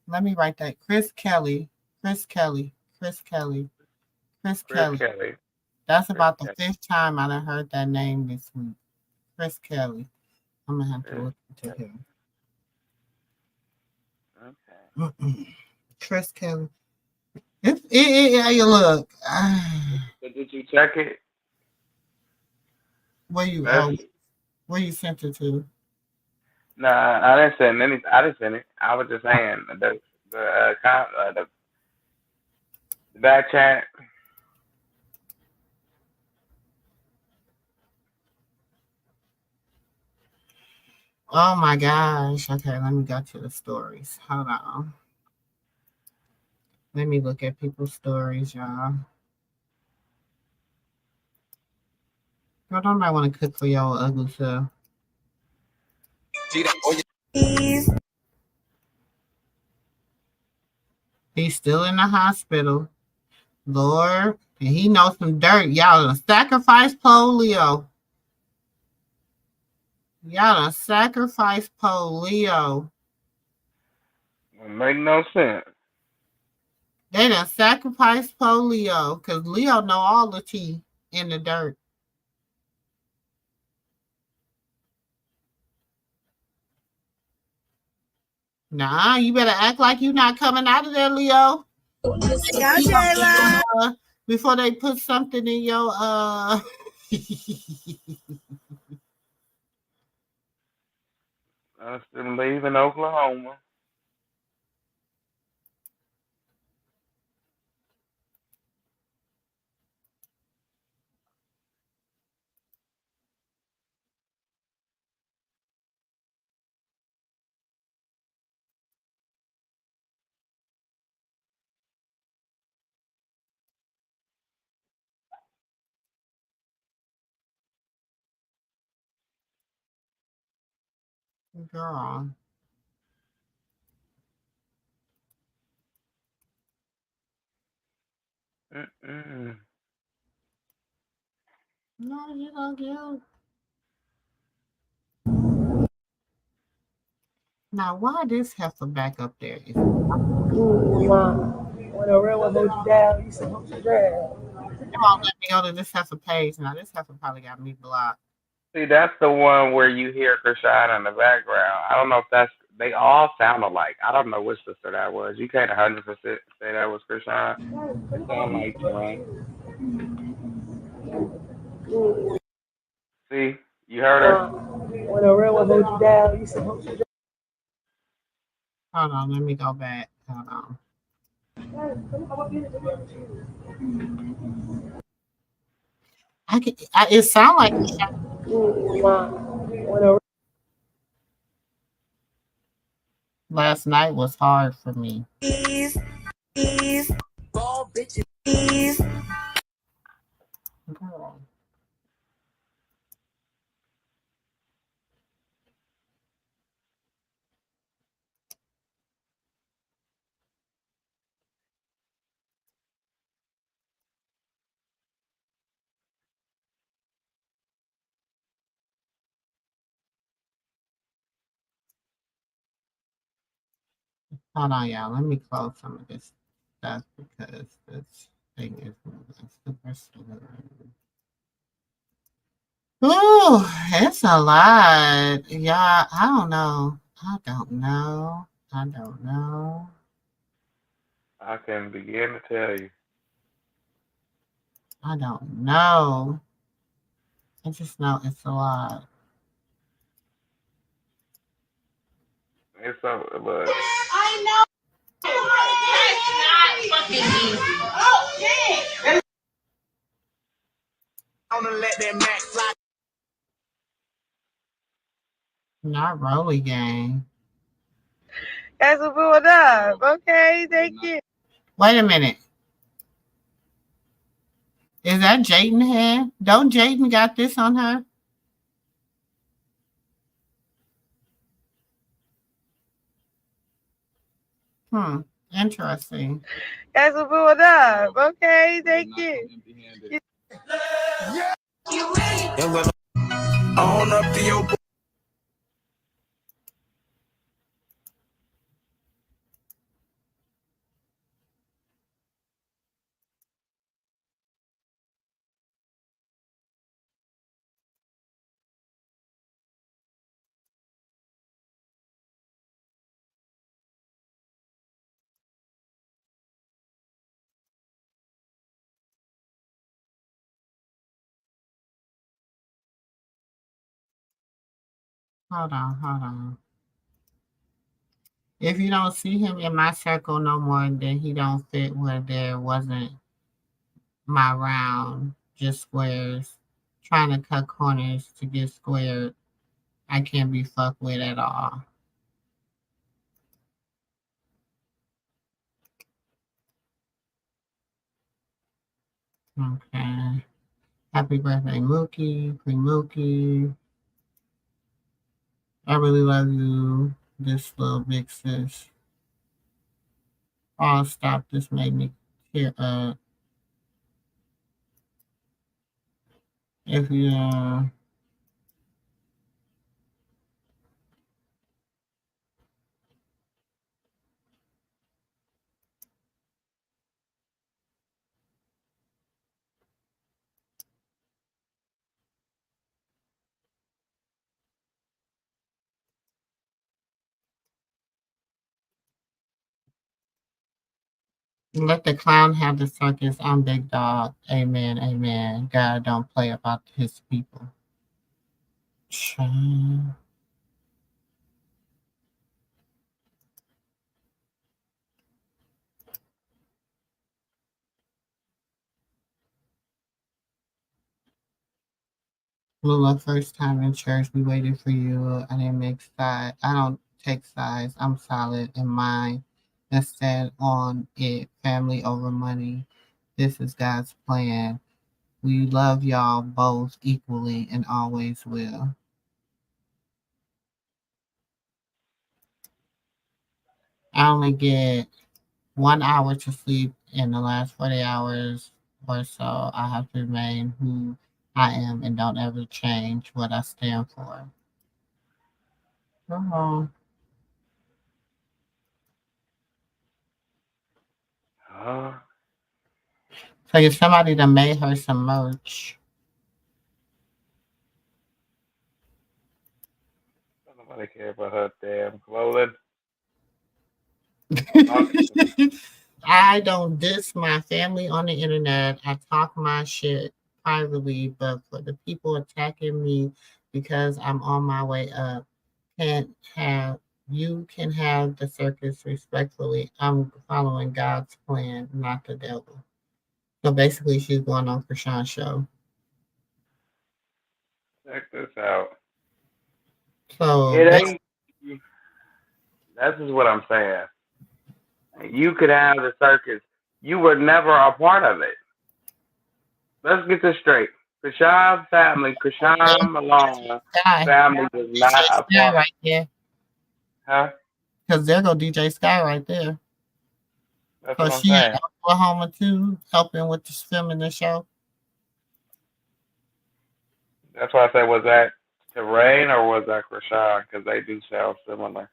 Let me write that. Chris Kelly. That's about the 5th time I done heard that name this week. Chris Kelly. I'm gonna have to look into him. Okay. Chris Kelly. You look. Did you check it? Where you sent it to? Nah, I didn't send any. I didn't send it. I was just saying the back chat. Oh my gosh. Okay, let me go to the stories. Hold on. Let me look at people's stories, y'all. Girl, don't I want to cook for your ugly self? He's still in the hospital. Lord, and he knows some dirt. Y'all done sacrifice polio. Y'all done sacrifice polio. It make no sense. They done sacrificed poor Leo because Leo know all the tea in the dirt. Nah, you better act like you not coming out of there, Leo. Before they put something in your Us them leaving Oklahoma. girl. Mm-mm. No, you don't get. Now, why this heifer back up there? When a real one hold you down, you say, hold you down. Come on, let me go to this heifer page. Now, this heifer probably got me blocked. See, that's the one where you hear Chrisean in the background. I don't know if that's. They all sound alike. I don't know which sister that was. You can't 100% say that was Chrisean. It sound like twin. See, you heard her. When a real one hold you down, you say, hold you down. Hold on, let me go back. Hold on. It sound like last night was hard for me. Ball bitches. Girl. Hold on, y'all. Let me close some of this stuff because this thing is super slow. Ooh, it's a lot. Yeah, I don't know. I don't know. I don't know. I can begin to tell you. I don't know. I just know it's a lot. It's so, but I know. That's not fucking easy. Oh, shit. I'm gonna let that Mac fly. Not Rolly Gang. That's a pulled up. Okay, thank you. Wait a minute. Is that Jaden here? Don't Jaden got this on her? Interesting. That's a pulled up. Okay, thank you. Yeah. On up to your. Hold on. If you don't see him in my circle no more, then he don't fit where there wasn't my round, just squares. Trying to cut corners to get squared. I can't be fucked with at all. Okay. Happy birthday, Mookie, Pre-Mookie. I really love you, this little big sis. Oh, stop. This made me tear up. If you, Let the clown have the circus. I'm big dog. Amen. Amen. God don't play about his people. Child. Lula, first time in church. We waited for you. I didn't make sides. I don't take sides. I'm solid in mine. Instead on it. Family over money. This is God's plan. We love y'all both equally and always will. I only get 1 hour to sleep in the last 40 hours or so. I have to remain who I am and don't ever change what I stand for. Come on. So if somebody that made her some merch. Nobody care about her damn clothing. I don't diss my family on the internet. I talk my shit privately, but for the people attacking me because I'm on my way up, can't have you can have the circus respectfully. I'm following God's plan, not the devil. So basically, she's going on Chrisean's show. Check this out. So It ain't. That's just what I'm saying. You could have the circus. You were never a part of it. Let's get this straight. Chrisean's family, Chrisean Malone family was not a part. Right there. Huh? Because there go DJ Sky right there. That's So what I'm she in saying. Oklahoma too, helping with this filming the show. That's why I said, was that Terrain or was that Chrisean? Because they do sound similar.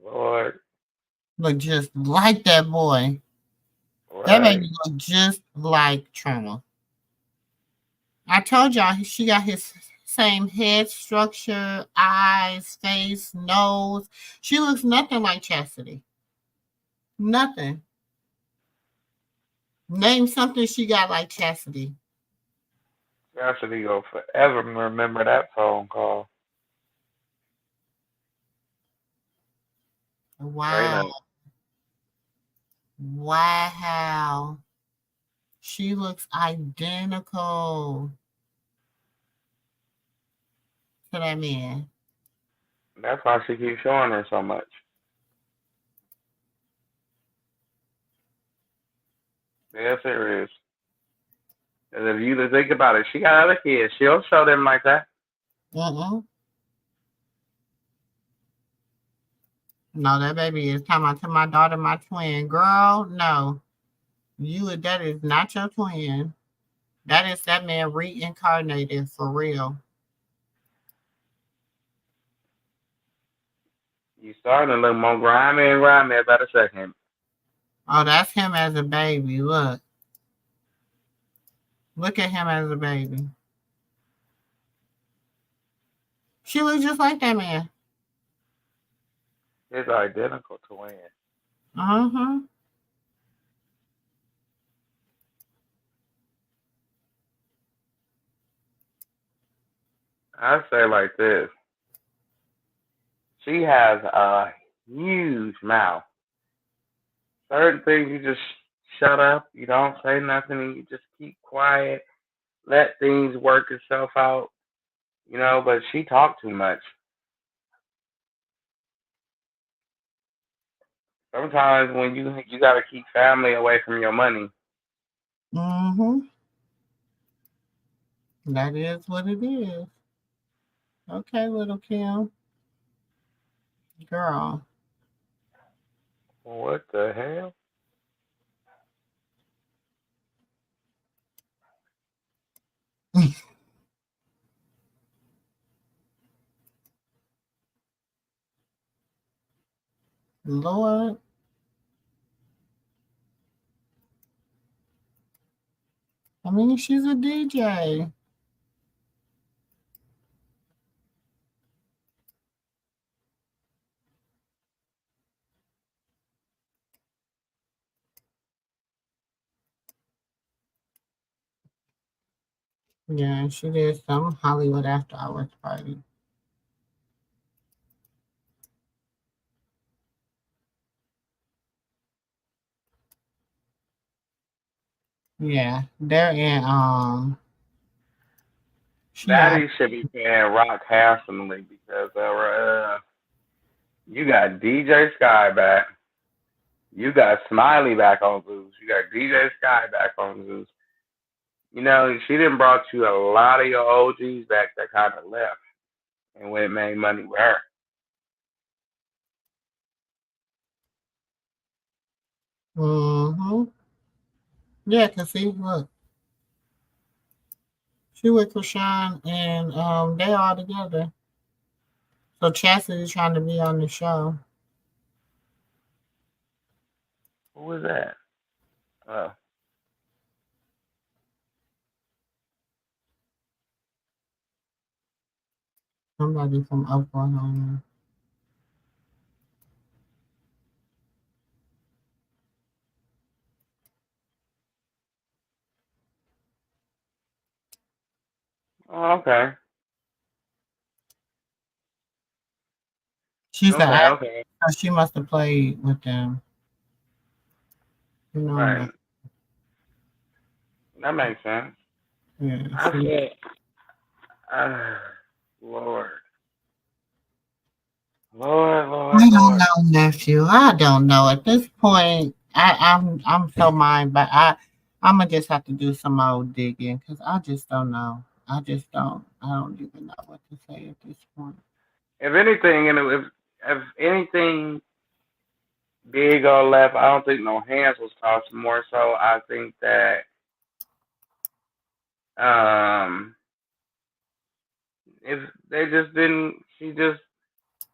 Lord. Look just like that boy. Right. That baby look just like Trauma. I told y'all she got his same head structure, eyes, face, nose. She looks nothing like Chastity. Nothing. Name something she got like Chastity. Chastity go forever remember that phone call. Wow. Wow. She looks identical to that man. That's why she keeps showing her so much. Yeah, serious. And if you think about it, she got other kids. She don't show them like that. No, that baby is talking to my daughter, my twin. Girl, no. That is not your twin. That is that man reincarnated for real. You starting to look more grimy and grimy about a second. Oh, that's him as a baby. Look. Look at him as a baby. She looks just like that man. His identical twin. Uh-huh. I say like this. She has a huge mouth. Certain things you just shut up. You don't say nothing. You just keep quiet. Let things work itself out. But she talked too much. Sometimes when you gotta keep family away from your money. Mm-hmm. That is what it is. Okay, little Kim. Girl. What the hell? mean, she's a DJ. Yeah, she did some Hollywood after hours party. Yeah, they're in Daddy should be paying Rock handsomely because you got DJ Sky back. You got Smiley back on Zeus. You got DJ Sky back on Zeus. You know, she done brought you a lot of your OGs back that kind of left and went and made money with her. Mm-hmm. Yeah, cause see, look, she with Chrisean and they all together. So Chastity trying to be on the show. Who was that? Oh. Somebody from Oklahoma. Oh, okay. She's an actor, Okay. so she must have played with them. You know Right. that. That makes sense. Yeah. I said, Lord. I don't know, nephew. I don't know. At this point, I'm so mind, but I'm gonna just have to do some more digging because I just don't know. I don't even know what to say at this point. If anything, if anything big or left, I don't think no hands was tossed. More so, I think that if they just didn't, she just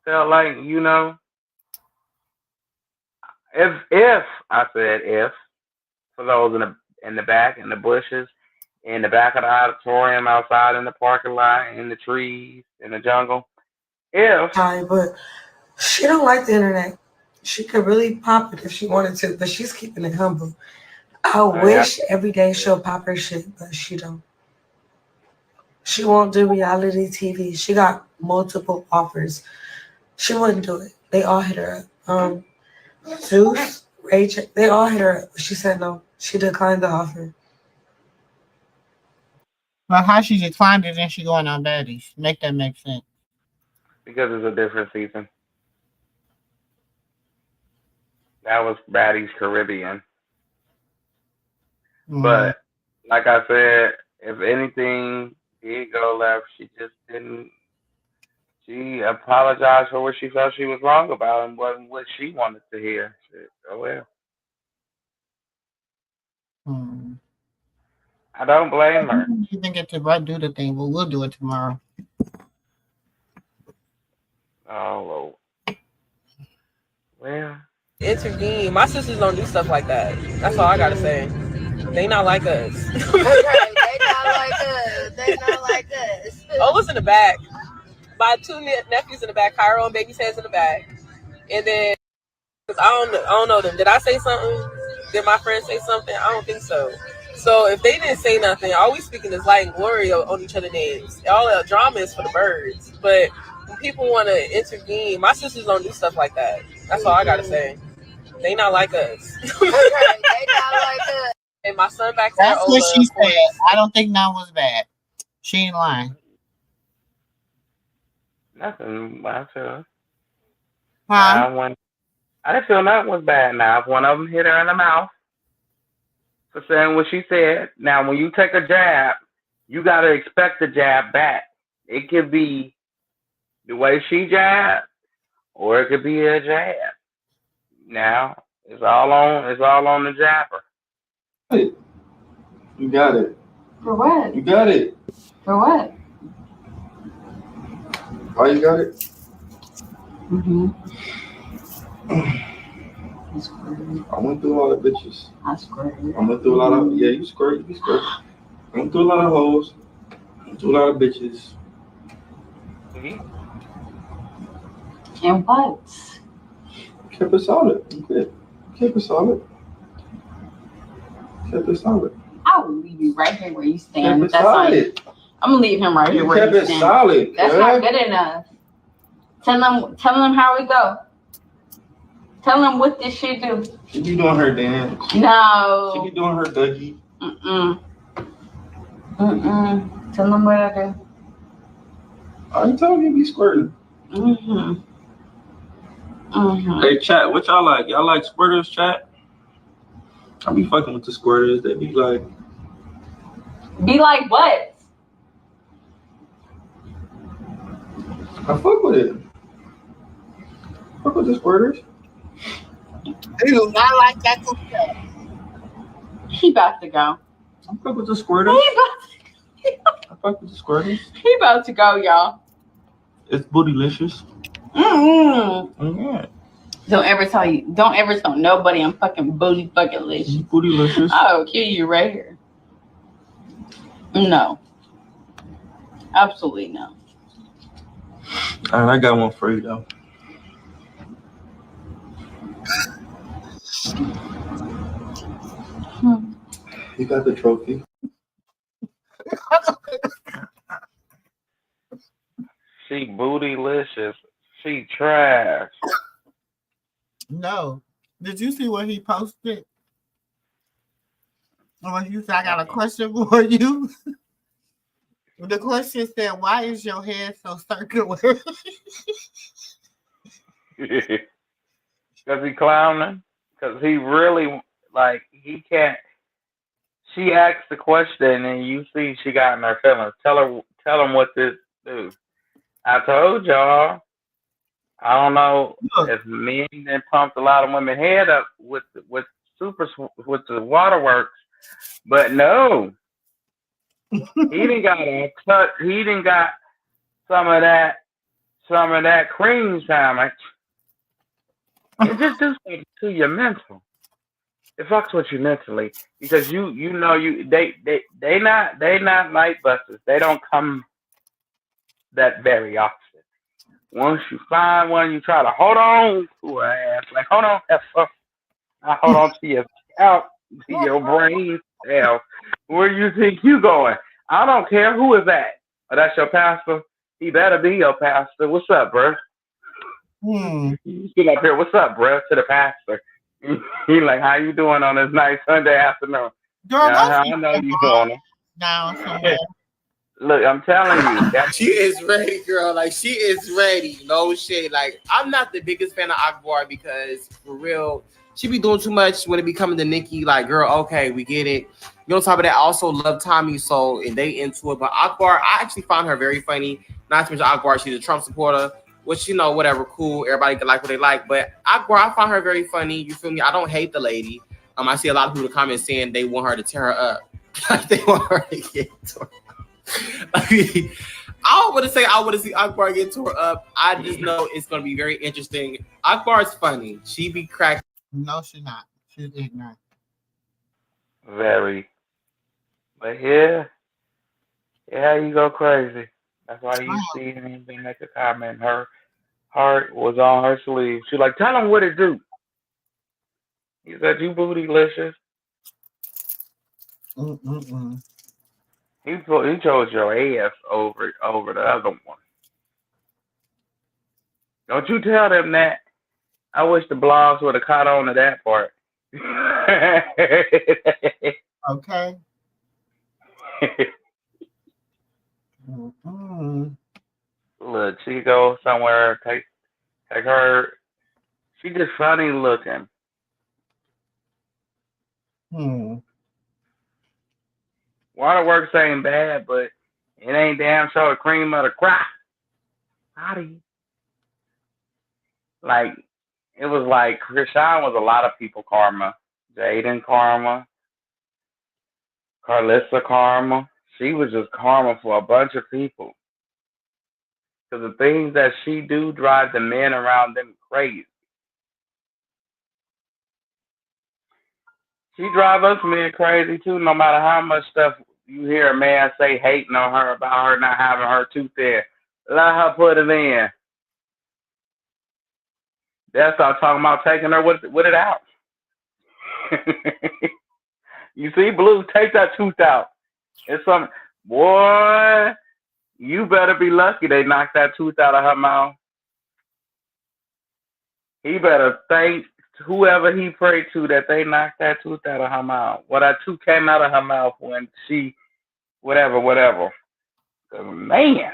felt like if I said if for those in the back in the bushes, in the back of the auditorium, outside in the parking lot, in the trees, in the jungle, if but she don't like the internet. She could really pop it if she wanted to, but she's keeping it humble. I wish every day she'll pop her shit, but she don't. She won't do reality TV. She got multiple offers. She wouldn't do it. They all hit her up. Zeus, Rachel, they all hit her up. She said no. She declined the offer. Well, how she declined it and she going on baddies? Make that make sense. because it's a different season. That was Baddies Caribbean. But like I said, if anything did go left, she just didn't. She apologized for what she felt she was wrong about and wasn't what she wanted to hear. Shit, oh well. I don't blame her. You didn't get to do the thing, but we'll do it tomorrow. Oh well. Intervene. My sisters don't do stuff like that. That's all I gotta say. They not like us. They not like us. They not like us. Ola's in the back. My two nephews in the back. Cairo and Baby's heads in the back. And then, cause I don't know them. Did I say something? Did my friend say something? I don't think so. So if they didn't say nothing, all we speaking is light and glory on each other's names. All the drama is for the birds. But when people want to intervene, my sisters don't do stuff like that. That's all I gotta say. They not like us. They not like us. And my son back there. That's what she said. I don't think none was bad. She ain't lying. Nothing. I feel. Huh? I didn't feel nothing was bad. Now, if one of them hit her in the mouth for saying what she said, now when you take a jab, you gotta expect the jab back. It could be the way she jabbed, or it could be a jab. Now it's all on the jabber. You got it. For what? You got it. For what? Why you got it? Mm-hmm. I went through a lot of bitches. I squared. I went through a lot of, yeah, you squirt. Ain't through a lot of hoes. Ain't through a lot of bitches. And what? Kept it solid. Okay. Kept it solid. Kept it solid. I will leave you right here where you stand. Kept it solid. I'm gonna leave him right here where kept you it stand. solid. That's not good enough. Tell them how we go. Tell them what this shit do. She be doing her dance. No. She be doing her Dougie. Tell them what I do. I told you be squirting. Hey, chat, what y'all like? Y'all like squirters, chat? I be fucking with the squirters. They be like... Be like what? I fuck with it. Fuck with the squirters. They do not like that concept. He about to go. I fuck with the squirters. I fuck with the squirters. He about to go, y'all. It's bootylicious. Yeah. Don't ever tell nobody I'm fucking booty fucking licious. Bootylicious. I'll kill you right here. No. Absolutely no. Alright, I got one for you though. You got the trophy. She bootylicious. She trash. No. Did you see what he posted? Or he said, I got a question for you. The question said, why is your head so circular? Because he clowning? Because he really, like, he can't. She asked the question and you see she got in her feelings. Tell him what this do. I told y'all. I don't know if men then pumped a lot of women head up with the waterworks, but no. He didn't got a cut. He didn't got some of that cream time. It just do something to your mental. It fucks with you mentally because they not light busters. They don't come that very often. Once you find one, you try to hold on to her ass. Like, hold on, heifer. I hold on to your scalp, to your brain cell. Where you think you going? I don't care. Who is that? Oh, that's your pastor? He better be your pastor. What's up, bro? You sit up here. What's up, bro? To the pastor. He like, how you doing on this nice Sunday afternoon? Girl, I know you doing it. Down somewhere. Look, I'm telling you. She is ready, girl. Like, she is ready. No shit. Like, I'm not the biggest fan of Akbar because, for real, she be doing too much when it be coming to Nikki. Like, girl, okay, we get it. You know, on top of that, I also love Tommy, so, and they into it. But Akbar, I actually found her very funny. Not to mention Akbar, she's a Trump supporter, which, you know, whatever, cool. Everybody can like what they like. But Akbar, I find her very funny. You feel me? I don't hate the lady. I see a lot of people in the comments saying they want her to tear her up. They want her to get to her. I mean, I want to say I want to see Akbar get tore up. I just know it's going to be very interesting. Akbar's funny. She be cracked. No, she's not. She's ignorant. Very. But yeah, you go crazy. That's why you see anything make a comment. Her heart was on her sleeve. She like, tell him what it do. He said, you bootylicious. He chose your ass over the other one. Don't you tell them that. I wish the blogs would have caught on to that part. Okay. Look, she goes somewhere, take her. She just funny looking. Waterworks ain't bad, but it ain't damn sure the cream of the crop. How do you? Like, it was like Chrisean was a lot of people karma. Jaden karma. Carlissa karma. She was just karma for a bunch of people. Because the things that she do drive the men around them crazy. She drive us men crazy too, no matter how much stuff you hear a man say hating on her about her not having her tooth in, let her put it in. That's what I'm talking about, taking her with it out. You see, Blue, take that tooth out. It's something, boy, you better be lucky they knocked that tooth out of her mouth. He better thank whoever he prayed to that they knocked that tooth out of her mouth. Well, that tooth came out of her mouth when she, whatever. Man,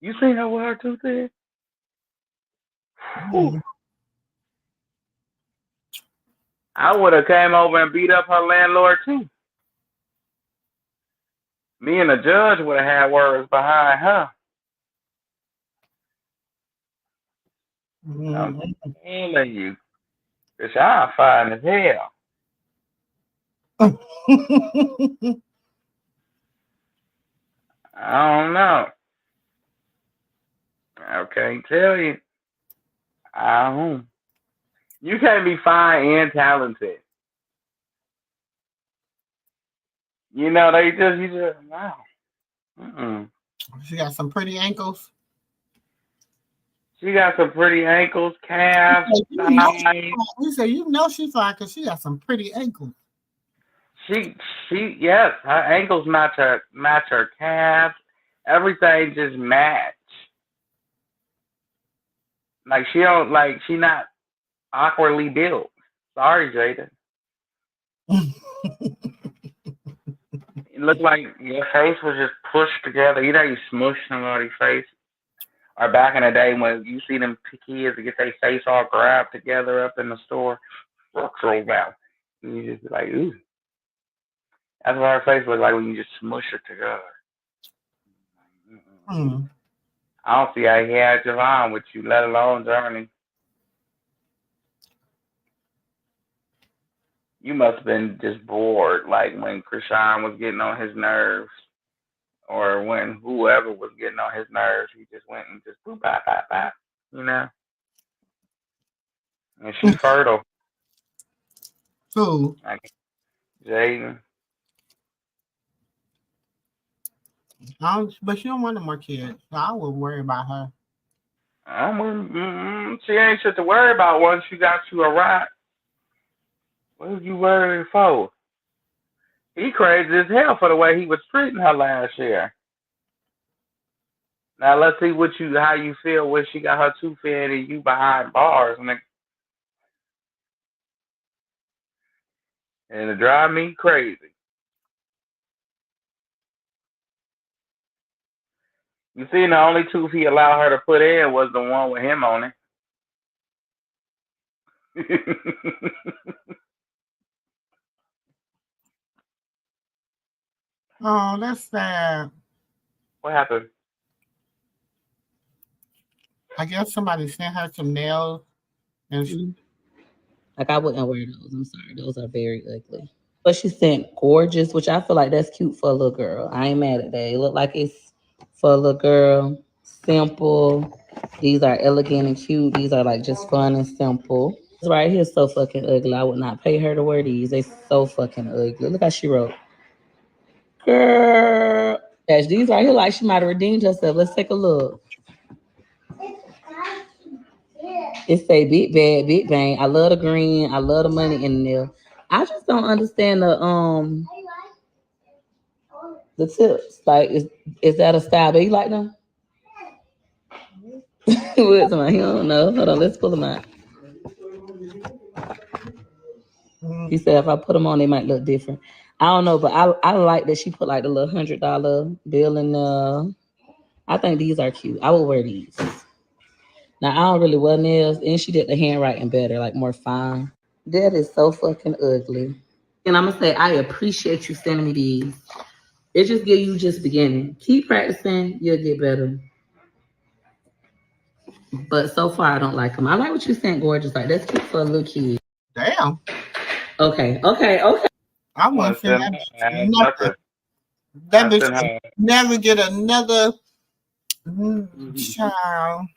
you seen her with her tooth in? Whew. I would have came over and beat up her landlord too. Me and the judge would have had words behind her. I'm telling you, Chrisean fine as hell. I don't know. I can't tell you. I don't. You can't be fine and talented. You know, you just, wow. She got some pretty ankles. She got some pretty ankles, calves, thighs. You say you know she's fine because she got some pretty ankles. Yes, her ankles match her calves. Everything just match. Like she not awkwardly built. Sorry, Jada. It looked like your face was just pushed together. You know, you smush somebody's face. Or back in the day when you see them kids that get their face all grabbed together up in the store, so well, and you just be like, ooh. That's what her face looked like when you just smush it together. I don't see how he had Javon with you, let alone Germany. You must have been just bored, like when Chrisean was getting on his nerves, or when whoever was getting on his nerves, he just went and just boop, bop, bop, bop, you know? And she's fertile. Who? Like Jaden. But she don't want no more kids, so I wouldn't worry about her. She ain't shit to worry about once you got you a rock. What are you worried for? He crazy as hell for the way he was treating her last year. Now let's see how you feel when she got her tooth in and you behind bars, nigga. And it drive me crazy. You see, the only tooth he allowed her to put in was the one with him on it. Oh, that's sad. What happened? I guess somebody sent her some nails. And Like, I wouldn't wear those. I'm sorry. Those are very ugly. But she sent gorgeous, which I feel like that's cute for a little girl. I ain't mad at that. It look like it's for a little girl. Simple. These are elegant and cute. These are like just fun and simple. This right here is so fucking ugly. I would not pay her to wear these. They so fucking ugly. Look how she wrote. Girl. That's these right here like she might have redeemed herself. Let's take a look. It say big bad, big bang. I love the green. I love the money in there. I just don't understand the tips. Like, is that a style? Do you like them? What's my? He don't know. Hold on, let's pull them out. He said if I put them on, they might look different. I don't know, but I like that she put like the little $100 bill in there. I think these are cute. I will wear these. Now I don't really wear nails, and she did the handwriting better, like more fine. That is so fucking ugly. And I'm gonna say I appreciate you sending me these. It just give you just beginning. Keep practicing, you'll get better. But so far I don't like them. I like what you sent, gorgeous. Like that's cute for a little kid. Damn. Okay. I want to send that. That bitch never get another child.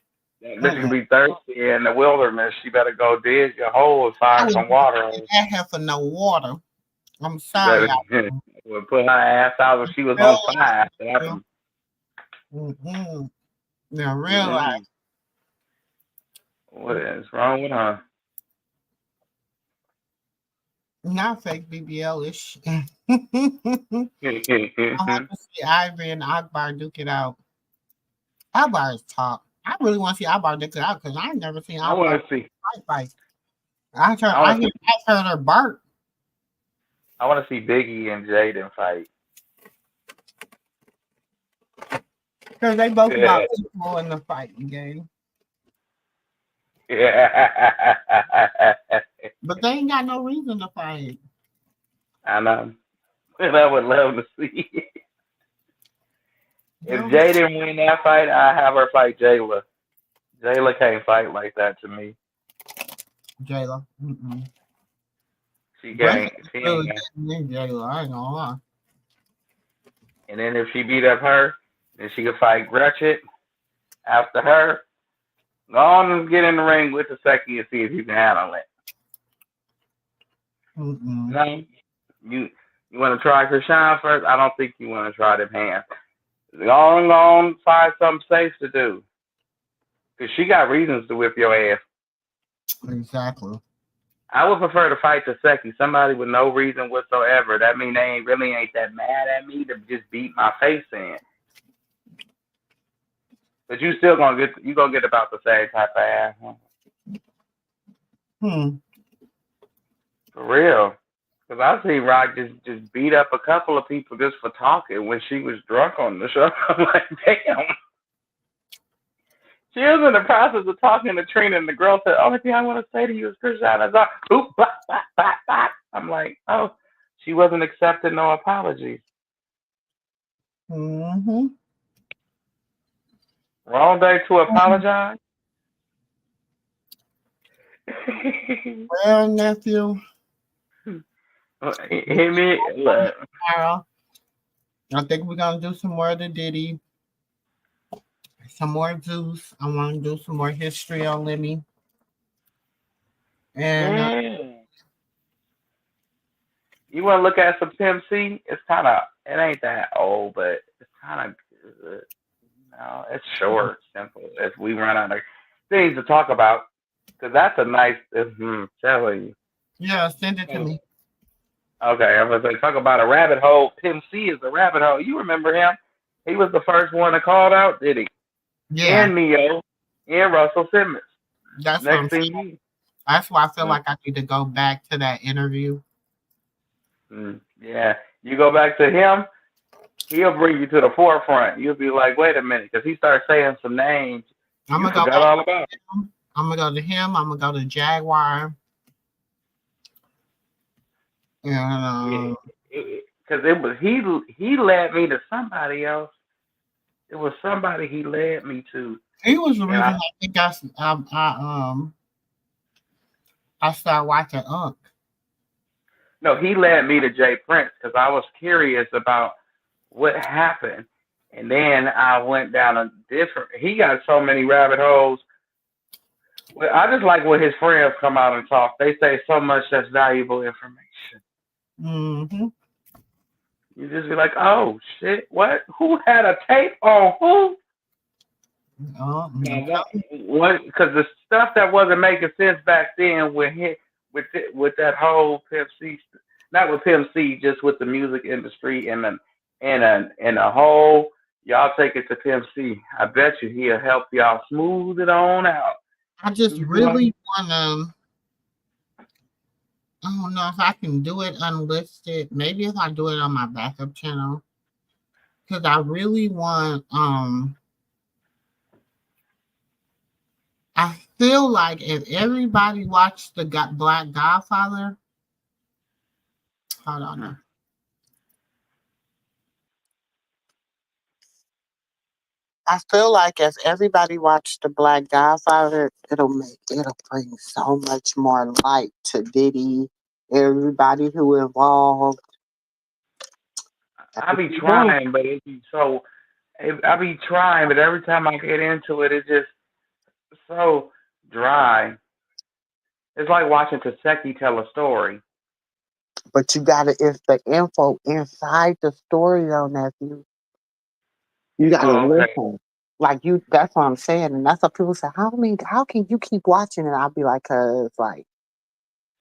That bitch could be thirsty in the wilderness. She better go dig a hole and find some water. I have for no water. I'm sorry. Would put her ass out when she was on fire. Mm-hmm. Now, real life. What is wrong with her? Not fake BBL-ish. I want to see Ivory and Akbar duke it out. Akbar is top. I really want to see Akbar duke it out because I ain't never seen I Akbar want to see. fight. I heard her bark. I want to see Biggie and Jaden fight. Because they both about equal in the fighting game. Yeah. But they ain't got no reason to fight. I know. And I would love to see it. If Jaden win that fight, I have her fight Jayla. Jayla can't fight like that to me. Jayla. Mm-mm. She can't. She really ain't. Jayla, I ain't gonna lie. And then if she beat up her, then she could fight Gretchen after her. Go on and get in the ring with Tesheki and see if you can handle it. Mm-mm. No, you want to try Chrisean first? I don't think you want to try them hands. Go on, find something safe to do. Because she got reasons to whip your ass. Exactly. I would prefer to fight Tesheki, somebody with no reason whatsoever. That mean they really ain't that mad at me to just beat my face in. But you still gonna get about the same type of ass. For real. Because I see Rock just beat up a couple of people just for talking when she was drunk on the show. I'm like, damn. She was in the process of talking to Trina, and the girl said, "Only thing I want to say to you is Chrisean is oop, blah, blah, blah, blah." I'm like, oh, she wasn't accepting no apologies. Mm-hmm. Wrong day to apologize. Well, nephew. Hit me. Look. I think we're gonna do some more of the Diddy. Some more Zeus. I want to do some more history on Lemmy. And you want to look at some Pimp C? It's kind of, it ain't that old, but it's kind of good. No, it's short, simple. If we run out of things to talk about, because that's a nice, tell you. Yeah, send it to me. Okay, I'm going to say, talk about a rabbit hole. Pimp C is a rabbit hole. You remember him? He was the first one that called out, did he? Yeah. And Neo, and Russell Simmons. That's next thing. That's why I feel like I need to go back to that interview. Yeah, you go back to him, he'll bring you to the forefront. You'll be like, wait a minute, because he starts saying some names. I'm gonna forgot all about it. I'm gonna go to him. I'm gonna go to Jaguar. And because it was he led me to somebody else. It was somebody he led me to. He was the reason I think I started watching Unc. No, he led me to Jay Prince because I was curious about what happened. And then I went down a different, he got so many rabbit holes. Well, I just like when his friends come out and talk. They say so much that's valuable information. Mm-hmm. You just be like, oh, shit, what? Who had a tape on who? What? Because the stuff that wasn't making sense back then with that whole Pimp C, not with Pimp C, just with the music industry and a whole, y'all take it to Pimp C. I bet you he'll help y'all smooth it on out. I just really want to, I don't know if I can do it unlisted. Maybe if I do it on my backup channel. Because I really want, I feel like if everybody watched the Black Godfather, hold on. I feel like if everybody watched the Black Godfather, it'll bring so much more light to Diddy, everybody who involved. I be trying, but it be so. I be trying, but every time I get into it, it's just so dry. It's like watching Tesheki tell a story. But you gotta, it's the info inside the story though, nephew. You gotta Oh, okay. listen. Like you, that's what I'm saying. And that's what people say, how can you keep watching it? I'll be like, cause like,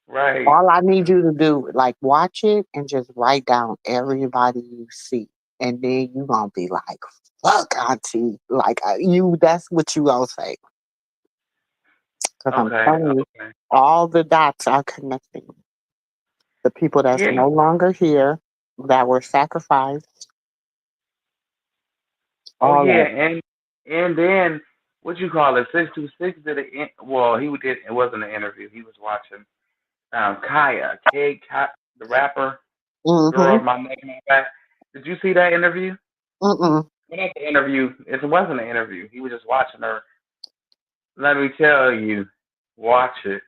Right. all I need you to do, like, watch it and just write down everybody you see. And then you gonna be like, fuck, auntie. Like, that's what you gonna say. Cause I'm Okay. telling you, Okay. all the dots are connecting. The people that's Yeah. no longer here, that were sacrificed, Oh all yeah, that. and then what you call it? 626 did well. He did. It wasn't an interview. He was watching Kaya, the rapper, girl Mm-hmm. of my neck and my back. Did you see that interview? Mm-mm. Well, not the interview. It wasn't an interview. He was just watching her. Let me tell you, watch it.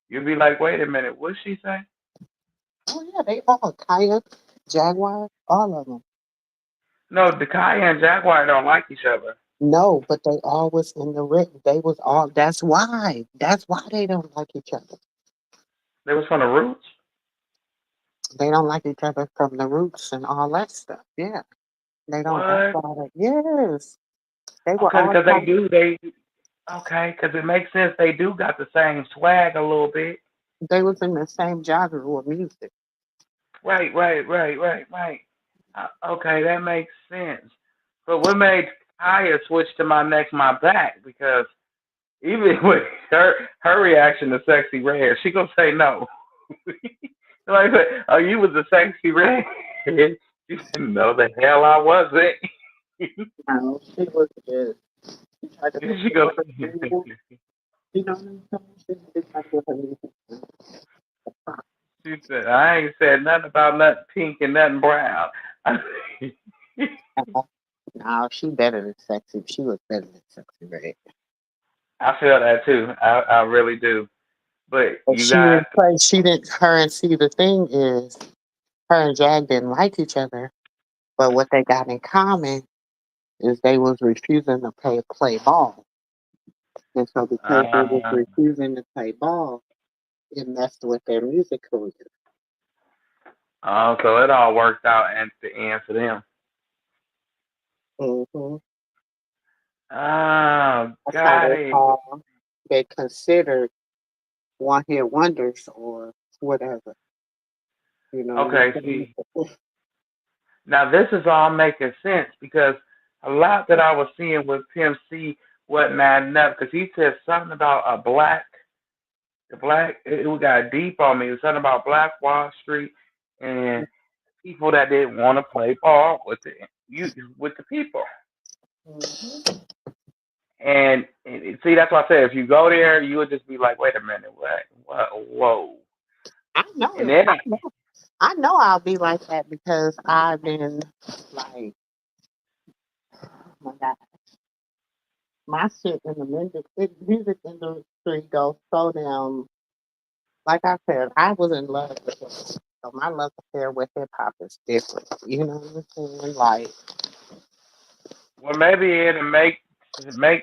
You'll be like, wait a minute, what'd she say? Oh yeah, they all Kaya, Jaguar, all of them. No, the Kaya and Jaguar don't like each other. No, but they all was in the ring. They was all. That's why. That's why they don't like each other. They was from the Roots. They don't like each other from the roots and all that stuff. Yeah, they don't. That's What? why. Yes, they were Okay, all because they talking. do. Okay, because it makes sense. They do got the same swag a little bit. They was in the same genre of music. Right. Okay, that makes sense. But what made Kaya switch to my neck, my back? Because even with her reaction to Sexy Red, she gonna say no. Like, oh, you was a Sexy Red. You said, no, the hell I wasn't. No, she was good. She tried to put She the goes, other music. You know what I'm saying? She tried to put her music. she said, I ain't said nothing about nothing pink and nothing brown. No, she better than sexy. She was better than sexy red. I feel that too. I really do. But But you she guys, didn't play. She didn't. Her and see the thing is, her and Jag didn't like each other. But what they got in common is they was refusing to play ball. And so because they was uh, refusing to play ball, it messed with their music career. so it all worked out at the end for them. Mm-hmm. Oh, That's how got it. they considered one hit wonders or whatever. You know what I'm Okay, saying? see, now this is all making sense because a lot that I was seeing with Pimp C wasn't adding up because he said something about the black, it got deep on me. It was something about Black Wall Street and people that didn't want to play ball with the people. Mm-hmm. And see, that's why I said if you go there, you would just be like, wait a minute, whoa. I know And it. then I know I'll be like that because I've been like, oh my God, my shit in the music industry goes so damn. Like I said, I was in love with it. So my love affair with hip hop is different. You know what I'm saying? Like, well, maybe it'll make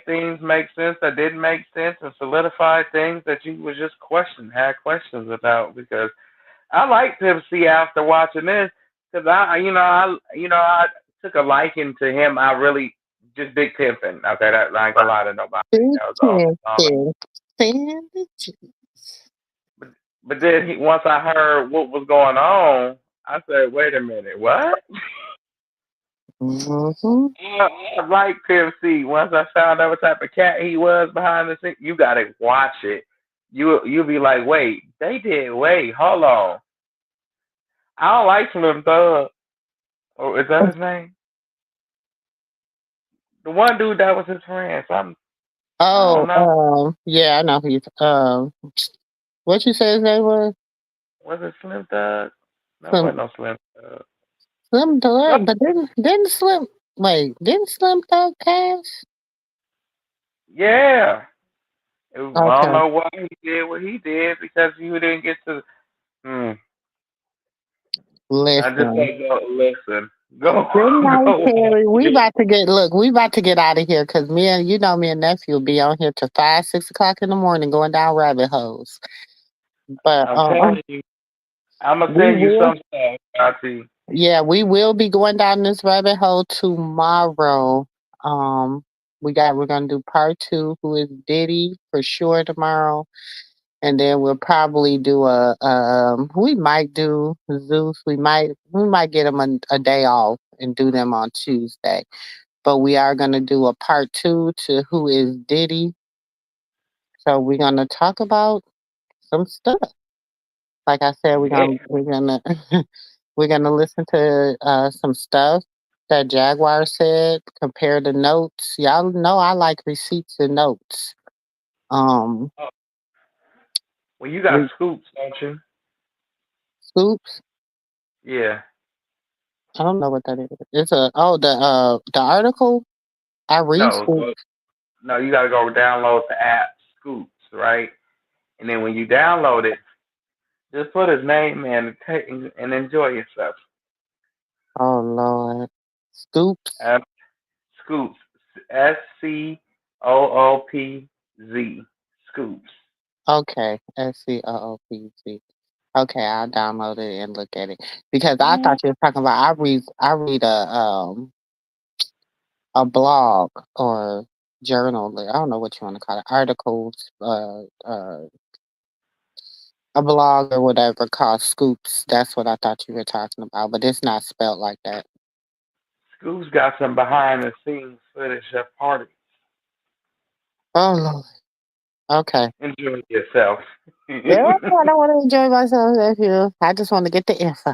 things make sense that didn't make sense and solidify things that you was just had questions about. Because I like Pimp C after watching this because I took a liking to him. I really just big pimping. Okay, that like a lot of nobody. That was all. But then once I heard what was going on, I said, wait a minute, what? mm-hmm. I like Pimp C. Once I found out what type of cat he was behind the scenes, you gotta watch it. You'll be like, wait, hold on. I don't like Slim Thug. Oh, is that his name? The one dude that was his friend. I don't Oh, know. yeah, I know who you. What you say his name was? Was it Slim Thug? No, it Slim wasn't no Slim Thug. Slim No. Thug, but didn't Slim Thug pass? Yeah. I don't Okay, know why he did what he did because you didn't get to. Hmm. I just listen. say go listen. Go Good night, go watch Terry. We it. about to get out of here because me and nephew will be on here till 5, 6 o'clock in the morning going down rabbit holes. But I'm telling you. I'm gonna We send you will. some stuff, Auntie. Yeah, we will be going down this rabbit hole tomorrow. Um, we're gonna do part two. Who is Diddy for sure tomorrow, and then we'll probably do we might do Zeus. We might get him a day off and do them on Tuesday. But we are gonna do a part two to who is Diddy. So we're gonna talk about some stuff. Like I said, we're gonna we're gonna listen to some stuff that Jaguar said. Compare the notes. Y'all know I like receipts and notes. Um, Oh, well, you got we scoops, don't you? scoops. Yeah. I don't know what that is. It's the article. I read No, scoops. no, you gotta go download the app Scoops, right? And then when you download it, just put his name in and, and enjoy yourself. Oh Lord, scoops. Uh, Scoops, SCOOPZ, Scoops. Okay, SCOOPZ. Okay, I'll download it and look at it because I thought you were talking about. I read a blog or journal. I don't know what you want to call it. Articles, a blog or whatever called Scoops. That's what I thought you were talking about, but it's not spelled like that. Scoops got some behind the scenes footage of parties. Oh Lord. Okay. Enjoy yourself. Yeah, I don't want to enjoy myself. If you, I just want to get the info.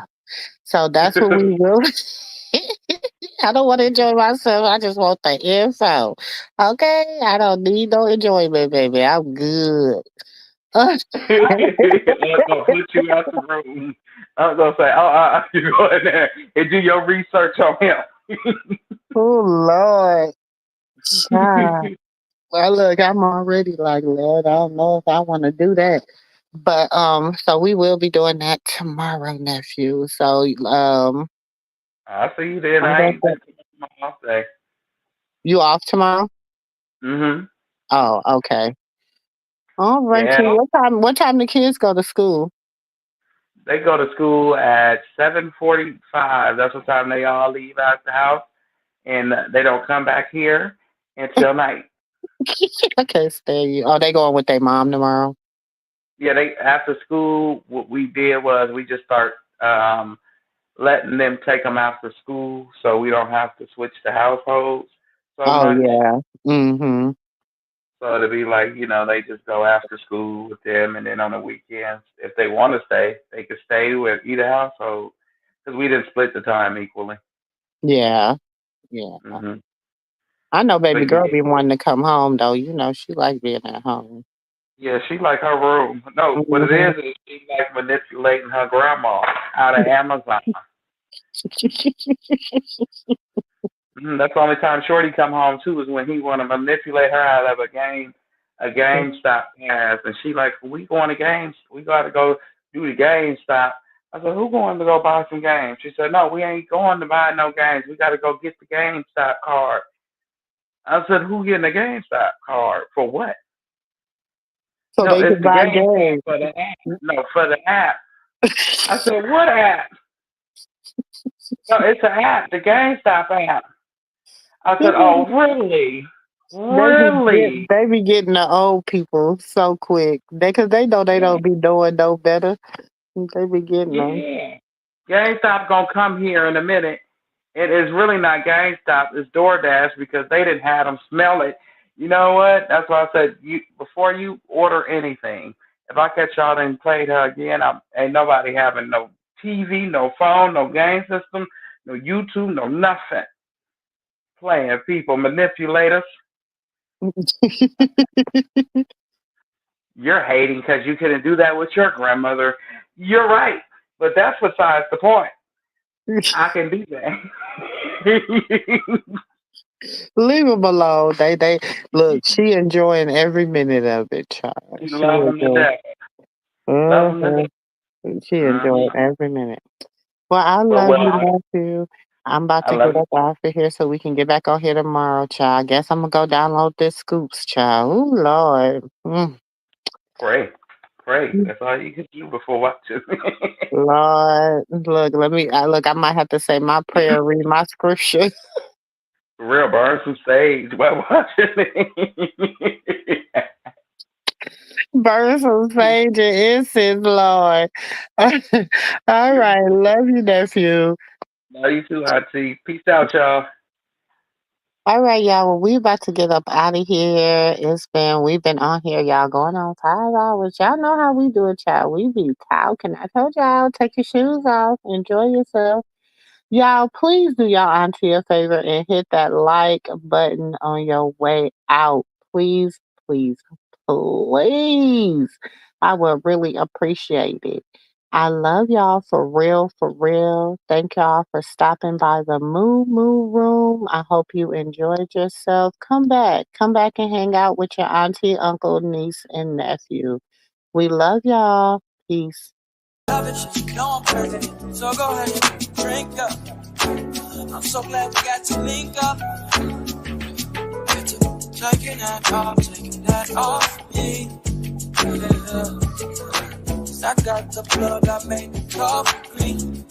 So that's what we will. I don't want to enjoy myself. I just want the info. Okay, I don't need no enjoyment, baby. I'm good. I'm gonna put you out the room. I'm gonna say, you go in there and do your research on him. Oh Lord, child. Well, look, I'm already like, Lord, I don't know if I want to do that. But so we will be doing that tomorrow, nephew. So I see you then. I'm I gonna ain't say, been to my off day. you off tomorrow? Mhm. Oh, okay. All right, Yeah. kid. What time the kids go to school? They go to school at 7:45. That's what time they all leave out the house, and they don't come back here until night. I can't stand you. Oh, they going with their mom tomorrow? Yeah, they after school. What we did was we just start letting them take them after school, so we don't have to switch the households so Oh much. yeah. Mm-hmm. So it'll be like, they just go after school with them, and then on the weekends, if they want to stay, they can stay with either household because we didn't split the time equally. Yeah. Yeah. Hmm. I know But baby girl yeah, be wanting to come home though. You know she like being at home. yeah, she like her room. No, what it Mhm. is she like manipulating her grandma out of Amazon. That's the only time Shorty come home too is when he want to manipulate her out of a GameStop pass, and she like, we going to games, we got to go do the GameStop. I said, who going to go buy some games? She said, no, we ain't going to buy no games. We got to go get the GameStop card. I said, who getting the GameStop card for what? So No, they it's can the buy GameStop games. for the app. No, for the app. I said, what app? No, it's an app, the GameStop app. I said, oh, really? Really? They be getting the old people so quick. Cause they know they Yeah. don't be doing no better. They be getting them. Yeah. GameStop gonna come here in a minute. It is really not GameStop. It's DoorDash because they didn't have them smell it. You know what? That's why I said you before you order anything. If I catch y'all and played her again, ain't nobody having no TV, no phone, no game system, no YouTube, no nothing. Playing people, manipulators. You're hating because you couldn't do that with your grandmother. You're right, but that's besides the point. I can do that. Leave them alone. They look. She enjoying every minute of it, child. You She love them to enjoying. death. Love them to death. Uh-huh. She Hmm. enjoying every minute. Well, I But love well, you, nephew. I'm about I to love get you. up off of here so we can get back on here tomorrow, child. I guess I'm gonna go download this scoops, child. Oh Lord. Mm. Great. pray. That's all you can do before watching. Lord, look, I might have to say my prayer, read my scripture. For real, burn some sage while watching it. Burn some sage and incense, Lord. All right, love you, nephew. Love you too, Auntie. Peace out, y'all. All right, y'all. Well, we about to get up out of here. We've been on here, y'all, going on 5 hours. Y'all know how we do it, y'all. We be talking. I told y'all, take your shoes off, enjoy yourself. Y'all, please do y'all auntie a favor and hit that like button on your way out. Please, please, please. I would really appreciate it. I love y'all for real, for real. Thank y'all for stopping by the MooMoo room. I hope you enjoyed yourself. Come back and hang out with your auntie, uncle, niece, and nephew. We love y'all. Peace. No, I'm crazy, so go ahead and drink up. I'm so glad we got to link up. Taking that off me. I got the plug, I made the coffee green.